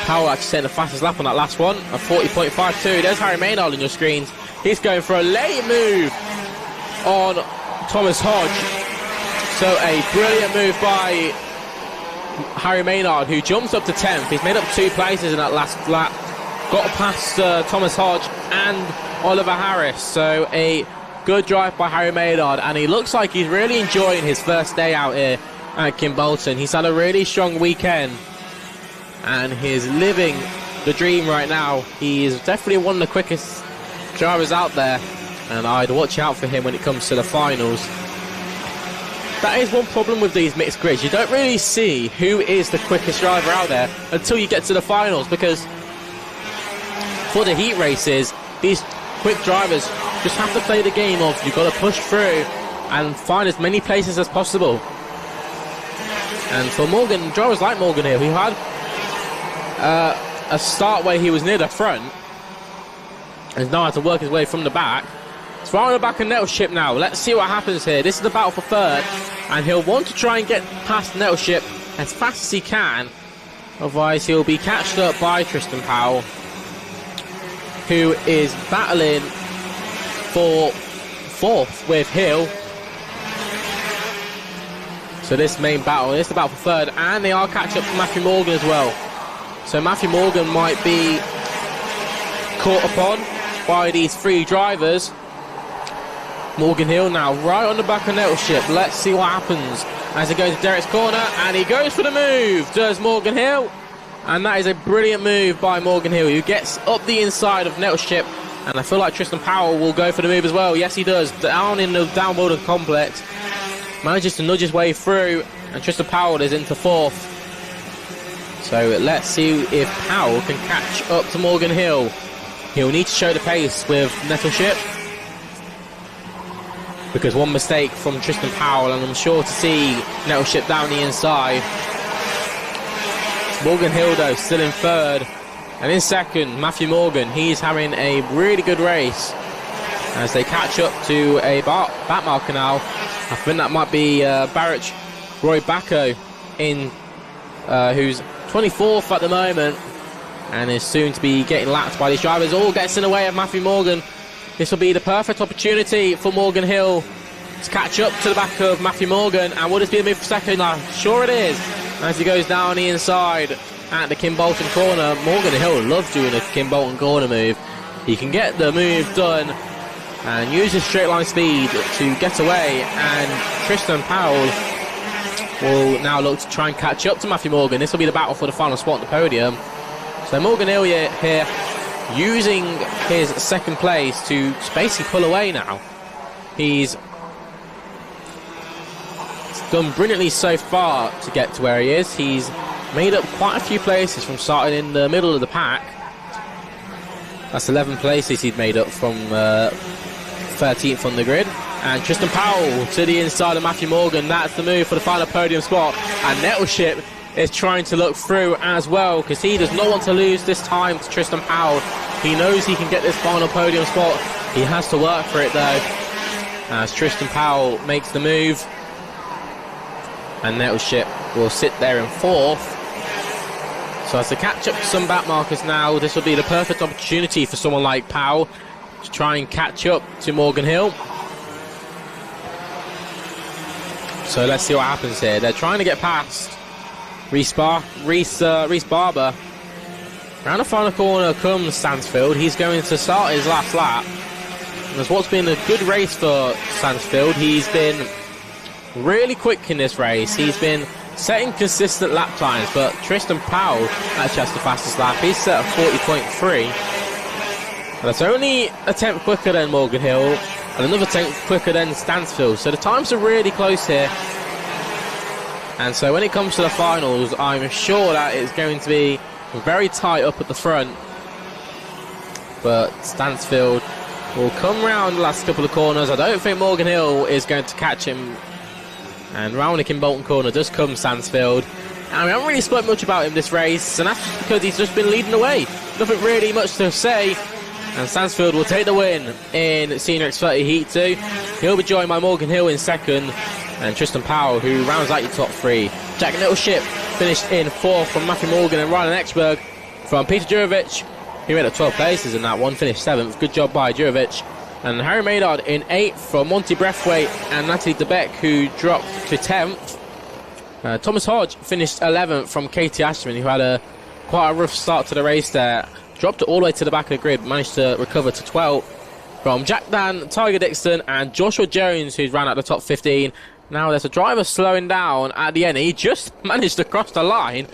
Powell actually setting the fastest lap on that last one, a 40.52. There's Harry Maynard on your screens. He's going for a late move on Thomas Hodge. So a brilliant move by Harry Maynard, who jumps up to 10th. He's made up 2 places in that last lap. Got past Thomas Hodge and Oliver Harris. So a good drive by Harry Maynard, and he looks like he's really enjoying his first day out here at Kimbolton. He's had a really strong weekend, and he's living the dream right now. He is definitely one of the quickest drivers out there, and I'd watch out for him when it comes to the finals. That is one problem with these mixed grids. You don't really see who is the quickest driver out there until you get to the finals, because for the heat races, these quick drivers just have to play the game of you've got to push through and find as many places as possible. And for drivers like Morgan Hill, who had a start where he was near the front, and now had to work his way from the back. It's right on the back of Nettleship now. Let's see what happens here. This is the battle for third, and he'll want to try and get past Nettleship as fast as he can. Otherwise, he'll be catched up by Tristan Powell, who is battling for fourth with Hill. So this main battle is the battle for third, and they are catch up to Matthew Morgan as well. So Matthew Morgan might be caught upon by these 3 drivers. Morgan Hill now right on the back of Nettleship. Let's see what happens as he goes to Derek's corner, and he goes for the move, does Morgan Hill. And that is a brilliant move by Morgan Hill, who gets up the inside of Nettleship. And I feel like Tristan Powell will go for the move as well. Yes, he does. Down in the downboard complex. Manages to nudge his way through, and Tristan Powell is into 4th. So let's see if Powell can catch up to Morgan Hill. He'll need to show the pace with Nettleship, because one mistake from Tristan Powell, and I'm sure to see Nettleship down the inside. Morgan Hill, though, still in 3rd. And in 2nd, Matthew Morgan. He's having a really good race as they catch up to a back marker now. I think that might be Barrett Roy Bacco, who's 24th at the moment and is soon to be getting lapped by these drivers. All gets in the way of Matthew Morgan. This will be the perfect opportunity for Morgan Hill to catch up to the back of Matthew Morgan. And will this be a move for 2nd? Sure it is. As he goes down the inside at the Kimbolton corner. Morgan Hill loves doing a Kimbolton corner move. He can get the move done and use his straight line speed to get away, and Tristan Powell will now look to try and catch up to Matthew Morgan. This will be the battle for the final spot on the podium. So Morgan Hill here using his 2nd place to basically pull away now. He's done brilliantly so far to get to where he is. He's made up quite a few places from starting in the middle of the pack. That's 11 places he'd made up from 13th on the grid. And Tristan Powell to the inside of Matthew Morgan. That's the move for the final podium spot. And Nettleship is trying to look through as well, because he does not want to lose this time to Tristan Powell. He knows he can get this final podium spot. He has to work for it, though, as Tristan Powell makes the move. And Nettleship will sit there in 4th. So as they catch up to some back markers now, this will be the perfect opportunity for someone like Powell to try and catch up to Morgan Hill. So let's see what happens here. They're trying to get past Reese Barber. Around the final corner comes Stansfield. He's going to start his last lap. And as what's been a good race for Stansfield, he's been really quick in this race. He's been setting consistent lap times, but Tristan Powell actually has the fastest lap. He's set at 40.3. That's only a tenth quicker than Morgan Hill, and another tenth quicker than Stansfield. So the times are really close here. And so when it comes to the finals, I'm sure that it's going to be very tight up at the front. But Stansfield will come round the last couple of corners. I don't think Morgan Hill is going to catch him. And round the Kimbolton corner does come Stansfield. And we haven't really spoken much about him this race, and that's just because he's just been leading the way. Nothing really much to say. And Stansfield will take the win in Senior X30 Heat 2. He'll be joined by Morgan Hill in second, and Tristan Powell, who rounds out your top three. Jack Littleship finished in fourth from Matthew Morgan, and Ryan Ekberg from Peter Jurovic, who made up 12 places in that one, finished seventh. Good job by Jurovic. And Harry Maynard in eighth from Monty Breathwaite and Natalie DeBeck, who dropped to 10th. Thomas Hodge finished 11th from Katie Ashman, who had quite a rough start to the race there. Dropped it all the way to the back of the grid, managed to recover to 12th from Jack Dan, Tiger Dixon, and Joshua Jones, who's ran out the top 15. Now there's a driver slowing down at the end. He just managed to cross the line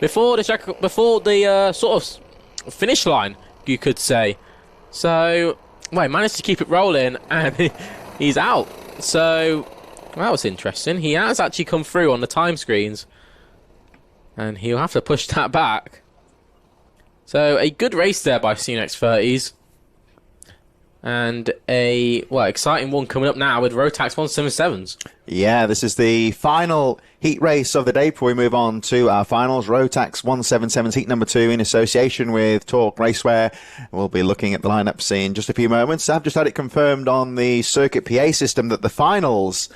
before the sort of finish line, you could say. So, well, he managed to keep it rolling, and he's out. So, well, that was interesting. He has actually come through on the time screens, and he'll have to push that back. So, a good race there by Senior X30s. And a, well, exciting one coming up now with Rotax 177s. Yeah, this is the final heat race of the day before we move on to our finals. Rotax 177s heat number 2 in association with Torque Raceware. We'll be looking at the lineups in just a few moments. I've just had it confirmed on the circuit PA system that the finals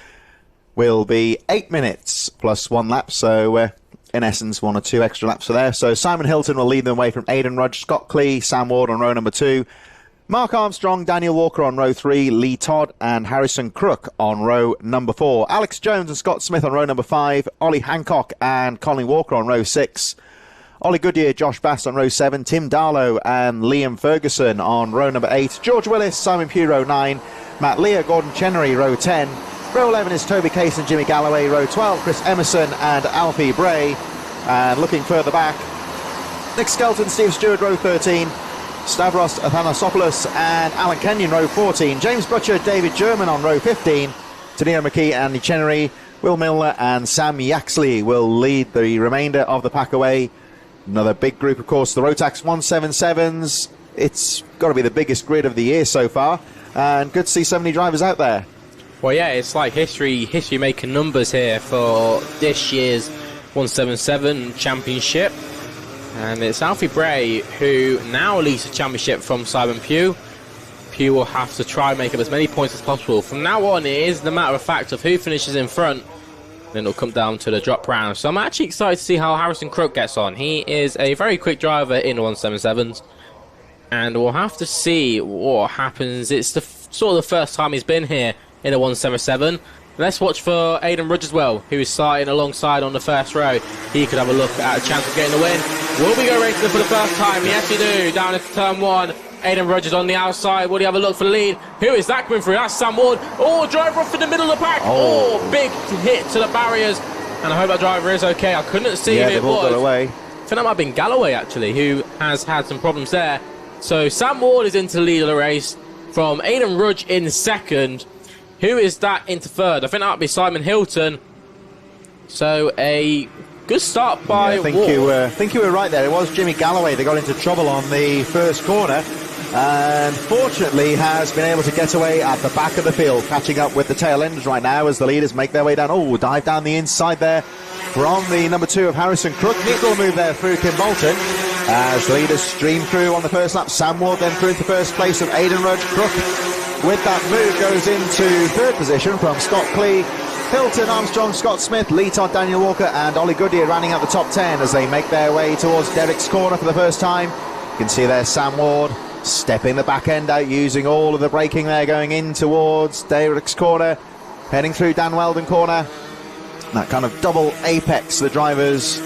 will be 8 minutes plus 1 lap. So, in essence, 1 or 2 extra laps are there. So Simon Hilton will lead them away from Aidan Rudge, Scott Clee, Sam Ward on row number 2. Mark Armstrong, Daniel Walker on row 3, Lee Todd and Harrison Crook on row number 4. Alex Jones and Scott Smith on row number 5. Ollie Hancock and Colin Walker on row 6. Ollie Goodyear, Josh Bass on row 7. Tim Darlow and Liam Ferguson on row number 8. George Willis, Simon Pugh, row 9. Matt Lear, Gordon Chenery, row 10. Row 11 is Toby Case and Jimmy Galloway. Row 12, Chris Emerson and Alfie Bray. And looking further back, Nick Skelton, Steve Stewart, row 13. Stavros Athanasopoulos and Alan Kenyon, row 14. James Butcher, David German on row 15. Taneo McKee, Andy Chenery, Will Milner and Sam Yaxley will lead the remainder of the pack away. Another big group, of course, the Rotax 177s. It's got to be the biggest grid of the year so far. And good to see so many drivers out there. Well, yeah, it's like history making numbers here for this year's 177 championship. And it's Alfie Bray who now leads the championship from Simon Pugh. Pugh will have to try and make up as many points as possible. From now on, it is the matter of fact of who finishes in front. Then it'll come down to the drop round. So I'm actually excited to see how Harrison Crook gets on. He is a very quick driver in the 177s. And we'll have to see what happens. It's sort of the first time he's been here in a 177. Let's watch for Aidan Rudge as well, who is starting alongside on the first row. He could have a look at a chance of getting the win. Will we go racing for the first time? Yes, we do. Down into turn 1. Aidan Rudge is on the outside. Will he have a look for the lead? Who is that coming through? That's Sam Ward. Oh, driver off in the middle of the pack. Oh, big hit to the barriers. And I hope that driver is okay. I couldn't see who it was. Got away. I think that might have been Galloway, actually, who has had some problems there. So Sam Ward is into the lead of the race from Aidan Rudge in second. Who is that into third? I think that would be Simon Hilton. So a good start by Ward. I think you were right there. It was Jimmy Galloway that got into trouble on the first corner. And fortunately has been able to get away at the back of the field, catching up with the tail ends right now as the leaders make their way down. Oh, dive down the inside there from the number 2 of Harrison Crook. Neat little move there through Kim Bolton as the leaders stream through on the first lap. Sam Ward then through into first place of Aidan Rudge. Crook with that move goes into third position from Scott Clee. Hilton, Armstrong, Scott Smith, Lee Todd, Daniel Walker and Ollie Goodyear rounding out the top 10 as they make their way towards Derek's corner for the first time. You can see there Sam Ward stepping the back end out, using all of the braking there, going in towards Derek's corner, heading through Dan Weldon corner. That kind of double apex, the drivers,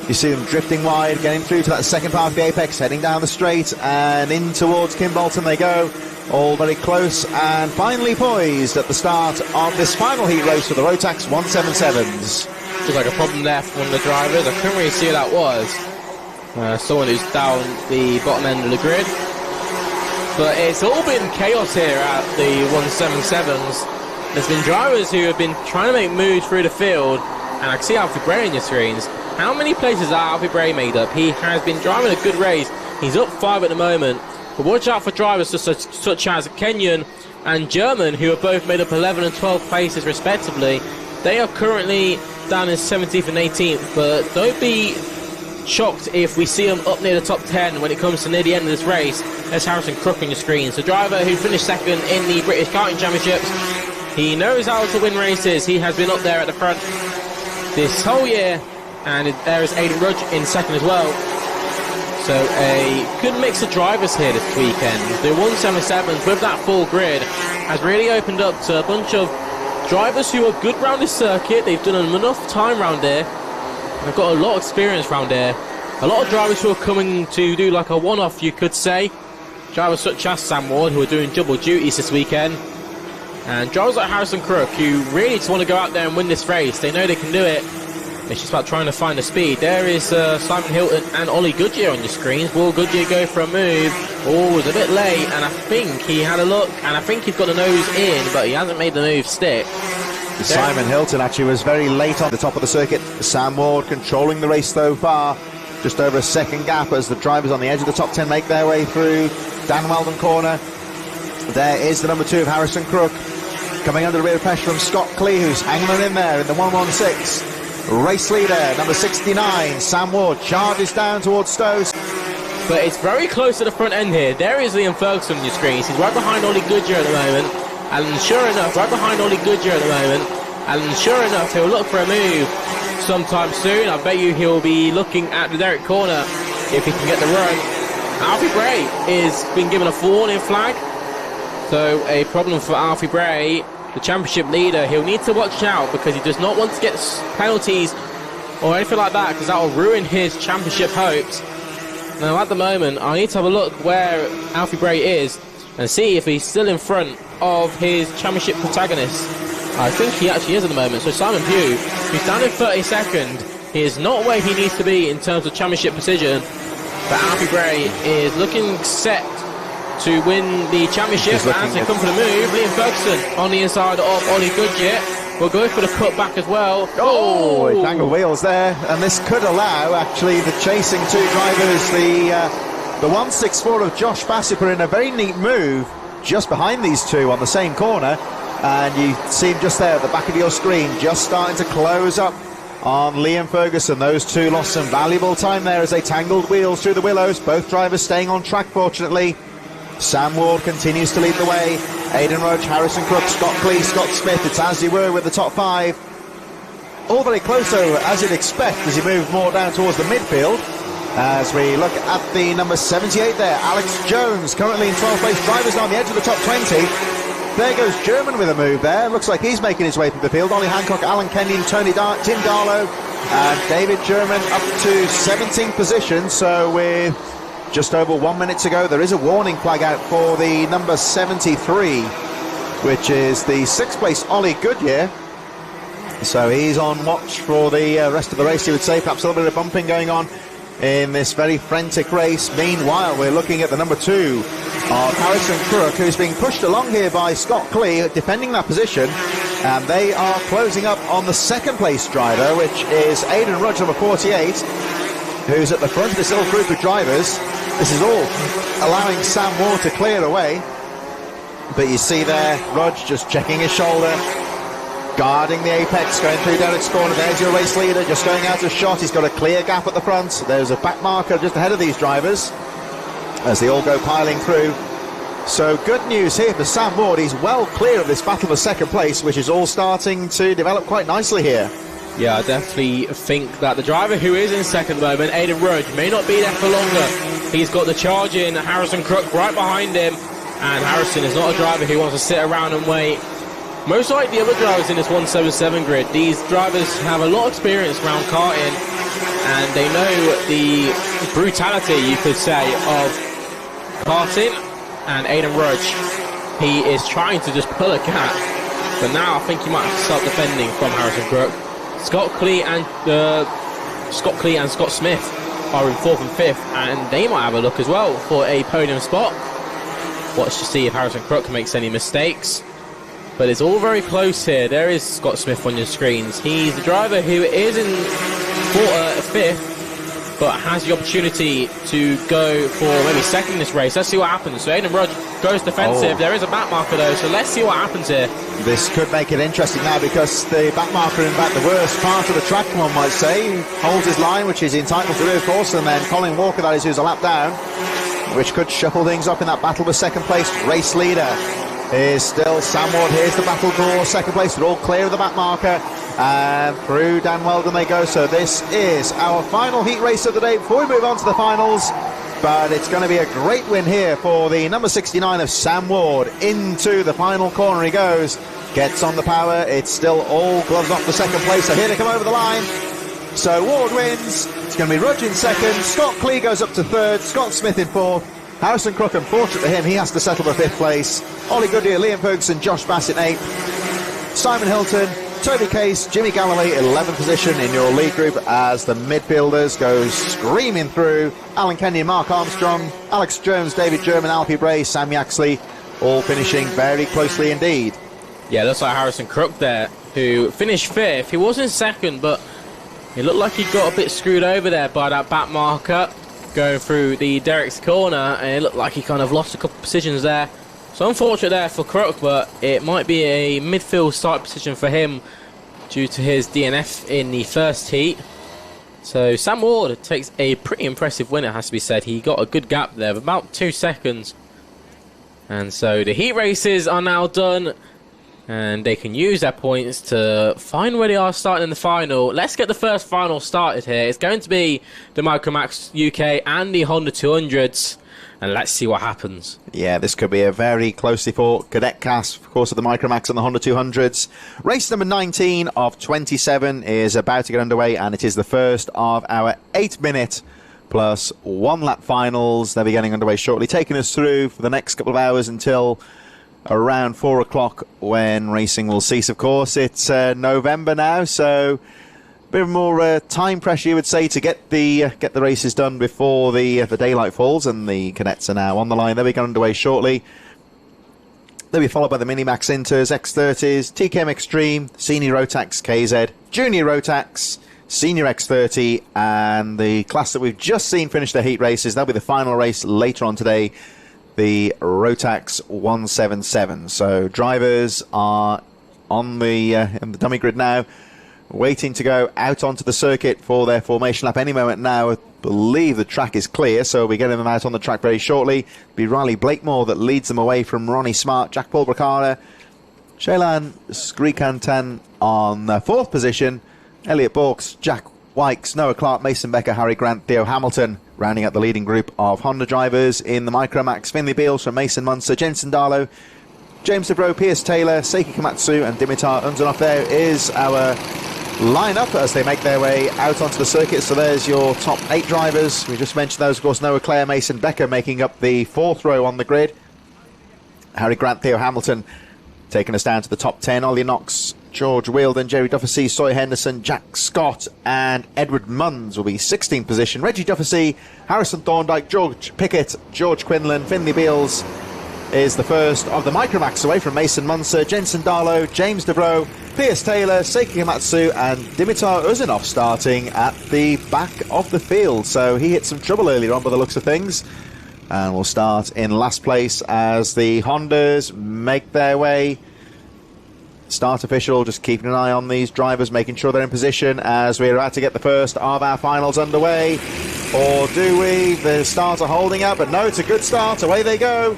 you see them drifting wide, getting through to that second part of the apex, heading down the straight and in towards Kim Bolton they go. All very close and finally poised at the start of this final heat race for the Rotax 177s. There's like a problem there for one of the drivers. I couldn't really see who that was. Someone who's down the bottom end of the grid. But it's all been chaos here at the 177s. There's been drivers who have been trying to make moves through the field, and I can see Alfie Bray on your screens. How many places are Alfie Bray made up? He has been driving a good race. He's up 5 at the moment. But watch out for drivers such as Kenyon and German, who have both made up 11 and 12 places respectively. They are currently down in 17th and 18th, but don't be shocked if we see him up near the top 10 when it comes to near the end of this race. There's Harrison Crook on your screens, the driver who finished second in the British Karting Championships. He knows how to win races. He has been up there at the front this whole year, and there is Aidan Rudge in second as well. So a good mix of drivers here this weekend. The 177s with that full grid has really opened up to a bunch of drivers who are good round this circuit. They've done enough time round here. They've got a lot of experience round here. A lot of drivers who are coming to do like a one-off, you could say. Drivers such as Sam Ward, who are doing double duties this weekend. And drivers like Harrison Crook, who really just want to go out there and win this race. They know they can do it. It's just about trying to find the speed. There is Simon Hilton and Ollie Goodyear on your screens. Will Goodyear go for a move? Oh, it was a bit late, and I think he had a look, and I think he's got the nose in, but he hasn't made the move stick. Simon Hilton actually was very late on the top of the circuit. Sam Ward controlling the race so far. Just over a second gap as the drivers on the edge of the top 10 make their way through Dan Weldon corner. There is the number 2 of Harrison Crook, coming under the rear pressure from Scott Clee, who's hanging on in there in the 116. Race leader, number 69, Sam Ward, charges down towards Stowe. But it's very close to the front end here. There is Liam Ferguson on your screens. He's right behind Ollie Goodyear at the moment. And sure enough, right behind Ollie Goodyear at the moment. And sure enough, he'll look for a move sometime soon. I bet you he'll be looking at the Derek corner if he can get the run. Alfie Bray is been given a warning flag. So a problem for Alfie Bray, the championship leader. He'll need to watch out because he does not want to get penalties or anything like that, because that will ruin his championship hopes. Now at the moment, I need to have a look where Alfie Bray is and see if he's still in front of his championship protagonist. I think he actually is at the moment. So Simon Pugh, who's down in 32nd, he is not where he needs to be in terms of championship position, but Alfie Bray is looking set to win the championship and to come for the move. Liam Ferguson on the inside of Ollie Goodyear will go for the putback as well. Oh, he tangled wheels there, and this could allow actually the chasing 2 drivers, the 164 of Josh Bassett in a very neat move just behind these 2 on the same corner, and you see him just there at the back of your screen, just starting to close up on Liam Ferguson. Those 2 lost some valuable time there as they tangled wheels through the willows. Both drivers staying on track, fortunately. Sam Ward continues to lead the way. Aidan Rudge, Harrison Crook, Scott Clee, Scott Smith. It's as you were with the top 5. All very close, though, as you'd expect, as you move more down towards the midfield. As we look at the number 78 there, Alex Jones, currently in 12th place. Drivers on the edge of the top 20. There goes German with a move there. Looks like he's making his way through the field. Ollie Hancock, Alan Kenyon, Tim Darlow, and David German up to 17th position. So with just over 1 minute to go, there is a warning flag out for the number 73, which is the 6th place Ollie Goodyear. So he's on watch for the rest of the race, you would say. Perhaps a little bit of bumping going on in this very frantic race. Meanwhile, we're looking at the number 2 of Harrison Crook, who's being pushed along here by Scott Clee, defending that position. And they are closing up on the 2nd place driver, which is Aidan Rudge, number 48, who's at the front of this little group of drivers. This is all allowing Sam Ward to clear away. But you see there, Rudge just checking his shoulder, guarding the apex, going through Derek's corner. There's your race leader, just going out of shot. He's got a clear gap at the front. There's a back marker just ahead of these drivers as they all go piling through. So good news here for Sam Ward. He's well clear of this battle for 2nd place, which is all starting to develop quite nicely here. Yeah, I definitely think that the driver who is in second at the moment, Aidan Rudge, may not be there for longer. He's got the charge in, Harrison Crook right behind him, and Harrison is not a driver who wants to sit around and wait. Most like the other drivers in this 177 grid, these drivers have a lot of experience around karting, and they know the brutality, you could say, of karting. And Aidan Rudge, he is trying to just pull a cat, but now I think he might have to start defending from Harrison Crook. Scott Clee and Scott Smith are in 4th and 5th, and they might have a look as well for a podium spot. Watch to see if Harrison Crook makes any mistakes. But it's all very close here. There is Scott Smith on your screens. He's the driver who is in 5th, but has the opportunity to go for maybe second in this race. Let's see what happens. So Aidan Rudge goes defensive. There is a back marker though, so let's see what happens here. This could make it interesting now, because the back marker, in fact, the worst part of the track, one might say, holds his line, which he's entitled to do, of course, and then Colin Walker, that is, who's a lap down, which could shuffle things up in that battle for second place. Race leader is still Sam Ward. Here's the battle for second place. They're all clear of the back marker, and through Dan Weldon they go. So this is our final heat race of the day before we move on to the finals. But it's going to be a great win here for the number 69 of Sam Ward. Into the final corner he goes, gets on the power. It's still all gloves off for second place, so here they come over the line. So Ward wins. It's going to be Rudge in second. Scott Clee goes up to third. Scott Smith in fourth. Harrison Crook, unfortunate for him, he has to settle for fifth place. Ollie Goodyear, Liam Ferguson, Josh Bassett eighth. Simon Hilton, Toby Case, Jimmy Galloway, 11th position in your lead group as the midfielders go screaming through. Alan Kenyon, Mark Armstrong, Alex Jones, David German, Alfie Bray, Sam Yaxley, all finishing very closely indeed. Yeah, looks like Harrison Crook there, who finished fifth. He was in second, but it looked like he got a bit screwed over there by that back marker going through the Derek's corner, and it looked like he kind of lost a couple of positions there. So unfortunate there for Crook, but it might be a midfield start position for him due to his DNF in the first heat. So Sam Ward takes a pretty impressive win, it has to be said. He got a good gap there of about 2 seconds. And so the heat races are now done, and they can use their points to find where they are starting in the final. Let's get the first final started here. It's going to be the Micromax UK and the Honda 200s, and let's see what happens. Yeah, this could be a very closely fought cadet class, of course, of the Micromax and the Honda 200s. Race number 19 of 27 is about to get underway, and it is the first of our 8-minute plus 1 lap finals. They'll be getting underway shortly, taking us through for the next couple of hours until around 4 o'clock, when racing will cease. Of course, it's November now, so a bit more time pressure, you would say, to get the races done before the daylight falls, and the cadets are now on the line. They'll be going underway shortly. They'll be followed by the Minimax Inters, X30s, TKM Extreme, Senior Rotax KZ, Junior Rotax, Senior X30, and the class that we've just seen finish their heat races. That'll be the final race later on today, the Rotax 177. So drivers are on the dummy grid now, waiting to go out onto the circuit for their formation lap any moment now. I believe the track is clear, so we'll be getting them out on the track very shortly. It'll be Riley Blakemore that leads them away from Ronnie Smart, Jack Paul Braccara, Shailan Skrikantan on fourth position, Elliot Borks, Jack Wykes, Noah Clark, Mason Becker, Harry Grant, Theo Hamilton, rounding out the leading group of Honda drivers in the Micromax. Finley Beals from Mason Munster, Jensen Darlow, James DeBro, Pierce Taylor, Seiki Komatsu, and Dimitar Unzanov. There is our lineup as they make their way out onto the circuit. So there's your top 8 drivers. We just mentioned those, of course. Noah Clare, Mason Becker making up the 4th row on the grid. Harry Grant, Theo Hamilton taking us down to the top 10. Ollie Knox, George Wielden, Jerry Dufficy, Sawyer Henderson, Jack Scott, and Edward Munns will be 16th position. Reggie Dufficy, Harrison Thorndike, George Pickett, George Quinlan, Finley Beals is the first of the Micromax away from Mason Munster, Jensen Darlow, James DeBro, Pierce Taylor, Seiki Komatsu, and Dimitar Uzanov starting at the back of the field. So he hit some trouble earlier on by the looks of things. And we'll start in last place as the Hondas make their way. Start official just keeping an eye on these drivers, making sure they're in position as we're about to get the first of our finals underway. Or do we? The stars are holding up, but no, it's a good start. Away they go.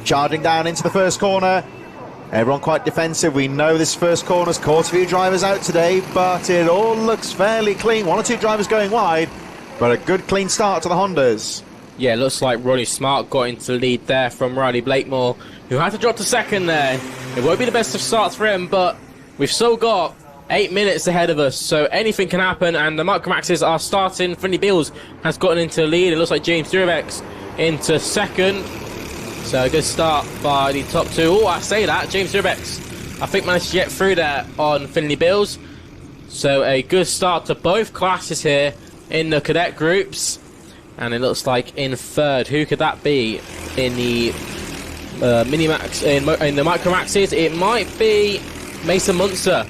Charging down into the first corner. Everyone quite defensive. We know this first corner's caught a few drivers out today, but it all looks fairly clean. 1 or 2 drivers going wide, but a good clean start to the Hondas. Yeah, it looks like Ronnie Smart got into the lead there from Riley Blakemore, who had to drop to second there. It won't be the best of starts for him, but we've still got 8 minutes ahead of us, so anything can happen, and the Micromaxes are starting. Finley Beals has gotten into the lead. It looks like James Durebex into second. So a good start by the top 2. Oh, I say that, James Durebex, I think, managed to get through there on Finley Beals. So a good start to both classes here in the cadet groups. And it looks like in third, who could that be in the Minimax, in the Micromaxes? It might be Mason Munster.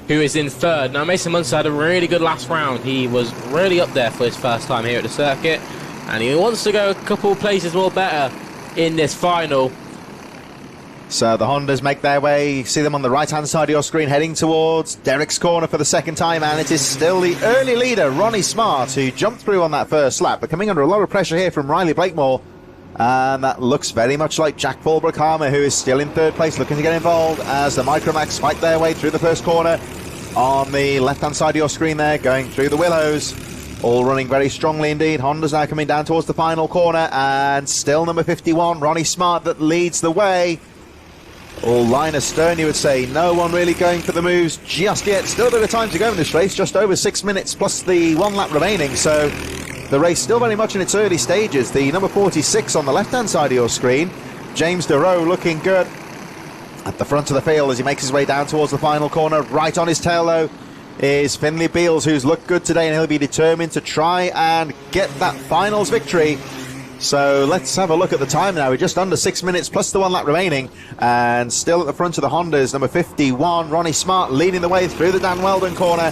who is in third. Now, Mason Munster had a really good last round. He was really up there for his first time here at the circuit, and he wants to go a couple places more better in this final. So the Hondas make their way. You see them on the right-hand side of your screen, heading towards Derek's corner for the second time, and it is still the early leader, Ronnie Smart, who jumped through on that first lap, but coming under a lot of pressure here from Riley Blakemore. And that looks very much like Jack Fulbrook-Harmer, who is still in third place, looking to get involved as the Micromax fight their way through the first corner. On the left-hand side of your screen there, going through the Willows. All running very strongly indeed. Honda's now coming down towards the final corner, and still number 51, Ronnie Smart, that leads the way. All line astern, you would say. No one really going for the moves just yet. Still a bit of time to go in this race, just over 6 minutes plus the 1 lap remaining, so the race still very much in its early stages. The number 46 on the left-hand side of your screen, James Deroe, looking good at the front of the field as he makes his way down towards the final corner. Right on his tail, though, is Finlay Beals, who's looked good today, and he'll be determined to try and get that finals victory. So let's have a look at the time now. We're just under 6 minutes plus the 1 lap remaining, and still at the front of the Hondas, number 51, Ronnie Smart, leading the way through the Dan Weldon corner,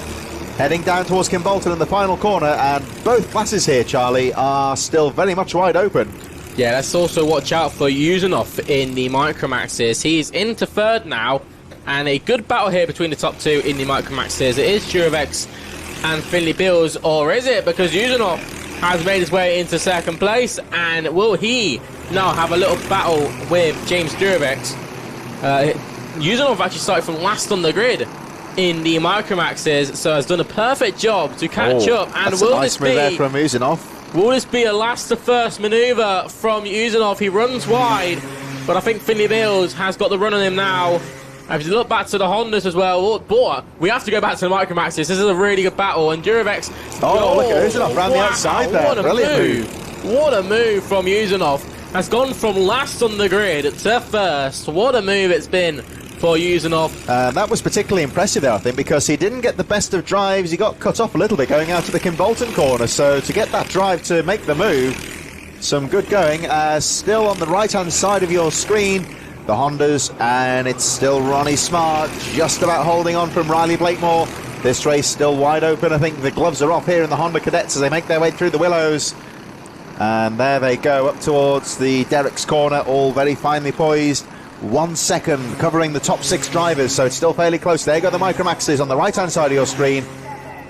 heading down towards Kimbolton in the final corner. And both classes here, Charlie, are still very much wide open. Yeah, let's also watch out for Yuzinov in the Micromaxes. He's into third now, and a good battle here between the top two in the Micromaxes. It is Durevex and Finlay Beals, or is it? Because Yuzinov has made his way into second place, and will he now have a little battle with James Durevex? Yuzinov actually started from last on the grid in the Micromaxes, so has done a perfect job to catch up. And that's a nice move there from Yuzinov. Will this be a last to first manoeuvre from Yuzinov? He runs wide, but I think Finlay Beals has got the run on him now. And if you look back to the Hondas as well, boy, we have to go back to the Micromaxes. This is a really good battle, and Durevex. Oh, look at Yuzinov around the outside there. What a move! What a move from Yuzinov. Has gone from last on the grid to first. What a move it's been for Yuzinov. That was particularly impressive there, I think, because he didn't get the best of drives. He got cut off a little bit going out to the Kimbolton corner, so to get that drive to make the move, some good going. Still on the right-hand side of your screen, the Hondas, and it's still Ronnie Smart just about holding on from Riley Blakemore. This race still wide open. I think the gloves are off here in the Honda Cadets as they make their way through the Willows. And there they go up towards the Derek's corner, all very finely poised. 1 second covering the top 6 drivers, so it's still fairly close. There go the Micromaxes on the right-hand side of your screen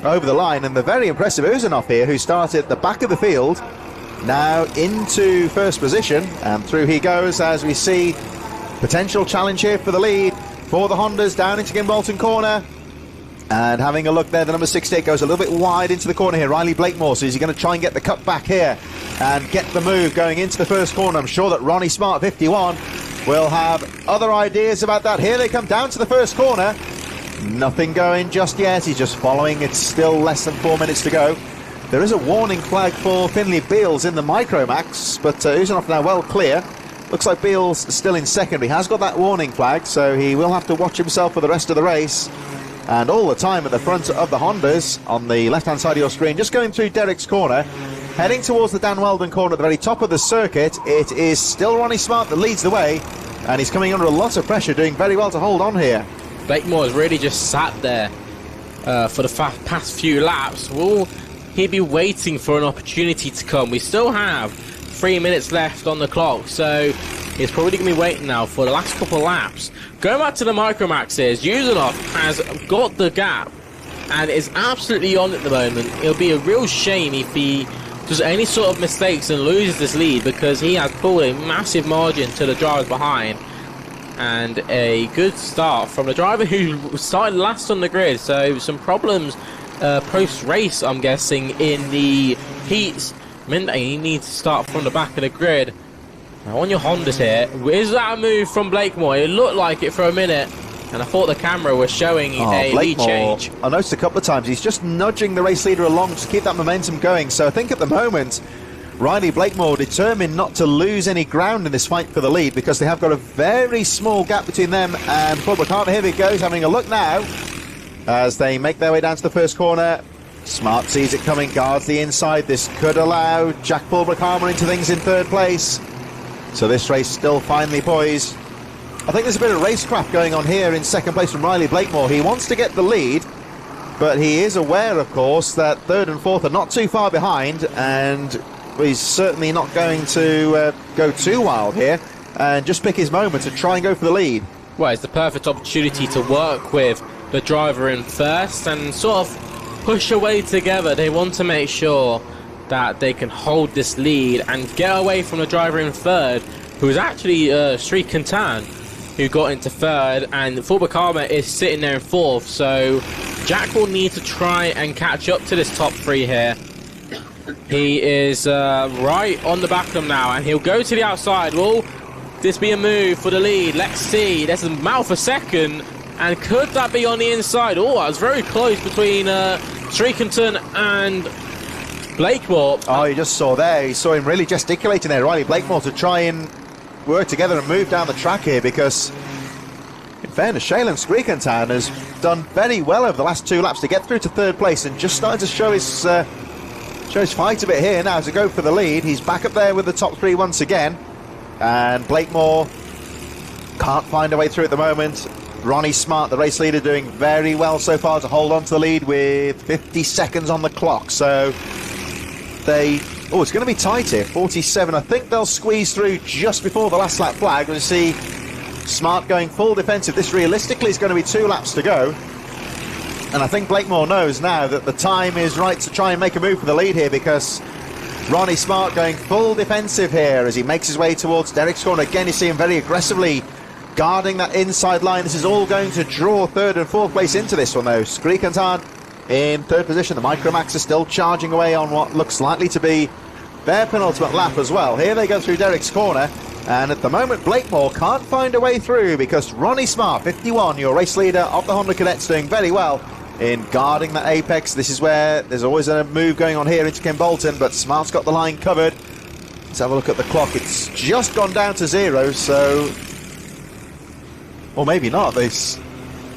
over the line, and the very impressive Uzanov here, who started at the back of the field, now into first position, and through he goes as we see potential challenge here for the lead for the Hondas down into Kimbolton corner. And having a look there, the number 68 goes a little bit wide into the corner here, Riley Blakemore. So is he going to try and get the cut back here and get the move going into the first corner? I'm sure that Ronnie Smart, 51, will have other ideas about that. Here they come down to the first corner. Nothing going just yet. He's just following. It's still less than 4 minutes to go. There is a warning flag for Finlay Beals in the Micromax, but Uzanov now well clear. Looks like Beals still in second. He has got that warning flag, so he will have to watch himself for the rest of the race. And all the time at the front of the Hondas, on the left-hand side of your screen, just going through Derek's corner, heading towards the Dan Weldon corner at the very top of the circuit. It is still Ronnie Smart that leads the way, and he's coming under a lot of pressure, doing very well to hold on here. Blakemore has really just sat there for the past few laps. Will he be waiting for an opportunity to come? We still have 3 minutes left on the clock, so he's probably going to be waiting now for the last couple of laps. Going back to the Micromaxes, Uzanov has got the gap and is absolutely on at the moment. It'll be a real shame if he does any sort of mistakes and loses this lead, because he has pulled a massive margin to the drivers behind. And a good start from the driver who started last on the grid, so some problems post-race, I'm guessing, in the heats meant that he needs to start from the back of the grid. Now on your Hondas here, is that a move from Blakemore? It looked like it for a minute, and I thought the camera was showing a lead change. I noticed a couple of times he's just nudging the race leader along to keep that momentum going. So I think at the moment, Riley Blakemore determined not to lose any ground in this fight for the lead, because they have got a very small gap between them and Fulbrook-Harmer. Here he goes, having a look now as they make their way down to the first corner. Smart sees it coming, guards the inside. This could allow Jack Fulbrook-Harmer into things in third place. So this race still finely poised. I think there's a bit of racecraft going on here in second place from Riley Blakemore. He wants to get the lead, but he is aware, of course, that third and fourth are not too far behind, and he's certainly not going to go too wild here and just pick his moment to try and go for the lead. Well, it's the perfect opportunity to work with the driver in first and sort of push away together. They want to make sure that they can hold this lead and get away from the driver in third, who is actually Sri Kantan, who got into third, and Fulbakama is sitting there in fourth. So Jack will need to try and catch up to this top three here. He is right on the back of them now, and he'll go to the outside. Will this be a move for the lead? Let's see. There's a mouth for second, and could that be on the inside? Oh, that was very close between Srikantan and Blakemore. Oh, you just saw there. You saw him really gesticulating there, Riley Blakemore, to try and work together and move down the track here, because in fairness, Shailen Srikantan has done very well over the last 2 laps to get through to third place and just starting to show his fight a bit here now to go for the lead. He's back up there with the top 3 once again, and Blakemore can't find a way through at the moment. Ronnie Smart, the race leader, doing very well so far to hold on to the lead with 50 seconds on the clock. So it's going to be tight here, 47. I think they'll squeeze through just before the last lap flag. We'll see Smart going full defensive. This realistically is going to be 2 laps to go, and I think Blakemore knows now that the time is right to try and make a move for the lead here, because Ronnie Smart going full defensive here as he makes his way towards Derek's corner. Again, you see him very aggressively guarding that inside line. This is all going to draw third and fourth place into this one, though. Srikantan in third position. The Micromax is still charging away on what looks likely to be their penultimate lap as well. Here they go through Derek's corner, and at the moment Blakemore can't find a way through, because Ronnie Smart, 51, your race leader of the Honda Cadets, doing very well in guarding the apex. This is where there's always a move going on here into Kim Bolton, but Smart's got the line covered. Let's have a look at the clock. It's just gone down to 0, so... or maybe not. This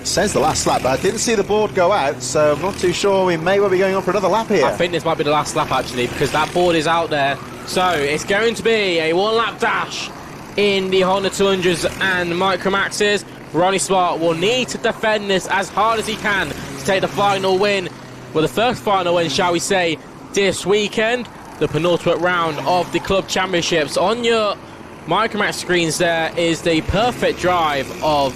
says the last lap, but I didn't see the board go out, so I'm not too sure. We may well be going on for another lap here. I think this might be the last lap, actually, because that board is out there. So it's going to be a 1-lap dash in the Honda 200s and Micromaxes. Ronnie Smart will need to defend this as hard as he can to take the final win. Well, the first final win, shall we say, this weekend. The penultimate round of the Club Championships. On your Micromax screens there is the perfect drive of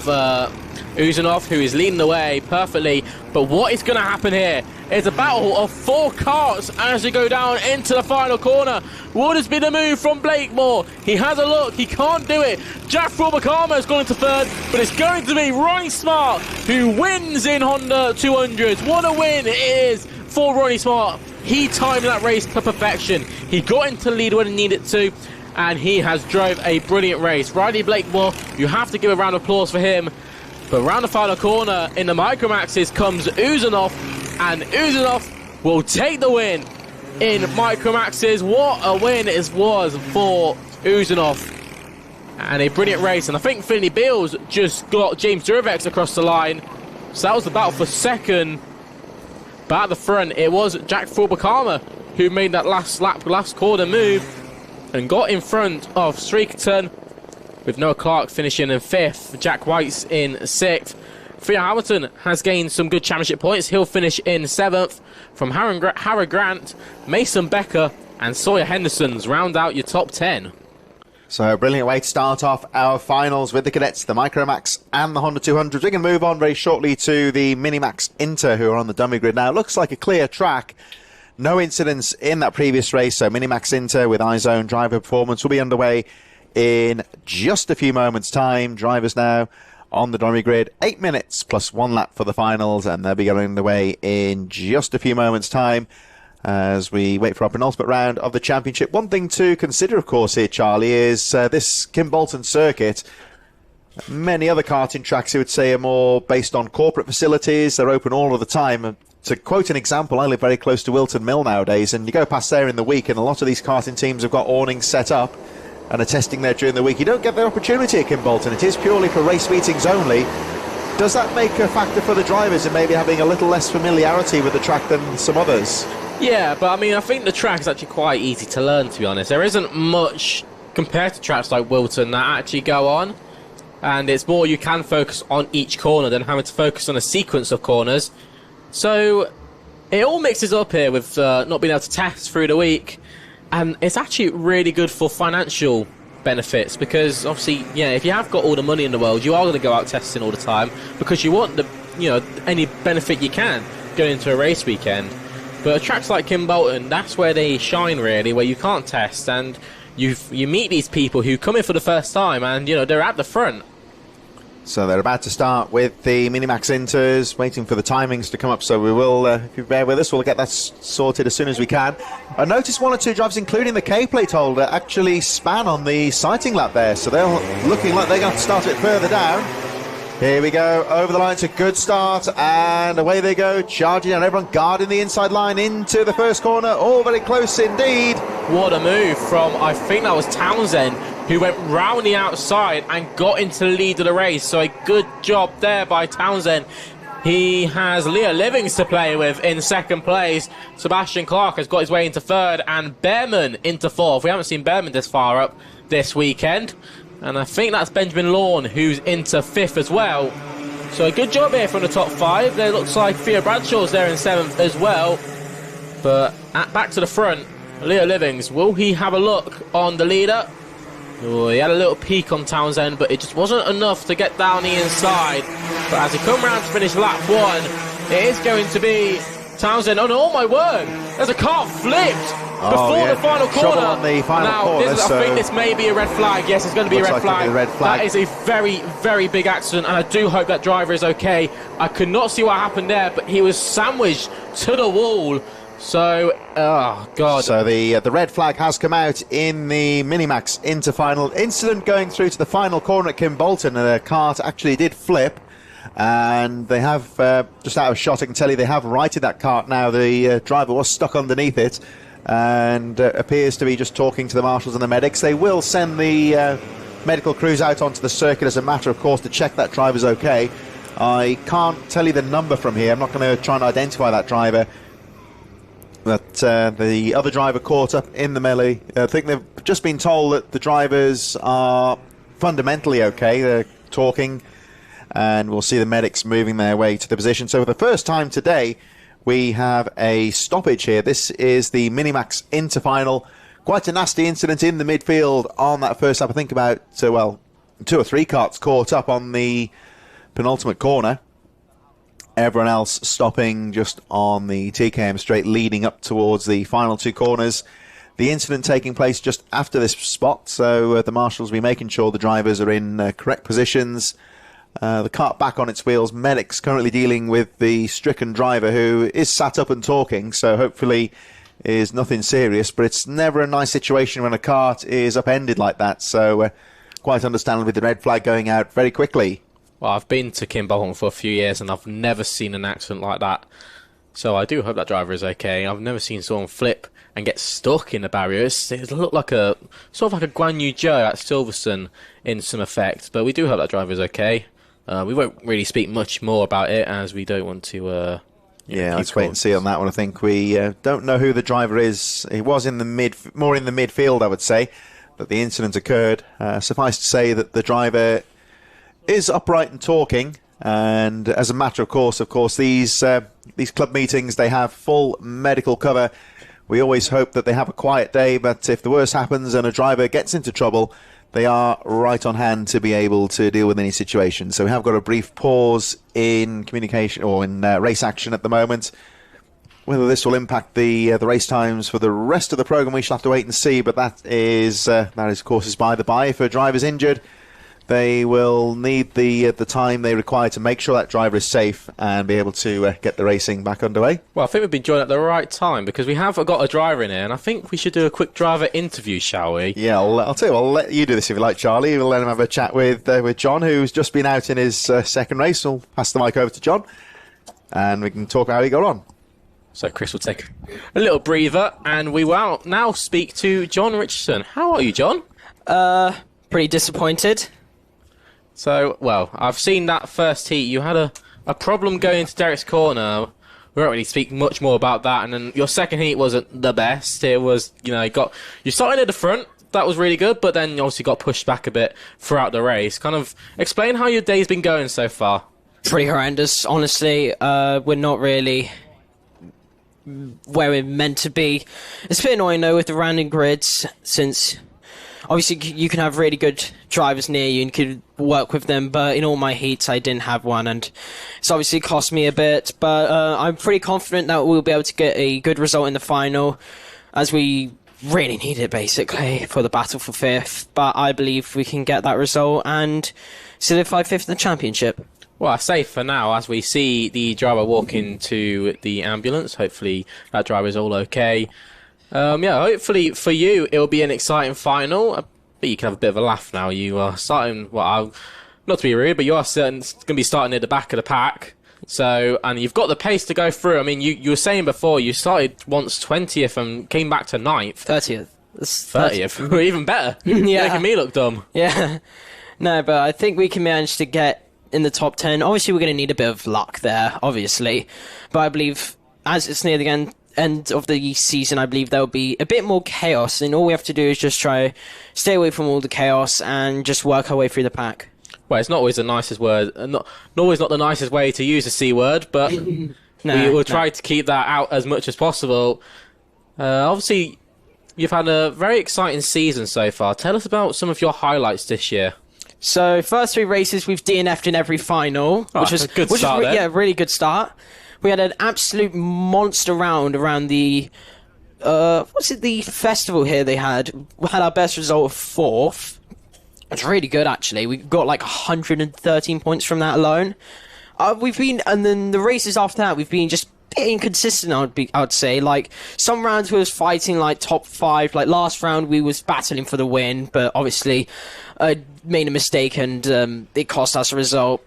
Uzanov, who is leading the way perfectly. But what is going to happen here is a battle of 4 carts as we go down into the final corner. What has been the move from Blakemore? He has a look, he can't do it. Jack Fulbakama has gone into third, but it's going to be Ronnie Smart who wins in Honda 200s. What a win it is for Ronnie Smart. He timed that race to perfection. He got into the lead when he needed to, and he has drove a brilliant race. Riley Blakemore, you have to give a round of applause for him. But around the final corner in the Micromaxes comes Uzanov, and Uzanov will take the win in Micromaxes. What a win it was for Uzanov, and a brilliant race. And I think Finley Beals just got James Durevex across the line, so that was the battle for second. But at the front, it was Jack Fulbakama who made that last lap, last corner move, and got in front of Srikantan, with Noah Clark finishing in 5th, Jack White's in 6th. Theo Hamilton has gained some good championship points. He'll finish in 7th. From Harry Grant, Mason Becker and Sawyer Henderson's round out your top 10. So a brilliant way to start off our finals with the Cadets, the Micromax and the Honda 200s. We're going to move on very shortly to the Minimax Inter, who are on the dummy grid now. Looks like a clear track. No incidents in that previous race, so Minimax Inter with iZone driver performance will be underway in just a few moments' time. Drivers now on the dummy grid, 8 minutes plus 1 lap for the finals, and they'll be going underway in just a few moments' time as we wait for our penultimate round of the championship. One thing to consider, of course, here, Charlie, is this Kim Bolton circuit. Many other karting tracks, you would say, are more based on corporate facilities. They're open all of the time. To quote an example, I live very close to Wilton Mill nowadays, and you go past there in the week, and a lot of these karting teams have got awnings set up and are testing there during the week. You don't get that opportunity at Kim Bolton. It is purely for race meetings only. Does that make a factor for the drivers in maybe having a little less familiarity with the track than some others? Yeah, but I mean, I think the track is actually quite easy to learn, to be honest. There isn't much compared to tracks like Wilton that actually go on. and it's more you can focus on each corner than having to focus on a sequence of corners. So it all mixes up here with not being able to test through the week, and it's actually really good for financial benefits, because obviously, yeah, if you have got all the money in the world, you are going to go out testing all the time because you want the, you know, any benefit you can going into a race weekend. But tracks like Kimbolton, that's where they shine really, where you can't test, and you meet these people who come in for the first time, and you know they're at the front. So they're about to start with the Minimax Inters, waiting for the timings to come up, so we will, if you bear with us, we'll get that sorted as soon as we can. I noticed one or two drivers, including the K-plate holder, actually span on the sighting lap there, so they're looking like they're going to start it further down. Here we go, over the line, it's a good start, and away they go, charging down, everyone guarding the inside line into the first corner, all very close indeed. What a move from, I think that was Townsend, who went round the outside and got into the lead of the race, so a good job there by Townsend. He has Leo Livings to play with in second place. Sebastian Clark has got his way into third, and Behrman into fourth. We haven't seen Behrman this far up this weekend. And I think that's Benjamin Lawn, who's into fifth as well. So a good job here from the top five. There looks like Theo Bradshaw's there in seventh as well. But back to the front, Leo Livings, will he have a look on the leader? Oh, he had a little peek on Townsend, but it just wasn't enough to get down the inside. But as he come round to finish lap one, it is going to be Townsend. Oh, no, oh my word, there's a car flipped before the final corner. On the final corner, I think this may be a red flag. Yes, it's going to be a red flag. That is a very, very big accident, and I do hope that driver is okay. I could not see what happened there, but he was sandwiched to the wall. So, oh God. So the red flag has come out in the Minimax Inter final. Incident going through to the final corner at Kimbolton, and the cart actually did flip. And they have, just out of shot, I can tell you, they have righted that cart now. The driver was stuck underneath it and appears to be just talking to the marshals and the medics. They will send the medical crews out onto the circuit as a matter of course to check that driver's okay. I can't tell you the number from here. I'm not going to try and identify that driver. But the other driver caught up in the melee. I think they've just been told that the drivers are fundamentally okay. They're talking, and we'll see the medics moving their way to the position. So for the first time today, we have a stoppage here. This is the Minimax Inter final. Quite a nasty incident in the midfield on that first lap. I think about, well, 2 or 3 carts caught up on the penultimate corner. Everyone else stopping just on the TKM straight leading up towards the final 2 corners. The incident taking place just after this spot, so the marshals will be making sure the drivers are in correct positions. The cart back on its wheels. Medics currently dealing with the stricken driver, who is sat up and talking, so hopefully is nothing serious. But it's never a nice situation when a cart is upended like that, so quite understandably the red flag going out very quickly. Well, I've been to Kimbolton for a few years and I've never seen an accident like that. So I do hope that driver is okay. I've never seen someone flip and get stuck in the barrier. It looked like a sort of like a Guan Yu Zhou at Silverstone in some effect. But we do hope that driver is okay. We won't really speak much more about it as we don't want to... let's wait and see on that one. I think we don't know who the driver is. He was in the more in the midfield, I would say, that the incident occurred. Suffice to say that the driver is upright and talking, and as a matter of course, these club meetings, they have full medical cover. We always hope that they have a quiet day, but if the worst happens and a driver gets into trouble, they are right on hand to be able to deal with any situation. So we have got a brief pause in communication or in race action at the moment. Whether this will impact the race times for the rest of the programme, we shall have to wait and see, but that is of course is by the by. If a driver's injured, they will need the time they require to make sure that driver is safe and be able to get the racing back underway. Well, I think we've been joined at the right time because we have got a driver in here, and I think we should do a quick driver interview, shall we? Yeah, I'll tell you what, I'll let you do this if you like, Charlie. We'll let him have a chat with John, who's just been out in his second race. We'll pass the mic over to John, and we can talk how he got on. So Chris will take a little breather, and we will now speak to John Richardson. How are you, John? Pretty disappointed. So, well, I've seen that first heat. You had a problem going into Derek's corner. We won't really speak much more about that. And then your second heat wasn't the best. It was, you started at the front, that was really good, but then obviously got pushed back a bit throughout the race. Kind of explain how your day's been going so far. Pretty horrendous, honestly. We're not really where we're meant to be. It's a bit annoying though with the random grids, since obviously you can have really good drivers near you and could work with them, but in all my heats I didn't have one, and it's obviously cost me a bit, but I'm pretty confident that we'll be able to get a good result in the final, as we really need it basically for the battle for 5th, but I believe we can get that result and solidify 5th in the championship. Well, I say for now, as we see the driver walk into the ambulance, hopefully that driver is all okay. Hopefully for you, it'll be an exciting final. But you can have a bit of a laugh now. You are starting, not to be rude, but you are going to be starting near the back of the pack. So, and you've got the pace to go through. I mean, you were saying before, you started once 20th and came back to 9th. 30th. 30th. Even better. Yeah. You're making me look dumb. Yeah. No, but I think we can manage to get in the top 10. Obviously, we're going to need a bit of luck there, obviously. But I believe, as it's near the end of the season, I believe there'll be a bit more chaos. And all we have to do is just try stay away from all the chaos and just work our way through the pack. Well, it's not always the nicest word. Not the nicest way to use the C word, but we will try to keep that out as much as possible. Obviously, you've had a very exciting season so far. Tell us about some of your highlights this year. So, first 3 races, we've DNF'd in every final, which was a good start. Really good start. We had an absolute monster round around the the festival here they had. We had our best result of 4th. It's really good, actually. We got like 113 points from that alone. And then the races after that, we've been just a bit inconsistent, I'd say. Like, some rounds we was fighting like top 5. Like, last round we was battling for the win, but obviously made a mistake and it cost us a result.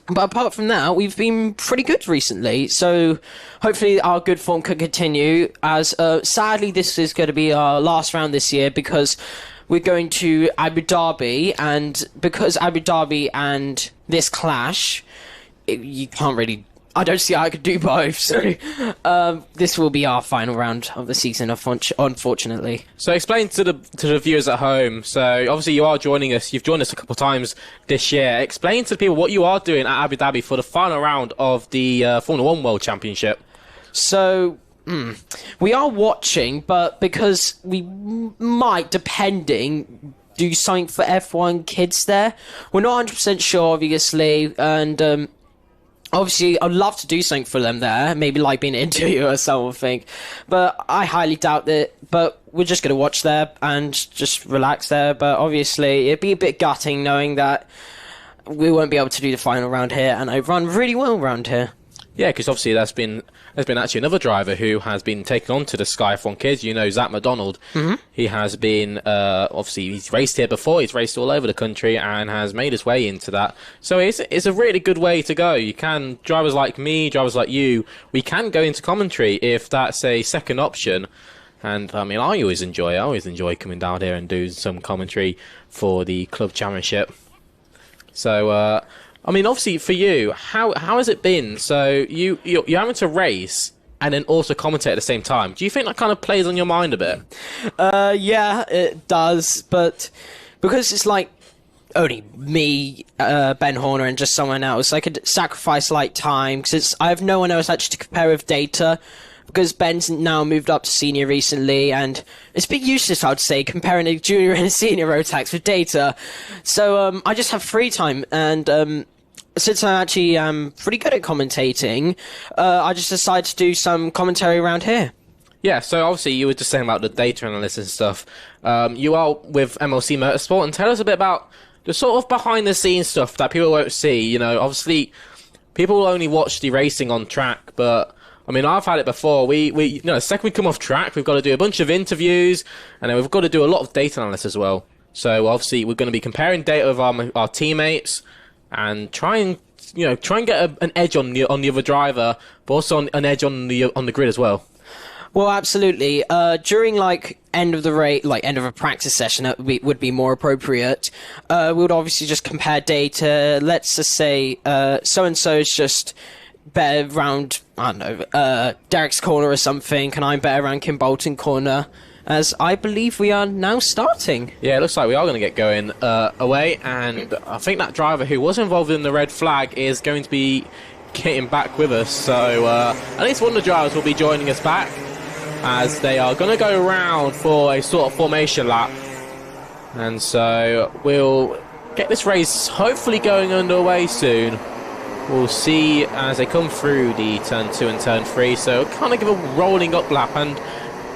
But apart from that, we've been pretty good recently, so hopefully our good form can continue, as sadly this is going to be our last round this year, because we're going to Abu Dhabi, and because Abu Dhabi and this clash, you can't really... I don't see how I could do both, so this will be our final round of the season, unfortunately. So explain to the viewers at home. So obviously you are joining us. You've joined us a couple of times this year. Explain to the people what you are doing at Abu Dhabi for the final round of the Formula 1 World Championship. So we are watching, but because we might, depending, do something for F1 kids there. We're not 100% sure, obviously, and... obviously, I'd love to do something for them there, maybe like being an interviewer or something, but I highly doubt that. But we're just going to watch there and just relax there. But obviously, it'd be a bit gutting knowing that we won't be able to do the final round here, and I run really well around here. Yeah, because obviously there's been actually another driver who has been taken on to the Sky F1 Kids. You know, Zach McDonald. Mm-hmm. He has been, obviously, he's raced here before. He's raced all over the country and has made his way into that. So it's a really good way to go. You can, drivers like me, drivers like you, we can go into commentary if that's a second option. And, I mean, I always enjoy coming down here and doing some commentary for the Club Championship. So, I mean, obviously, for you, how has it been? So, you're having to race and then also commentate at the same time. Do you think that kind of plays on your mind a bit? Yeah, it does. But because it's like only me, Ben Horner, and just someone else, I could sacrifice like time because I have no one else actually to compare with data. Because Ben's now moved up to senior recently, and it's a bit useless, I'd say, comparing a junior and a senior Rotax with data. So I just have free time, and since I actually am pretty good at commentating, I just decided to do some commentary around here. Yeah, so obviously you were just saying about the data analysis and stuff. You are with MLC Motorsport, and tell us a bit about the sort of behind-the-scenes stuff that people won't see. You know, obviously, people will only watch the racing on track, but... I mean, I've had it before. The second we come off track, we've got to do a bunch of interviews, and then we've got to do a lot of data analysis as well. So obviously, we're going to be comparing data with our teammates and try and get an edge on the other driver, but also an edge on the grid as well. Well, absolutely. During end of a practice session, that would be more appropriate. We would obviously just compare data. Let's just say so and so is just better around, I don't know, Derek's corner or something, and I'm better around Kim Bolton corner. as I believe we are now starting. Yeah, it looks like we are going to get going away, and I think that driver who was involved in the red flag is going to be getting back with us. So at least one of the drivers will be joining us back, as they are going to go around for a sort of formation lap. And so we'll get this race hopefully going underway soon. We'll see as they come through the turn 2 and turn 3. So kind of give a rolling up lap. And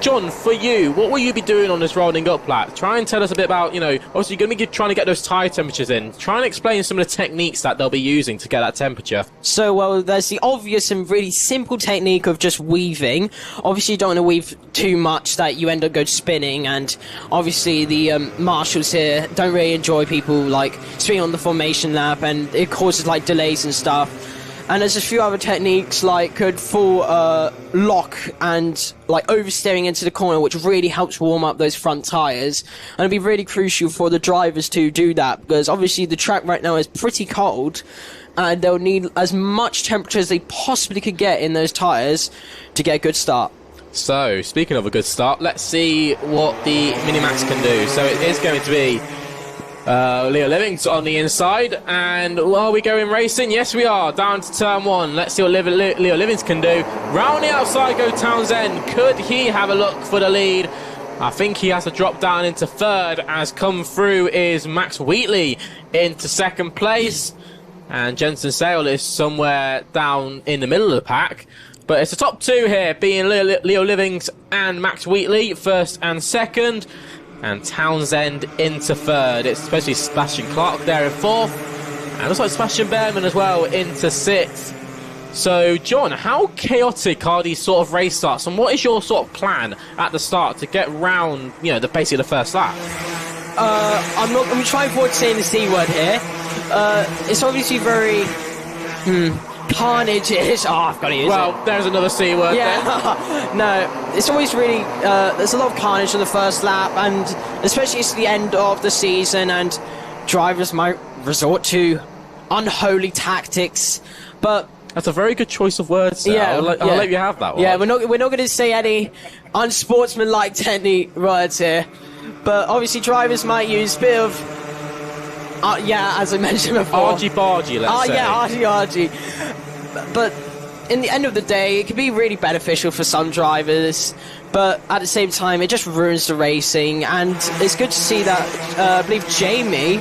John, for you, what will you be doing on this rolling up lap? Try and tell us a bit about, obviously you're going to be trying to get those tyre temperatures in. Try and explain some of the techniques that they'll be using to get that temperature. So, well, there's the obvious and really simple technique of just weaving. Obviously, you don't want to weave too much that you end up going spinning, and obviously the marshals here don't really enjoy people, like, spinning on the formation lap, and it causes, like, delays and stuff. And there's a few other techniques like good full lock and like oversteering into the corner, which really helps warm up those front tyres. And it'd be really crucial for the drivers to do that, because obviously the track right now is pretty cold and they'll need as much temperature as they possibly could get in those tyres to get a good start. So, speaking of a good start, let's see what the Minimax can do. So it is going to be Leo Livings on the inside, and are we going racing? Yes, we are. Down to turn 1. Let's see what Leo Livings can do. Round the outside go Townsend. Could he have a look for the lead? I think he has to drop down into third, as come through is Max Wheatley into second place, and Jensen Sale is somewhere down in the middle of the pack. But it's the top 2 here, being Leo Livings and Max Wheatley, first and second. And Townsend into third. It's especially Sebastian Clark there in fourth. And looks like Sebastian Behrman as well into sixth. So, John, how chaotic are these sort of race starts? And what is your sort of plan at the start to get round, basically the first lap? I'm trying forward to saying the C word here. It's obviously very... carnage-ish. Oh, I've got to use it. Well, there's another C word there. No, it's always really... there's a lot of carnage on the first lap, and especially it's the end of the season, and drivers might resort to unholy tactics, but... That's a very good choice of words there. Yeah, I'll let you have that one. Yeah, we're not going to say any unsportsmanlike technique words here, but obviously drivers might use a bit of... as I mentioned before. Argy-bargy, let's say. Yeah, argy-argy. But in the end of the day, it can be really beneficial for some drivers, but at the same time, it just ruins the racing. And it's good to see that, I believe Jamie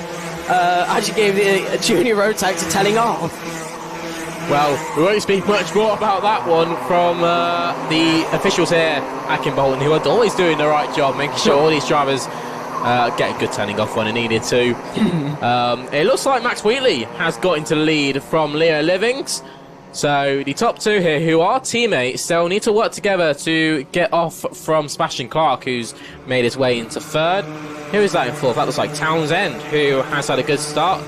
actually gave the junior Rotax a telling off. Well, we won't speak much more about that one from the officials here at Bolton, who are always doing the right job, making sure all these drivers get a good turning off when they needed to. It looks like Max Wheatley has got into the lead from Leo Livings. So the top 2 here, who are teammates, they'll need to work together to get off from Sebastian Clark, who's made his way into third. Who is that in fourth? That looks like Townsend, who has had a good start.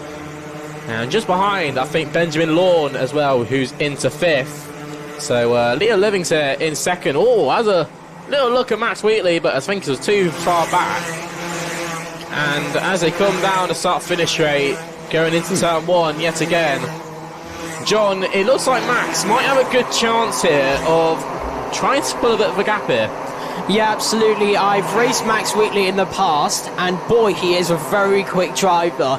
And just behind, I think Benjamin Lawn as well, who's into fifth. So Leo Livings here in second. Oh, has a little look at Max Wheatley, but I think it was too far back. And as they come down the start-finish straight, going into turn 1 yet again, John, it looks like Max might have a good chance here of trying to pull a bit of a gap here. Yeah, absolutely. I've raced Max Wheatley in the past, and boy, he is a very quick driver.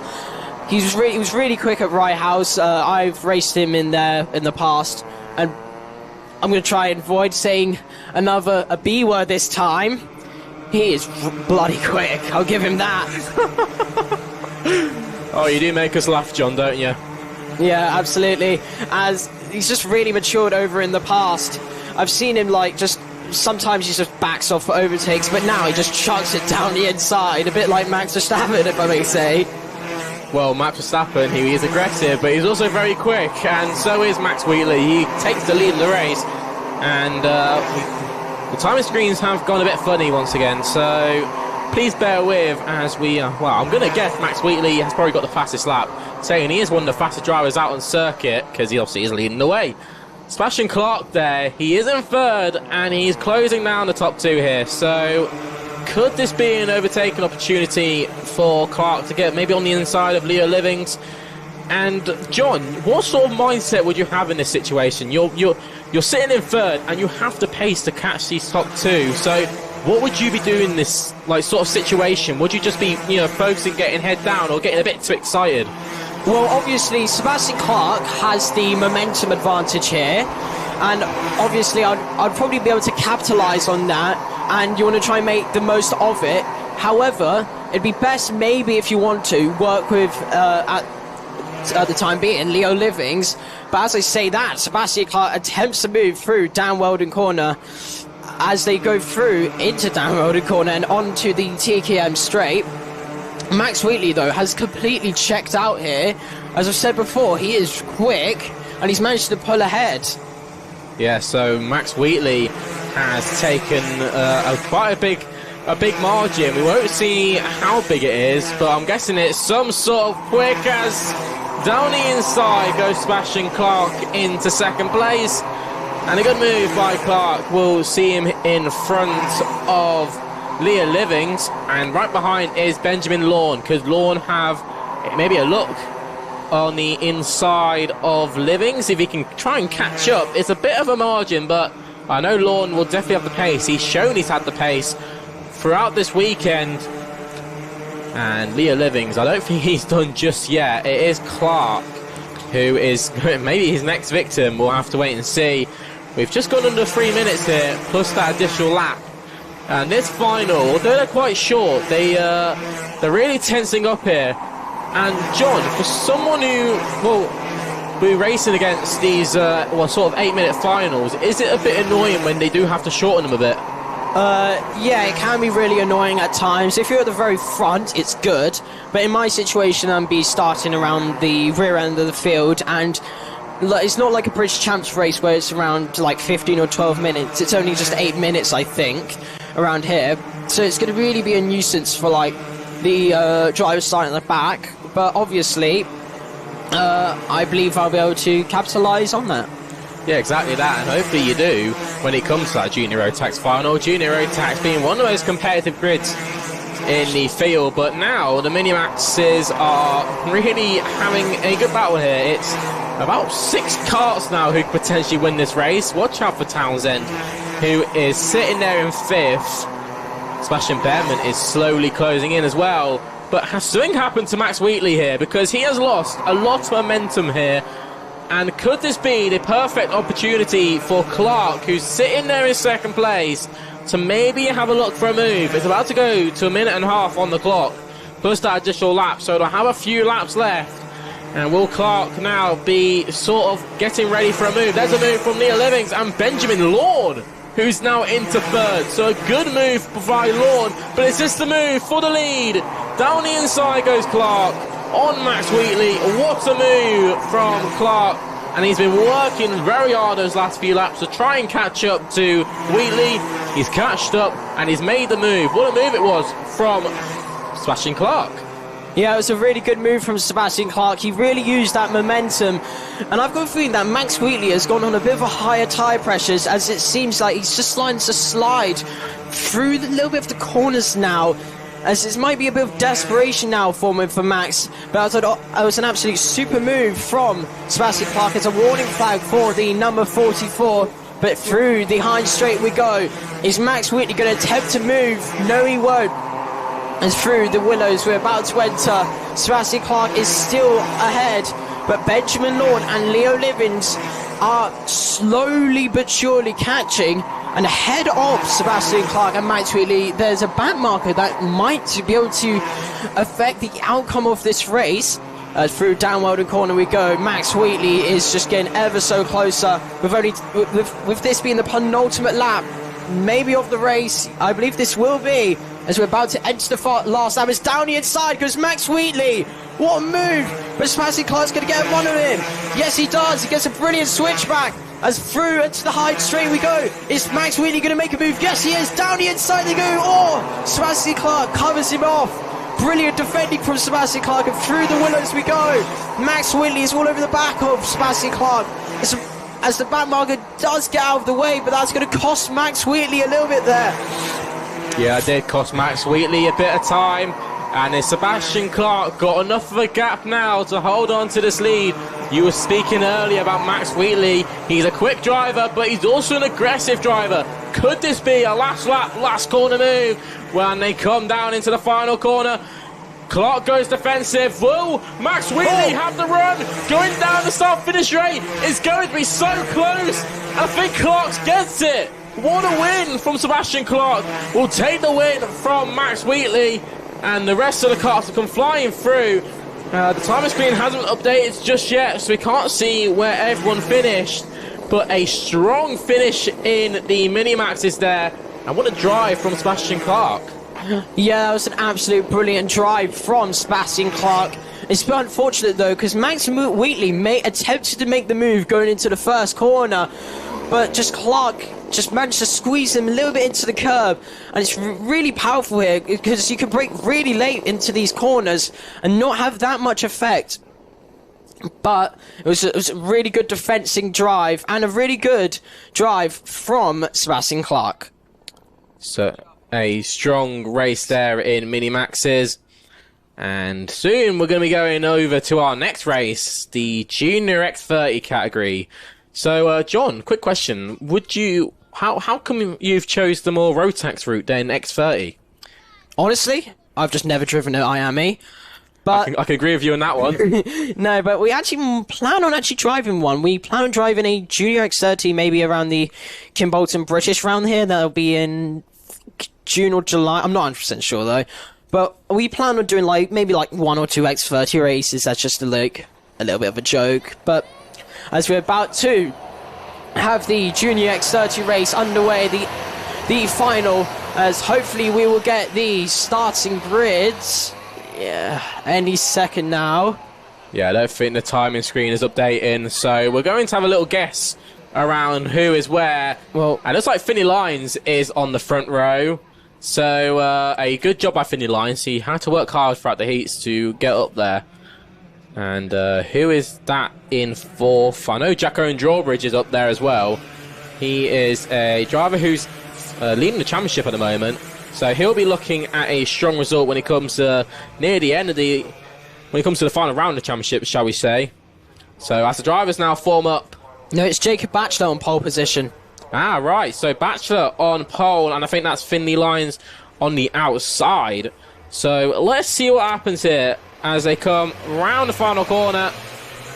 He was really quick at Rye House. I've raced him in there in the past, and I'm going to try and avoid saying a B word this time. He is bloody quick. I'll give him that. Oh, you do make us laugh, John, don't you? Yeah, absolutely. As he's just really matured over in the past. I've seen him sometimes he just backs off for overtakes, but now he just chucks it down the inside, a bit like Max Verstappen, if I may say. Well, Max Verstappen, he is aggressive, but he's also very quick, and so is Max Wheatley. He takes the lead in the race, and the timing screens have gone a bit funny once again, so please bear with as we, I'm going to guess Max Wheatley has probably got the fastest lap, saying he is one of the fastest drivers out on circuit, because he obviously is leading the way. Sebastian Clark there, he is in third, and he's closing down the top 2 here, so could this be an overtaking opportunity for Clark to get maybe on the inside of Leo Livings? And John, what sort of mindset would you have in this situation? You're sitting in third, and you have to pace to catch these top 2. So what would you be doing in this like sort of situation? Would you just be, you know, focusing, getting head down, or getting a bit too excited? Well, obviously, Sebastian Clark has the momentum advantage here, and obviously, I'd probably be able to capitalise on that, and you want to try and make the most of it. However, it'd be best maybe if you want to work with, at the time being, Leo Livings. But as I say that, Sebastian Clark attempts to move through down Weldon Corner as they go through into down Weldon Corner and onto the TKM straight. Max Wheatley, though, has completely checked out here. As I've said before, he is quick, and he's managed to pull ahead. Yeah, so Max Wheatley has taken quite a big margin. We won't see how big it is, but I'm guessing it's some sort of quick, as down the inside goes Sebastian Clark into second place. And a good move by Clark. We'll see him in front of Leo Livings, and right behind is Benjamin Lawn, because Lawn have maybe a look on the inside of Livings if he can try and catch up. It's a bit of a margin, but I know Lawn will definitely have the pace. He's shown he's had the pace throughout this weekend. And Leo Livings, I don't think he's done just yet. It is Clark who is maybe his next victim. We'll have to wait and see. We've just gone under 3 minutes here, plus that additional lap. And this final, although they're quite short, they're really tensing up here. And John, for someone who will be racing against these sort of 8-minute finals, is it a bit annoying when they do have to shorten them a bit? Yeah, it can be really annoying at times. If you're at the very front, it's good. But in my situation, I'm be starting around the rear end of the field, and it's not like a British Champs race where it's around like 15 or 12 minutes. It's only just 8 minutes, I think, around here. So it's going to really be a nuisance for like the drivers starting at the back. But obviously, I believe I'll be able to capitalise on that. Yeah, exactly that, and hopefully you do when it comes to that Junior Rotax final. Junior Rotax being one of the most competitive grids in the field, but now the Minimaxes are really having a good battle here. It's about 6 karts now who could potentially win this race. Watch out for Townsend, who is sitting there in 5th. Sebastian Behrman is slowly closing in as well, but has something happened to Max Wheatley here, because he has lost a lot of momentum here. And could this be the perfect opportunity for Clark, who's sitting there in 2nd place, to maybe have a look for a move? It's about to go to 1.5 minutes on the clock, plus that additional lap, so they'll have a few laps left. And will Clark now be sort of getting ready for a move? There's a move from Leo Livings and Benjamin Lord, who's now into 3rd. So a good move by Lord, but it's just the move for the lead. Down the inside goes Clark on Max Wheatley. What a move from Clark, and he's been working very hard those last few laps to try and catch up to Wheatley. He's catched up and he's made the move. What a move it was from Sebastian Clark. Yeah, it was a really good move from Sebastian Clark. He really used that momentum, and I've got a feeling that Max Wheatley has gone on a bit of a higher tyre pressures, as it seems like he's just starting to slide through the little bit of the corners now, as this might be a bit of desperation now for Max. But it was an absolute super move from Sebastian Clark. It's a warning flag for the number 44, but through the Heinz straight we go. Is Max Wheatley going to attempt to move? No, he won't. And through the Willows we're about to enter. Sebastian Clark is still ahead, but Benjamin Lawn and Leo Livings are slowly but surely catching. And ahead of Sebastian Clark and Max Wheatley, there's a back marker that might be able to affect the outcome of this race. Through down Weldon Corner we go. Max Wheatley is just getting ever so closer. With this being the penultimate lap, maybe of the race, I believe this will be, as we're about to enter the last lap. It's down the inside goes Max Wheatley. What a move! But Sebastian Clark's going to get one of him. Yes, he does. He gets a brilliant switchback. As through into the Heinz straight we go. Is Max Wheatley going to make a move? Yes, he is. Down the inside they go. Oh, Sebastian Clark covers him off. Brilliant defending from Sebastian Clark, and through the Willows we go. Max Wheatley is all over the back of Sebastian Clark. As the back marker does get out of the way, but that's going to cost Max Wheatley a little bit there. Yeah, it did cost Max Wheatley a bit of time. And is Sebastian Clark got enough of a gap now to hold on to this lead? You were speaking earlier about Max Wheatley. He's a quick driver, but he's also an aggressive driver. Could this be a last lap, last corner move when they come down into the final corner? Clark goes defensive. Will Max Wheatley have the run? Going down the start-finish straight. It's going to be so close. I think Clark gets it. What a win from Sebastian Clark. Will take the win from Max Wheatley. And the rest of the cars will come flying through. The timer screen hasn't updated just yet, so we can't see where everyone finished. But a strong finish in the mini-maxes there. And what a drive from Sebastian Clark. Yeah, that was an absolute brilliant drive from Sebastian Clark. It's a bit unfortunate though, because Max Wheatley attempted to make the move going into the first corner, but Clark just managed to squeeze him a little bit into the curb. And it's really powerful here, because you can brake really late into these corners and not have that much effect. But it was a really good defensing drive, and a really good drive from Sebastian Clark. So a strong race there in mini-maxes. And soon we're going to be going over to our next race, the Junior X30 category. So, John, quick question. How come you've chose the more Rotax route than X30? Honestly, I've just never driven an IAME. But I can agree with you on that one. No, but we actually plan on driving one. We plan on driving a Junior X30 maybe around the Kimbolton British round here. That'll be in June or July. I'm not 100% sure though. But we plan on doing maybe 1 or 2 X30 races. That's just a little bit of a joke. But as we're about to have the Junior X30 race underway, the final, as hopefully we will get the starting grids. Yeah, any second now. Yeah, I don't think the timing screen is updating, so we're going to have a little guess around who is where. Well, and it looks like Finney Lyons is on the front row. So a good job by Finney Lyons. He had to work hard throughout the heats to get up there. And who is that in fourth? I know Jack Owen Drawbridge is up there as well. He is a driver who's leading the championship at the moment. So he'll be looking at a strong result when it comes to near the end of when it comes to the final round of the championship, shall we say. So as the drivers now form up. No, it's Jacob Batchelor on pole position. Ah, right. So Batchelor on pole, and I think that's Finney Lyons on the outside. So let's see what happens here as they come round the final corner.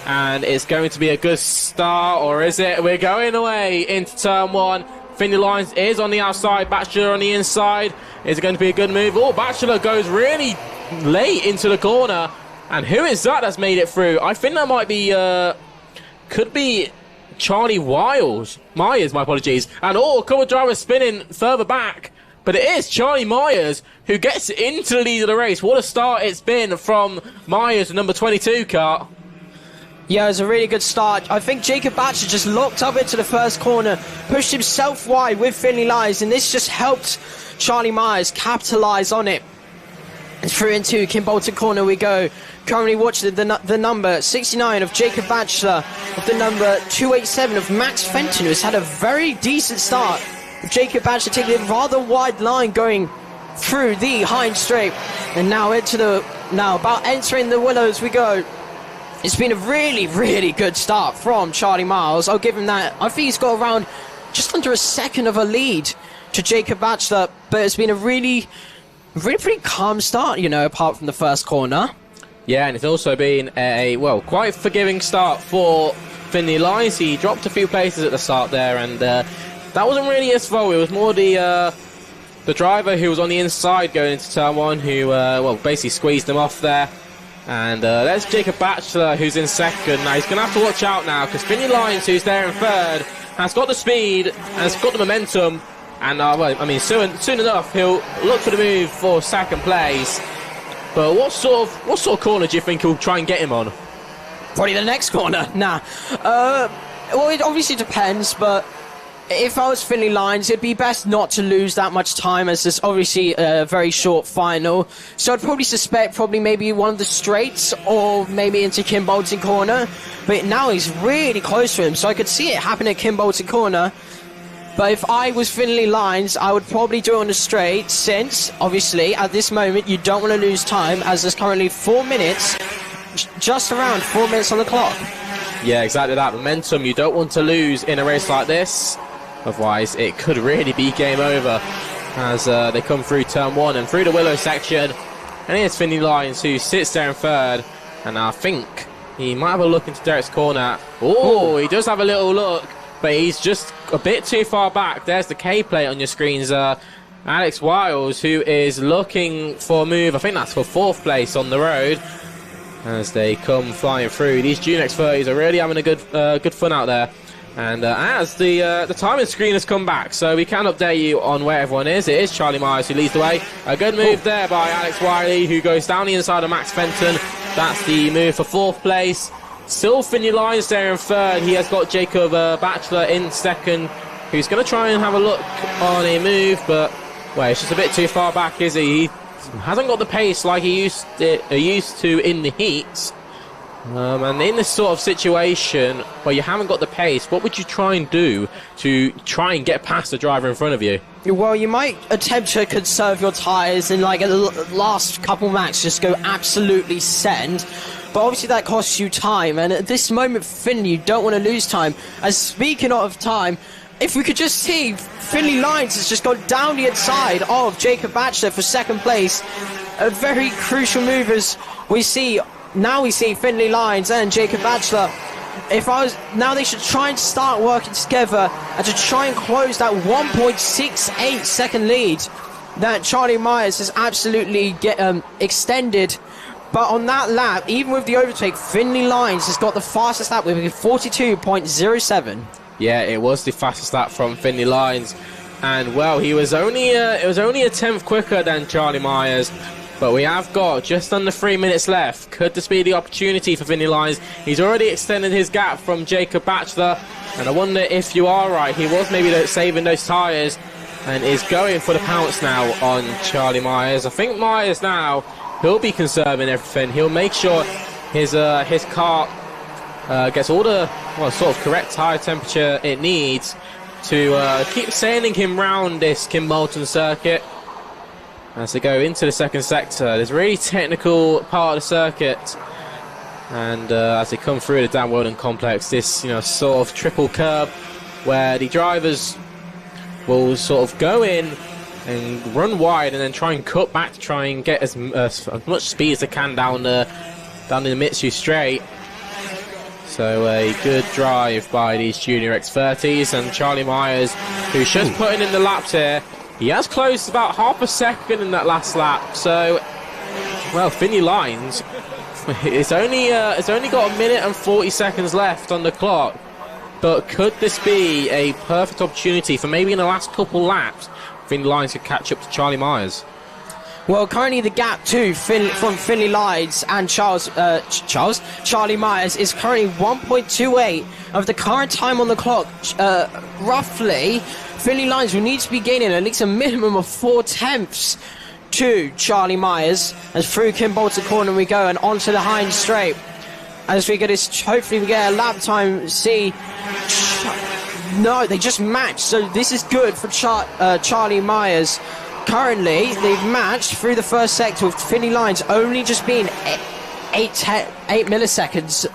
And it's going to be a good start, or is it? We're going away into turn one. Finney Lyons is on the outside, Batchelor on the inside. Is it going to be a good move? Oh, Batchelor goes really late into the corner. And who is that that's made it through? I think that might be, could be Charlie Myers, my apologies. And a couple of drivers spinning further back. But it is Charlie Myers who gets into the lead of the race. What a start it's been from Myers, the number 22 car. Yeah, it was a really good start. I think Jacob Batchelor just locked up into the first corner, pushed himself wide with Finney Lyons, and this just helped Charlie Myers capitalise on it. And through into Kimbolton corner we go. Currently watching the number 69 of Jacob Batchelor, of the number 287 of Max Fenton, who's had a very decent start. Jacob Batchelor taking a rather wide line going through the Hind Straight. And now about entering the Willows we go. It's been a really, really good start from Charlie Miles. I'll give him that. I think he's got around just under a second of a lead to Jacob Batchelor, but it's been a really pretty calm start, apart from the first corner. Yeah, and it's also been a, quite forgiving start for Finney Lyons. He dropped a few places at the start there, and that wasn't really his fault. It was more the driver who was on the inside going into turn one who, basically squeezed him off there. And there's Jacob Batchelor who's in second. Now he's going to have to watch out now because Finney Lyons, who's there in third, has got the speed and has got the momentum. And soon enough he'll look for the move for second place. But what sort of corner do you think he'll try and get him on? Probably the next corner. Nah. Well, it obviously depends, but if I was Finney Lyons, it'd be best not to lose that much time, as there's obviously a very short final. So I'd probably suspect maybe one of the straights or maybe into Kimbolton corner. But now he's really close to him, so I could see it happen at Kimbolton corner. But if I was Finney Lyons, I would probably do it on the straight, since obviously at this moment you don't want to lose time, as there's currently 4 minutes, just around 4 minutes on the clock. Yeah, exactly that. Momentum you don't want to lose in a race like this. Otherwise, it could really be game over as they come through turn 1 and through the Willow section. And here's Finley Lyons, who sits there in third. And I think he might have a look into Derek's corner. Oh, he does have a little look, but he's just a bit too far back. There's the K plate on your screens. Alex Wiles, who is looking for a move. I think that's for 4th place on the road as they come flying through. These Junior X30s are really having a good fun out there. And as the timing screen has come back, so we can update you on where everyone is. It is Charlie Myers who leads the way. A good move there by Alex Wiley, who goes down the inside of Max Fenton. That's the move for 4th place. Still Finley Lyons there in 3rd. He has got Jacob Batchelor in 2nd, who's going to try and have a look on a move, but well, it's just a bit too far back, is he? He hasn't got the pace like he used to in the heats. And in this sort of situation where you haven't got the pace, what would you try and do to try and get past the driver in front of you? Well, you might attempt to conserve your tyres and like at the last couple laps just go absolutely send. But obviously that costs you time, and at this moment, Finley, you don't want to lose time. And speaking of time, if we could just see, Finley Lyons has just gone down the inside of Jacob Batchelor for 2nd place. A very crucial move as we see Finley Lyons and Jacob Batchelor. Now they should try and start working together and to try and close that 1.68 second lead that Charlie Myers has absolutely extended. But on that lap, even with the overtake, Finley Lyons has got the fastest lap with 42.07. Yeah, it was the fastest lap from Finley Lyons, and well, it was only a tenth quicker than Charlie Myers. But we have got just under 3 minutes left. Could this be the opportunity for Finley Lyons? He's already extended his gap from Jacob Batchelor, and I wonder if you are right. He was maybe saving those tyres and is going for the pounce now on Charlie Myers. I think Myers now, he'll be conserving everything. He'll make sure his car gets all the sort of correct tyre temperature it needs to keep sailing him round this Kim Moulton circuit. As they go into the 2nd sector, there's a really technical part of the circuit, and as they come through the Dan Weldon complex, this sort of triple curb where the drivers will sort of go in and run wide and then try and cut back to try and get as much speed as they can down the Mitsu straight. So a good drive by these Junior X30s, and Charlie Myers, who's just putting in the laps here. He has closed about half a second in that last lap. So, well, Finley Lyons, it's only got 1 minute and 40 seconds left on the clock. But could this be a perfect opportunity for maybe in the last couple laps, Finley Lyons could catch up to Charlie Myers? Well, currently the gap from Finley Lyons and Charlie Myers is currently 1.28 of the current time on the clock. Roughly, Finley Lyons will need to be gaining at least a minimum of 4/10 to Charlie Myers. As through Kim Bolton corner we go and onto the Hines straight. As we get this, hopefully we get a lap time. No, they just matched, so this is good for Charlie Myers. Currently, they've matched through the 1st sector with Finley Lyons only just being 8 milliseconds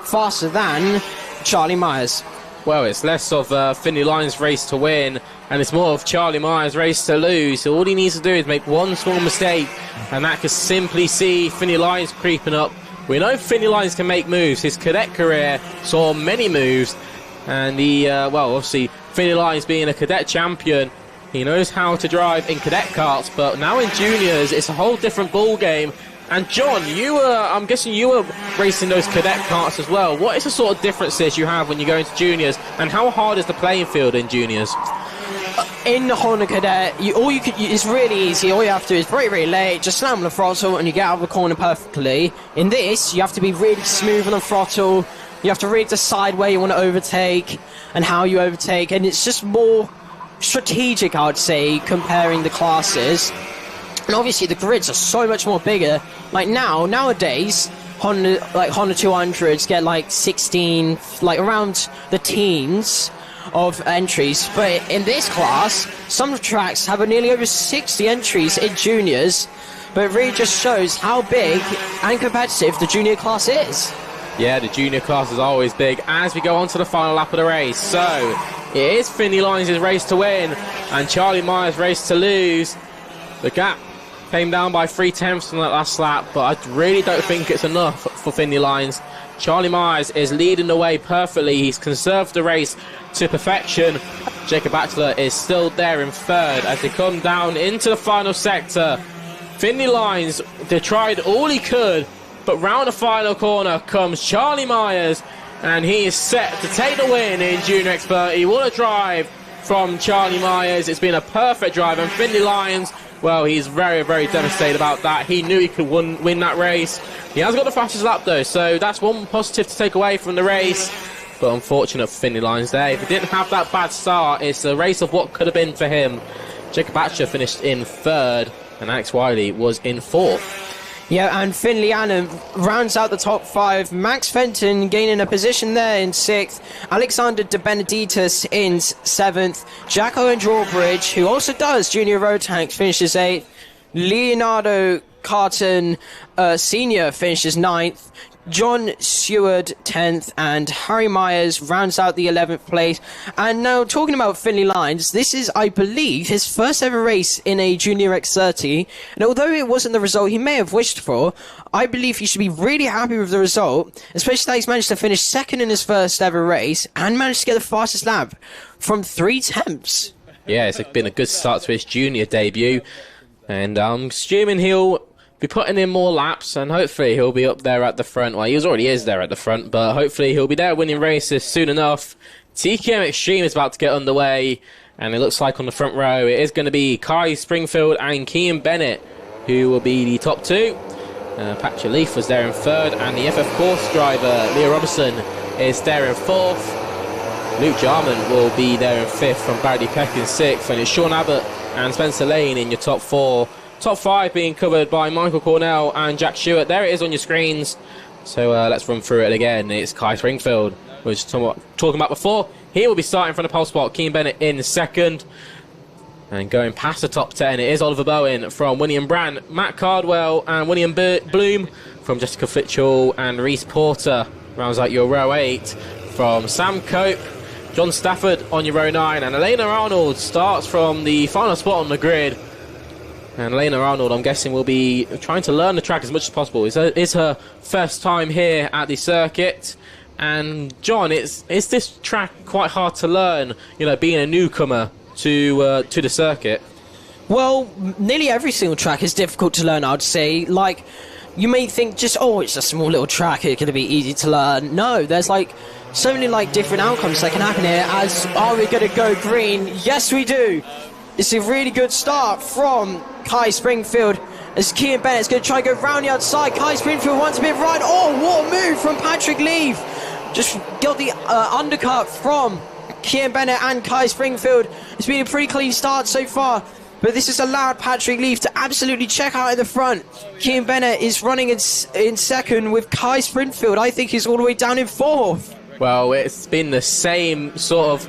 faster than Charlie Myers. Well, it's less of Finley Lyons' race to win, and it's more of Charlie Myers' race to lose. So all he needs to do is make one small mistake, and that could simply see Finley Lyons creeping up. We know Finley Lyons can make moves. His cadet career saw many moves, and obviously Finley Lyons being a cadet champion, he knows how to drive in cadet karts, but now in juniors, it's a whole different ball game. And John, I'm guessing you were racing those cadet karts as well. What is the sort of differences you have when you go into juniors, and how hard is the playing field in juniors? In the Honda Cadet, it's really easy. All you have to do is brake really late, just slam on the throttle, and you get out of the corner perfectly. In this, you have to be really smooth on the throttle. You have to really decide where you want to overtake and how you overtake, and it's just more strategic, I'd say, comparing the classes. And obviously the grids are so much more bigger. Like nowadays Honda 200s get like 16, like around the teens of entries, but in this class some tracks have nearly over 60 entries in juniors. But it really just shows how big and competitive the junior class is. Yeah, the junior class is always big. As we go on to the final lap of the race, so It is Finley Lyons' race to win and Charlie Myers' race to lose. The gap came down by 3/10 on that last lap, but I really don't think it's enough for Finley Lyons. Charlie Myers is leading the way perfectly. He's conserved the race to perfection. Jacob Batchelor is still there in third as they come down into the final sector. Finley Lyons, they tried all he could, but round the final corner comes Charlie Myers, and he is set to take the win in Junior X30. What a drive from Charlie Myers. It's been a perfect drive, and Finley Lyons, well, he's very, very devastated about that. He knew he could win that race. He has got the fastest lap, though, so that's one positive to take away from the race. But unfortunate for Finley Lyons there. If he didn't have that bad start, it's a race of what could have been for him. Jacob Batchelor finished in third, and Alex Wiley was in fourth. Yeah, and Finley Allen rounds out the top 5. Max Fenton gaining a position there in 6th. Alexander De Benedictus in 7th. Jack Owen Drawbridge, who also does Junior Rotax, finishes 8th. Leonardo Carton Sr. finishes 9th. John Seward 10th, and Harry Myers rounds out the 11th place. And now, talking about Finley Lyons, this is, I believe, his first ever race in a Junior X30, and although it wasn't the result he may have wished for, I believe he should be really happy with the result, especially that he's managed to finish second in his first ever race and managed to get the fastest lap from 3/10. Yeah, it's been a good start to his junior debut, and I'm assuming he'll be putting in more laps, and hopefully he'll be up there at the front. Well, he already is there at the front, but hopefully he'll be there winning races soon enough. TKM Extreme is about to get underway, and it looks like on the front row it is going to be Kai Springfield and Kean Bennett who will be the top 2. Patrick Leaf was there in 3rd, and the FF course driver Leah Robertson is there in 4th. Luke Jarman will be there in 5th from Bradley Peck in 6th, and it's Sean Abbott and Spencer Lane in your top 4. Top 5 being covered by Michael Cornell and Jack Stewart. There it is on your screens. So let's run through it again. It's Kai Springfield, which we were talking about before. He will be starting from the pole spot. Kean Bennett in 2nd. And going past the top 10, it is Oliver Bowen from William Brand, Matt Cardwell and William Bloom from Jessica Fitchell, and Reese Porter rounds out your row 8 from Sam Cope, John Stafford on your row 9, and Elena Arnold starts from the final spot on the grid. And Elena Arnold, I'm guessing, will be trying to learn the track as much as possible. It's her first time here at the circuit. And John, is this track quite hard to learn, you know, being a newcomer to the circuit? Well, nearly every single track is difficult to learn, I'd say. Like, you may think just, oh, it's a small little track, it's going to be easy to learn. No, there's like so many like different outcomes that can happen here. As, are we going to go green? Yes, we do. It's a really good start from Kai Springfield as Kean Bennett's going to try and go round the outside. Kai Springfield wants a bit right. Oh, what a move from Patrick Leaf. Just got the undercut from Kean Bennett and Kai Springfield. It's been a pretty clean start so far, but this has allowed Patrick Leaf to absolutely check out in the front. Kean Bennett is running in 2nd with Kai Springfield. I think he's all the way down in 4th. Well, it's been the same sort of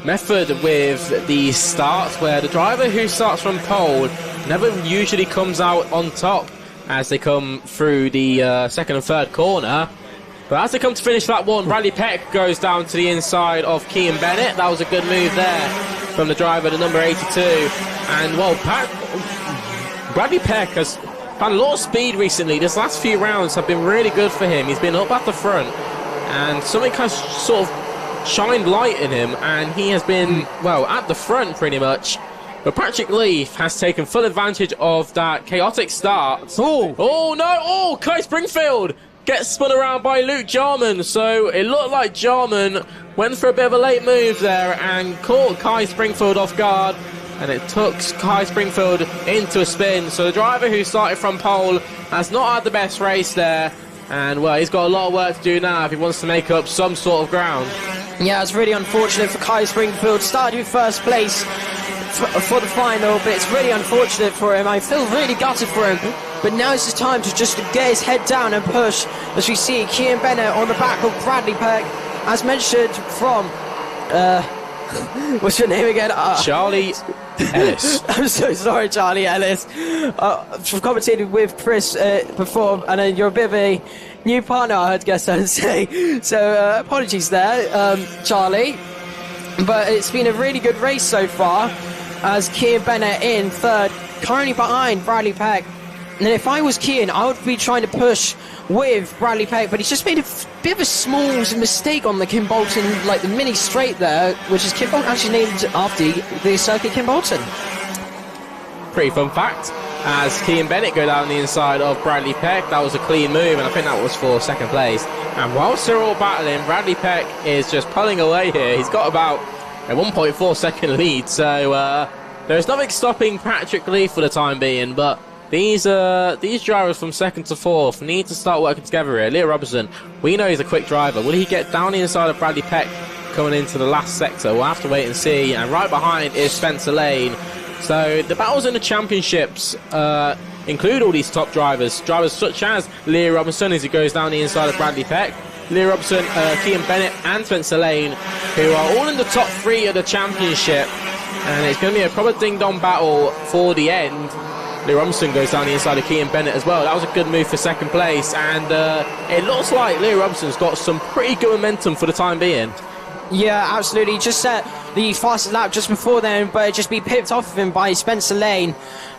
method with the starts, where the driver who starts from pole never usually comes out on top as they come through the 2nd and 3rd corner. But as they come to finish that one, Bradley Peck goes down to the inside of Kean Bennett. That was a good move there from the driver, the number 82. And, well, Bradley Peck has had a lot of speed recently. This last few rounds have been really good for him. He's been up at the front, and something has sort of shined light in him, and he has been, well, at the front pretty much. But Patrick Leaf has taken full advantage of that chaotic start. Oh no! Oh, Kai Springfield gets spun around by Luke Jarman. So it looked like Jarman went for a bit of a late move there and caught Kai Springfield off guard, and it took Kai Springfield into a spin. So the driver who started from pole has not had the best race there, and, well, he's got a lot of work to do now if he wants to make up some sort of ground. Yeah, it's really unfortunate for Kai Springfield. Started in 1st place for the final, but it's really unfortunate for him. I feel really gutted for him, but now is the time to just get his head down and push, as we see Kean Bennett on the back of Bradley Peck, as mentioned from what's your name again? Charlie Ellis. I'm so sorry, Charlie Ellis. I've commentated with Chris before, and you're a bit of a new partner, I guess I would say. So apologies there, Charlie. But it's been a really good race so far, as Kian Bennett in third, currently behind Bradley Peck. And if I was Kian, I would be trying to push with Bradley Peck, but he's just made a bit of a small mistake on the Kim Bolton, like the mini straight there, which is Kim Bolton actually named after the circuit Kim Bolton. Pretty fun fact, as Kian Bennett go down the inside of Bradley Peck, that was a clean move, and I think that was for second place. And whilst they're all battling, Bradley Peck is just pulling away here. He's got about a 1.4 second lead, so there's nothing stopping Patrick Leaf for the time being, but these drivers from second to fourth need to start working together here. Leo Robertson, we know he's a quick driver. Will he get down the inside of Bradley Peck coming into the last sector? We'll have to wait and see. And right behind is Spencer Lane. So the battles in the championships include all these top drivers such as Leo Robinson as he goes down the inside of Bradley Peck, Leo Robinson, Kian Bennett and Spencer Lane, who are all in the top 3 of the championship, and it's going to be a proper ding-dong battle for the end. Leo Robinson goes down the inside of Kian Bennett as well. That was a good move for second place, and it looks like Leo Robinson's got some pretty good momentum for the time being. Yeah, absolutely. Just set the fastest lap just before then, but it just be pipped off of him by Spencer Lane,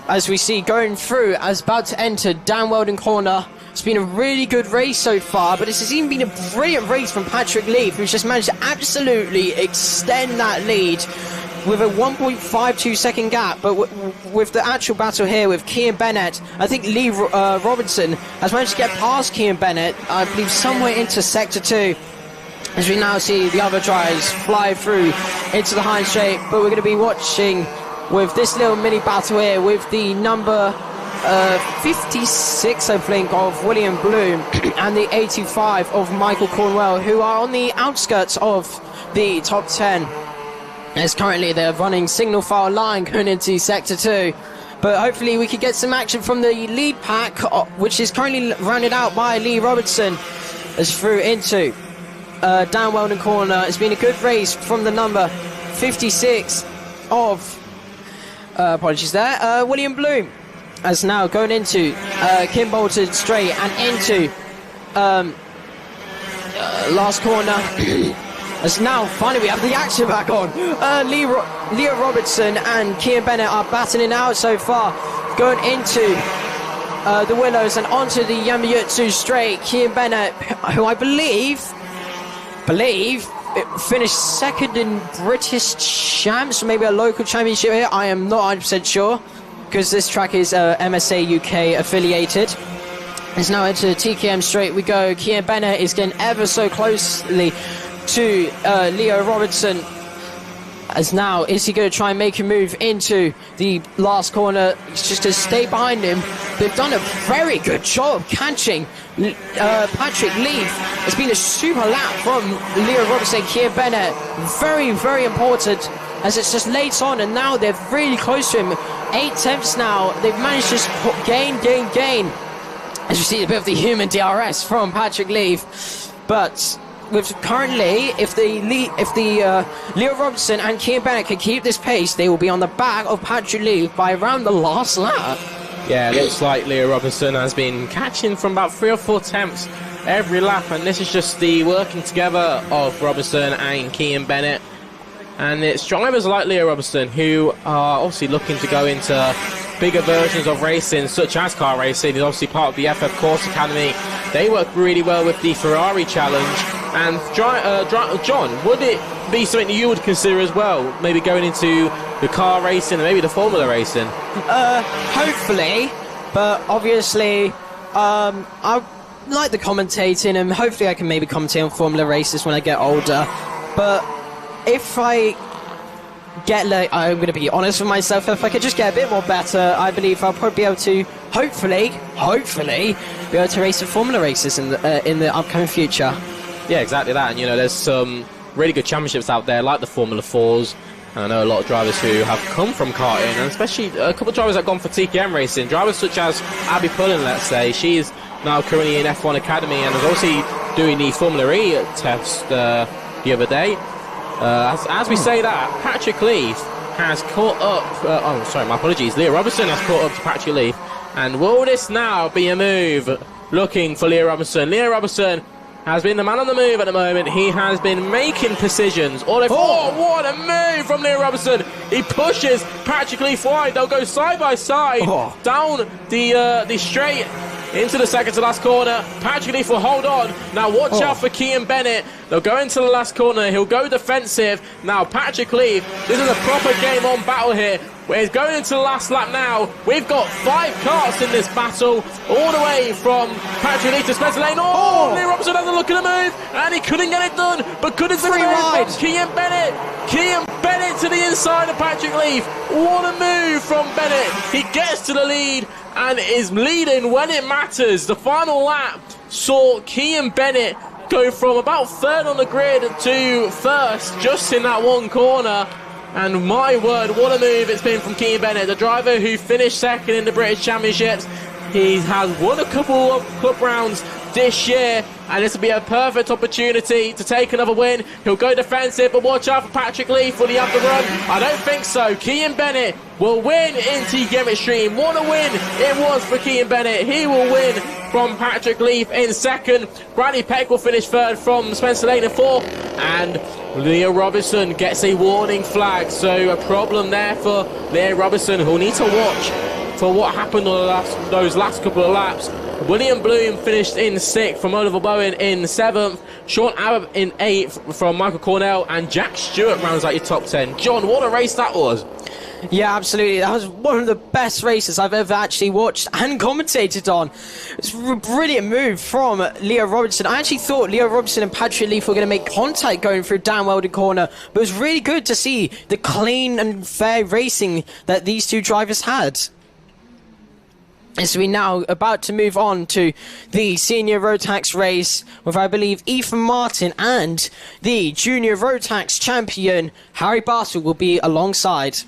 as we see going through, as about to enter Dan Weldon corner. It's been a really good race so far, but this has even been a brilliant race from Patrick Leaf, who's just managed to absolutely extend that lead with a 1.52 second gap. But with the actual battle here with Kian Bennett, I think Lee Robinson has managed to get past Kian Bennett, I believe somewhere into sector 2, as we now see the other drivers fly through into the high straight. But we're going to be watching with this little mini battle here with the number 56, I think, of William Bloom and the 85 of Michael Cornwell, who are on the outskirts of the top 10. As currently they're running single file line going into sector 2. But hopefully we could get some action from the lead pack, which is currently rounded out by Lee Robertson, as through into Dan Weldon corner. It's been a good race from the number 56 of apologies there, William Bloom, as now going into Kim Bolton straight and into last corner. As now finally we have the action back on. Leo Robertson and Kian Bennett are battling out so far, going into the Willows and onto the Yamayutsu straight. Kian Bennett, who I believe finished second in British Champs, maybe a local championship here. I am not 100% sure, because this track is MSA UK affiliated. It's now into TKM straight we go. Kian Bennett is getting ever so closely to Leo Robertson, as now is he going to try and make a move into the last corner? He's just going to stay behind him. They've done a very good job catching Patrick Leaf. It's been a super lap from Leo Robertson, Kian Bennett. Very, very important, as it's just late on, and now they're really close to him. 8 tenths now. They've managed to just gain. As you see a bit of the human DRS from Patrick Leaf. But with currently, if Leo Robinson and Kian Bennett can keep this pace, they will be on the back of Patrick Leaf by around the last lap. Yeah, it looks like Leo Robinson has been catching from about 3 or 4 attempts every lap, and this is just the working together of Robinson and Kian Bennett. And it's drivers like Leo Robinson who are obviously looking to go into bigger versions of racing, such as car racing. He's obviously part of the FF Course Academy. They work really well with the Ferrari Challenge. And John, would it be something that you would consider as well, maybe going into the car racing and maybe the Formula racing? Hopefully, but obviously I like the commentating, and hopefully I can maybe commentate on Formula races when I get older. But if I get I'm going to be honest with myself, if I could just get a bit more better, I believe I'll probably be able to hopefully be able to race some Formula races in the upcoming future. Yeah, exactly that. And you know, there's some really good championships out there like the Formula 4s, and I know a lot of drivers who have come from karting, and especially a couple of drivers that have gone for TKM racing, drivers such as Abby Pullen, let's say. She's now currently in F1 Academy and was also doing the Formula E test the other day. As we say that, Patrick Leaf has caught up. Leo Robinson has caught up to Patrick Leaf. And will this now be a move looking for Leo Robinson? Leo Robinson has been the man on the move at the moment. He has been making precisions. What a move from Leo Robertson. He pushes Patrick Leaf wide. They'll go side by side down the straight into the second to last corner. Patrick Leaf will hold on. Now watch out for Kean Bennett. They'll go into the last corner. He'll go defensive. Now Patrick Leaf, this is a proper game on battle here. We're going into the last lap now. We've got 5 karts in this battle, all the way from Patrick Leaf to Spencer Lane. Lee Robinson has a look at the move, and he couldn't get it done. But couldn't see the move from Kean Bennett. Kean Bennett to the inside of Patrick Leaf. What a move from Bennett. He gets to the lead and is leading when it matters. The final lap saw Kean Bennett go from about 3rd on the grid to 1st, just in that one corner. And my word, what a move it's been from Kean Bennett, the driver who finished 2nd in the British Championships. He has won a couple of club rounds this year, and this will be a perfect opportunity to take another win. He'll go defensive, but watch out for Patrick Leaf. Will he have the run? I don't think so. Kean Bennett will win in TKM Extreme. What a win it was for Kean Bennett. He will win from Patrick Leaf in 2nd. Bradley Peck will finish 3rd from Spencer Lane in 4th. And Leo Robinson gets a warning flag. So a problem there for Leo Robinson, who'll need to watch for what happened on those last couple of laps. William Bloom finished in 6th from Oliver Bowen in 7th. Sean Abbott in 8th from Michael Cornell. And Jack Stewart rounds out your top 10. John, what a race that was. Yeah, absolutely. That was one of the best races I've ever actually watched and commentated on. It's a brilliant move from Leo Robinson. I actually thought Leo Robinson and Patrick Leaf were going to make contact going through Dan Weldon corner, but it was really good to see the clean and fair racing that these two drivers had. So we're now about to move on to the senior Rotax race with, I believe, Ethan Martin and the junior Rotax champion Harry Bartle will be alongside.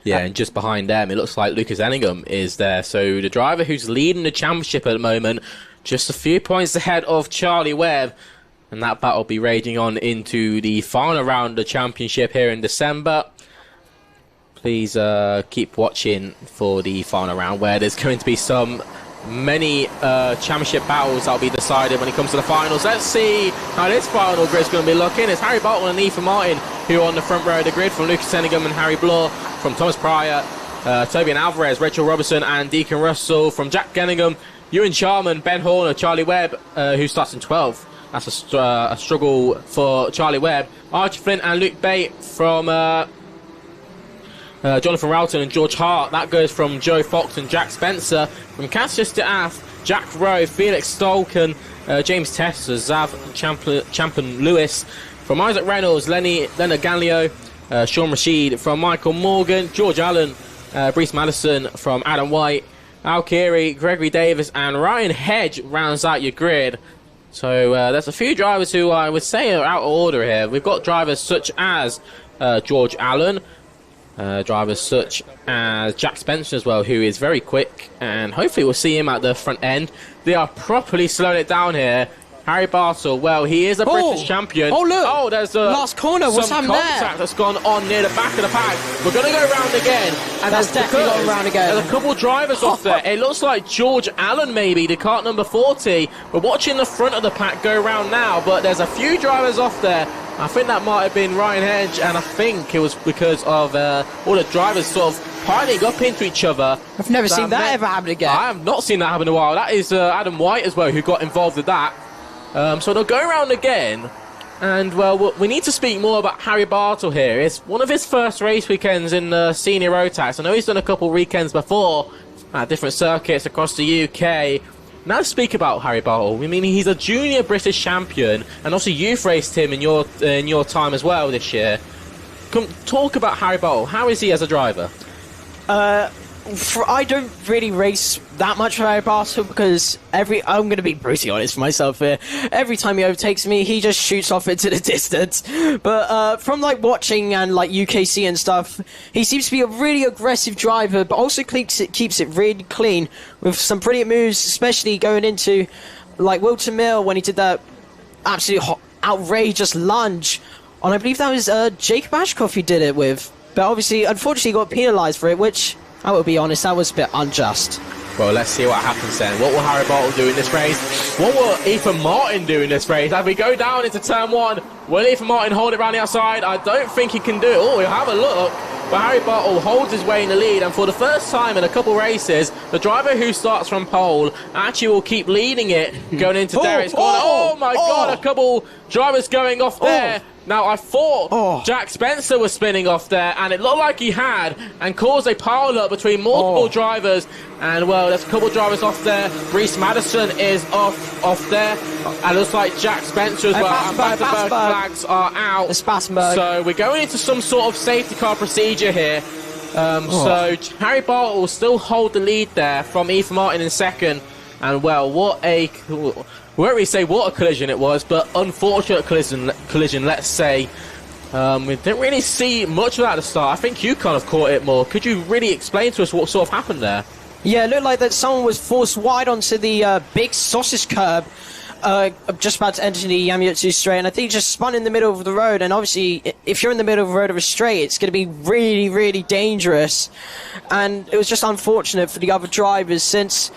Yeah, and just behind them, it looks like Lucas Enningham is there. So the driver who's leading the championship at the moment, just a few points ahead of Charlie Webb. And that battle will be raging on into the final round of the championship here in December. Please keep watching for the final round, where there's going to be many championship battles that will be decided when it comes to the finals. Let's see how this final grid's going to be looking. It's Harry Bartle and Ethan Martin who are on the front row of the grid, from Lucas Enningham and Harry Bloor, from Thomas Pryor, Tobian Alvarez, Rachel Robertson and Deacon Russell, from Jack Genningham, Ewan Charman, Ben Horner, Charlie Webb, who starts in 12th. That's a struggle for Charlie Webb. Archie Flint and Luke Bate from Jonathan Rowton and George Hart. That goes from Joe Fox and Jack Spencer. From Cassius de Ath, Jack Rowe, Felix Stolken, James Tester, Zav Champion Lewis. From Isaac Reynolds, Leonard Ganlio, Sean Rashid. From Michael Morgan, George Allen, Brees Madison. From Adam White, Al Keary, Gregory Davis and Ryan Hedge rounds out your grid. So there's a few drivers who I would say are out of order here. We've got drivers such as George Allen, drivers such as Jack Spencer as well, who is very quick, and hopefully we'll see him at the front end. They are properly slowing it down here. Harry Bartle, well, he is a British champion. Oh, look! Oh, there's last corner. What's happened there? Contact that's gone on near the back of the pack. We're going to go round again. And that's definitely going round again. There's a couple drivers off there. It looks like George Allen, maybe, the kart number 40. We're watching the front of the pack go round now, but there's a few drivers off there. I think that might have been Ryan Hedge, and I think it was because of all the drivers sort of piling up into each other. I've never seen that ever happen again. I have not seen that happen in a while. That is Adam White as well, who got involved with that. So they'll go around again, and well, we need to speak more about Harry Bartle here. It's one of his first race weekends in the senior Rotax. I know he's done a couple weekends before at different circuits across the UK. Now to speak about Harry Bartle, I mean, he's a junior British champion, and also you've raced him in your time as well this year. Come talk about Harry Bartle. How is he as a driver? I don't really race that much for Harry Bartle because I'm going to be brutally honest for myself here. Every time he overtakes me, he just shoots off into the distance. But from like watching and like UKC and stuff, he seems to be a really aggressive driver, but also keeps it really clean with some brilliant moves, especially going into like Wilton Mill when he did that absolute outrageous lunge. And I believe that was Jacob Ashcroft he did it with. But obviously, unfortunately, he got penalised for it, which, I will be honest, that was a bit unjust. Well, let's see what happens then. What will Harry Bartle do in this race? What will Ethan Martin do in this race? As we go down into turn 1, will Ethan Martin hold it around the outside? I don't think he can do it. Oh, we'll have a look. But Harry Bartle holds his way in the lead, and for the first time in a couple races, the driver who starts from pole actually will keep leading it going into Derek's corner. Oh my God, a couple drivers going off there. Now, I thought Jack Spencer was spinning off there, and it looked like he had, and caused a pile-up between multiple drivers. And, well, there's a couple drivers off there. Reese Madison is off there. And it looks like Jack Spencer as well. And Battenberg flags are out. It's Battenberg. So we're going into some sort of safety car procedure here. So Harry Bartle will still hold the lead there from Ethan Martin in second. And, well, we won't really say what a collision it was, but unfortunate collision, let's say. We didn't really see much of that at the start. I think you kind of caught it more. Could you really explain to us what sort of happened there? Yeah, it looked like that someone was forced wide onto the big sausage curb, just about to enter the Yamuyutsu straight, and I think he just spun in the middle of the road. And obviously, if you're in the middle of the road of a straight, it's going to be really, really dangerous. And it was just unfortunate for the other drivers, since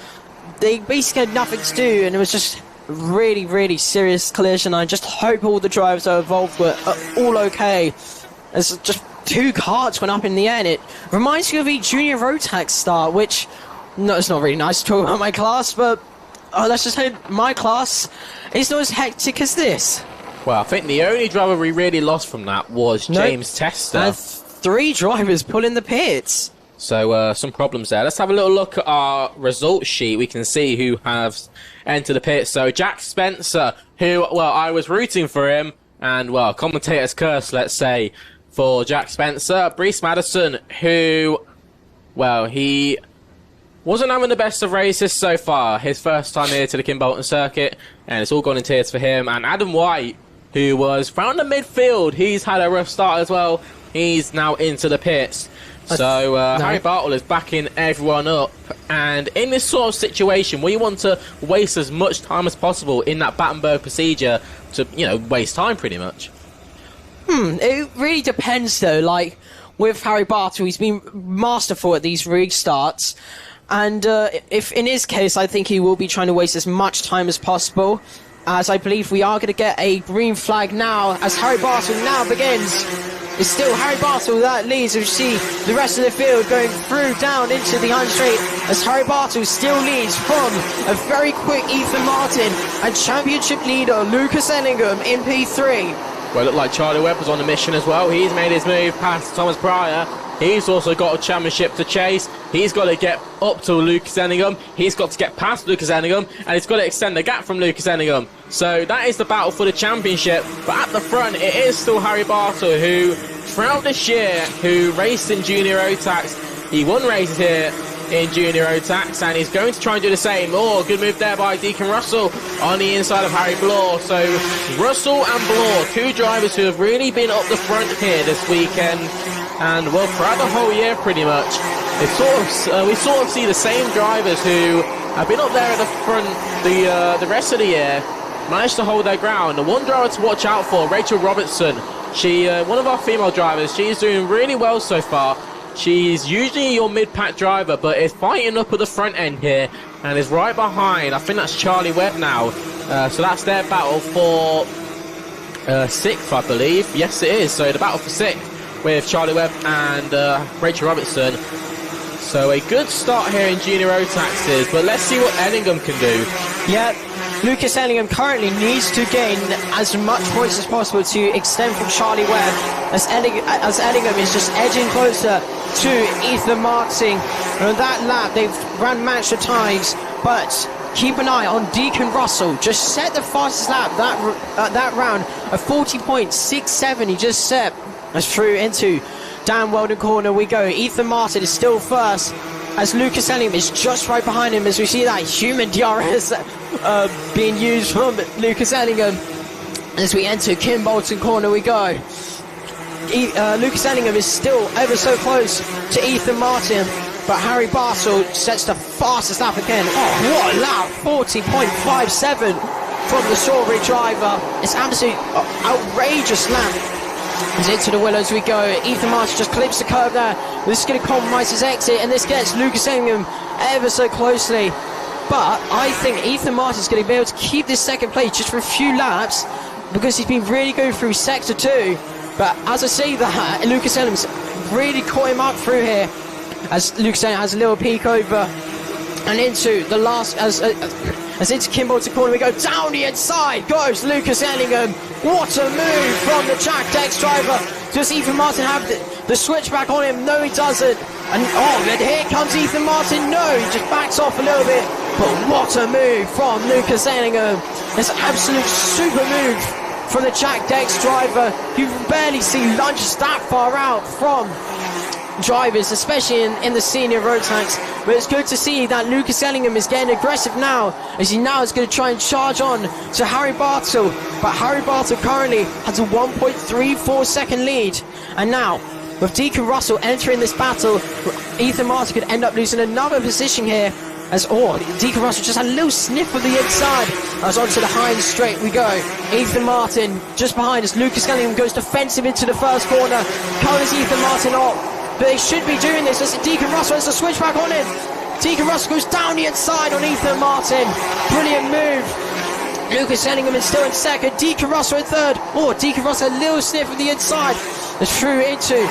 they basically had nothing to do, and it was just really, really serious collision. I just hope all the drivers that are involved were all okay. There's just 2 carts went up in the air, and it reminds me of a junior Rotax start, which, no, it's not really nice to talk about my class, but let's just say my class is not as hectic as this. Well, I think the only driver we really lost from that was James Tester. 3 drivers pulling the pits. So some problems there. Let's have a little look at our results sheet. We can see who has entered the pit. So Jack Spencer, who, well, I was rooting for him, and, well, commentator's curse, let's say, for Jack Spencer. Brees Madison, who, well, he wasn't having the best of races so far. His first time here to the Kimbolton circuit, and it's all gone in tears for him. And Adam White, who was round the midfield, he's had a rough start as well. He's now into the pits. So Harry Bartle is backing everyone up, and in this sort of situation where you want to waste as much time as possible in that Battenberg procedure to, you know, waste time pretty much. It really depends though. Like with Harry Bartle, he's been masterful at these restarts, and if in his case, I think he will be trying to waste as much time as possible. As I believe we are going to get a green flag now, as Harry Bartle now begins. It's still Harry Bartle that leads. As you see the rest of the field going through down into the home straight, as Harry Bartle still leads from a very quick Ethan Martin and championship leader Lucas Ellingham in P3. Well, it looked like Charlie Webb was on a mission as well. He's made his move past Thomas Pryor. He's also got a championship to chase. He's got to get up to Lucas Ellingham. He's got to get past Lucas Ellingham, and he's got to extend the gap from Lucas Ellingham. So that is the battle for the championship. But at the front, it is still Harry Bartle, who throughout this year, who raced in Junior Rotax. He won races here in Junior Rotax, and he's going to try and do the same. Oh, good move there by Deacon Russell on the inside of Harry Bloor. So Russell and Bloor, 2 drivers who have really been up the front here this weekend, and well, throughout the whole year pretty much. We sort of see the same drivers who have been up there at the front the rest of the year, managed to hold their ground. The one driver to watch out for, Rachel Robertson. She, one of our female drivers, she's doing really well so far. She's usually your mid-pack driver, but is fighting up at the front end here, and is right behind, I think that's Charlie Webb now. So that's their battle for 6th, I believe. Yes, it is. So the battle for 6th with Charlie Webb and Rachel Robertson. So a good start here in Junior Rotaxes, but let's see what Ellingham can do. Yeah, Lucas Ellingham currently needs to gain as much points as possible to extend from Charlie Webb, as Ellingham is just edging closer to Ethan Martin. And on that lap, they've run match of times, but keep an eye on Deacon Russell. Just set the fastest lap that round, a 40.67 he just set. As through into Dan Weldon corner we go. Ethan Martin is still first, as Lucas Ellingham is just right behind him, as we see that human DRS being used from Lucas Ellingham. As we enter Kimbolton corner we go. Lucas Ellingham is still ever so close to Ethan Martin, but Harry Bartle sets the fastest lap again. Oh, what a lap! 40.57 from the Strawberry driver. It's absolutely outrageous lap. He's into the willows we go. Ethan Martin just clips the curve there. This is going to compromise his exit, and this gets Lucas Ellingham ever so closely. But I think Ethan Martin's going to be able to keep this second place just for a few laps, because he's been really going through sector 2. But as I say that, Lucas Elliams really caught him up through here, as Lucas Elliams has a little peek over and into the last, as into Kimbolton corner. We go down the inside, goes Lucas Ellingham. What a move from the Jack Dex driver. Does Ethan Martin have the switchback on him? No, he doesn't. And and here comes Ethan Martin. No, he just backs off a little bit. But what a move from Lucas Ellingham. It's an absolute super move from the Jack Dex driver. You barely see lunges that far out from drivers, especially in the senior Rotax. But it's good to see that Lucas Ellingham is getting aggressive now, as he now is going to try and charge on to Harry Bartle. But Harry Bartle currently has a 1.34 second lead. And now, with Deacon Russell entering this battle, Ethan Martin could end up losing another position here. As Deacon Russell just had a little sniff of the inside. As onto the Heinz straight we go. Ethan Martin just behind us. Lucas Ellingham goes defensive into the first corner. Covers Ethan Martin off. But they should be doing this as Deacon Russell has a switchback on him. Deacon Russell goes down the inside on Ethan Martin. Brilliant move. Lucas Ellingham is still in second. Deacon Russell in third. Deacon Russell a little sniff of the inside. It's through into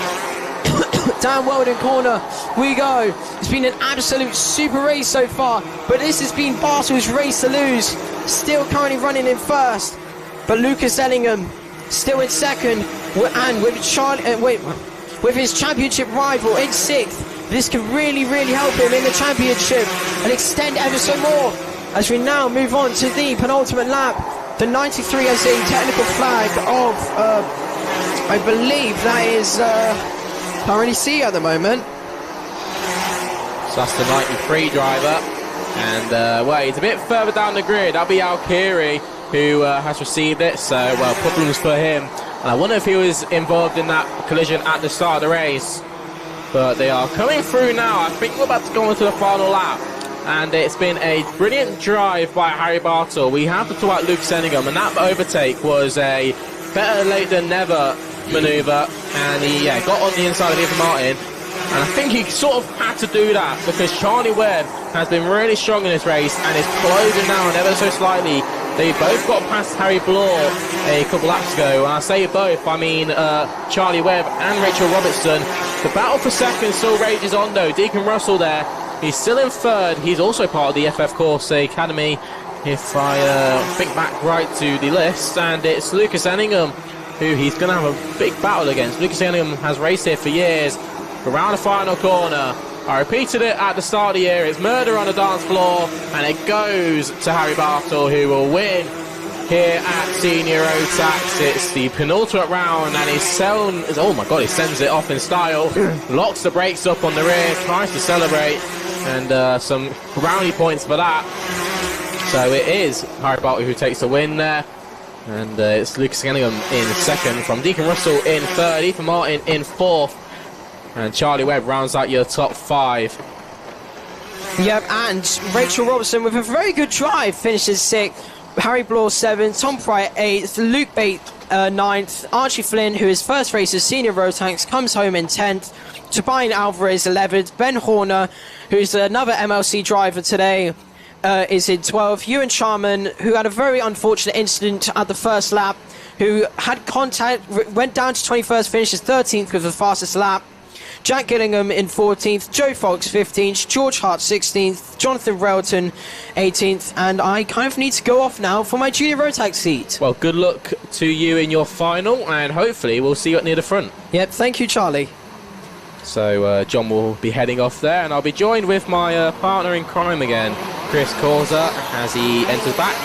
Dan Weldon corner we go. It's been an absolute super race so far, but this has been Bartle's race to lose. Still currently running in first, but Lucas Ellingham still in second, and with his championship rival in sixth. This can really help him in the championship and extend ever so more. As we now move on to the penultimate lap, the 93 has a technical flag of I believe that is can't really see at the moment. So that's the 93 driver, and he's a bit further down the grid. That'll be Al-Kiri who has received it, so problems for him. And I wonder if he was involved in that collision at the start of the race. But they are coming through now. I think we're about to go into the final lap, and it's been a brilliant drive by Harry Bartle. We have to talk about Lucas Ellingham, and that overtake was a better late than never manoeuvre, and he got on the inside of Ethan Martin, and I think he sort of had to do that because Charlie Webb has been really strong in this race and is closing down ever so slightly. They both got past Harry Bloor a couple laps ago, and I say both, I mean Charlie Webb and Rachel Robertson. The battle for second still rages on though. Deacon Russell there, he's still in third. He's also part of the FF Course Academy, if I think back right to the list, and it's Lucas Ellingham who he's going to have a big battle against. Lucas Ellingham has raced here for years. Around the final corner, I repeated it at the start of the year, it's murder on the dance floor, and it goes to Harry Bartle, who will win here at Senior Rotax. It's the penultimate round, and he sends it off in style, locks the brakes up on the rear, tries to celebrate, and some brownie points for that. So it is Harry Bartle who takes the win there. And it's Lucas Ellingham in second, from Deacon Russell in third, Ethan Martin in fourth, and Charlie Webb rounds out your top five. Yep, and Rachel Robertson with a very good drive finishes sixth, Harry Bloor seventh, Tom Pryor eighth, Luke Bate ninth, Archie Flynn, who is first race as Senior Rotax, comes home in 10th, Tobias Alvarez 11th, Ben Horner, who's another MLC driver today, is in 12th. Ewan Charman, who had a very unfortunate incident at the first lap, who had contact, went down to 21st, finishes 13th with the fastest lap. Jack Gillingham in 14th, Joe Fox 15th, George Hart 16th, Jonathan Railton 18th, and I kind of need to go off now for my junior Rotax seat. Well, good luck to you in your final, and hopefully we'll see you near the front. Yep, thank you, Charlie. So John will be heading off there, and I'll be joined with my partner in crime again, Chris Causa, as he enters back.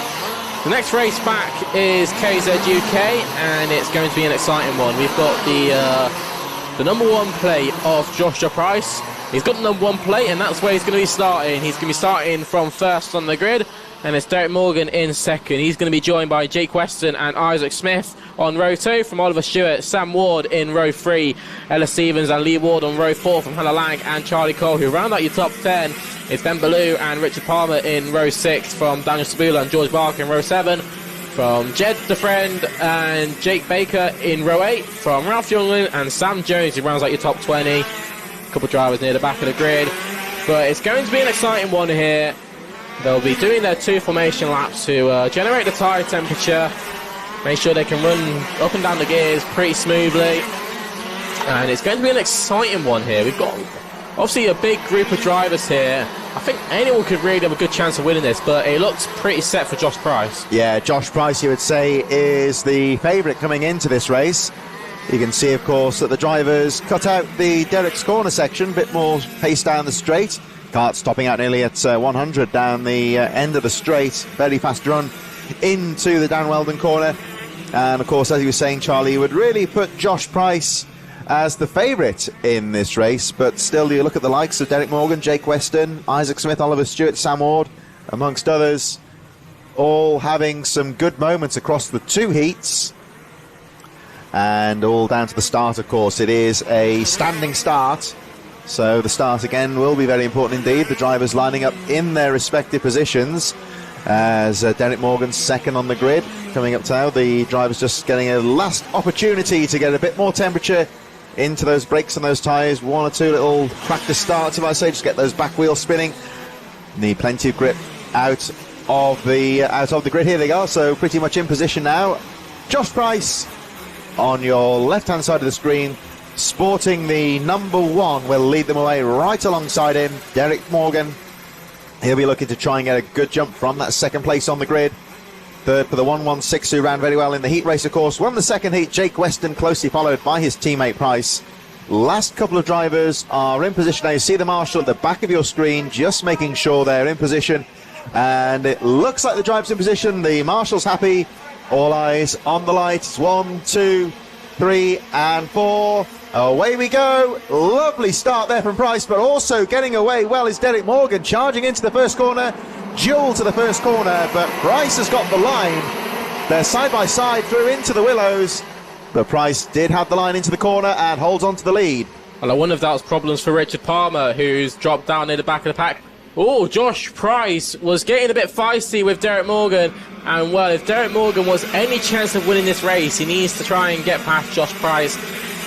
The next race back is KZ UK, and it's going to be an exciting one. We've got the number one plate of Joshua Price. He's got the number one plate, and that's where he's going to be starting. He's going to be starting from first on the grid, and it's Derek Morgan in second. He's going to be joined by Jake Weston and Isaac Smith on row 2 from Oliver Stewart, Sam Ward in row 3, Ella Stevens and Lee Ward on row 4 from Hannah Lang and Charlie Cole, who round out your top 10. It's Ben Ballou and Richard Palmer in row 6 from Daniel Sabula and George Barker in row 7. From Jed DeFriend and Jake Baker in row 8. From Ralph Youngling and Sam Jones, who rounds out your top 20. A couple of drivers near the back of the grid. But it's going to be an exciting one here. They'll be doing their 2 formation laps to generate the tyre temperature, make sure they can run up and down the gears pretty smoothly. And it's going to be an exciting one here. We've got obviously a big group of drivers here. I think anyone could really have a good chance of winning this, but it looks pretty set for Josh Price. Yeah, Josh Price, you would say, is the favourite coming into this race. You can see, of course, that the drivers cut out the Derek's corner section, a bit more pace down the straight. Kart stopping out nearly at 100 down the end of the straight. Very fast run into the Dan Weldon corner. And, of course, as you were saying, Charlie, you would really put Josh Price as the favourite in this race. But still, you look at the likes of Derek Morgan, Jake Weston, Isaac Smith, Oliver Stewart, Sam Ward, amongst others, all having some good moments across the 2 heats. And all down to the start, of course. It is a standing start, so the start again will be very important indeed. The drivers lining up in their respective positions as Derek Morgan's second on the grid. Coming up now, the drivers just getting a last opportunity to get a bit more temperature into those brakes and those tyres. 1 or 2 little practice starts, if I say, just get those back wheels spinning. Need plenty of grip out of the grid. Here they go, so pretty much in position now. Josh Price on your left-hand side of the screen, sporting the number 1, will lead them away right alongside him. Derek Morgan, he'll be looking to try and get a good jump from that second place on the grid. Third for the 116, who ran very well in the heat race, of course. Won the second heat, Jake Weston, closely followed by his teammate Price. Last couple of drivers are in position now. You see the marshal at the back of your screen, just making sure they're in position. And it looks like the driver's in position. The marshal's happy. All eyes on the lights. 1, 2, 3, and 4. Away we go. Lovely start there from Price, but also getting away well is Derek Morgan, charging into the first corner. Duel to the first corner, but Price has got the line. They're side by side through into the willows, but Price did have the line into the corner and holds on to the lead. Well, I wonder if that was problems for Richard Palmer, who's dropped down near the back of the pack. Oh, Josh Price was getting a bit feisty with Derek Morgan. And, well, if Derek Morgan wants any chance of winning this race, he needs to try and get past Josh Price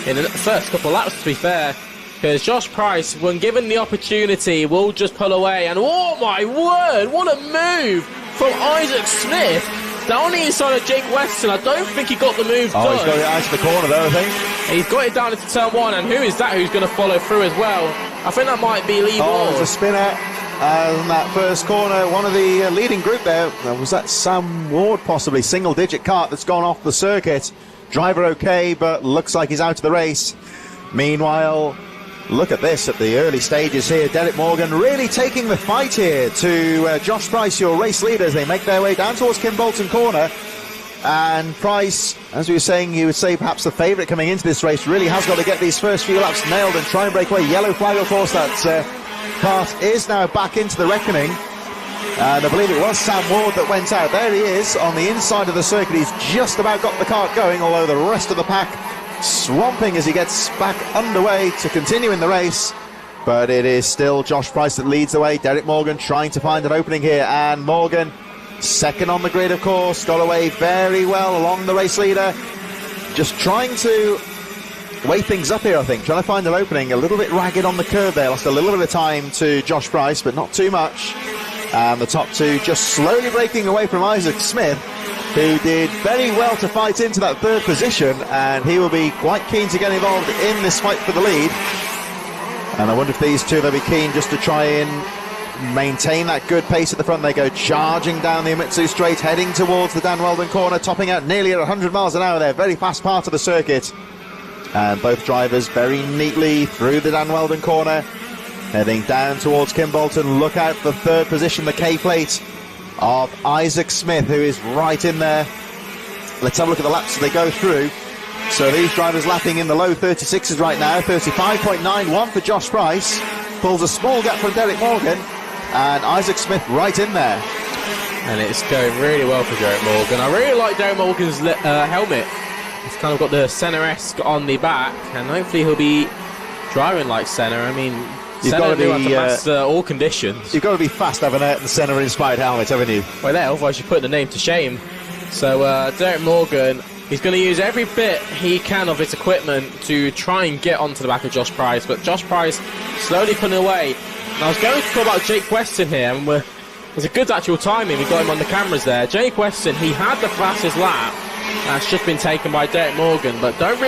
in the first couple of laps, to be fair. Because Josh Price, when given the opportunity, will just pull away. And, oh, my word, what a move from Isaac Smith. Down the inside of Jake Weston. I don't think he got the move done. He's got it out to the corner, though, I think. He's got it down into turn 1. And who is that who's going to follow through as well? I think that might be Lee Ward. There's a spinner. In that first corner, one of the leading group there, was that Sam Ward, possibly, single-digit kart that's gone off the circuit. Driver okay, but looks like he's out of the race. Meanwhile, look at this at the early stages here. Derek Morgan really taking the fight here to Josh Price, your race leaders. They make their way down towards Kim Bolton corner. And Price, as we were saying, you would say perhaps the favourite coming into this race, really has got to get these first few laps nailed and try and break away. Yellow flag, of course, that kart is now back into the reckoning. And I believe it was Sam Ward that went out. There he is on the inside of the circuit. He's just about got the kart going, although the rest of the pack swamping as he gets back underway to continue in the race. But it is still Josh Price that leads the way. Derek Morgan trying to find an opening here, and Morgan second on the grid, of course, got away very well along the race leader. Just trying to weigh things up here, I think, trying to find an opening. A little bit ragged on the curve there, lost a little bit of time to Josh Price, but not too much. And the top 2 just slowly breaking away from Isaac Smith, who did very well to fight into that third position, and he will be quite keen to get involved in this fight for the lead. And I wonder if these two, they'll be keen just to try and maintain that good pace at the front. They go charging down the Umitsu straight, heading towards the Dan Weldon corner, topping out nearly at 100 miles an hour there. Very fast part of the circuit. And both drivers very neatly through the Dan Weldon corner, heading down towards Kim Bolton. Look out for third position, the K-plate of Isaac Smith, who is right in there. Let's have a look at the laps as they go through. So these drivers lapping in the low 36s right now. 35.91 for Josh Price. Pulls a small gap from Derek Morgan. And Isaac Smith right in there. And it's going really well for Derek Morgan. I really like Derek Morgan's helmet. It's kind of got the Senna-esque on the back, and hopefully he'll be driving like Senna. I mean, Senna do have to master all conditions. You've got to be fast having a Senna-inspired helmet, haven't you? Well, there, otherwise you put the name to shame. So Derek Morgan, he's going to use every bit he can of his equipment to try and get onto the back of Josh Price, but Josh Price slowly pulling away. And I was going to talk about Jake Weston here, and there's a good actual timing. We got him on the cameras there. Jake Weston, he had the fastest lap. That's just been taken by Derek Morgan, but don't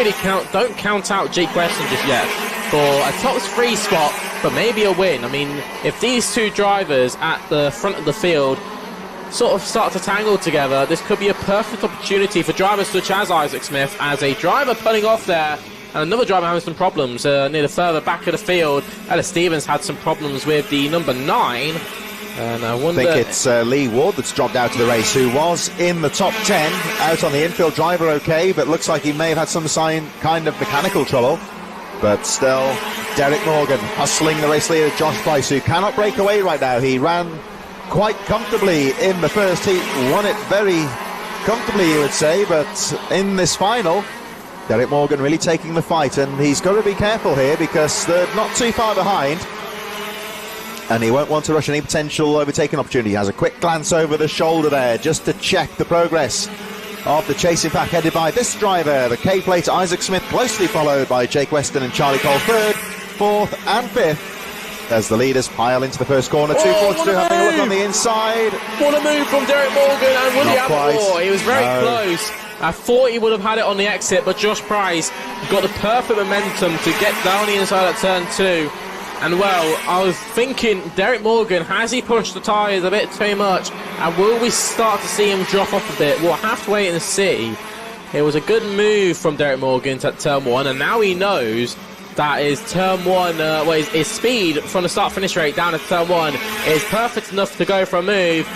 count out Jake Weston just yet for a top 3 spot, but maybe a win. I mean, if these two drivers at the front of the field sort of start to tangle together, this could be a perfect opportunity for drivers such as Isaac Smith, as a driver pulling off there, and another driver having some problems near the further back of the field. Ellis Stevens had some problems with the number 9. And I wonder... think it's Lee Ward that's dropped out of the race, who was in the top 10, out on the infield. Driver okay, but looks like he may have had some kind of mechanical trouble. But still, Derek Morgan hustling the race leader, Josh Price, who cannot break away right now. He ran quite comfortably in the first heat, won it very comfortably, you would say, but in this final, Derek Morgan really taking the fight, and he's got to be careful here because they're not too far behind. And he won't want to rush any potential overtaking opportunity. He has a quick glance over the shoulder there just to check the progress of the chasing pack headed by this driver, the K-plate Isaac Smith, closely followed by Jake Weston and Charlie Cole, 3rd, 4th and 5th, as the leaders pile into the first corner. 242 having a look on the inside. What a move from Derek Morgan, and would he have more? He was very close. I thought he would have had it on the exit, but Josh Price got the perfect momentum to get down the inside at turn 2. And well, I was thinking, Derek Morgan, has he pushed the tyres a bit too much? And will we start to see him drop off a bit? We'll have to wait and see. It was a good move from Derek Morgan to turn 1, and now he knows that his turn 1, his speed from the start-finish rate down to turn 1 is perfect enough to go for a move.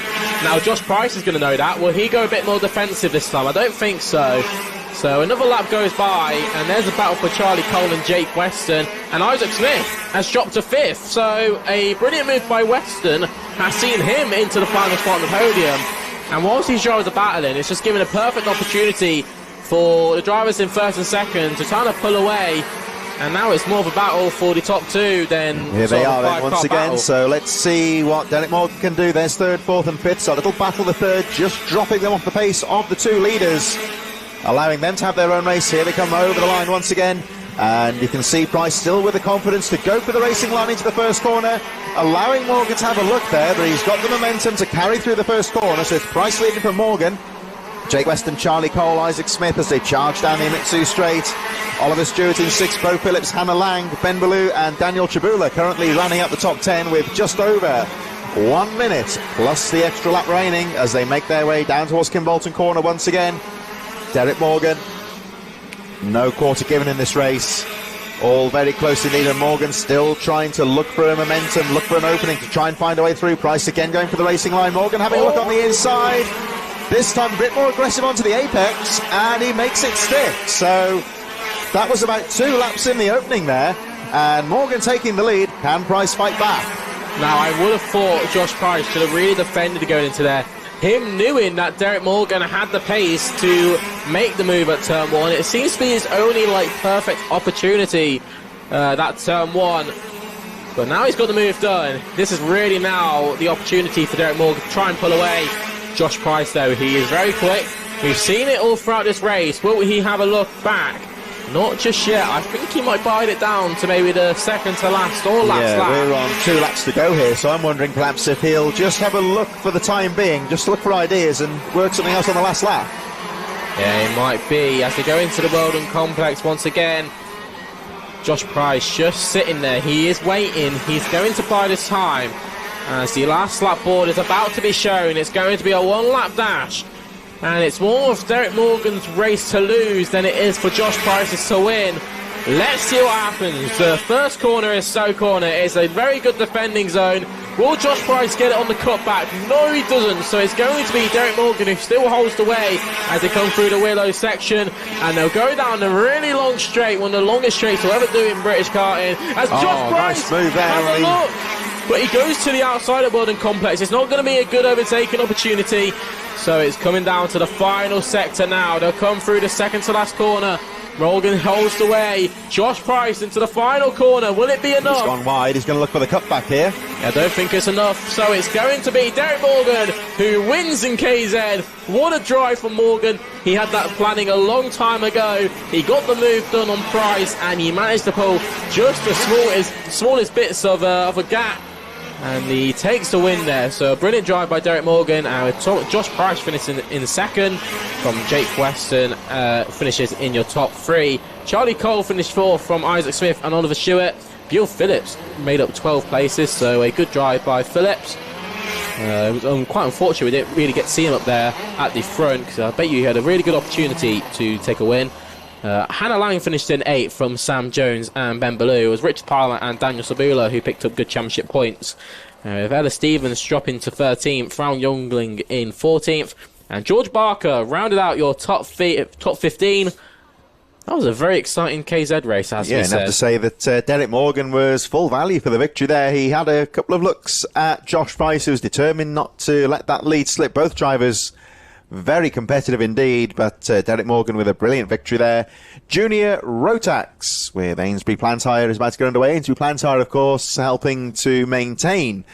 Now Josh Price is going to know that. Will he go a bit more defensive this time? I don't think so. So another lap goes by, and there's a battle for Charlie Cole and Jake Weston, and Isaac Smith has dropped to 5th. So a brilliant move by Weston has seen him into the final spot on the podium. And whilst these drivers are battling, it's just given a perfect opportunity for the drivers in 1st and 2nd to kind of pull away. And now it's more of a battle for the top 2 than here they are then once again. Battle. So let's see what Derek Morgan can do. There's 3rd, 4th and 5th. So a little battle the 3rd, just dropping them off the pace of the 2 leaders, allowing them to have their own race. Here they come over the line once again, and you can see Price still with the confidence to go for the racing line into the first corner, allowing Morgan to have a look there, but he's got the momentum to carry through the first corner. So it's Price leading from Morgan, Jake Weston, Charlie Cole, Isaac Smith as they charge down the Imitsu straight. Oliver Stewart in 6th, Bo Phillips, Hannah Lang, Ben Ballou and Daniel Chabula currently running up the top 10 with just over 1 minute plus the extra lap remaining as they make their way down towards Kimbolton Corner once again. Derek Morgan, no quarter given in this race, all very closely needed. Morgan still trying to look for a momentum, look for an opening to try and find a way through. Price again going for the racing line. Morgan having a look on the inside, this time a bit more aggressive onto the apex, and he makes it stick. So that was about 2 laps in the opening there, and Morgan taking the lead. Can Price fight back? Now I would have thought Josh Price should have really defended going into there. Him knowing that Derek Morgan had the pace to make the move at turn 1. It seems to be his only perfect opportunity, that turn 1. But now he's got the move done. This is really now the opportunity for Derek Morgan to try and pull away Josh Price, though. He is very quick. We've seen it all throughout this race. Will he have a look back? Not just yet. I think he might bide it down to maybe the 2nd to last or last lap. We're on 2 laps to go here, so I'm wondering perhaps if he'll just have a look for the time being, just look for ideas and work something else on the last lap. Yeah, it might be. As they go into the Weldon Complex once again, Josh Price just sitting there. He is waiting. He's going to bide his time. As the last lap board is about to be shown, it's going to be a 1-lap dash. And it's more of Derek Morgan's race to lose than it is for Josh Price's to win. Let's see what happens. The first corner is So Corner. It's a very good defending zone. Will Josh Price get it on the cutback? No, he doesn't. So it's going to be Derek Morgan who still holds the way as they come through the Willow section. And they'll go down a really long straight, one of the longest straights we'll ever do in British karting. As Josh Price nice move there, has a look. But he goes to the outside of Weldon Complex. It's not going to be a good overtaking opportunity. So it's coming down to the final sector now. They'll come through the 2nd to last corner. Morgan holds the way. Josh Price into the final corner. Will it be enough? He's gone wide. He's going to look for the cutback here. I don't think it's enough. So it's going to be Derek Morgan who wins in KZ. What a drive from Morgan. He had that planning a long time ago. He got the move done on Price, and he managed to pull just the smallest bits of a gap and he takes the win there. So a brilliant drive by Derek Morgan. Josh Price finishes in second, from Jake Weston finishes in your top 3. Charlie Cole finished 4th from Isaac Smith and Oliver Stewart. Buell Phillips made up 12 places, so a good drive by Phillips. It was quite unfortunate we didn't really get to see him up there at the front, because I bet you he had a really good opportunity to take a win. Hannah Lang finished in 8th from Sam Jones and Ben Ballou. It was Richard Parler and Daniel Sabula who picked up good championship points. With Ella Stevens dropping to 13th, Frown Youngling in 14th, and George Barker rounded out your top 15. That was a very exciting KZ race, as we said. Yeah, and I have to say that Derek Morgan was full value for the victory there. He had a couple of looks at Josh Price, who was determined not to let that lead slip. Both drivers very competitive indeed, but Derek Morgan with a brilliant victory there. Junior Rotax with Ainsbury Plantire is about to get underway. Ainsbury Plantire, of course, helping to maintain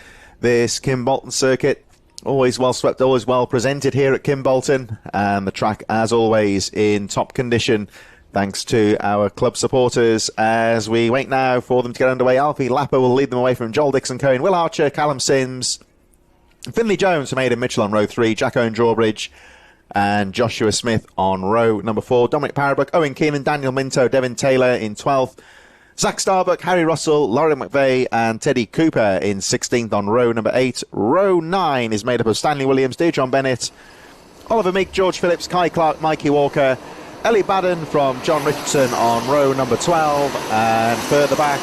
this Kimbolton circuit. Always well swept, always well presented here at Kimbolton, and the track, as always, in top condition, thanks to our club supporters. As we wait now for them to get underway, Alfie Lapper will lead them away from Joel Dixon-Cohen, Will Archer, Callum Sims, Finley Jones from Aidan Mitchell on row 3, Jack Owen Drawbridge and Joshua Smith on row number 4, Dominic Parabrook, Owen Keenan, Daniel Minto, Devin Taylor in 12th, Zach Starbuck, Harry Russell, Laurie McVeigh and Teddy Cooper in 16th on row number 8. Row 9 is made up of Stanley Williams, Dejon Bennett, Oliver Meek, George Phillips, Kai Clark, Mikey Walker, Ellie Baden from John Richardson on row number 12, and further back,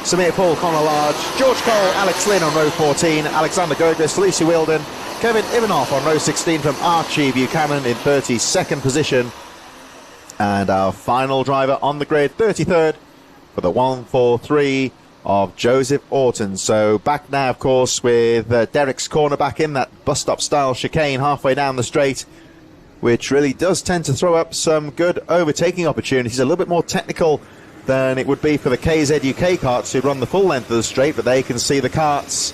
Samir Paul, Conor Large, George Cole, Alex Lynn on row 14, Alexander Gergis, Lucy Wilden, Kevin Ivanoff on row 16 from Archie Buchanan in 32nd position. And our final driver on the grid, 33rd, for the 143 of Joseph Orton. So back now, of course, with Derek's corner back in that bus-stop style chicane halfway down the straight, which really does tend to throw up some good overtaking opportunities. A little bit more technical than it would be for the KZ UK karts who run the full length of the straight, but they can see the karts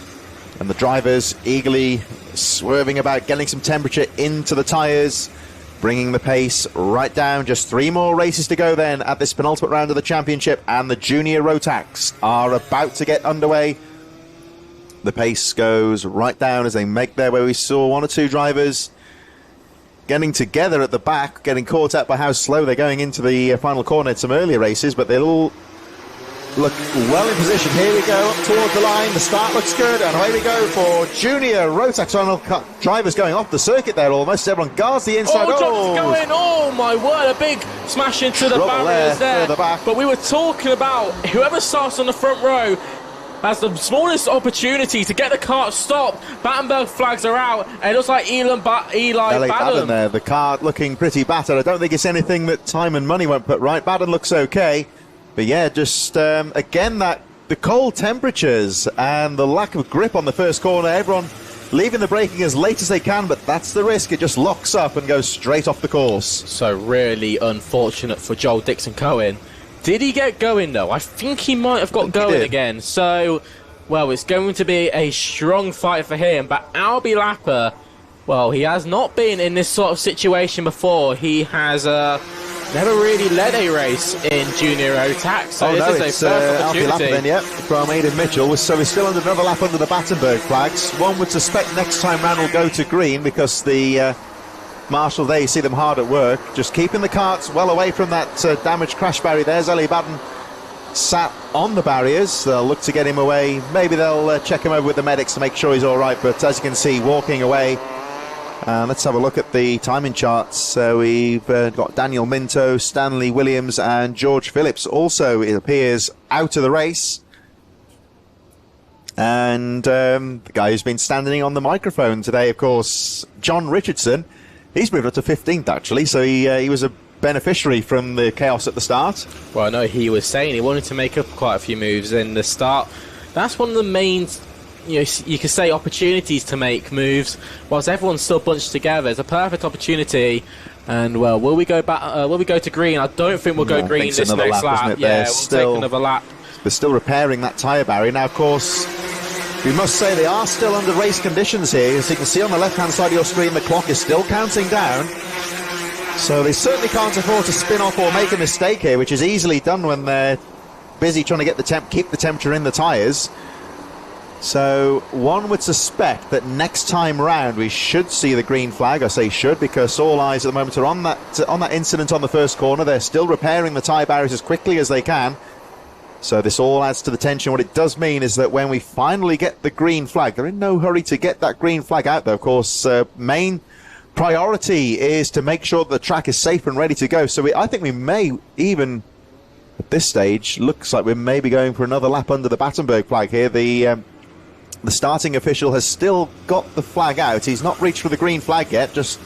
and the drivers eagerly swerving about, getting some temperature into the tyres, bringing the pace right down. Just 3 more races to go then at this penultimate round of the championship, and the Junior Rotax are about to get underway. The pace goes right down as they make their way. We saw 1 or 2 drivers getting together at the back, getting caught out by how slow they're going into the final corner in some earlier races, but they'll all look well in position. Here we go, up towards the line. The start looks good, and away we go for Junior Rotax. Drivers going off the circuit there almost. Everyone guards the inside. Going. Oh my word, a big smash into the barriers there. But we were talking about whoever starts on the front row has the smallest opportunity to get the kart stopped. Battenberg flags are out, and it looks like Eli Baden there. The kart looking pretty battered. I don't think it's anything that time and money won't put right. Baden looks okay, but yeah, just again that the cold temperatures and the lack of grip on the first corner. Everyone leaving the braking as late as they can, but that's the risk. It just locks up and goes straight off the course. So really unfortunate for Joel Dixon-Cohen. Did he get going, though? I think he might have got going again. So, well, it's going to be a strong fight for him. But Albie Lapper, well, he has not been in this sort of situation before. He has never really led a race in Junior Rotax. So this is a first opportunity. Albie Lapper then, yep, from Aidan Mitchell. So he's still under another lap under the Battenberg flags. One would suspect next time round will go to green, because the Marshall, there you see them hard at work, just keeping the karts well away from that damaged crash barrier. There's Ellie Baden sat on the barriers. They'll look to get him away. Maybe they'll check him over with the medics to make sure he's all right, but as you can see, walking away. Let's have a look at the timing charts. So we've got Daniel Minto, Stanley Williams and George Phillips also, it appears, out of the race. And the guy who's been standing on the microphone today, of course, John Richardson. He's moved up to 15th, actually, so he was a beneficiary from the chaos at the start. Well, I know he was saying he wanted to make up quite a few moves in the start. That's one of the main, you could say, opportunities to make moves, whilst everyone's still bunched together. It's a perfect opportunity. And, well, will we go back? Will we go to green? I don't think we'll go green this next lap. Yeah, we'll take another lap. They're still repairing that tyre barrier. Now, of course, we must say they are still under race conditions here. As you can see on the left-hand side of your screen, the clock is still counting down. So they certainly can't afford to spin off or make a mistake here, which is easily done when they're busy trying to get keep the temperature in the tyres. So one would suspect that next time round we should see the green flag. I say should because all eyes at the moment are on that incident on the first corner. They're still repairing the tyre barriers as quickly as they can. So this all adds to the tension. What it does mean is that when we finally get the green flag, they're in no hurry to get that green flag out, though. Of course, main priority is to make sure the track is safe and ready to go. So I think we may even, at this stage, looks like we're maybe going for another lap under the Battenberg flag here. The starting official has still got the flag out. He's not reached for the green flag yet, just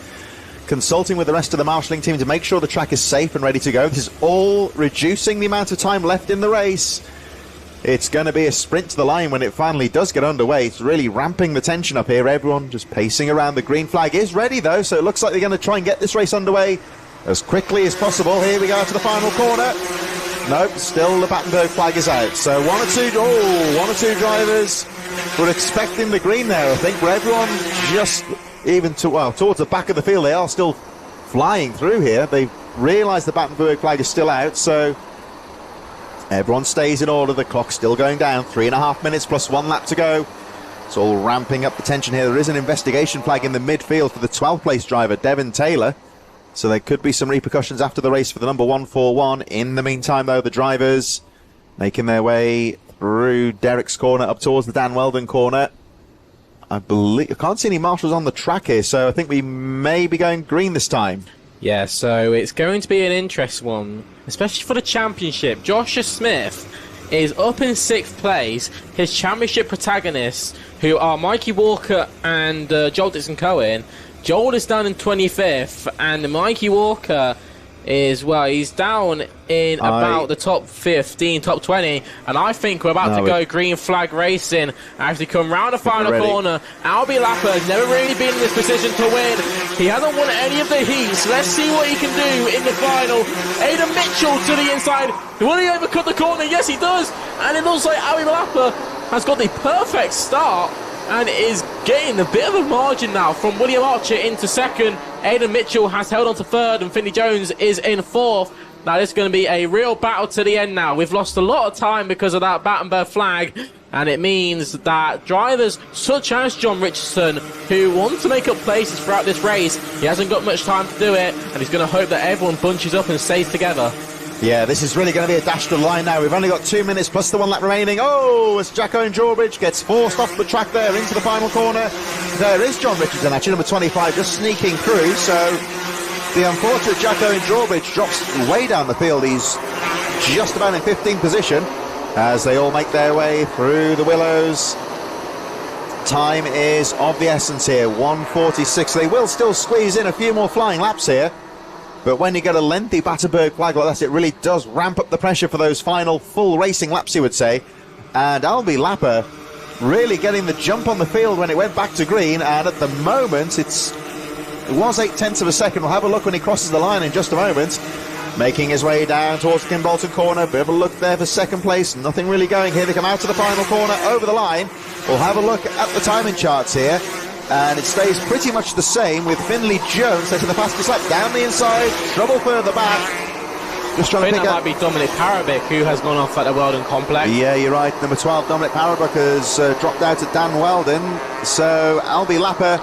consulting with the rest of the marshalling team to make sure the track is safe and ready to go. This is all reducing the amount of time left in the race. It's going to be a sprint to the line when it finally does get underway. It's really ramping the tension up here. Everyone just pacing around. The green flag is ready, though, so it looks like they're going to try and get this race underway as quickly as possible. Here we go to the final corner. Nope, still the Battenberg flag is out. So one or two drivers were expecting the green there, I think, but everyone just towards the back of the field. They are still flying through here. They've realised the Battenberg flag is still out, so everyone stays in order. The clock's still going down. 3.5 minutes plus 1 lap to go. It's all ramping up the tension here. There is an investigation flag in the midfield for the 12th place driver, Devin Taylor. So there could be some repercussions after the race for the number 141. In the meantime, though, the drivers making their way through Derek's corner up towards the Dan Weldon corner. I can't see any marshals on the track here, so I think we may be going green this time. Yeah, so it's going to be an interesting one, especially for the championship. Joshua Smith is up in 6th place. His championship protagonists, who are Mikey Walker and Joel Dixon Cohen. Joel is down in 25th, and Mikey Walker is, well, he's down in about the top 15, top 20, and I think we're about to go green flag racing as we come round the final corner. Albie Lapper has never really been in this position to win. He hasn't won any of the heats. Let's see what he can do in the final. Aidan Mitchell to the inside. Will he overcut the corner? Yes, he does. And it looks like Albie Lapper has got the perfect start and is getting a bit of a margin now from William Archer into second. Aidan Mitchell has held on to third, and Finley Jones is in fourth. Now this is going to be a real battle to the end now. We've lost a lot of time because of that Battenberg flag, and it means that drivers such as John Richardson, who want to make up places throughout this race, he hasn't got much time to do it, and he's going to hope that everyone bunches up and stays together. Yeah, this is really going to be a dash to the line now. We've only got 2 minutes plus the 1 lap remaining. Oh, as Jack Owen Drawbridge gets forced off the track there into the final corner. There is John Richardson, actually, number 25, just sneaking through. So the unfortunate Jack Owen Drawbridge drops way down the field. He's just about in 15th position as they all make their way through the willows. Time is of the essence here, 1:46. They will still squeeze in a few more flying laps here. But when you get a lengthy Battenberg flag like that, it really does ramp up the pressure for those final full racing laps, you would say. And Albie Lapper really getting the jump on the field when it went back to green. And at the moment, it was 0.8 of a second. We'll have a look when he crosses the line in just a moment. Making his way down towards the Kimbolton corner. Bit of a look there for second place. Nothing really going here. They come out to the final corner, over the line. We'll have a look at the timing charts here. And it stays pretty much the same with Finley Jones taking the fastest lap down the inside, trouble further back. Just trying to pick up. That might be Dominic Parabic, who has gone off at the Weldon complex. Yeah, you're right. Number 12, Dominic Parabic, has dropped out at Dan Weldon. So Albie Lapper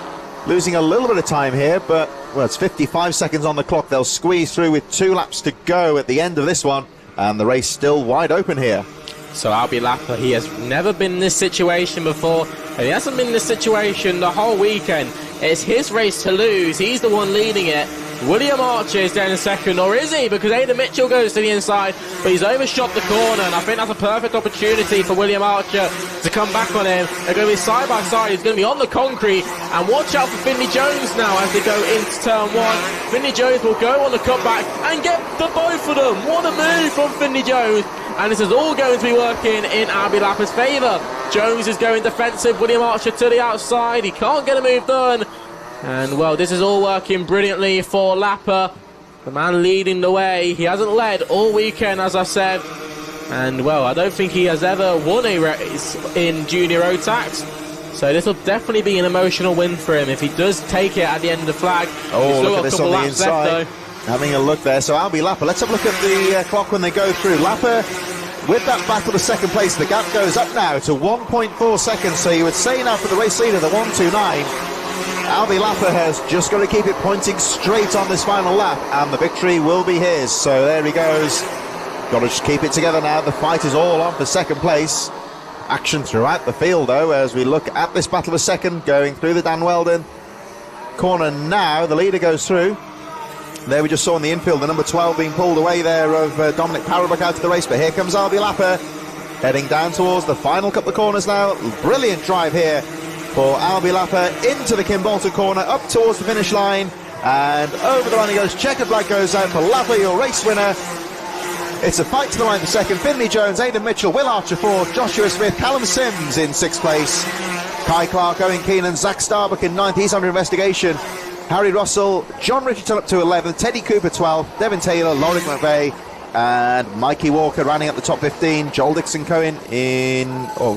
losing a little bit of time here, but well, it's 55 seconds on the clock. They'll squeeze through with 2 laps to go at the end of this one, and the race still wide open here. So Albie Lapper, he has never been in this situation before, and he hasn't been in this situation the whole weekend. It's his race to lose. He's the one leading it. William Archer is down in second, or is he? Because Aidan Mitchell goes to the inside, but he's overshot the corner, and I think that's a perfect opportunity for William Archer to come back on him. They're going to be side by side. He's going to be on the concrete, and watch out for Finley Jones now as they go into turn 1. Finley Jones will go on the cutback and get the both of them. What a move from Finley Jones. And this is all going to be working in Albie Lapper's favour. Jones is going defensive. William Archer to the outside. He can't get a move done. And, well, this is all working brilliantly for Lapper. The man leading the way. He hasn't led all weekend, as I said. And, well, I don't think he has ever won a race in Junior Rotax. So this will definitely be an emotional win for him if he does take it at the end of the flag. Oh, look at this on the inside. Having a look there. So Albie Lapper, let's have a look at the clock when they go through. Lapper with that battle for second place, the gap goes up now to 1.4 seconds. So you would say now for the race leader, the 129, Albi Lapper has just got to keep it pointing straight on this final lap, and the victory will be his. So there he goes. Got to just keep it together now. The fight is all on for second place. Action throughout the field, though, as we look at this battle for second, going through the Dan Weldon corner now. The leader goes through. There we just saw in the infield the number 12 being pulled away there of Dominic Parabrook out of the race, but here comes Albi Lapper heading down towards the final couple of corners now. Brilliant drive here for Albi Lapper into the Kim Bolton corner, up towards the finish line, and over the line he goes. Checkered flag goes out for Lapper, your race winner. It's a fight to the line for second. Finley Jones, Aidan Mitchell, Will Archer fourth, Joshua Smith, Callum Sims in sixth place, Kai Clark, Owen Keenan, Zach Starbuck in ninth, he's under investigation. Harry Russell, John Richardson up to 11th, Teddy Cooper 12th, Devin Taylor, Laurie McVeigh, and Mikey Walker rounding up the top 15. Joel Dixon Cohen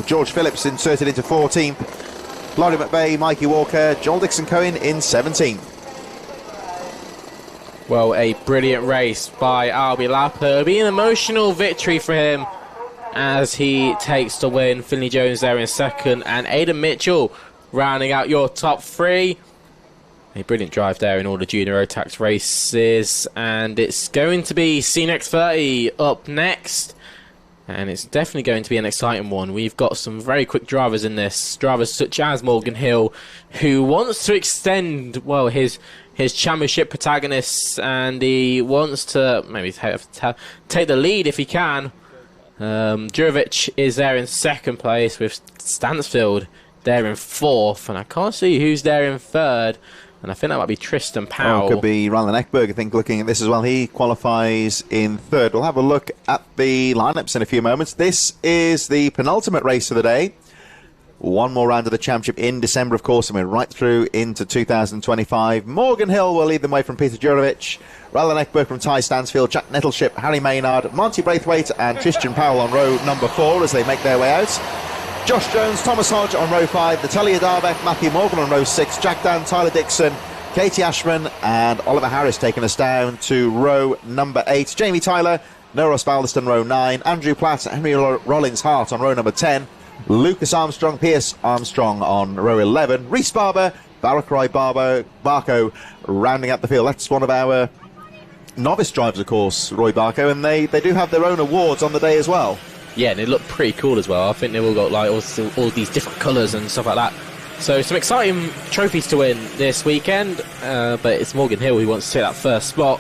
George Phillips inserted into 14th. Laurie McVeigh, Mikey Walker, Joel Dixon Cohen in 17th. Well, a brilliant race by Albi Lapper. It'll be an emotional victory for him as he takes the win. Finley Jones there in second, and Aidan Mitchell rounding out your top three. A brilliant drive there in all the junior Rotax races, and it's going to be CNX 30 up next, and it's definitely going to be an exciting one. We've got some very quick drivers in this, drivers such as Morgan Hill, who wants to extend, well, his championship protagonists, and he wants to maybe take the lead if he can. Jurovic is there in second place, with Stansfield there in fourth, and I can't see who's there in third, and I think that might be Tristan Powell. Could be Rylan Ekberg, I think, looking at this as well. He qualifies in third. We'll have a look at the lineups in a few moments. This is the penultimate race of the day. One more round of the championship in December, of course, and we're right through into 2025. Morgan Hill will lead them away from Peter Jurovic. Rylan Ekberg from Ty Stansfield, Jack Nettleship, Harry Maynard, Monty Braithwaite and Tristan Powell on row number 4 as they make their way out. Josh Jones, Thomas Hodge on row 5, Natalia Darbeck, Matthew Morgan on row 6, Jack Dan, Tyler Dixon, Katie Ashman and Oliver Harris taking us down to row number 8. Jamie Tyler, Noros Baldeston row 9, Andrew Platt, Henry Rollins Hart on row number 10, Lucas Armstrong, Pierce Armstrong on row 11, Reese Barber, Barakrai Barco rounding out the field. That's one of our novice drivers, of course, Roy Barco, and they do have their own awards on the day as well. Yeah, they look pretty cool as well. I think they've all got like all these different colours and stuff like that. So some exciting trophies to win this weekend, but it's Morgan Hill who wants to take that first spot.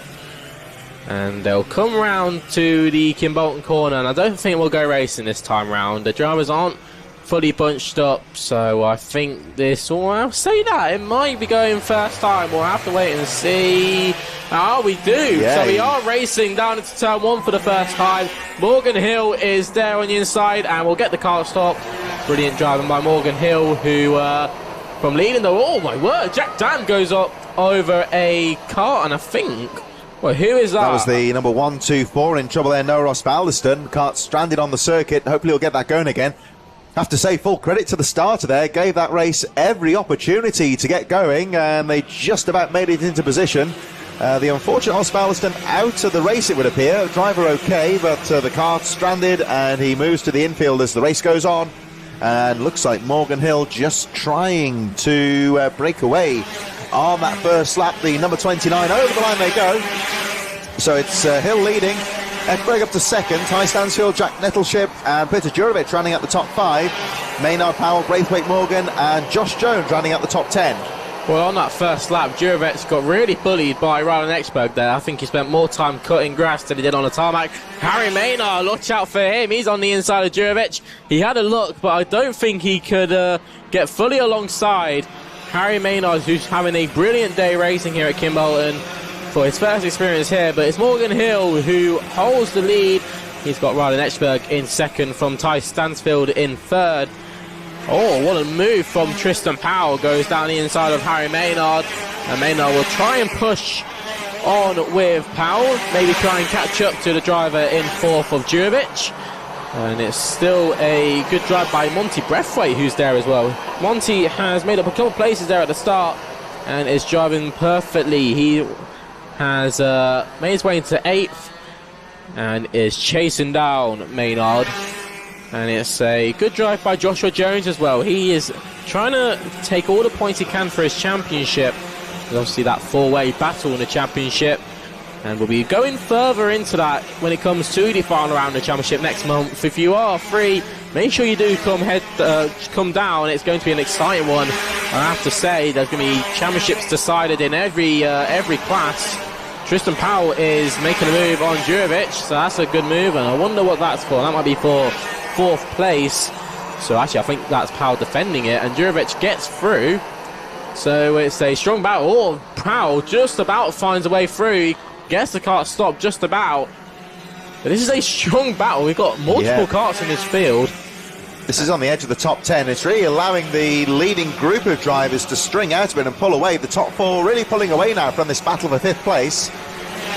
And they'll come round to the Kim Bolton corner, and I don't think we'll go racing this time round. The drivers aren't fully bunched up, so I think this, or I'll say that, it might be going first time. We'll have to wait and see. Oh, we do. Yeah. So we are racing down into turn 1 for the first time. Morgan Hill is there on the inside, and we'll get the car stop. Brilliant driving by Morgan Hill, who, from leading the, oh my word, Jack Dan goes up over a car, and I think, well, who is that? That was the number 124 in trouble there, Noros Baldeston. Kart stranded on the circuit. Hopefully he'll get that going again. Have to say full credit to the starter there, gave that race every opportunity to get going, and they just about made it into position. The unfortunate Os Baldeston out of the race, it would appear. Driver okay, but the kart stranded, and he moves to the infield as the race goes on, and looks like Morgan Hill just trying to break away on that first lap. The number 29 over the line they go, so it's Hill leading, Ekberg up to second, Ty Stansfield, Jack Nettleship and Peter Jurovic running at the top 5, Maynard, Powell, Braithwaite, Morgan and Josh Jones running at the top 10. Well, on that first lap, Jurovic got really bullied by Rylan Ekberg there. I think he spent more time cutting grass than he did on the tarmac. Harry Maynard, watch out for him. He's on the inside of Jurovic. He had a look, but I don't think he could get fully alongside Harry Maynard, who's having a brilliant day racing here at Kim Bolton for his first experience here. But it's Morgan Hill who holds the lead. He's got Rylan Ekberg in second, from Ty Stansfield in third. Oh, what a move from Tristan Powell. Goes down the inside of Harry Maynard, and Maynard will try and push on with Powell, maybe try and catch up to the driver in fourth of Jurovic. And it's still a good drive by Monty Braithwaite, who's there as well. Monty has made up a couple of places there at the start and is driving perfectly. He has made his way into 8th. and is chasing down Maynard. And it's a good drive by Joshua Jones as well. He is trying to take all the points he can for his championship. There's obviously that four-way battle in the championship. And we'll be going further into that when it comes to the final round of the championship next month. If you are free, make sure you do come down. It's going to be an exciting one. I have to say, there's going to be championships decided in every class. Tristan Powell is making a move on Jurovic, so that's a good move, and I wonder what that's for. That might be for 4th place. So actually, I think that's Powell defending it, and Jurovic gets through. So it's a strong battle. Oh, Powell just about finds a way through. He gets the kart stopped just about. But this is a strong battle. We've got multiple karts in this field. This is on the edge of the top 10. It's really allowing the leading group of drivers to string out a bit and pull away. The top 4 really pulling away now from this battle for 5th place,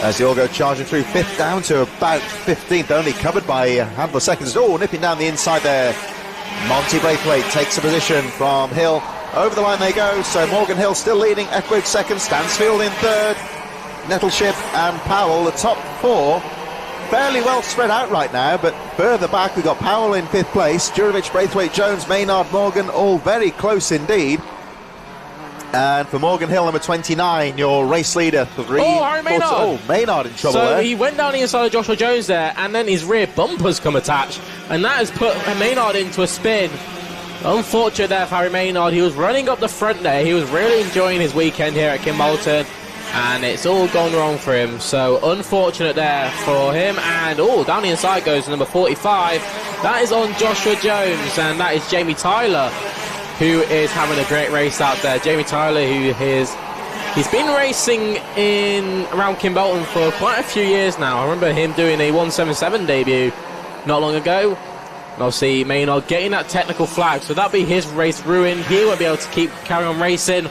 as they all go charging through. 5th down to about 15th, only covered by a handful of seconds. Oh, nipping down the inside there. Monty Braithwaite takes a position from Hill. Over the line they go. So Morgan Hill still leading. Ekberg 2nd, Stansfield in 3rd. Nettleship and Powell, the top 4. Fairly well spread out right now, but further back we've got Powell in 5th place, Jurovic, Braithwaite, Jones, Maynard, Morgan, all very close indeed. And for Morgan Hill, number 29, your race leader. Maynard in trouble so there. He went down the inside of Joshua Jones there, and then his rear bumper's come attached, and that has put Maynard into a spin. Unfortunate there for Harry Maynard. He was running up the front there. He was really enjoying his weekend here at Kimbolton, and it's all gone wrong for him. So unfortunate there for him. And down the inside goes number 45. That is on Joshua Jones, and that is Jamie Tyler, who is having a great race out there. Jamie Tyler, he's been racing around Kimbolton for quite a few years now. I remember him doing a 177 debut not long ago. And obviously Maynard getting that technical flag, so that'll be his race ruined. He won't be able to carry on racing.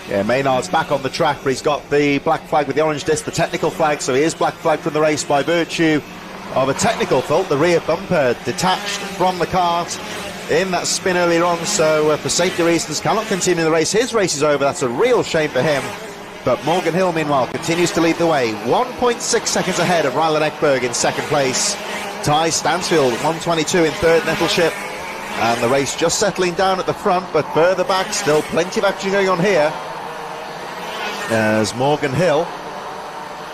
Yeah, Maynard's back on the track, but he's got the black flag with the orange disc, the technical flag, so he is black flagged from the race by virtue of a technical fault. The rear bumper detached from the kart in that spin earlier on, so for safety reasons cannot continue the race. His race is over. That's a real shame for him. But Morgan Hill, meanwhile, continues to lead the way. 1.6 seconds ahead of Rylan Ekberg in 2nd place. Ty Stansfield, 122 in 3rd, Nettleship. And the race just settling down at the front, but further back, still plenty of action going on here, as Morgan Hill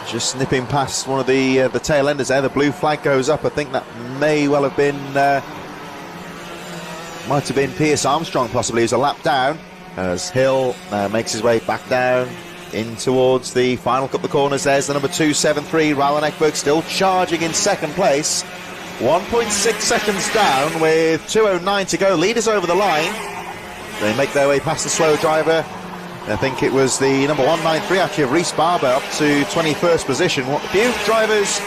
just nipping past one of the tail enders there. The blue flag goes up. I think that may well have been might have been Pierce Armstrong, possibly. He's a lap down as Hill makes his way back down in towards the final couple of corners. There's the number 273, Rylan Ekberg, still charging in 2nd place. 1.6 seconds down with 2:09 to go. Leaders over the line. They make their way past the slow driver. I think it was the number 193 actually of Reese Barber up to 21st position. A few drivers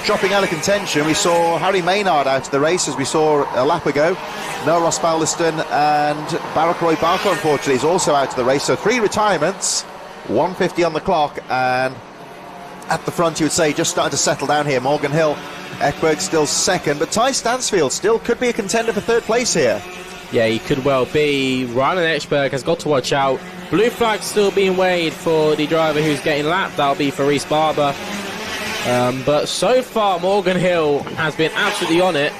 dropping out of contention. We saw Harry Maynard out of the race, as we saw a lap ago. Noah Ross Baldiston and Barack Roy Barker, unfortunately, is also out of the race. So 3 retirements, 150 on the clock, and at the front you would say just starting to settle down here. Morgan Hill, Ekberg still 2nd, but Ty Stansfield still could be a contender for 3rd place here. Yeah, he could well be. Rylan Ekberg has got to watch out. Blue flag still being waved for the driver who's getting lapped. That'll be for Reese Barber. But so far, Morgan Hill has been absolutely on it.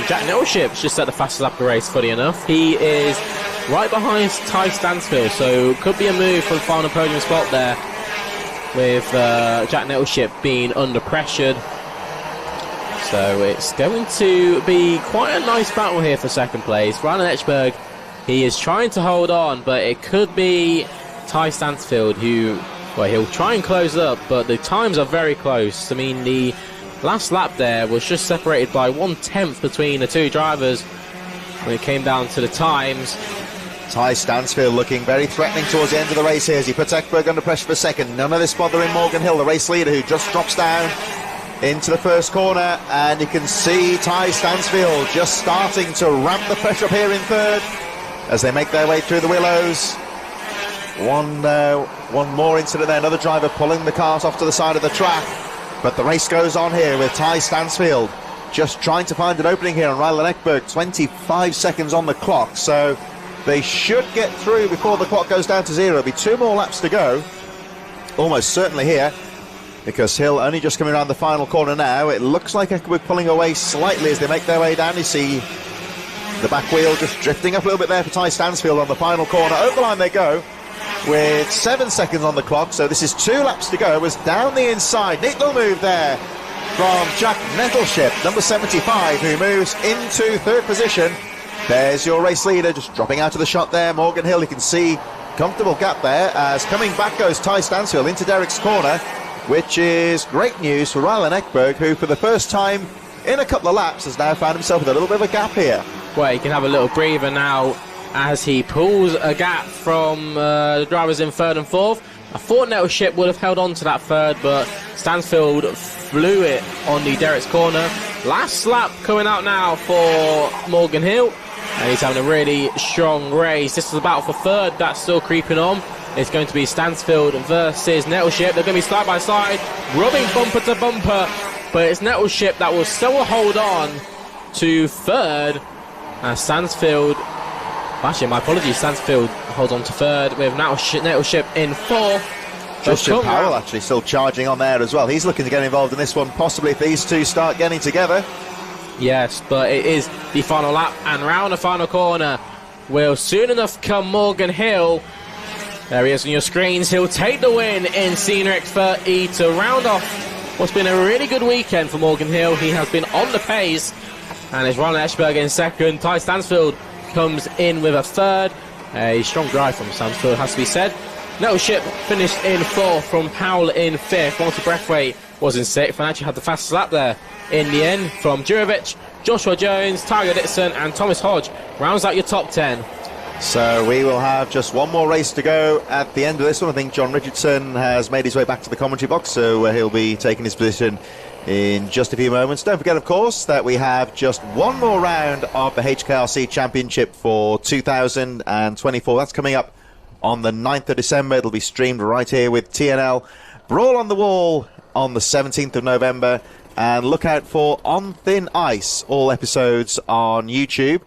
Jack Nettleship's just set the fastest lap of the race, funny enough. He is right behind Ty Stansfield, so could be a move for the final podium spot there, with Jack Nettleship being under pressured. So it's going to be quite a nice battle here for 2nd place. Rylan Ekberg, he is trying to hold on, but it could be Ty Stansfield who, well, he'll try and close up, but the times are very close. I mean, the last lap there was just separated by 1/10 between the two drivers when it came down to the times. Ty Stansfield looking very threatening towards the end of the race here as he puts Ekberg under pressure for 2nd. None of this bothering Morgan Hill, the race leader, who just drops down into the 1st corner, and you can see Ty Stansfield just starting to ramp the pressure up here in 3rd as they make their way through the willows. One more incident there, another driver pulling the cart off to the side of the track, but the race goes on here with Ty Stansfield just trying to find an opening here on Rylan Ekberg. 25 seconds on the clock, so they should get through before the clock goes down to 0. There'll be 2 more laps to go, almost certainly here. because Hill only just coming around the final corner now. It looks like we're pulling away slightly as they make their way down. You see the back wheel just drifting up a little bit there for Ty Stansfield on the final corner. Over the line they go with 7 seconds on the clock, so this is 2 laps to go. It was down the inside. Neat little move there from Jack Nettleship, number 75, who moves into 3rd position. There's your race leader just dropping out of the shot there. Morgan Hill, you can see comfortable gap there as coming back goes Ty Stansfield into Derek's corner, which is great news for Rylan Ekberg, who for the first time in a couple of laps has now found himself with a little bit of a gap here. Well, he can have a little breather now as he pulls a gap from the drivers in 3rd and 4th. I thought Nettleship would have held on to that 3rd, but Stansfield flew it on the Derek's corner. Last lap coming out now for Morgan Hill, and he's having a really strong race. This is a battle for 3rd that's still creeping on. It's going to be Stansfield versus Nettleship. They're going to be side by side, rubbing bumper to bumper, but it's Nettleship that will still hold on to 3rd, and Stansfield, actually my apologies, Stansfield holds on to 3rd with Nettleship in 4th. Justin Powell actually still charging on there as well. He's looking to get involved in this one, possibly if these two start getting together. Yes, but it is the final lap, and round the final corner will soon enough come Morgan Hill. There he is on your screens. He'll take the win in Senior X30 to round off what's been a really good weekend for Morgan Hill. He has been on the pace, and it's Ronald Eschberg in 2nd. Ty Stansfield comes in with a 3rd. A strong drive from Stansfield, has to be said. Nettleship finished in 4th from Powell in 5th. Walter Breathwaite was in 6th and actually had the fastest lap there in the end from Jurovic. Joshua Jones, Tiger Dixon and Thomas Hodge rounds out your top 10. So we will have just one more race to go at the end of this one. I think John Richardson has made his way back to the commentary box, so he'll be taking his position in just a few moments. Don't forget, of course, that we have just one more round of the HKRC Championship for 2024. That's coming up on the 9th of December. It'll be streamed right here with TNL. Brawl on the Wall on the 17th of November. And look out for On Thin Ice, all episodes on YouTube.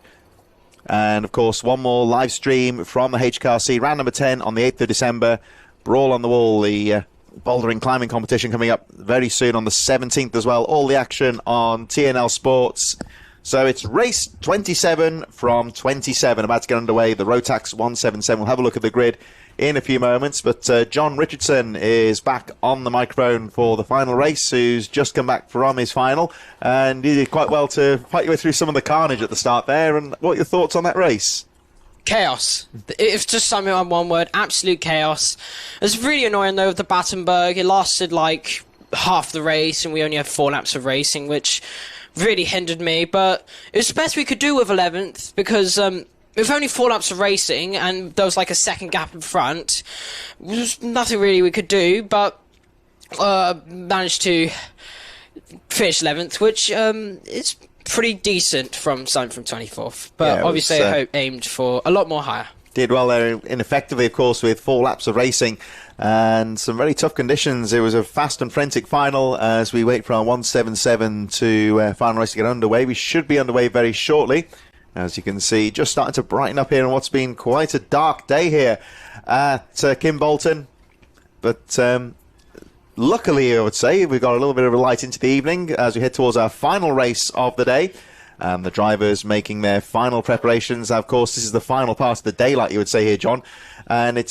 And, of course, one more live stream from the HKRC round number 10 on the 8th of December. Brawl on the Wall, the bouldering climbing competition coming up very soon on the 17th as well. All the action on TNL Sports. So it's race 27 from 27 about to get underway. The Rotax 177. We'll have a look at the grid in a few moments. But John Richardson is back on the microphone for the final race, who's just come back from his final. And he did quite well to fight your way through some of the carnage at the start there. And what are your thoughts on that race? Chaos. It's just something on one word, absolute chaos. It was really annoying though with the Battenberg. It lasted like half the race and we only had 4 laps of racing, which really hindered me, but it was the best we could do with 11th because with only 4 laps of racing and there was like a second gap in front, there was nothing really we could do, but managed to finish 11th, which is pretty decent from something from 24th, but yeah, obviously I aimed for a lot more higher. Did well there ineffectively, of course, with 4 laps of racing and some very tough conditions. It was a fast and frantic final as we wait for our 177 to final race to get underway. We should be underway very shortly. As you can see, just starting to brighten up here on what's been quite a dark day here at Kimbolton. But luckily, I would say, we've got a little bit of a light into the evening as we head towards our final race of the day. And the drivers making their final preparations. Of course, this is the final part of the daylight, you would say here, John. And it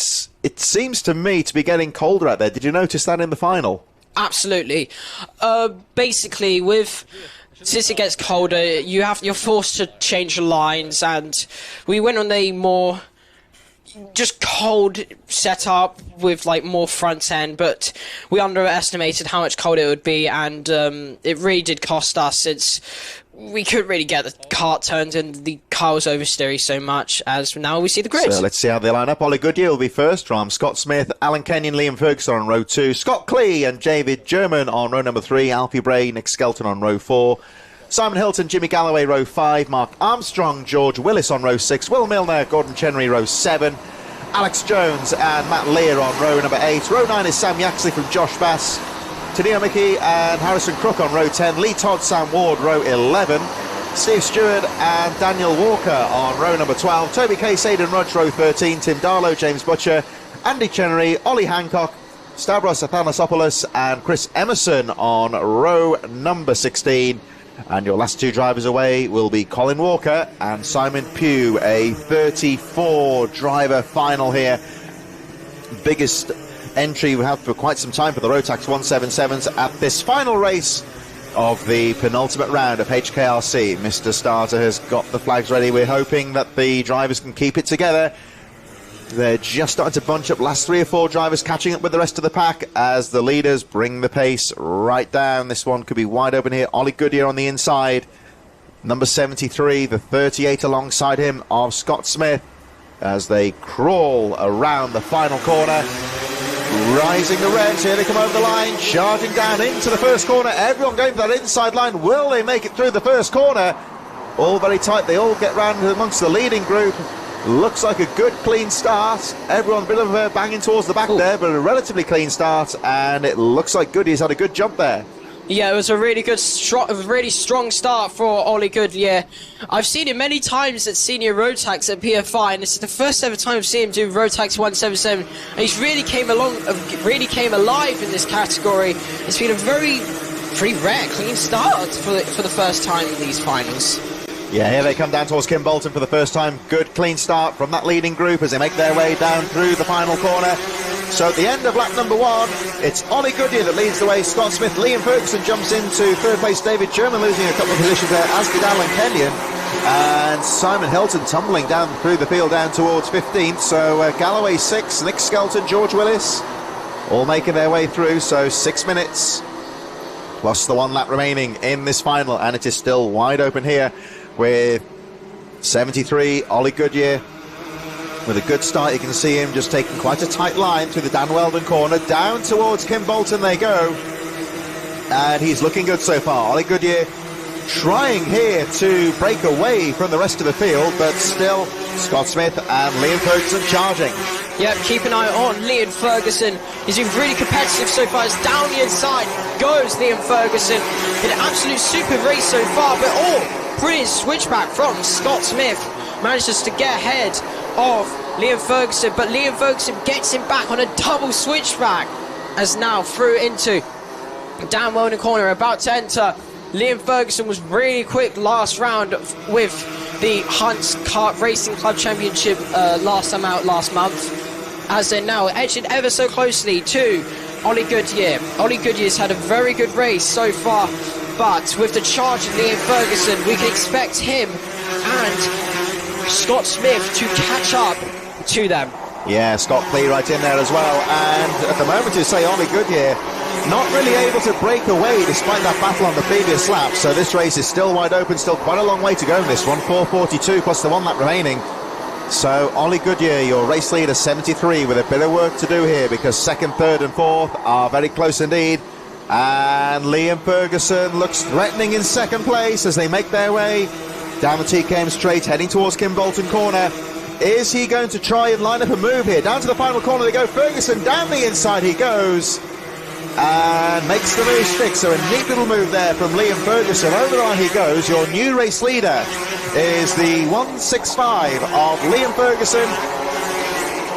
seems to me to be getting colder out there. Did you notice that in the final? Absolutely. Basically, since it gets colder, you're forced to change the lines. And we went on a more just cold setup with like more front end, but we underestimated how much colder it would be, and it really did cost us. We couldn't really get the kart turned, and the car was oversteering so much as now we see the grid. So let's see how they line up. Ollie Goodyear will be first from Scott Smith, Alan Kenyon, Liam Ferguson on row 2, Scott Clee and David German on row number 3, Alfie Bray, Nick Skelton on row 4, Simon Hilton, Jimmy Galloway row 5, Mark Armstrong, George Willis on row 6, Will Milner, Gordon Chenry row 7, Alex Jones and Matt Lear on row number 8. Row 9 is Sam Yaxley from Josh Bass, Tadeo Mickey and Harrison Crook on row 10, Lee Todd, Sam Ward row 11, Steve Stewart and Daniel Walker on row number 12, Toby Case, Aidan Rudge row 13, Tim Darlow, James Butcher, Andy Chenery, Ollie Hancock, Stavros Athanasopoulos and Chris Emerson on row number 16. And your last two drivers away will be Colin Walker and Simon Pugh, a 34 driver final here. Biggest entry we have for quite some time for the Rotax 177s at this final race of the penultimate round of HKRC. Mr. Starter has got the flags ready. We're hoping that the drivers can keep it together. They're just starting to bunch up. Last 3 or 4 drivers catching up with the rest of the pack as the leaders bring the pace right down. This one could be wide open here. Ollie Goodyear on the inside. Number 73, the 38 alongside him of Scott Smith as they crawl around the final corner. Rising the revs, here they come over the line, charging down into the first corner. Everyone going for that inside line. Will they make it through the first corner? All very tight. They all get round amongst the leading group. Looks like a good clean start. Everyone a bit of banging towards the back there, but a relatively clean start, and it looks like Goodyear's had a good jump there. Yeah, it was a really good, really strong start for Ollie Goodyear. I've seen him many times at Senior Rotax at PFI, and this is the first ever time I've seen him do Rotax 177. And he's really came alive in this category. It's been a pretty rare clean start for the first time in these finals. Yeah, here they come down towards Kim Bolton for the first time. Good clean start from that leading group as they make their way down through the final corner. So at the end of lap number 1, it's Ollie Goodyear that leads the way. Scott Smith, Liam Ferguson jumps into third place. David German losing a couple of positions there, as did Alan Kenyon. And Simon Hilton tumbling down through the field down towards 15th. So Galloway 6, Nick Skelton, George Willis all making their way through. So 6 minutes plus the 1 lap remaining in this final, and it is still wide open here with 73, Ollie Goodyear with a good start. You can see him just taking quite a tight line through the Dan Weldon corner. Down towards Kim Bolton they go, and he's looking good so far. Ollie Goodyear trying here to break away from the rest of the field, but still Scott Smith and Liam Ferguson charging. Yep, keep an eye on Liam Ferguson. He's been really competitive so far. It's down the inside goes Liam Ferguson. An absolute super race so far, but brilliant switchback from Scott Smith. Manages to get ahead of Liam Ferguson, but Liam Ferguson gets him back on a double switchback as now through into Dan Weldon corner, about to enter. Liam Ferguson was really quick last round with the HKRC Kart Racing Club Championship last time out last month, as they're now edging ever so closely to Ollie Goodyear. Ollie Goodyear's had a very good race so far, but with the charge of Liam Ferguson, we can expect him and Scott Smith to catch up to them. Yeah, Scott Clee right in there as well, and at the moment you say Ollie Goodyear not really able to break away despite that battle on the previous lap, so this race is still wide open, still quite a long way to go in this one. 4:42 plus the 1 lap remaining. So Ollie Goodyear, your race leader, 73, with a bit of work to do here because 2nd, 3rd and 4th are very close indeed. And Liam Ferguson looks threatening in 2nd place as they make their way down the TKM straight, heading towards Kim Bolton corner. Is he going to try and line up a move here? Down to the final corner they go. Ferguson down the inside he goes and makes the move stick. So a neat little move there from Liam Ferguson. Over the line he goes. Your new race leader is the 165 of Liam Ferguson.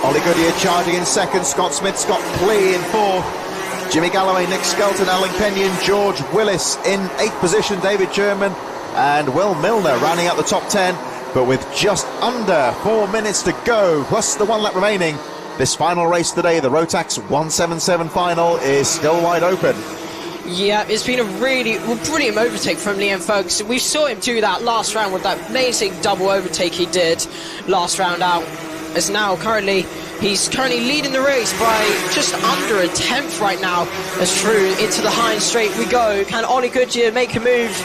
Ollie Goodyear charging in 2nd. Scott Smith, Scott Clee in 4th. Jimmy Galloway, Nick Skelton, Alan Kenyon, George Willis in 8th position. David German and Will Milner rounding out the top 10. But with just under 4 minutes to go, plus the 1 lap remaining, this final race today, the Rotax 177 final, is still wide open. Yeah, it's been a really brilliant overtake from Liam Ferguson. We saw him do that last round with that amazing double overtake he did last round out. As now he's currently leading the race by just under a 10th right now. As through into the Hines straight we go. Can Ollie Goodyear make a move?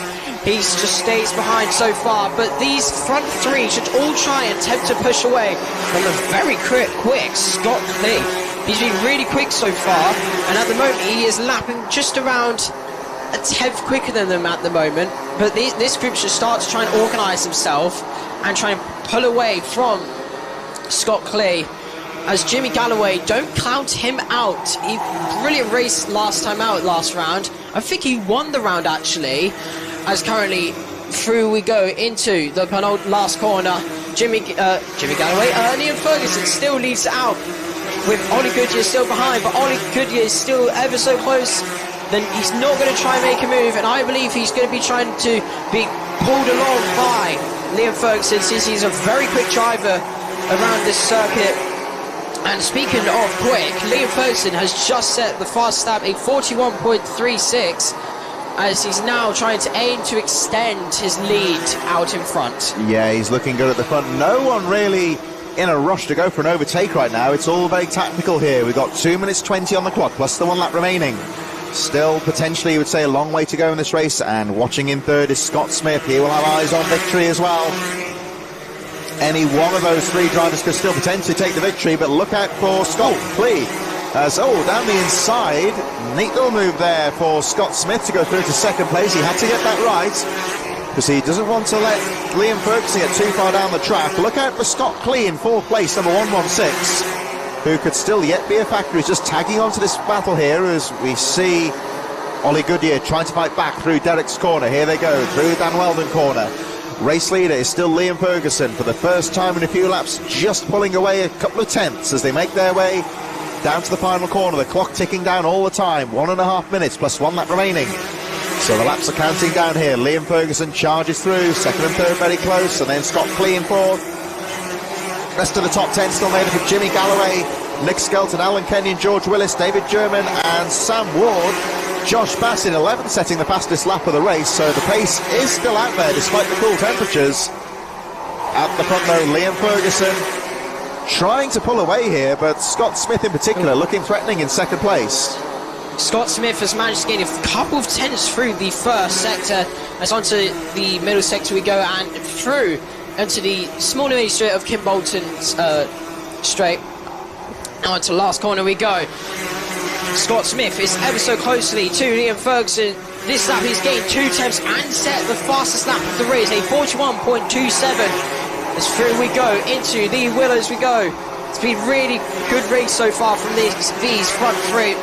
He just stays behind so far, but these front 3 should all try and attempt to push away from a very quick Scott Clee. He's been really quick so far, and at the moment he is lapping just around a 10th quicker than them at the moment. But this group should start to try and organise himself and try and pull away from Scott Clee. As Jimmy Galloway, don't count him out. He brilliant race last time out, last round. I think he won the round actually. As currently through we go into the last corner. Jimmy Galloway, Liam Ferguson still leads out with Ollie Goodyear still behind, but Ollie Goodyear is still ever so close. Then he's not going to try and make a move, and I believe he's going to be trying to be pulled along by Liam Ferguson, since he's a very quick driver around this circuit. And speaking of quick, Liam Ferguson has just set the fast lap a 41.36, as he's now trying to aim to extend his lead out in front. Yeah, he's looking good at the front. No one really in a rush to go for an overtake right now. It's all very tactical here. We've got 2 minutes 20 on the clock, plus the 1 lap remaining. Still, potentially, you would say, a long way to go in this race. And watching in third is Scott Smith. He will have eyes on victory as well. Any one of those 3 drivers could still potentially take the victory, but look out for Scott Clee. Down the inside, neat little move there for Scott Smith to go through to second place. He had to get that right, because he doesn't want to let Liam Ferguson get too far down the track. Look out for Scott Clee in 4th place, number 116, who could still yet be a factor. He's just tagging onto this battle here as we see Ollie Goodyear trying to fight back through Derek's corner. Here they go, through Dan Weldon corner. Race leader is still Liam Ferguson, for the first time in a few laps, just pulling away a couple of tenths as they make their way down to the final corner. The clock ticking down all the time, 1.5 minutes plus 1 lap remaining. So the laps are counting down here. Liam Ferguson charges through, second and third very close, and then Scott Clee in 4th. Rest of the top 10 still made up of Jimmy Galloway, Nick Skelton, Alan Kenyon, George Willis, David German and Sam Ward. Josh Bass in 11th, setting the fastest lap of the race, so the pace is still out there despite the cool temperatures. At the front though, Liam Ferguson trying to pull away here, but Scott Smith in particular looking threatening in second place. Scott Smith has managed to gain a couple of tenths through the first sector, as onto the middle sector we go, and through into the small and medium straight of Kim Bolton's straight. Now into the last corner we go. Scott Smith is ever so closely to Liam Ferguson. This lap he's gained 2 tenths and set the fastest lap of the race, a 41.27. As through we go into the Willows we go. It's been really good race so far from these front 3,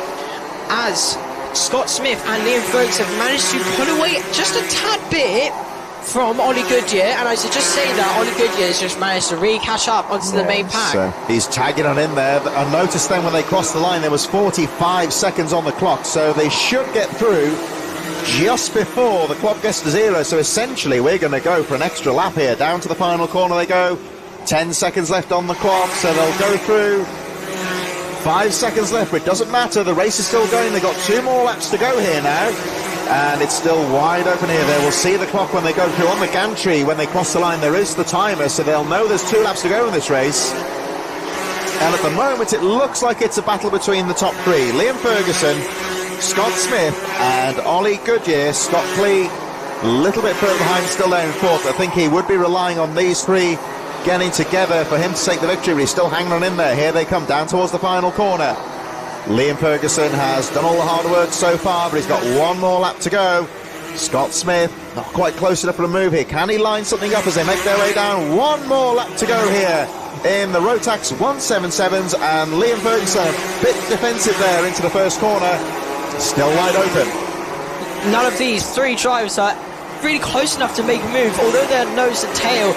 as Scott Smith and Liam Ferguson have managed to pull away just a tad bit from Ollie Goodyear, and I should just say that Ollie Goodyear has just managed to re-catch up onto the main pack. So he's tagging on in there. I noticed then when they crossed the line there was 45 seconds on the clock, so they should get through just before the clock gets to 0. So essentially we're going to go for an extra lap here. Down to the final corner they go. 10 seconds left on the clock, so they'll go through. 5 seconds left, but it doesn't matter. The race is still going. They've got 2 more laps to go here now. And it's still wide open here. They will see the clock when they go through on the gantry. When they cross the line, there is the timer, so they'll know there's 2 laps to go in this race. And at the moment, it looks like it's a battle between the top 3. Liam Ferguson, Scott Smith, and Ollie Goodyear. Scott Clee, a little bit further behind, still there in 4th. I think he would be relying on these 3 getting together for him to take the victory, but he's still hanging on in there. Here they come down towards the final corner. Liam Ferguson has done all the hard work so far, but he's got 1 more lap to go. Scott Smith not quite close enough for a move here. Can he line something up as they make their way down? 1 more lap to go here in the Rotax 177s, and Liam Ferguson a bit defensive there into the first corner. Still wide open. None of these 3 drivers are really close enough to make a move, although they're nose and tail.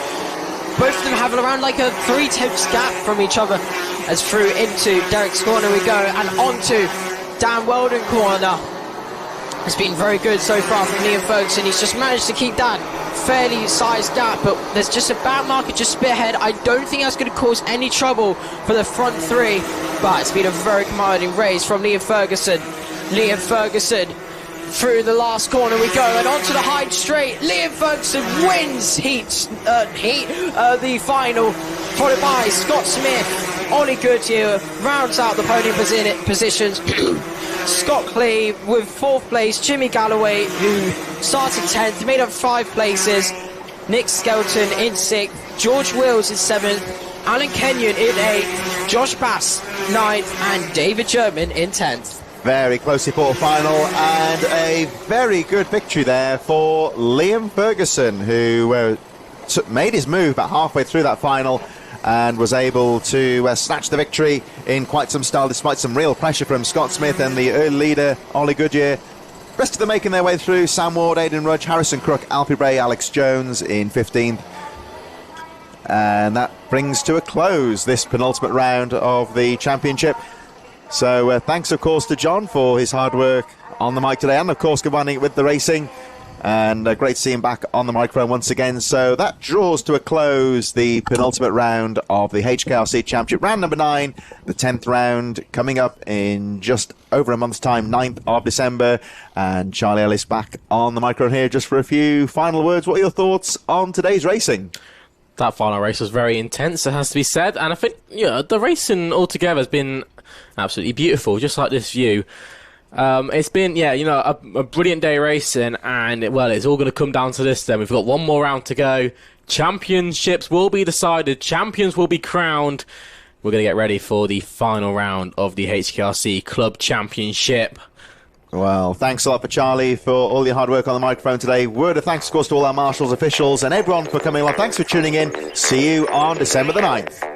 Both of them have around like a 3 tenths gap from each other. As through into Derek's corner we go, and onto Dan Weldon corner. It's been very good so far from Liam Ferguson. He's just managed to keep that fairly sized gap, but there's just a bad marker just a bit ahead. I don't think that's going to cause any trouble for the front 3, but it's been a very commanding race from Liam Ferguson. Liam Ferguson through the last corner we go, and onto the high straight. Liam Ferguson wins the final, followed by Scott Smith. Ollie Goodyear rounds out the podium positions. Scott Clee with 4th place. Jimmy Galloway, who started 10th, made up 5 places. Nick Skelton in 6th. George Wills in 7th. Alan Kenyon in 8th. Josh Bass 9th, and David German in 10th. Very closely fought final, and a very good victory there for Liam Ferguson, who made his move about halfway through that final and was able to snatch the victory in quite some style, despite some real pressure from Scott Smith and the early leader, Ollie Goodyear. Rest of them making their way through: Sam Ward, Aidan Rudge, Harrison Crook, Alfie Bray, Alex Jones in 15th. And that brings to a close this penultimate round of the championship. So thanks, of course, to John for his hard work on the mic today, and, of course, combining it with the racing. And great to see him back on the microphone once again. So that draws to a close the penultimate round of the HKRC Championship, round number 9, the 10th round, coming up in just over a month's time, 9th of December. And Charlie Ellis back on the microphone here just for a few final words. What are your thoughts on today's racing? That final race was very intense, it has to be said. And I think the racing altogether has been absolutely beautiful, just like this view. It's been, a brilliant day racing, and it's all going to come down to this then. We've got one more round to go. Championships will be decided. Champions will be crowned. We're going to get ready for the final round of the HKRC Club Championship. Well, thanks a lot for Charlie for all your hard work on the microphone today. Word of thanks, of course, to all our marshals, officials, and everyone for coming along. Thanks for tuning in. See you on December the 9th.